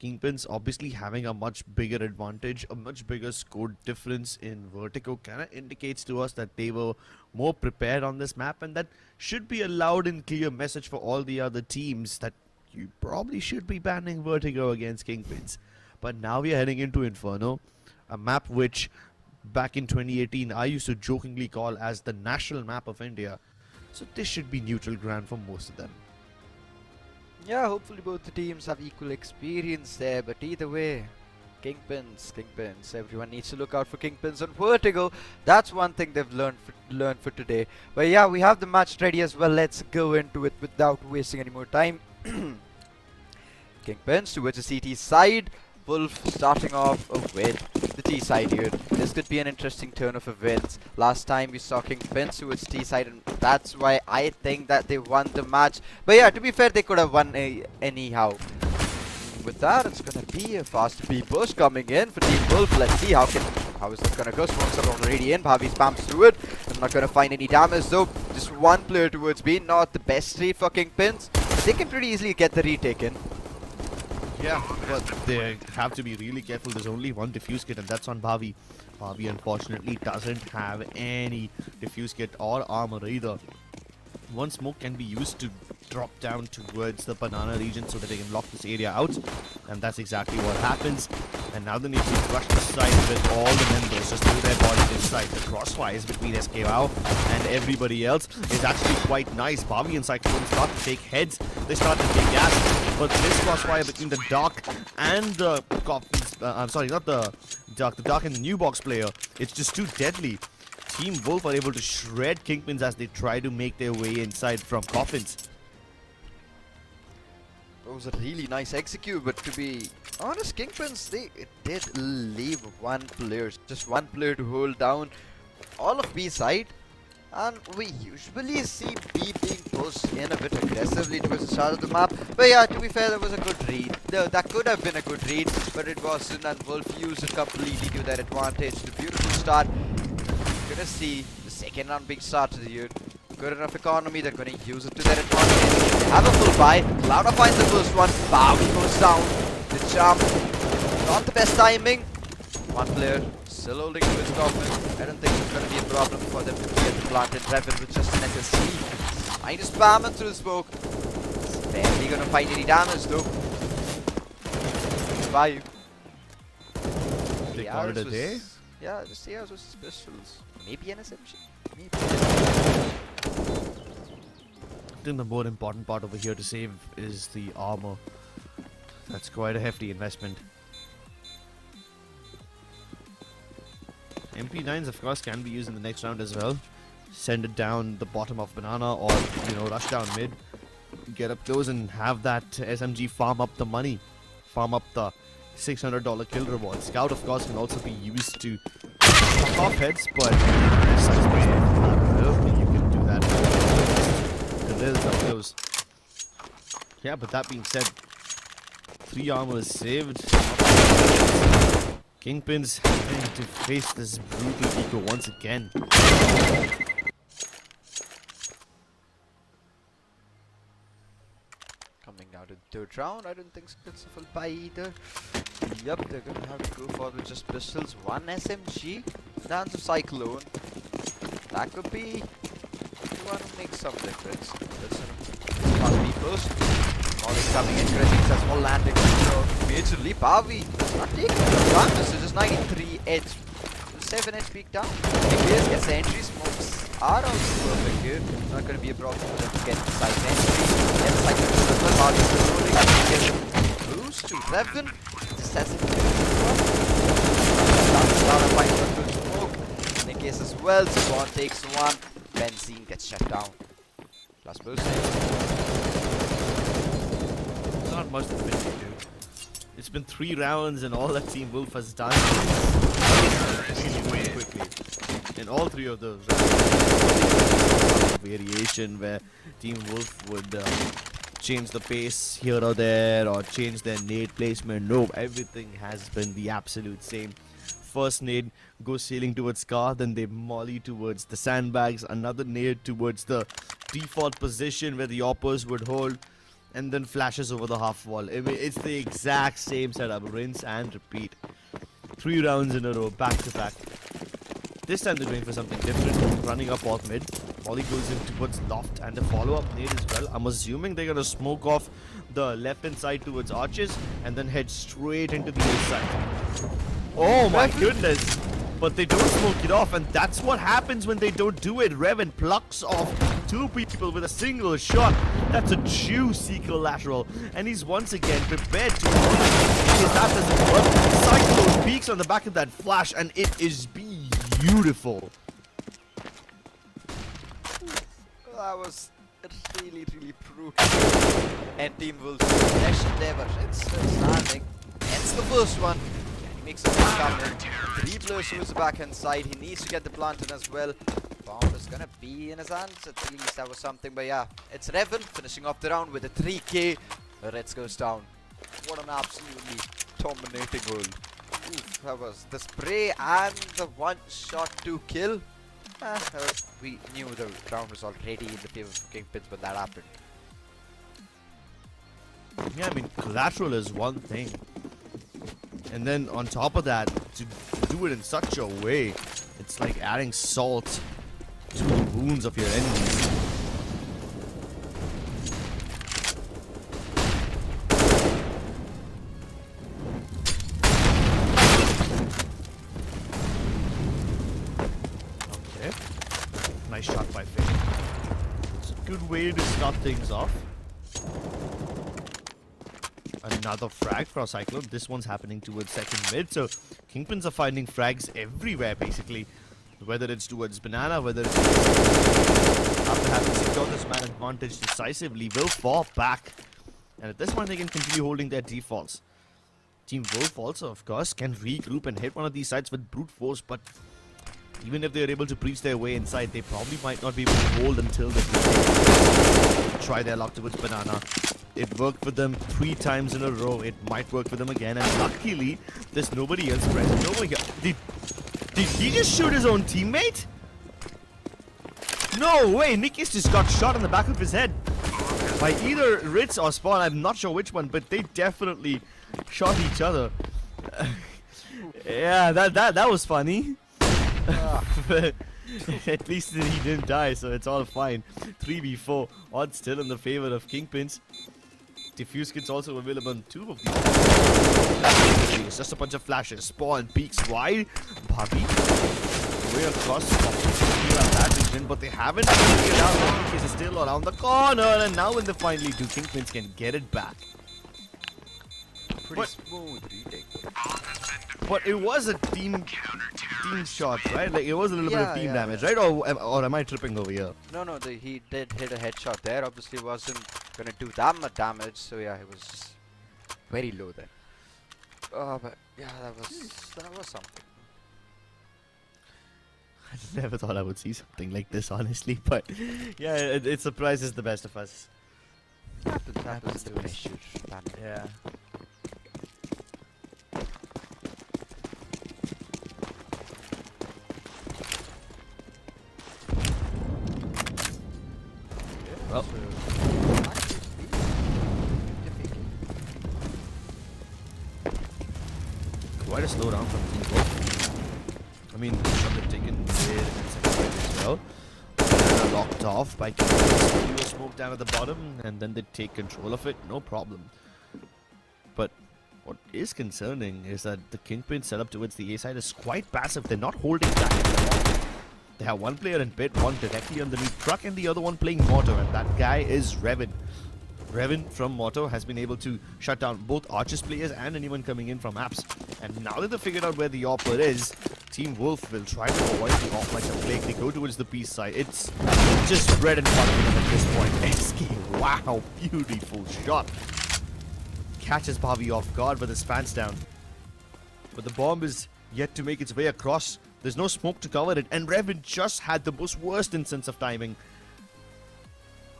KingPins obviously having a much bigger advantage, a much bigger score difference in Vertigo kind of indicates to us that they were more prepared on this map, and that should be a loud and clear message for all the other teams that you probably should be banning Vertigo against KingPins. But now we are heading into Inferno, a map which back in 2018 I used to jokingly call as the national map of India. So this should be neutral ground for most of them. Yeah, hopefully both the teams have equal experience there, but either way, KingPins. Everyone needs to look out for KingPins on Vertigo. That's one thing they've learned for today. But yeah, we have the match ready as well. Let's go into it without wasting any more time. KingPins towards the CT side. Wolf starting off with the T side here. This could be an interesting turn of events. Last time we saw KingPins towards T side, and that's why I think that they won the match. But yeah, to be fair, they could have won anyhow. With that, it's gonna be a fast B push coming in for Team Wolf. Let's see how is it gonna go. Smokes are already in. Bhavi spams through it. I'm not gonna find any damage though. Just one player towards B. Not the best read for KingPins. They can pretty easily get the retake in. Yeah, but they have to be really careful. There's only one diffuse kit, and that's on Bhavi. Bhavi unfortunately doesn't have any diffuse kit or armor either. One smoke can be used to drop down towards the banana region so that they can lock this area out, and that's exactly what happens. And now they need to rush the site with all the members, just throw their bodies inside. The crossfires between SKO and everybody else is actually quite nice. Bhavi and Cyclone start to take heads, they start to take gas, but this crossfire between the Dark and the I'm sorry, not the Dark and the new box player, it's just too deadly. Team Wolf are able to shred KingPins as they try to make their way inside from coffins. It was a really nice execute, but to be honest, KingPins, they did leave one player, just one player to hold down all of B side. And we usually see B being pushed in a bit aggressively towards the start of the map. But yeah, to be fair, that was a good read. That could have been a good read, but it wasn't, and Wolf used it completely to their advantage. The beautiful start. Gonna see the second round being started here. Good enough economy, they're gonna use it to their advantage. They have a full buy. Lauda finds the first one. Bhavi goes down. The jump. Not the best timing. One player still holding to his coffin. I don't think it's gonna be a problem for them to get the planted. Revan with just an SSC. Trying to spam it through the smoke. It's barely gonna find any damage though. Bye. They called it a day? Yeah, just ARs versus pistols. Maybe an SMG. Maybe. I think the more important part over here to save is the armor. That's quite a hefty investment. MP9s of course can be used in the next round as well. Send it down the bottom of banana, or rush down mid, get up close and have that SMG farm up the money, farm up the $600 kill reward. Scout of course can also be used to knock off heads, but you can do that. Drills up close. Yeah, but that being said, 3 armor is saved. KingPins having to face this brutal eco once again. Coming now to the third round, I don't think it's a full buy either. Yep, they're gonna have to go for with just pistols. 1 SMG, hands of Cyclone. That could be the one who makes some difference. That's must be pushed. Molly coming in, Gretzky as well landing. So majorly Bavi not taking the advantage. So just 93 edge, 7 edge peak down. Nikias gets the entry, smokes are also perfect here. Not going to be a problem for them to get inside entry. Left side to the Bavi is rolling. Gives him boost to Revan. Just has a fight for smoke. Nikias as well. Spawn takes one. Benzene gets shut down. Last boost. Not much that's been to do. It's been 3 rounds and all that Team Wolf has done is really quickly. In all 3 of those rounds, variation where Team Wolf would change the pace here or there or change their nade placement. No, everything has been the absolute same. First nade goes sailing towards Scar, then they molly towards the sandbags, another nade towards the default position where the oppers would hold, and then flashes over the half wall. I mean, it's the exact same setup, rinse and repeat. 3 rounds in a row, back to back. This time they're going for something different, running up off mid. Molly goes in towards loft and a follow-up nade as well. I'm assuming they're gonna smoke off the left-hand side towards arches and then head straight into the east side. Oh my goodness! But they don't smoke it off, and that's what happens when they don't do it. Revan plucks off 2 people with a single shot. That's a juicy collateral, and he's once again prepared to because that doesn't work. Cyclone peaks on the back of that flash, and it is beautiful. That was really brutal. And Team Wolf's possession there, but it's still standing. It's the first one. He makes a come in. 3 players towards the backhand side. He needs to get the plant in as well. Bomb is gonna be in his hands. At least that was something, but yeah, it's Revan finishing off the round with a 3k. The Reds goes down. What an absolutely dominating goal. Oof, that was the spray and the 1-shot to kill. We knew the round was already in the favor of KingPins when that happened. Yeah, I mean, collateral is one thing. And then on top of that, to do it in such a way, it's like adding salt to the wounds of your enemies. Okay. Nice shot by Fade. It's a good way to start things off. Another frag for our Cyclone. This one's happening towards second mid. So KingPins are finding frags everywhere basically. Whether it's towards Banana, whether it's after having secured this man advantage decisively, will fall back. And at this point they can continue holding their defaults. Team Wolf also, of course, can regroup and hit one of these sites with brute force, but even if they're able to breach their way inside, they probably might not be able to hold until they try their luck towards Banana. It worked for them 3 times in a row. It might work for them again, and luckily, there's nobody else present over here. Did he just shoot his own teammate? No way! Nikias just got shot in the back of his head by either Ritz or Spawn. I'm not sure which one, but they definitely shot each other. Yeah, that was funny. At least he didn't die, so it's all fine. 3v4, odds still in the favor of KingPins. Diffuse kit's also available on 2 of these. It's just a bunch of flashes. Spawn peeks wide. Bobby way across that region, but they haven't figured out that Nikias is still around the corner, and now when they finally do, KingPins can get it back. Pretty smooth retake. But it was a team shot, right? Like it was a little bit of team damage, right? Or am I tripping over here? No, he did hit a headshot there. Obviously, wasn't gonna do that much damage. So yeah, it was just very low there. But yeah, that was something. I never thought I would see something like this, honestly. But yeah, it surprises the best of us. Happens to us. Yeah. Well, quite a slow round from Team Wolf. I mean, the shot they've taken mid and second as well. blocked off by KingPins. He was smoked down at the bottom, and then they take control of it, no problem. But what is concerning is that the KingPin setup towards the A side is quite passive. They're not holding back at all. They have one player in pit, one directly underneath truck, and the other one playing Mortar, and that guy is Revin. Revin from Mortar has been able to shut down both Archers players and anyone coming in from apps. And now that they've figured out where the AWPer is, Team Wolf will try to avoid the AWP like a plague. They go towards the P side. It's just bread and butter for them at this point. SK, wow, beautiful shot. Catches Bobby off guard, but the span's down. But the bomb is yet to make its way across. There's no smoke to cover it, and Revin just had the most worst instance of timing.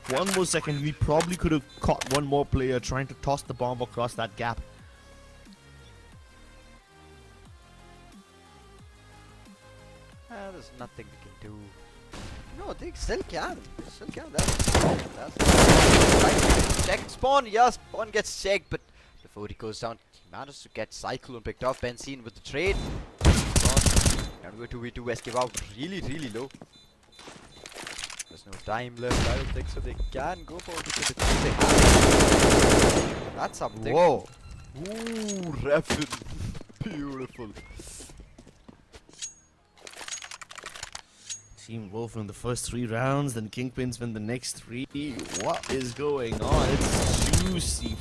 One more second, we probably could have caught one more player trying to toss the bomb across that gap. There's nothing we can do. No, they still can. They still can. That's right. Check spawn. Yes, spawn gets checked, but before he goes down, he managed to get Cyclone picked off. Benzene with the trade. And we're 2v2. Escape out really, really low. There's no time left. I don't think so. They can go for it. That's something. Whoa. Ooh, Revin. Beautiful. Team Wolf win the first 3 rounds, then KingPins win the next 3. What is going on? It's juicy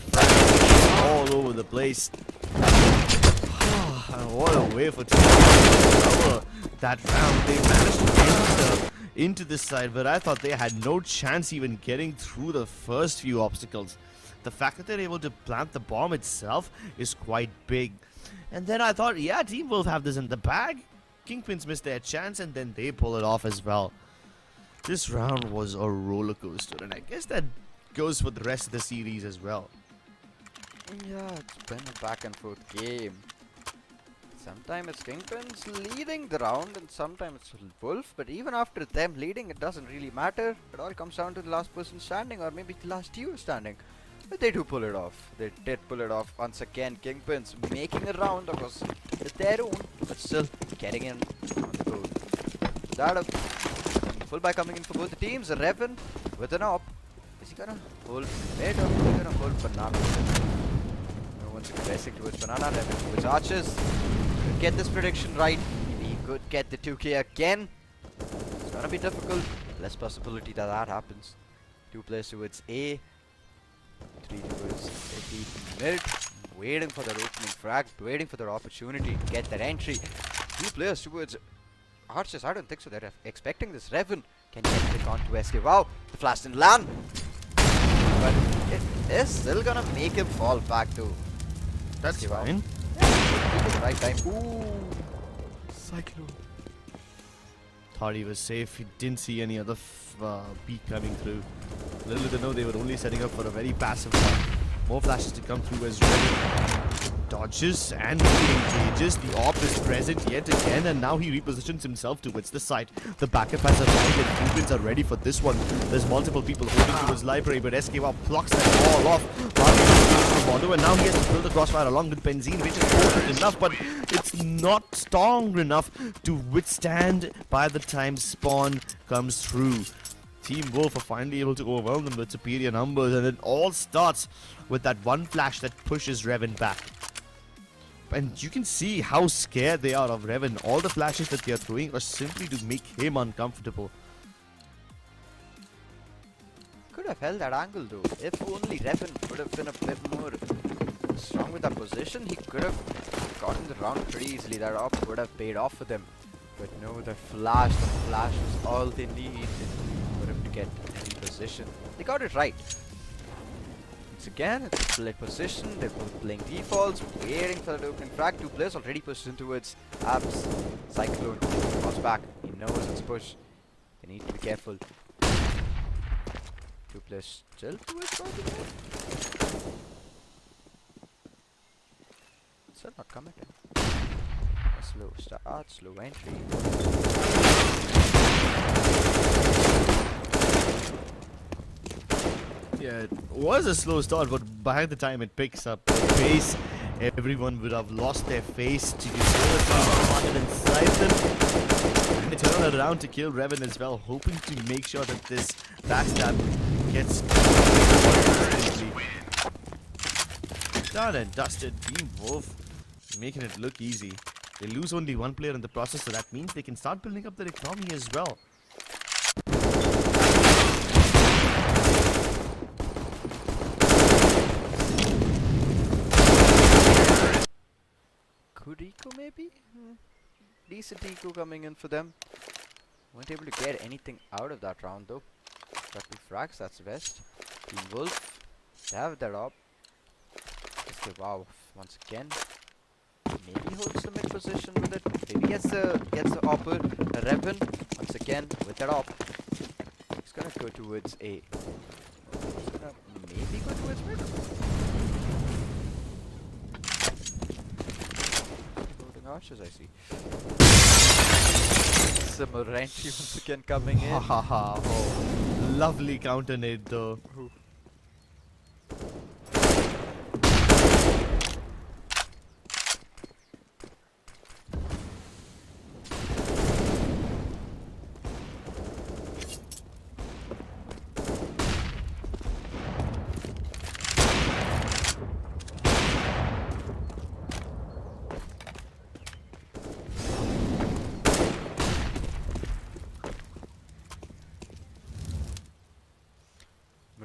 all over the place. And what a way for Team Wolf to cover that round. They managed to enter into this side, but I thought they had no chance even getting through the first few obstacles. The fact that they're able to plant the bomb itself is quite big. And then I thought, yeah, Team Wolf have this in the bag. KingPins missed their chance, and then they pull it off as well. This round was a roller coaster, and I guess that goes for the rest of the series as well. Yeah, it's been a back and forth game. Sometimes it's KingPins leading the round, and sometimes it's Wolf. But even after them leading, it doesn't really matter. It all comes down to the last person standing, or maybe the last duo standing. But they do pull it off. They did pull it off once again. KingPins making a round, of course, with their own, but still getting in on the goal. That a full buy coming in for both the teams. Revin with an op. Is he gonna hold it, or is he gonna hold Banana? No one's aggressive towards Banana. Revin towards Archers. Could get this prediction right. He could get the 2k again. It's gonna be difficult. Less possibility that happens. 2 players towards A. 3 towards mid, waiting for their opening frag, waiting for their opportunity to get that entry. 2 players towards Archers. I don't think so. They're expecting this. Revin can get it onto SK. Wow, the flash didn't land, but it is still gonna make him fall back though. That's fine. Yeah, right time. Ooh, Cyclone. Thought he was safe. He didn't see any other peak coming through. Little did they know they were only setting up for a very passive one. More flashes to come through as Revin dodges and he engages. The AWP is present yet again, and now he repositions himself towards the side. The backup has arrived, and KingPins are ready for this one. There's multiple people holding to his library, but SK blocks them all off. And now he has to build the crossfire along with Benzene, which is potent enough, but it's not strong enough to withstand by the time spawn comes through. Team Wolf are finally able to overwhelm them with superior numbers, and it all starts with that one flash that pushes Revin back. And you can see how scared they are of Revin. All the flashes that they are throwing are simply to make him uncomfortable. Could have held that angle though. If only Revin would have been a bit more strong with that position, he could have gotten the round pretty easily. That op would have paid off for them. But no, the flash was all they needed for him to get any position. They got it right. Once again, it's a split position. They're both playing defaults, waiting for the opening frag. 2 players already pushed in towards Abs. Cyclone falls back. He knows it's push. They need to be careful. 2 players still towards Vertigo. Still not committing. A slow start, slow entry. Yeah, it was a slow start, but by the time it picks up pace, everyone would have lost their face to target inside them. And they turn around to kill Revan as well, hoping to make sure that this backstab gets done and dusted. Team Wolf making it look easy. They lose only one player in the process, so that means they can start building up their economy as well. Good eco maybe? Decent eco coming in for them. Weren't able to get anything out of that round though. Triple frags, that's best. Team Wolf, they have that up. Okay, wow, once again. Maybe holds the mid position with it. Maybe gets the upper. Revan, once again, with that up. He's gonna go towards A. He's gonna maybe go towards mid. Loading archers, I see. Simoranti once again coming in. Ha ha ha. Oh, lovely counter nade though.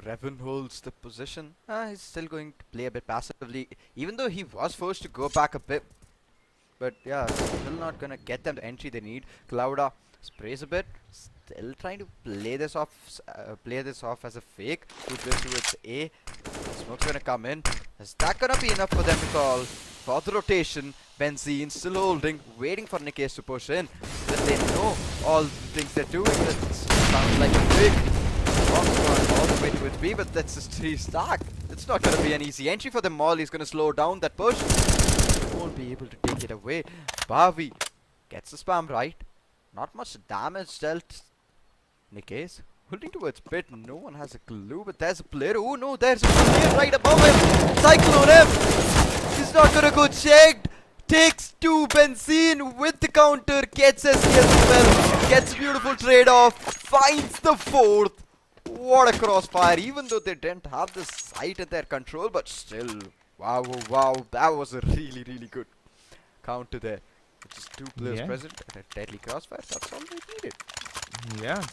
Revan holds the position. He's still going to play a bit passively, even though he was forced to go back a bit. But yeah, still not gonna get them the entry they need. Clouda sprays a bit, still trying to play this off as a fake. Towards A. Smoke's gonna come in. Is that gonna be enough for them to call for the rotation? Benzene still holding, waiting for Nikes to push in. But they know all the things they're doing. That sounds like a fake. All the way towards B, but that's just 3 stack. It's not gonna be an easy entry for them. Molly's gonna slow down that push. Won't be able to take it away. Bavi gets the spam right. Not much damage dealt. Nikes holding towards pit. No one has a clue, but there's a player. Oh no, there's a player right above him. Cyclone him. He's not gonna go checked. Takes 2 Benzene with the counter. Gets SC as well. Gets beautiful trade off. Finds the 4th. What a crossfire, even though they didn't have the sight in their control, but still, wow, that was a really good counter there. With just 2 players present and a deadly crossfire, that's all they needed. Yeah,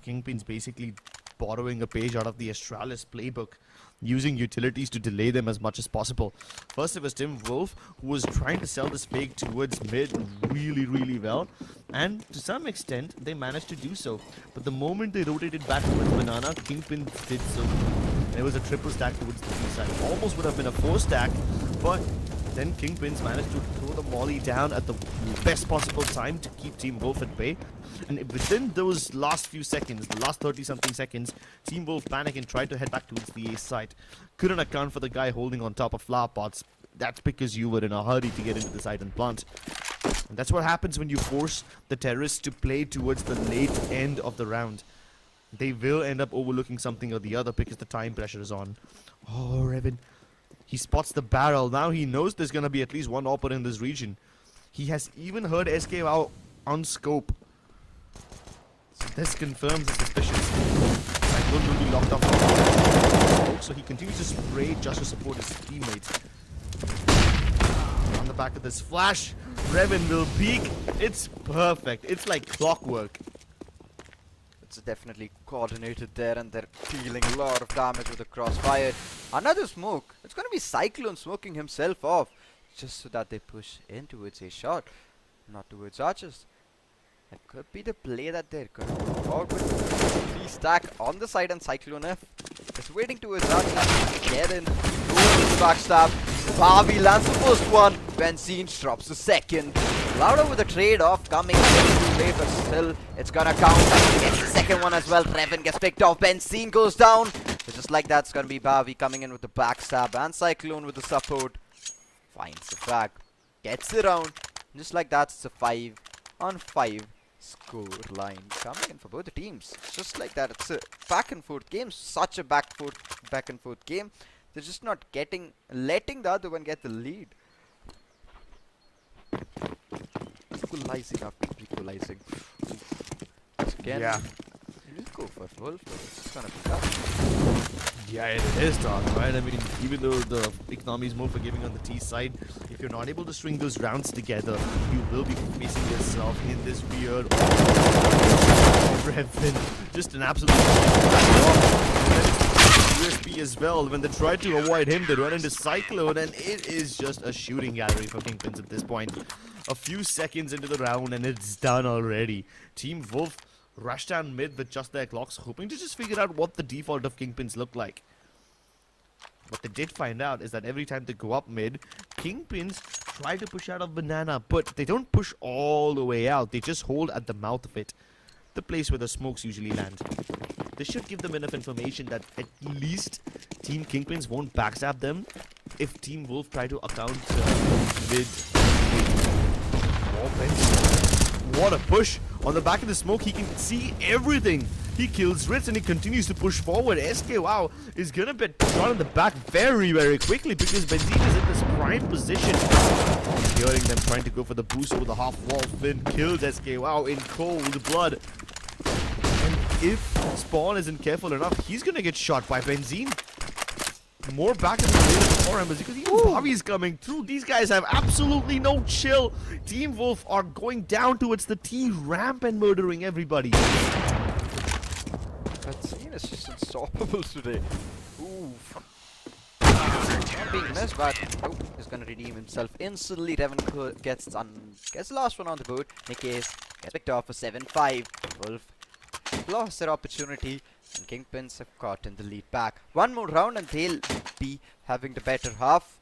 KingPins basically borrowing a page out of the Astralis playbook, using utilities to delay them as much as possible. First it was Tim Wolf, who was trying to sell this fake towards mid really well, and to some extent they managed to do so. But the moment they rotated back towards Banana, KingPins did so. There was a triple stack towards the B side. Almost would have been a 4 stack, but then KingPins managed to throw the molly down at the best possible time to keep Team Wolf at bay. And within those last few seconds, the last 30-something seconds, Team Wolf panicked and tried to head back towards the A side. Couldn't account for the guy holding on top of flower pots. That's because you were in a hurry to get into the side and plant. And that's what happens when you force the terrorists to play towards the late end of the round. They will end up overlooking something or the other because the time pressure is on. Oh, Revan. He spots the barrel. Now he knows there's going to be at least one opera in this region. He has even heard SK out on scope. So this confirms his suspicions. Cyclone will be locked off. So he continues to spray just to support his teammates. On the back of this flash, Revan will peek. It's perfect. It's like clockwork. It's definitely coordinated there, and they're dealing a lot of damage with the crossfire. Another smoke. It's gonna be Cyclone smoking himself off, just so that they push in towards a shot, not towards archers. That could be the play that they're gonna go forward with. 3 stack on the side, and Cyclone F is waiting towards archers. Get in, go with the backstab. Bavi lands the first one. Benzene drops the second. Louder with a trade off coming too late, but still it's gonna count. Gets the second one as well. Revan gets picked off. Benzene goes down. So just like that, it's gonna be Bavi coming in with the backstab, and Cyclone with the support. Finds the frag. Gets the round. Just like that, it's a 5-on-5 score line coming in for both the teams. Just like that, it's a back and forth game. Such a back and forth game. They're just not letting the other one get the lead. equalizing after equalizing. Oof. Again, Yeah. Nico for Wolf. It's gonna be tough. Yeah, it is tough, right? I mean, even though the economy is more forgiving on the T side, if you're not able to string those rounds together, you will be facing yourself in this weird Revan. Just an absolute USP as well. When they try to avoid him, they run into Cyclone, and it is just a shooting gallery for KingPins at this point. A few seconds into the round, and it's done already. Team Wolf rush down mid with just their clocks, hoping to just figure out what the default of KingPins look like. What they did find out is that every time they go up mid, KingPins try to push out of banana, but they don't push all the way out. They just hold at the mouth of it, the place where the smokes usually land. This should give them enough information that at least Team KingPins won't backstab them if Team Wolf try to account with what a push! On the back of the smoke, he can see everything. He kills Ritz and he continues to push forward. SK, wow, is gonna get shot in the back very, very quickly because Benzine is in this prime position. Hearing them trying to go for the boost over the half wall. Finn kills SK, wow, in cold blood. And if Spawn isn't careful enough, he's gonna get shot by Benzine. More back in the later before him because even Bobby's coming through. These guys have absolutely no chill. Team Wolf are going down towards the T ramp and murdering everybody. Benzine is just unstoppable today. Oof. Not being missed, but he's gonna redeem himself instantly. Revan gets the last one on the board. Nikes gets picked off for 7-5. Wolf lost their opportunity, and KingPins have gotten the lead back. One more round and they'll be having the better half.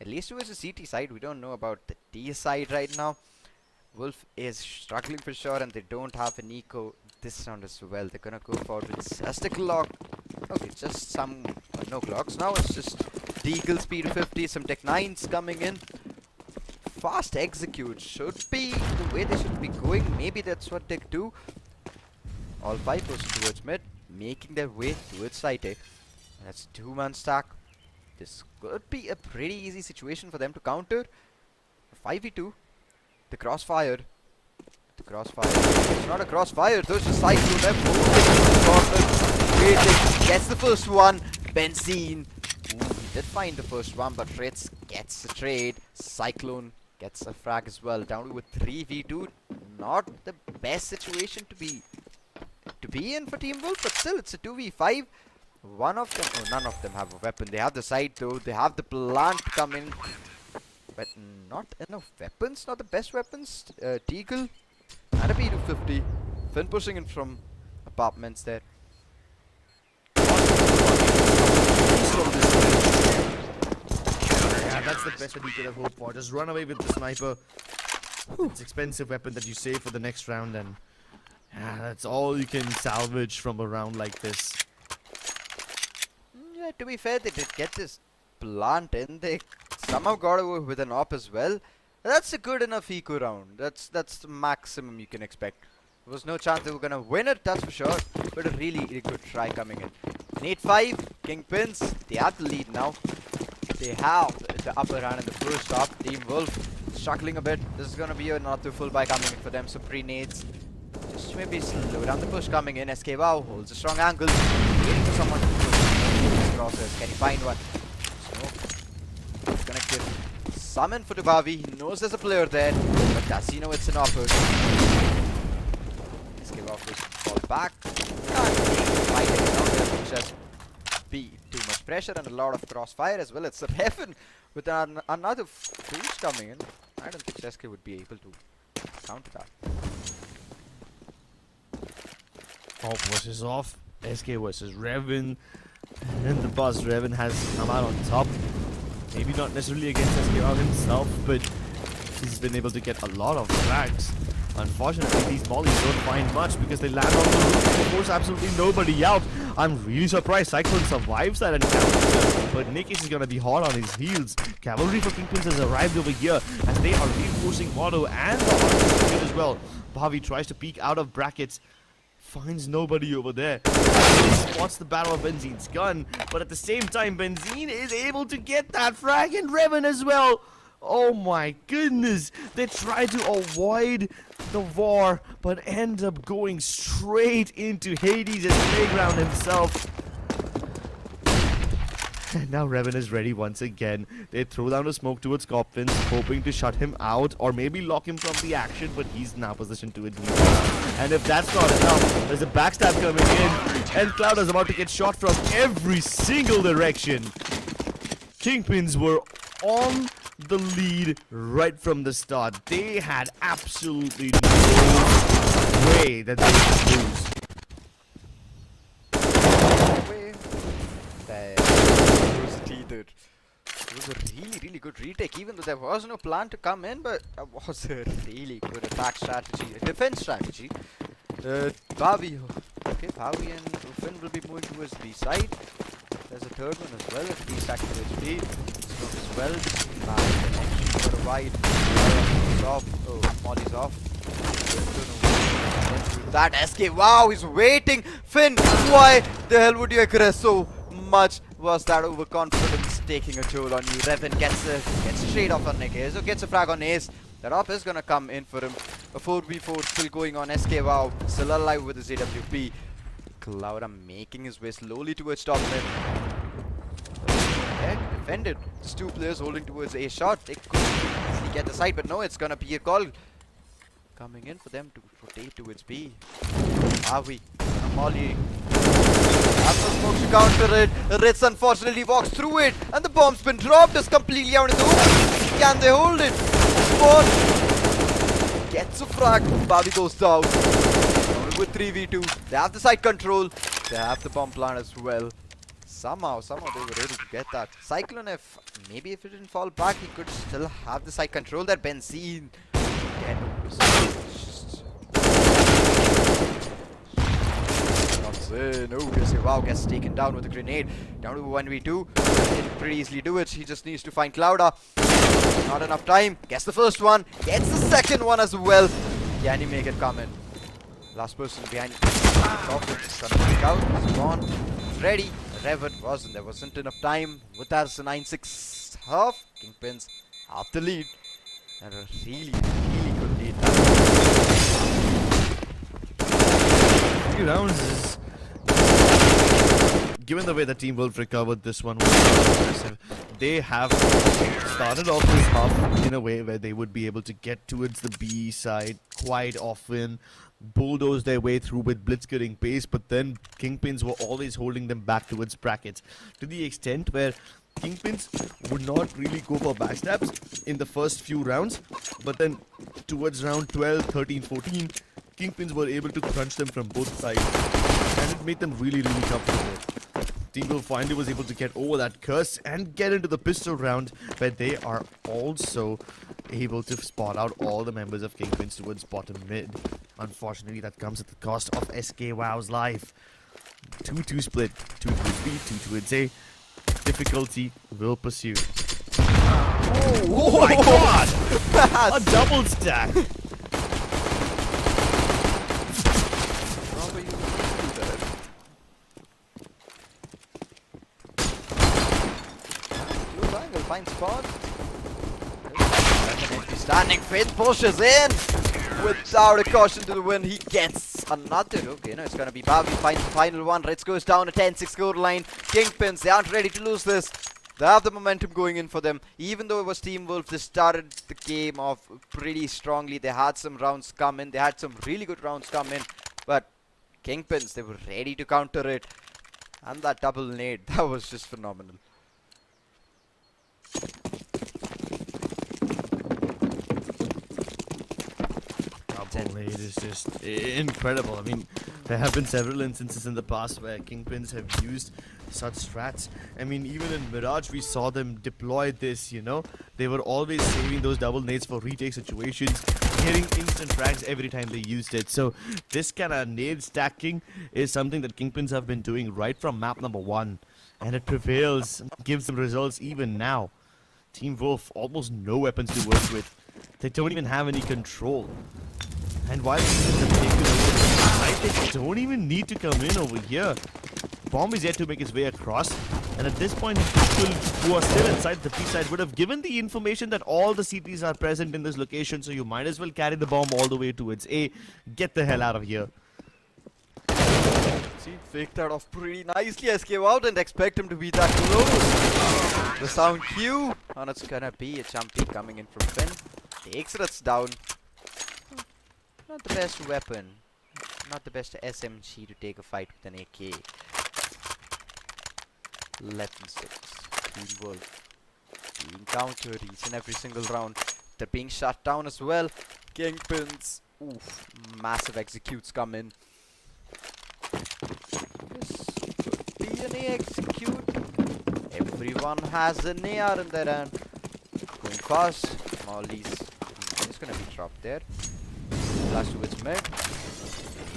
At least it was the CT side. We don't know about the D side right now. Wolf is struggling for sure, and they don't have an eco this round as well. They're gonna go forward with just a clock. Okay, just some no clocks. Now it's just Deagle speed 50, some Tech 9s coming in. Fast execute should be the way they should be going. Maybe that's what Tech do. All 5 goes towards mid, making their way towards site A. That's 2-man stack. This could be a pretty easy situation for them to counter. 5v2. The crossfire. The crossfire. It's not a crossfire, those are Cyclone left. Waiting. Gets the first one. Benzine. Ooh, he did find the first one, but Ritz gets a trade. Cyclone gets a frag as well. Down to a 3v2. Not the best situation to be in for Team Wolf, but still it's a 2v5. One of them, oh, none of them have a weapon. They have the side though, they have the plant coming, but not enough weapons, not the best weapons. Deagle and a B250. Finn pushing in from apartments there. Yeah, that's the best that he could have hoped for. Just run away with the sniper. It's expensive weapon that you save for the next round, and yeah, that's all you can salvage from a round like this. Yeah, to be fair, they did get this plant in. They somehow got away with an op as well. That's a good enough eco round. That's the maximum you can expect. There was no chance they were gonna win it, that's for sure, but a really good try coming in. Nate 5, KingPins, they have the lead now. They have the upper hand in the first op. Team Wolf struggling a bit. This is gonna be another full buy coming in for them, so pre-nades. Just maybe slow down the push coming in. SK wow holds a strong angle, waiting for someone to push his crosses. Can he find one? Smoke. He's gonna kill. Summon for Dubavi. He knows there's a player there, but does he know it's an offer? SK wow will fall back. Fighting down there, just be too much pressure and a lot of crossfire as well. It's a Revan with another boost coming in. I don't think SK would be able to counter that. Off versus off. SK versus Revan. And the boss Revan has come out on top. Maybe not necessarily against SK himself, but he's been able to get a lot of frags. Unfortunately, these mollies don't find much because they land on the roof and force absolutely nobody out. I'm really surprised Cyclone survives that encounter, but Nikis is gonna be hot on his heels. Cavalry for KingPins has arrived over here as they are reinforcing Motto and the Archer as well. Bhavi tries to peek out of brackets. Finds nobody over there. Spots the battle of Benzine's gun, but at the same time, Benzine is able to get that frag and Revan as well. Oh my goodness! They try to avoid the war, but end up going straight into Hades' playground himself. And now Revan is ready once again. They throw down a smoke towards KindPins, hoping to shut him out or maybe lock him from the action, but he's now positioned to it. And if that's not enough, there's a backstab coming in, and Cloud is about to get shot from every single direction. KingPins were on the lead right from the start. They had absolutely no way that they could lose. It was a really good retake, even though there was no plan to come in, but it was a really good attack strategy, a defense strategy. Bobby and Finn will be moving towards B side. There's a third one as well, at least activates B. Smoke as well. For a wide. Molly's off. Oh, Molly's off. That escape. Wow, he's waiting. Finn, why the hell would you aggress so much? Was that overconfidence taking a toll on you? Revan gets straight off on Nick. So gets a frag on Ace. That op is gonna come in for him. A 4v4 still going on. SK Wow still alive with his AWP. Clouda making his way slowly towards top mid. Yeah, defended. There's two players holding towards a shot. They could easily get the side, but no, it's gonna be a call coming in for them to rotate towards B. Avi, Molly. After smoke to counter it, Ritz unfortunately walks through it, and the bomb's been dropped. It's completely out in the open. Can they hold it? Spawn gets a frag. Bobby goes down. With 3v2, they have the side control. They have the bomb plan as well. Somehow they were able to get that. Cyclone, if it didn't fall back, he could still have the side control. That Benzene. Wow gets taken down with a grenade. Down to 1v2. He can pretty easily do it. He just needs to find Clouda. Not enough time. Gets the first one. Gets the second one as well. Can he make it come in? Last person behind. It's gonna break out. He's gone. He's ready. Revan wasn't. There wasn't enough time. With that, it's a 9-6 half. KingPins have the lead. And a really good lead. 3 rounds is... Given the way the Team Wolf recovered this one was impressive. They have started off this half in a way where they would be able to get towards the B side quite often, bulldoze their way through with blitzkrieg pace, but then KingPins were always holding them back towards brackets to the extent where KingPins would not really go for backstabs in the first few rounds, but then towards round 12, 13, 14, KingPins were able to crunch them from both sides, and it made them really comfortable. Team Wolf finally was able to get over that curse and get into the pistol round, where they are also able to spot out all the members of KingPins towards bottom mid. Unfortunately, that comes at the cost of SK Wow's life. 2-2 split, 2 towards B, 2 towards A. Difficulty will pursue. Oh my god! A double stack! Fine spot. Definitely standing. Finn pushes in without a caution to the win. He gets another. Okay, no, it's gonna be Bobby. Finds the final one. Reds goes down a 10-6 score line. KingPins, they aren't ready to lose this. They have the momentum going in for them. Even though it was Team Wolf, they started the game off pretty strongly. They had some rounds come in. They had some really good rounds come in. But KingPins, they were ready to counter it. And that double nade, that was just phenomenal. Double nade is just incredible. I mean, there have been several instances in the past where KingPins have used such strats. I mean, even in Mirage, we saw them deploy this, you know. They were always saving those double nades for retake situations, getting instant frags every time they used it. So this kind of nade stacking is something that KingPins have been doing right from map number 1. And it prevails, gives them results even now. Team Wolf, almost no weapons to work with. They don't even have any control. And while KingPins have taken over the side, they don't even need to come in over here. bomb is yet to make its way across. And at this point, people who are still inside the B side would have given the information that all the CTs are present in this location, so you might as well carry the bomb all the way towards A. Get the hell out of here. See, faked that off pretty nicely. Escape out and expect him to be that close. The sound cue, and it's gonna be a jumpy coming in from Finn. Takes it down. Not the best weapon. Not the best SMG to take a fight with an AK. 11-6. Team Wolf being countered each and every single round. They're being shut down as well. KingPins. Oof. Massive executes come in. This could be an A execute. Everyone has an AR in their hand. Going fast. Molly's gonna be dropped there. Flash towards mid.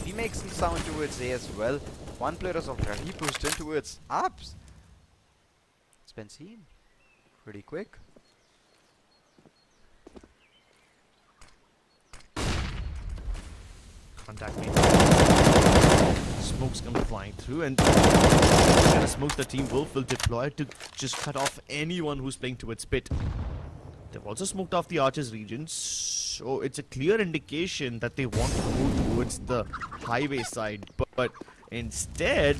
He makes some sound towards A as well. One player is already pushed in towards ups. It's been seen pretty quick. Contact me. Smoke's come flying through, and the kind of smoke the Team Wolf will deploy to just cut off anyone who's playing towards pit. They've also smoked off the Archers region, so it's a clear indication that they want to go towards the highway side, but instead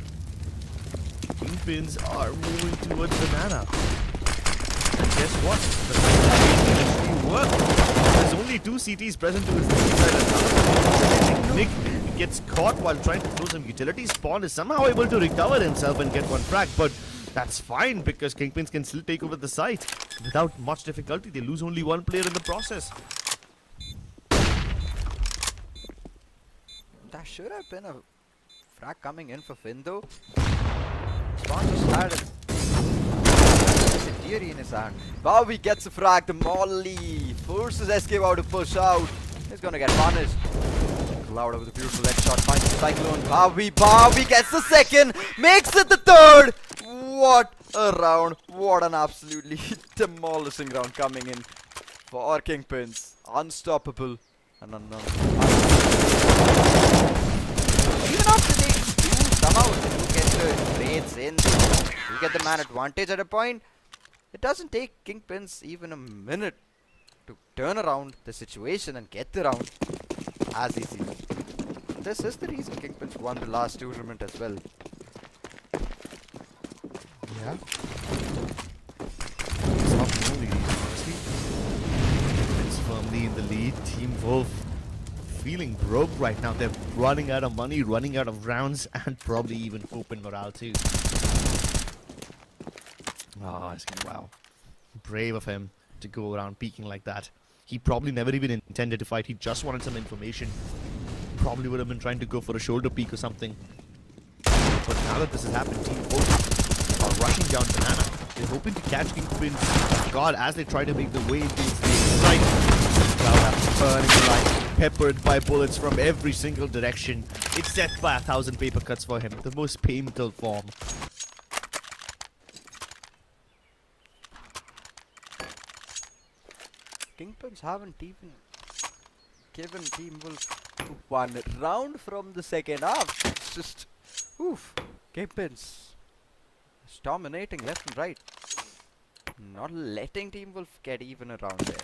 KingPins are moving towards Banana. And guess what? The actually worked. There's only 2 CTs present towards the side. Nick gets caught while trying to throw some utility. Spawn is somehow able to recover himself and get one frag, but that's fine because KingPins can still take over the site without much difficulty. They lose only 1 player in the process. That should have been a frag coming in for Finn though. Spawn just had a theory in his hand. Bowie gets a frag. The Molly forces Escape out to push out. He's gonna get punished. Cloud with a beautiful headshot finds the Cyclone. Bowie gets the second, makes it the third. What a round! What an absolutely demolishing round coming in for our KingPins. Unstoppable and unknown. Even after they do somehow get the trades in, you get the man advantage at a point. It doesn't take KingPins even a minute to turn around the situation and get the round as easy. This is the reason KingPins won the last tournament as well. Yeah. It's not the only reason, honestly. It's firmly in the lead. Team Wolf feeling broke right now. They're running out of money, running out of rounds, and probably even hope and morale too. Oh, wow. Brave of him to go around peeking like that. He probably never even intended to fight. He just wanted some information. Probably would have been trying to go for a shoulder peek or something. But now that this has happened, Team Wolf are rushing down Banana. They're hoping to catch KingPins. God, as they try to make the way into the site. Wow, burning light, peppered by bullets from every single direction. It's death by 1,000 paper cuts for him. The most painful form. KingPins haven't even given Team Wolf 1 round from the second half. It's just, oof. KingPins is dominating left and right. Not letting Team Wolf get even a round there.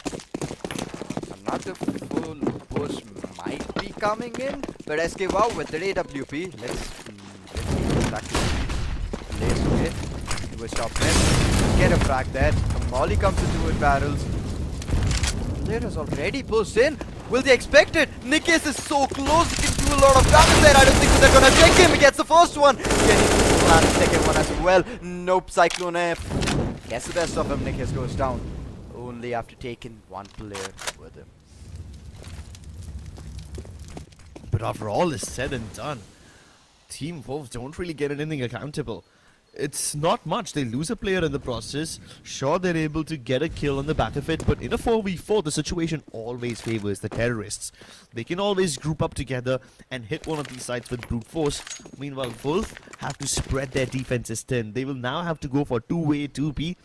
Another full push might be coming in, but SK wow with the AWP. Let's see exactly plays away. Do a stop there. Get a frag there. Molly comes into it barrels. Player has already pushed in. Will they expect it? Nikkis is so close. He can do a lot of damage there. I don't think they're gonna check him. He gets the first one. Can he land the second one as well? Nope. Cyclone F gets the best of him. Nikkis goes down only after taking 1 player with him. But after all is said and done, Team Wolves don't really get anything accountable. It's not much. They lose a player in the process. Sure, they're able to get a kill on the back of it, but in a 4v4, the situation always favors the terrorists. They can always group up together and hit one of these sites with brute force. Meanwhile, Wolf have to spread their defenses thin. They will now have to go for two-way 2B.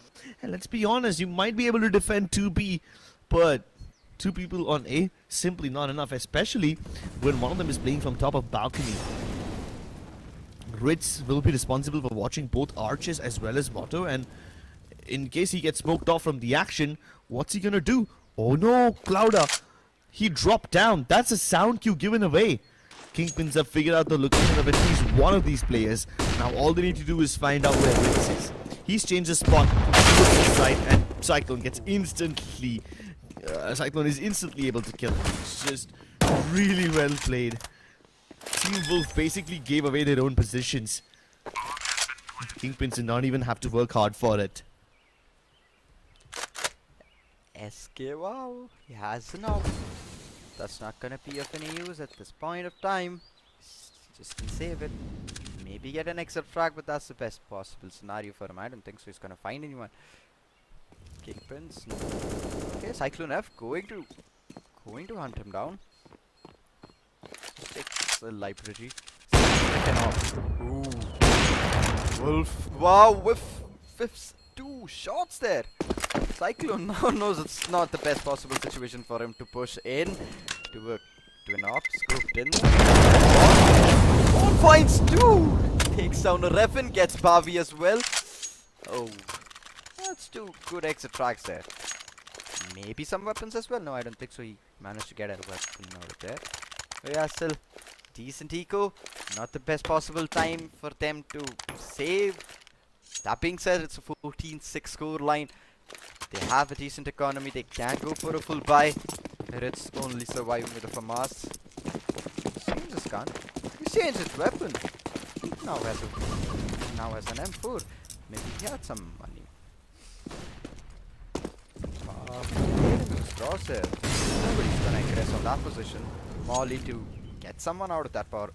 And let's be honest, you might be able to defend 2B, but 2 people on A, simply not enough, especially when one of them is playing from top of balcony. Ritz will be responsible for watching both arches as well as Motto, and in case he gets smoked off from the action, what's he gonna do? Oh no, Clouda! He dropped down. That's a sound cue given away. KingPins have figured out the location of at least one of these players. Now all they need to do is find out where Ritz is. He's changed his spot to the side, and Cyclone gets instantly... Cyclone is instantly able to kill him. It's just really well played. Team Wolf basically gave away their own positions. KingPins did not even have to work hard for it. SK, wow, he has an op. That's not gonna be of any use at this point of time. Just can save it. Maybe get an exit frag, but that's the best possible scenario for him. I don't think so he's gonna find anyone. KingPins. Okay, Cyclone F going to hunt him down. Takes the library. Ooh. Wolf. Wow, whiffs 2 shots there. Cyclone now knows it's not the best possible situation for him to push in to an op. Scooped in. 1 finds 2. Takes down a Revan, gets Bavi as well. Oh, that's 2 good exit tracks there. Maybe some weapons as well. No, I don't think so. He managed to get a weapon out of there. But yeah, still decent eco. Not the best possible time for them to save. That being said, it's a 14-6 score line. They have a decent economy. They can go for a full buy. It's only surviving with a FAMAS. Change his gun. He changed his weapon. Now has an M4. Maybe he had some money. Crosshair. Nobody's gonna aggress on that position. Molly to get someone out of that power.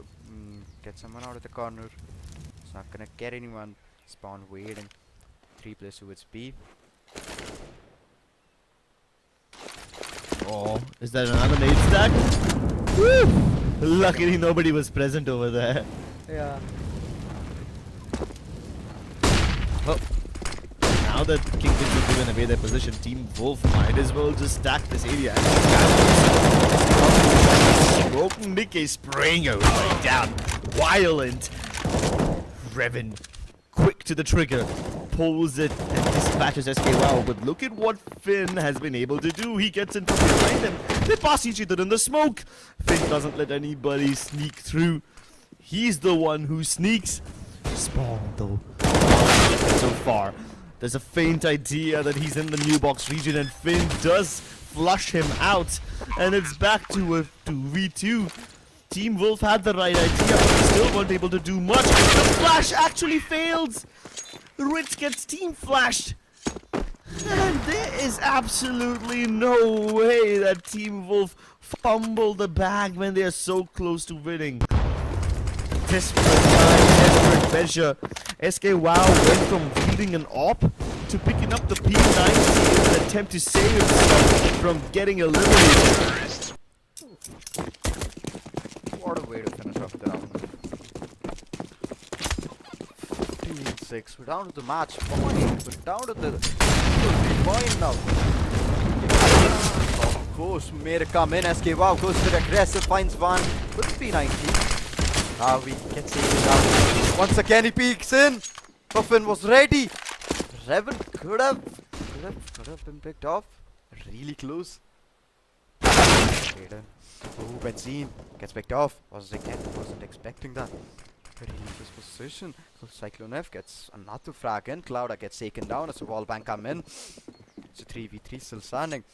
Get someone out of the corner. It's not gonna get anyone. Spawn waiting. 3+2 it's B. Oh, is that another nade stack? Woo! Luckily nobody was present over there. Yeah. Oh. Now that KingPins have given away their position, Team Wolf might as well just stack this area. Broken Nikkei spraying it right down. Violent. Revan, quick to the trigger, pulls it and dispatches SK Wow. But look at what Finn has been able to do. He gets in from behind them. They pass each other in the smoke. Finn doesn't let anybody sneak through. He's the one who sneaks. Spawn though. So far, there's a faint idea that he's in the new box region, and Finn does flush him out, and it's back to a 2v2. Team Wolf had the right idea, but they still weren't able to do much. The flash actually fails. Ritz gets team flashed, and there is absolutely no way that Team Wolf fumbled the bag when they are so close to winning. Desperate time, desperate measure. SK Wow went from wielding an op to picking up the P90 in an attempt to save himself from getting eliminated. What a way to finish off the round. 15-6. We're down to the match point. We're down to the point now. Of course, made a come in. SK Wow goes to the aggressive, finds one with P90. We gets it down. Once again he peeks in. Puffin was ready. Revan could have been picked off. Really close. Oh, Benzine gets picked off. Wasn't expecting that. Very close position. So Cyclone F gets another frag in. Clouda gets taken down as a wall bank come in. It's a 3v3 still standing.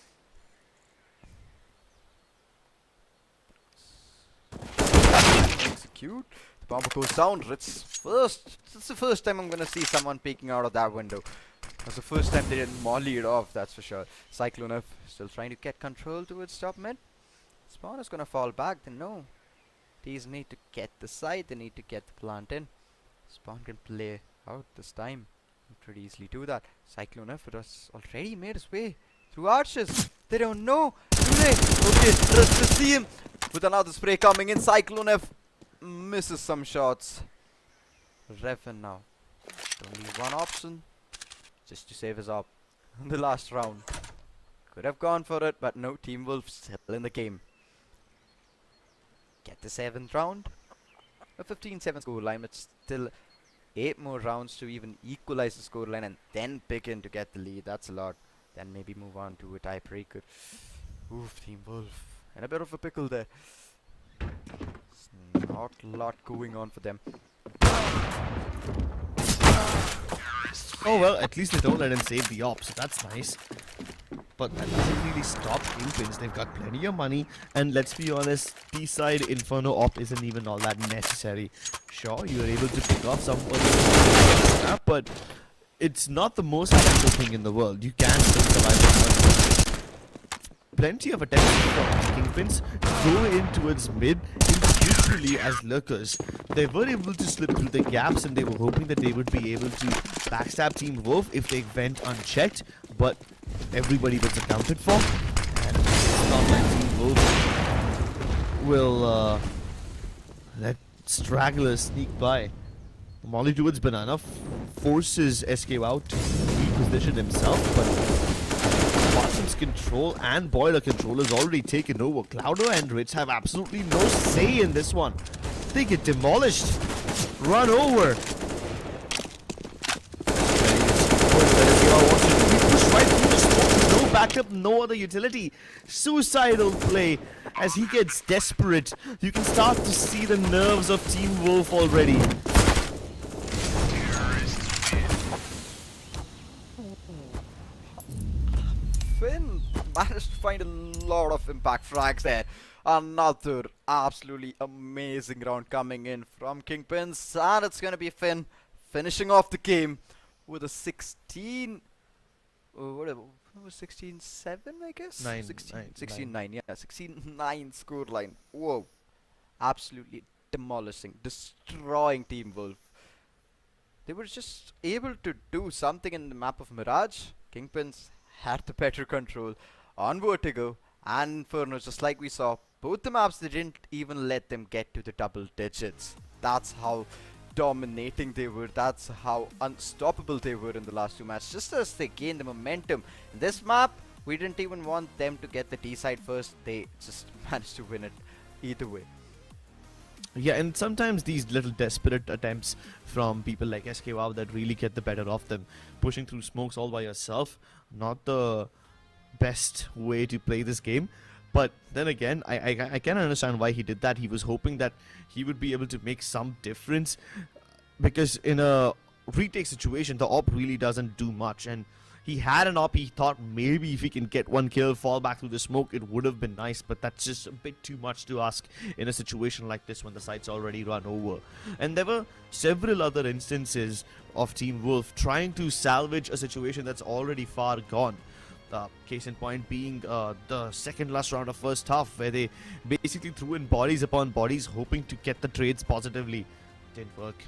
Execute. The bomber goes down. Ritz first. It's the first time I'm gonna see someone peeking out of that window. That's the first time they didn't molly it off, that's for sure. Cyclone F still trying to get control towards top mid. Spawn is gonna fall back, then no. These need to get the side, they need to get the plant in. Spawn can play out this time. Pretty easily do that. Cyclone F has already made his way through arches. They don't know, do they? Okay, let's just see him with another spray coming in. Cyclone F misses some shots. Revan now. Only one option. Just to save his op in the last round. Could have gone for it, but no, Team Wolf still in the game. Get the 7th round. A 15-7 scoreline, but still 8 more rounds to even equalize the scoreline and then begin to get the lead. That's a lot. Then maybe move on to a tiebreaker. Oof, Team Wolf. In a bit of a pickle there. It's not a lot going on for them. Oh well, at least they don't let him save the op, so that's nice. But that doesn't really stop KingPins. They've got plenty of money, and let's be honest, T-side Inferno op isn't even all that necessary. Sure, you're able to pick off some snap, but it's not the most practical thing in the world. You can still survive with one. Plenty of attempts from KingPins go in towards mid individually as lurkers. They were able to slip through the gaps, and they were hoping that they would be able to backstab Team Wolf if they went unchecked, but everybody was accounted for, and it's not like Team Wolf will let stragglers sneak by. Molly towards Banana forces SK out to reposition himself, but Bottom's control and Boiler control is already taken over. Clouder and Rich have absolutely no say in this one. They get demolished, run over. No backup, no other utility. Suicidal play as he gets desperate. You can start to see the nerves of Team Wolf already. Finn managed to find a lot of impact frags there. Another absolutely amazing round coming in from KingPins, and it's gonna be Finn finishing off the game with a 16. Whatever. It was 16-7, I guess? 16-9, yeah. 16-9 scoreline. Whoa. Absolutely demolishing, destroying Team Wolf. They were just able to do something in the map of Mirage. KingPins had the better control on Vertigo and Inferno, just like we saw. Both the maps, they didn't even let them get to the double digits. That's how dominating they were. That's how unstoppable they were in the last two matches. Just as they gained the momentum. In this map, we didn't even want them to get the D side first. They just managed to win it either way. Yeah, and sometimes these little desperate attempts from people like SKWow that really get the better of them. Pushing through smokes all by yourself, not the best way to play this game. But then again, I can understand why he did that. He was hoping that he would be able to make some difference, because in a retake situation, the op really doesn't do much. And he had an op, he thought maybe if he can get one kill, fall back through the smoke, it would have been nice. But that's just a bit too much to ask in a situation like this when the site's already run over. And there were several other instances of Team Wolf trying to salvage a situation that's already far gone. Case in point being the second last round of first half, where they basically threw in bodies upon bodies hoping to get the trades positively. Didn't work.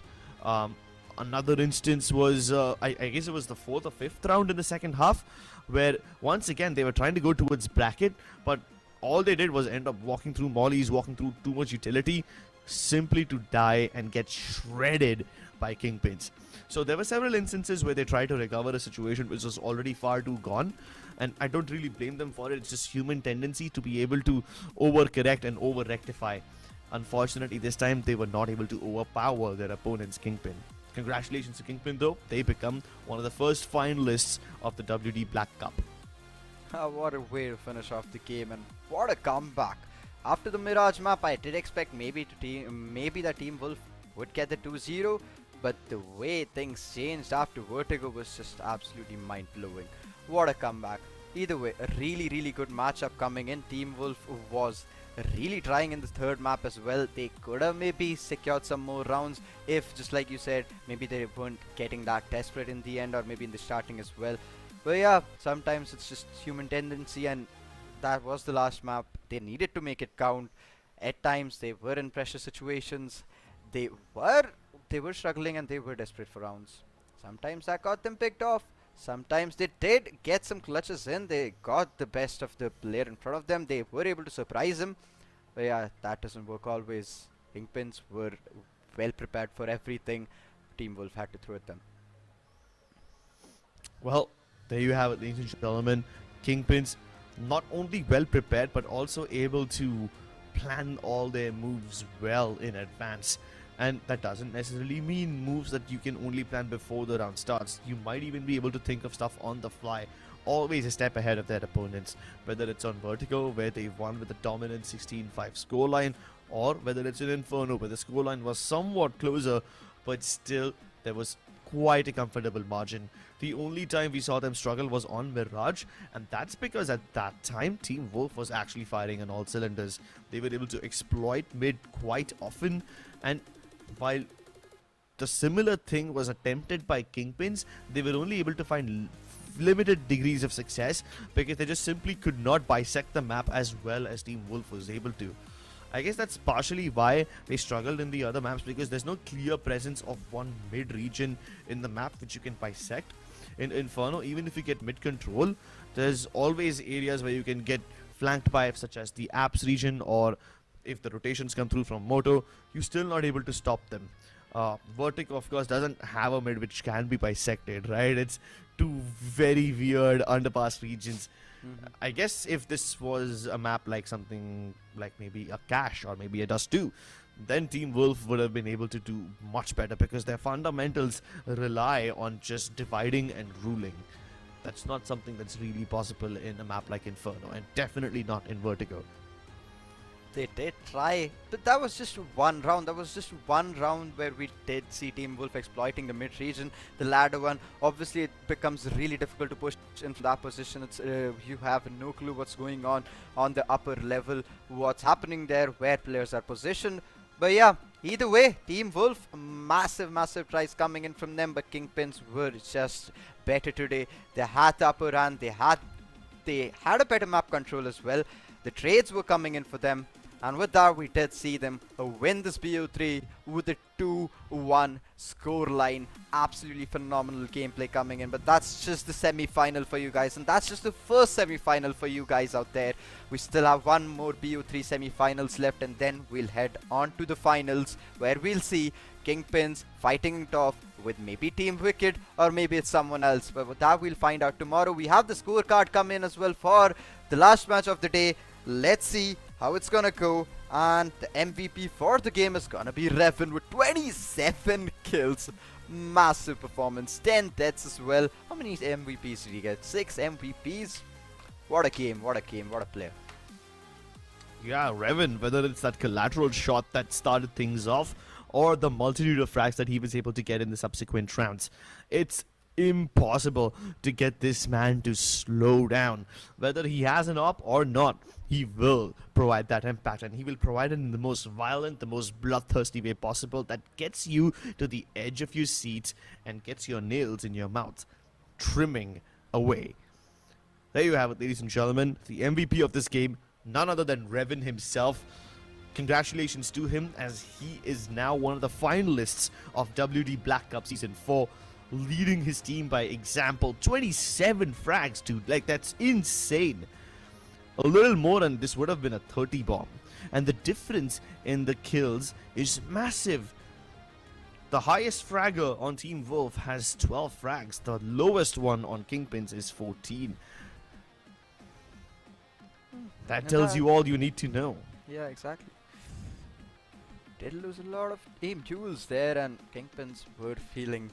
Another instance was, I guess it was the 4th or 5th round in the second half, where once again they were trying to go towards bracket, but all they did was end up walking through mollies, walking through too much utility, simply to die and get shredded by KingPins. So there were several instances where they tried to recover a situation which was already far too gone, and I don't really blame them for it. It's just human tendency to be able to overcorrect and over-rectify. Unfortunately, this time they were not able to overpower their opponent's Kingpin. Congratulations to Kingpin though, they become one of the first finalists of the WD Black Cup. What a way to finish off the game, and what a comeback. After the Mirage map, I did expect maybe the Team Wolf would get the 2-0, but the way things changed after Vertigo was just absolutely mind-blowing. What a comeback. Either way, a really good matchup coming in. Team Wolf was really trying in the third map as well. They could have maybe secured some more rounds if, just like you said, maybe they weren't getting that desperate in the end, or maybe in the starting as well. But yeah, sometimes it's just human tendency, and that was the last map. They needed to make it count. At times they were in pressure situations. They were struggling and they were desperate for rounds. Sometimes that got them picked off. Sometimes they did get some clutches in. They got the best of the player in front of them. They were able to surprise him. But yeah, that doesn't work always. KingPins were well prepared for everything Team Wolf had to throw at them. Well, there you have it, ladies and gentlemen. KingPins not only well prepared, but also able to plan all their moves well in advance. And that doesn't necessarily mean moves that you can only plan before the round starts. You might even be able to think of stuff on the fly, always a step ahead of their opponents, whether it's on Vertigo, where they've won with a dominant 16-5 scoreline, or whether it's in Inferno, where the scoreline was somewhat closer, but still there was quite a comfortable margin. The only time we saw them struggle was on Mirage, and that's because at that time Team Wolf was actually firing on all cylinders. They were able to exploit mid quite often, and while the similar thing was attempted by KingPins, they were only able to find limited degrees of success because they just simply could not bisect the map as well as Team Wolf was able to. I guess that's partially why they struggled in the other maps, because there's no clear presence of one mid region in the map which you can bisect. In Inferno, even if you get mid control, there's always areas where you can get flanked by, such as the apps region, or if the rotations come through from Moto, you're still not able to stop them. Vertigo, of course, doesn't have a mid which can be bisected, right? It's two very weird underpass regions. I guess if this was a map like something like maybe a Cache or maybe a Dust 2, then Team Wolf would have been able to do much better, because their fundamentals rely on just dividing and ruling. That's not something that's really possible in a map like Inferno, and definitely not in Vertigo. They did try, but that was just one round. That was just one round where we did see Team Wolf exploiting the mid region. The ladder one, obviously it becomes really difficult to push into that position. It's you have no clue what's going on the upper level, what's happening there, where players are positioned. But yeah, either way, Team Wolf, massive tries coming in from them, but KingPins were just better today. They had the upper hand, they had a better map control as well. The trades were coming in for them, and with that we did see them win this BO3 with a 2-1 scoreline. Absolutely phenomenal gameplay coming in, but that's just the semi-final for you guys, and that's just the first semi-final for you guys out there. We still have one more BO3 semi-finals left, and then we'll head on to the finals, where we'll see KingPins fighting it off with maybe Team Wicked, or maybe it's someone else, but with that we'll find out tomorrow. We have the scorecard come in as well for the last match of the day. Let's see how it's gonna go, and the MVP for the game is gonna be Revan with 27 kills. Massive performance, 10 deaths as well. How many MVPs did he get? 6 MVPs. What a game, what a game, what a player. Yeah, Revan, whether it's that collateral shot that started things off, or the multitude of frags that he was able to get in the subsequent rounds, it's impossible to get this man to slow down. Whether he has an op or not, he will provide that impact, and he will provide it in the most violent, the most bloodthirsty way possible, that gets you to the edge of your seat and gets your nails in your mouth, trimming away. There you have it, ladies and gentlemen, the MVP of this game, none other than Revan himself. Congratulations to him, as he is now one of the finalists of WD Black Cup Season 4, leading his team by example. 27 frags, dude. Like, that's insane. A little more and this would have been a 30 bomb. And the difference in the kills is massive. The highest fragger on Team Wolf has 12 frags. The lowest one on KingPins is 14. That tells you all you need to know. Yeah, exactly. Did lose a lot of aim duels there, and KingPins were feeling,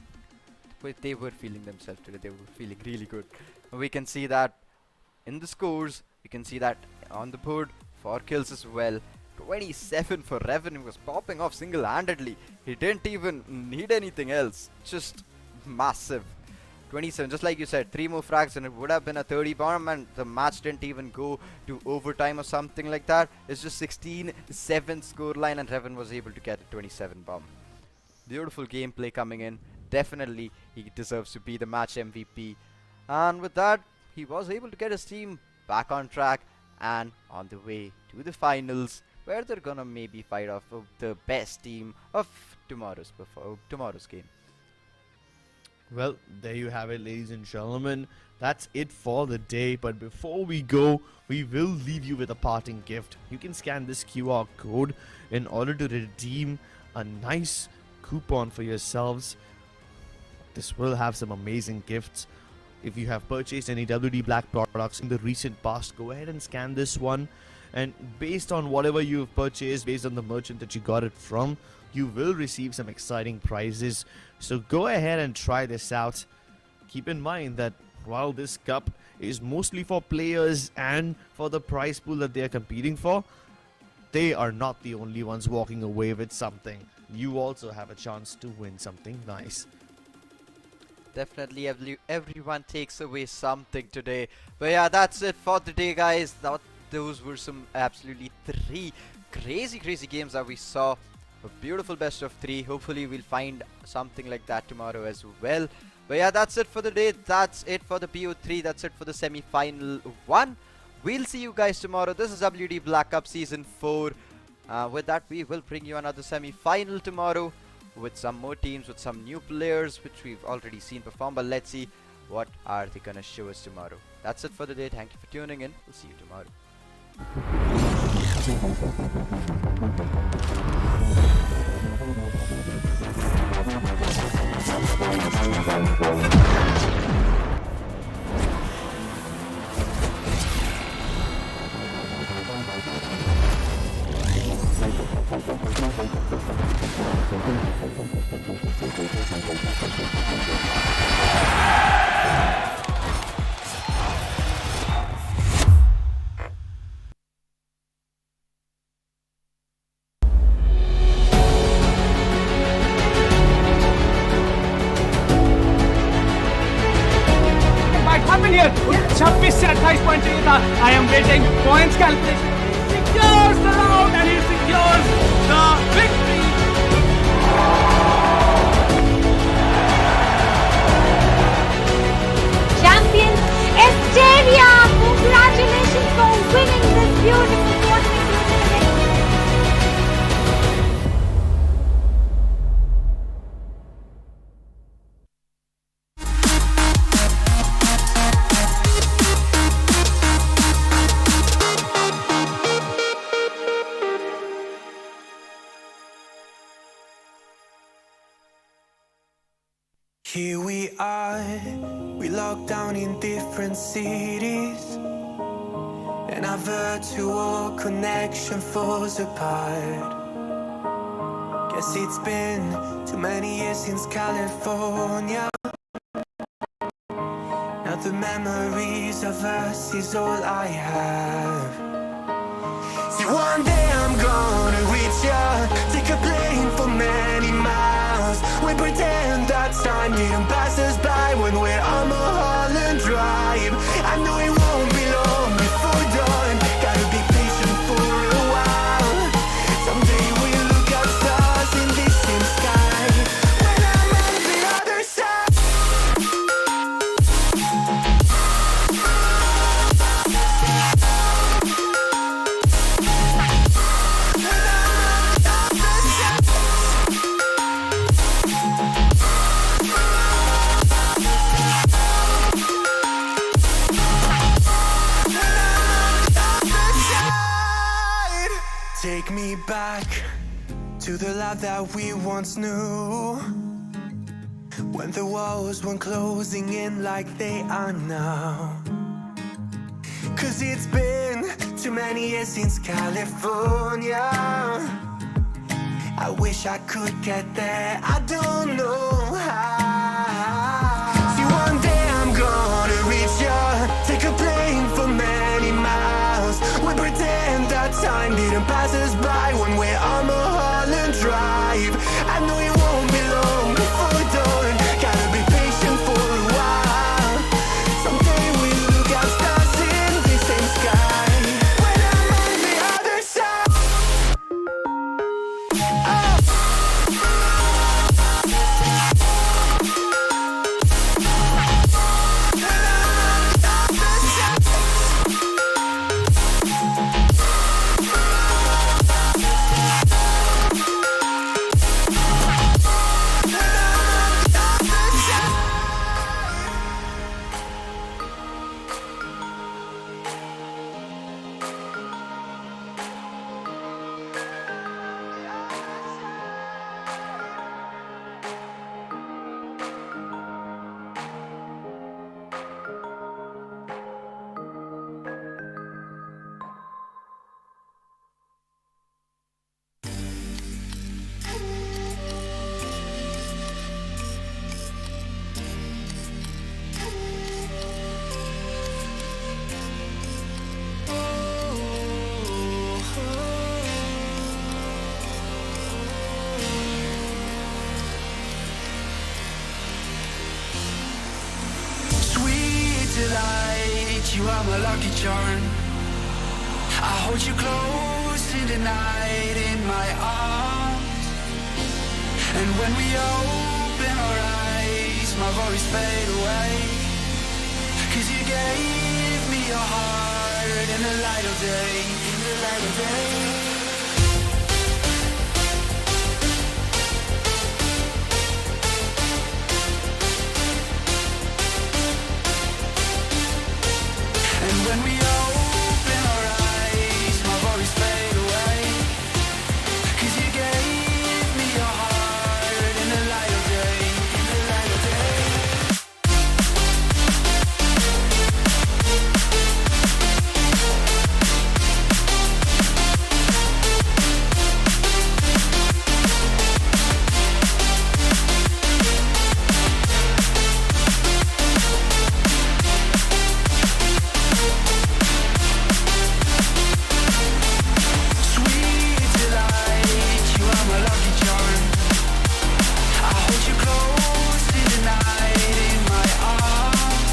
they were feeling themselves today. They were feeling really good. We can see that in the scores. We can see that on the board for kills as well. 27 for Revan. He was popping off single-handedly. He didn't even need anything else. Just massive. 27, just like you said, 3 more frags and it would have been a 30 bomb, and the match didn't even go to overtime or something like that. It's just 16-7 scoreline, and Revan was able to get a 27 bomb. Beautiful gameplay coming in. Definitely he deserves to be the match MVP. And with that, he was able to get his team back on track and on the way to the finals, where they're gonna maybe fight off the best team of tomorrow's game. Well, there you have it, ladies and gentlemen. That's it for the day. But before we go, we will leave you with a parting gift. You can scan this QR code in order to redeem a nice coupon for yourselves. This will have some amazing gifts. If you have purchased any WD Black products in the recent past, go ahead and scan this one and based on whatever you've purchased, based on the merchant that you got it from, you will receive some exciting prizes. So go ahead and try this out. Keep in mind that while this cup is mostly for players and for the prize pool that they are competing for, they are not the only ones walking away with something. You also have a chance to win something nice. Definitely everyone takes away something today. But yeah, that's it for the day, guys. Those were some absolutely 3 crazy games that we saw. A beautiful best of 3. Hopefully we'll find something like that tomorrow as well. But yeah, that's it for the day. That's it for the BO3. That's it for the semi-final 1. We'll see you guys tomorrow. This is WD Black Cup Season 4. With that, we will bring you another semi-final tomorrow with some more teams, with some new players which we've already seen perform. But let's see what are they gonna show us tomorrow. That's it for the day. Thank you for tuning in. We'll see you tomorrow. Here 26 से 28 point चाहिए था. I am waiting. Points calculation. He secures the round and he secures the victory. Champion Estavia, congratulations for winning this beautiful tournament. Here we are, we locked down in different cities, and our virtual connection falls apart. Guess it's been too many years since California. Now the memories of us is all I have. See, one day I'm gonna reach ya, take a plane for many miles. We pretend that time didn't pass us by when we're on Mulholland Drive. I know it won't be long before dawn, gotta be patient for a while. Someday we'll look at stars in this same sky, when I'm on the other side. Take me back to the life that we once knew, when the walls weren't closing in like they are now. Cause it's been too many years since California. I wish I could get there, I don't know how. See, one day I'm gonna reach ya, take a plane for many miles. We pretend that time didn't pass us by when we're on Mulholland Drive. I know it won't be long before dawn, gotta be patient for a while. Someday we'll look at stars in the same sky, when I'm on the other side. Oh. delight, you are my lucky charm. I hold you close in the night in my arms. And when we open our eyes, my worries fade away. 'Cause you gave me your heart in the light of day, in the light of day. And when we open our eyes, my worries fade away. 'Cause you gave me your heart in the light of day, in the light of day. Sweet delight, you are my lucky charm. I hold you close in the night in my arms.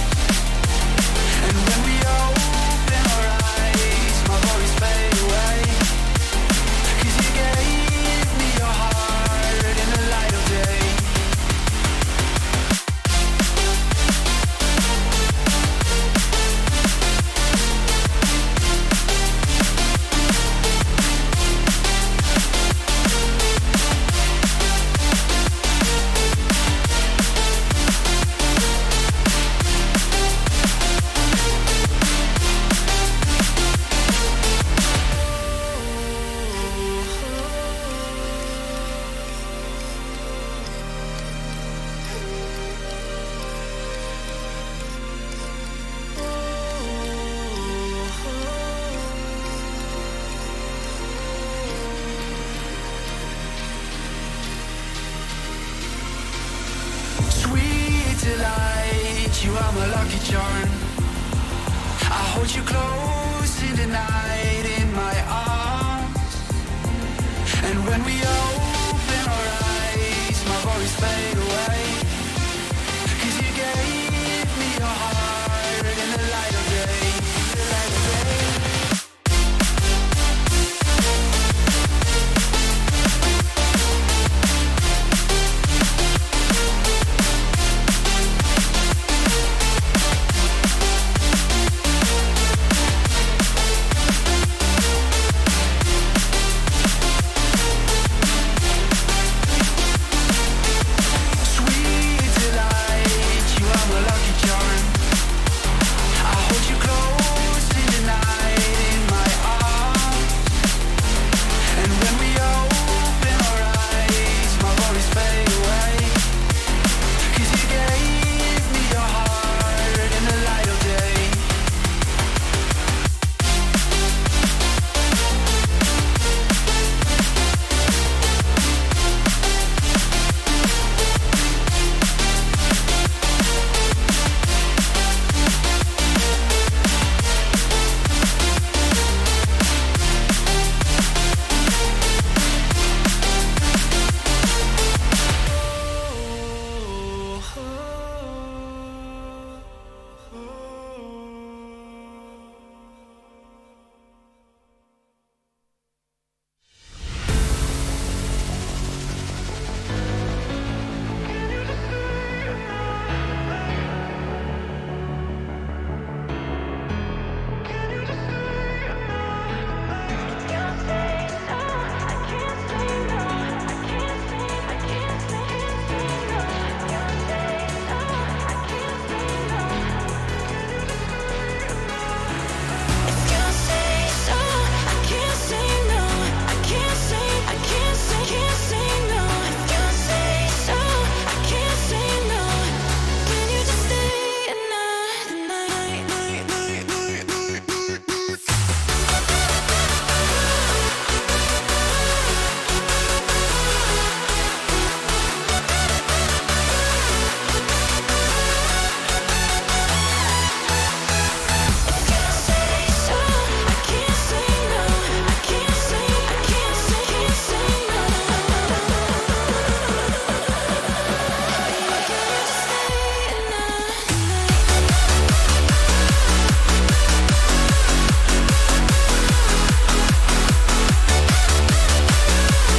And when we open our eyes, my worries fade away. 'Cause you gave me your heart in the light of day. Sweet delight, you are my lucky charm. I hold you close in the night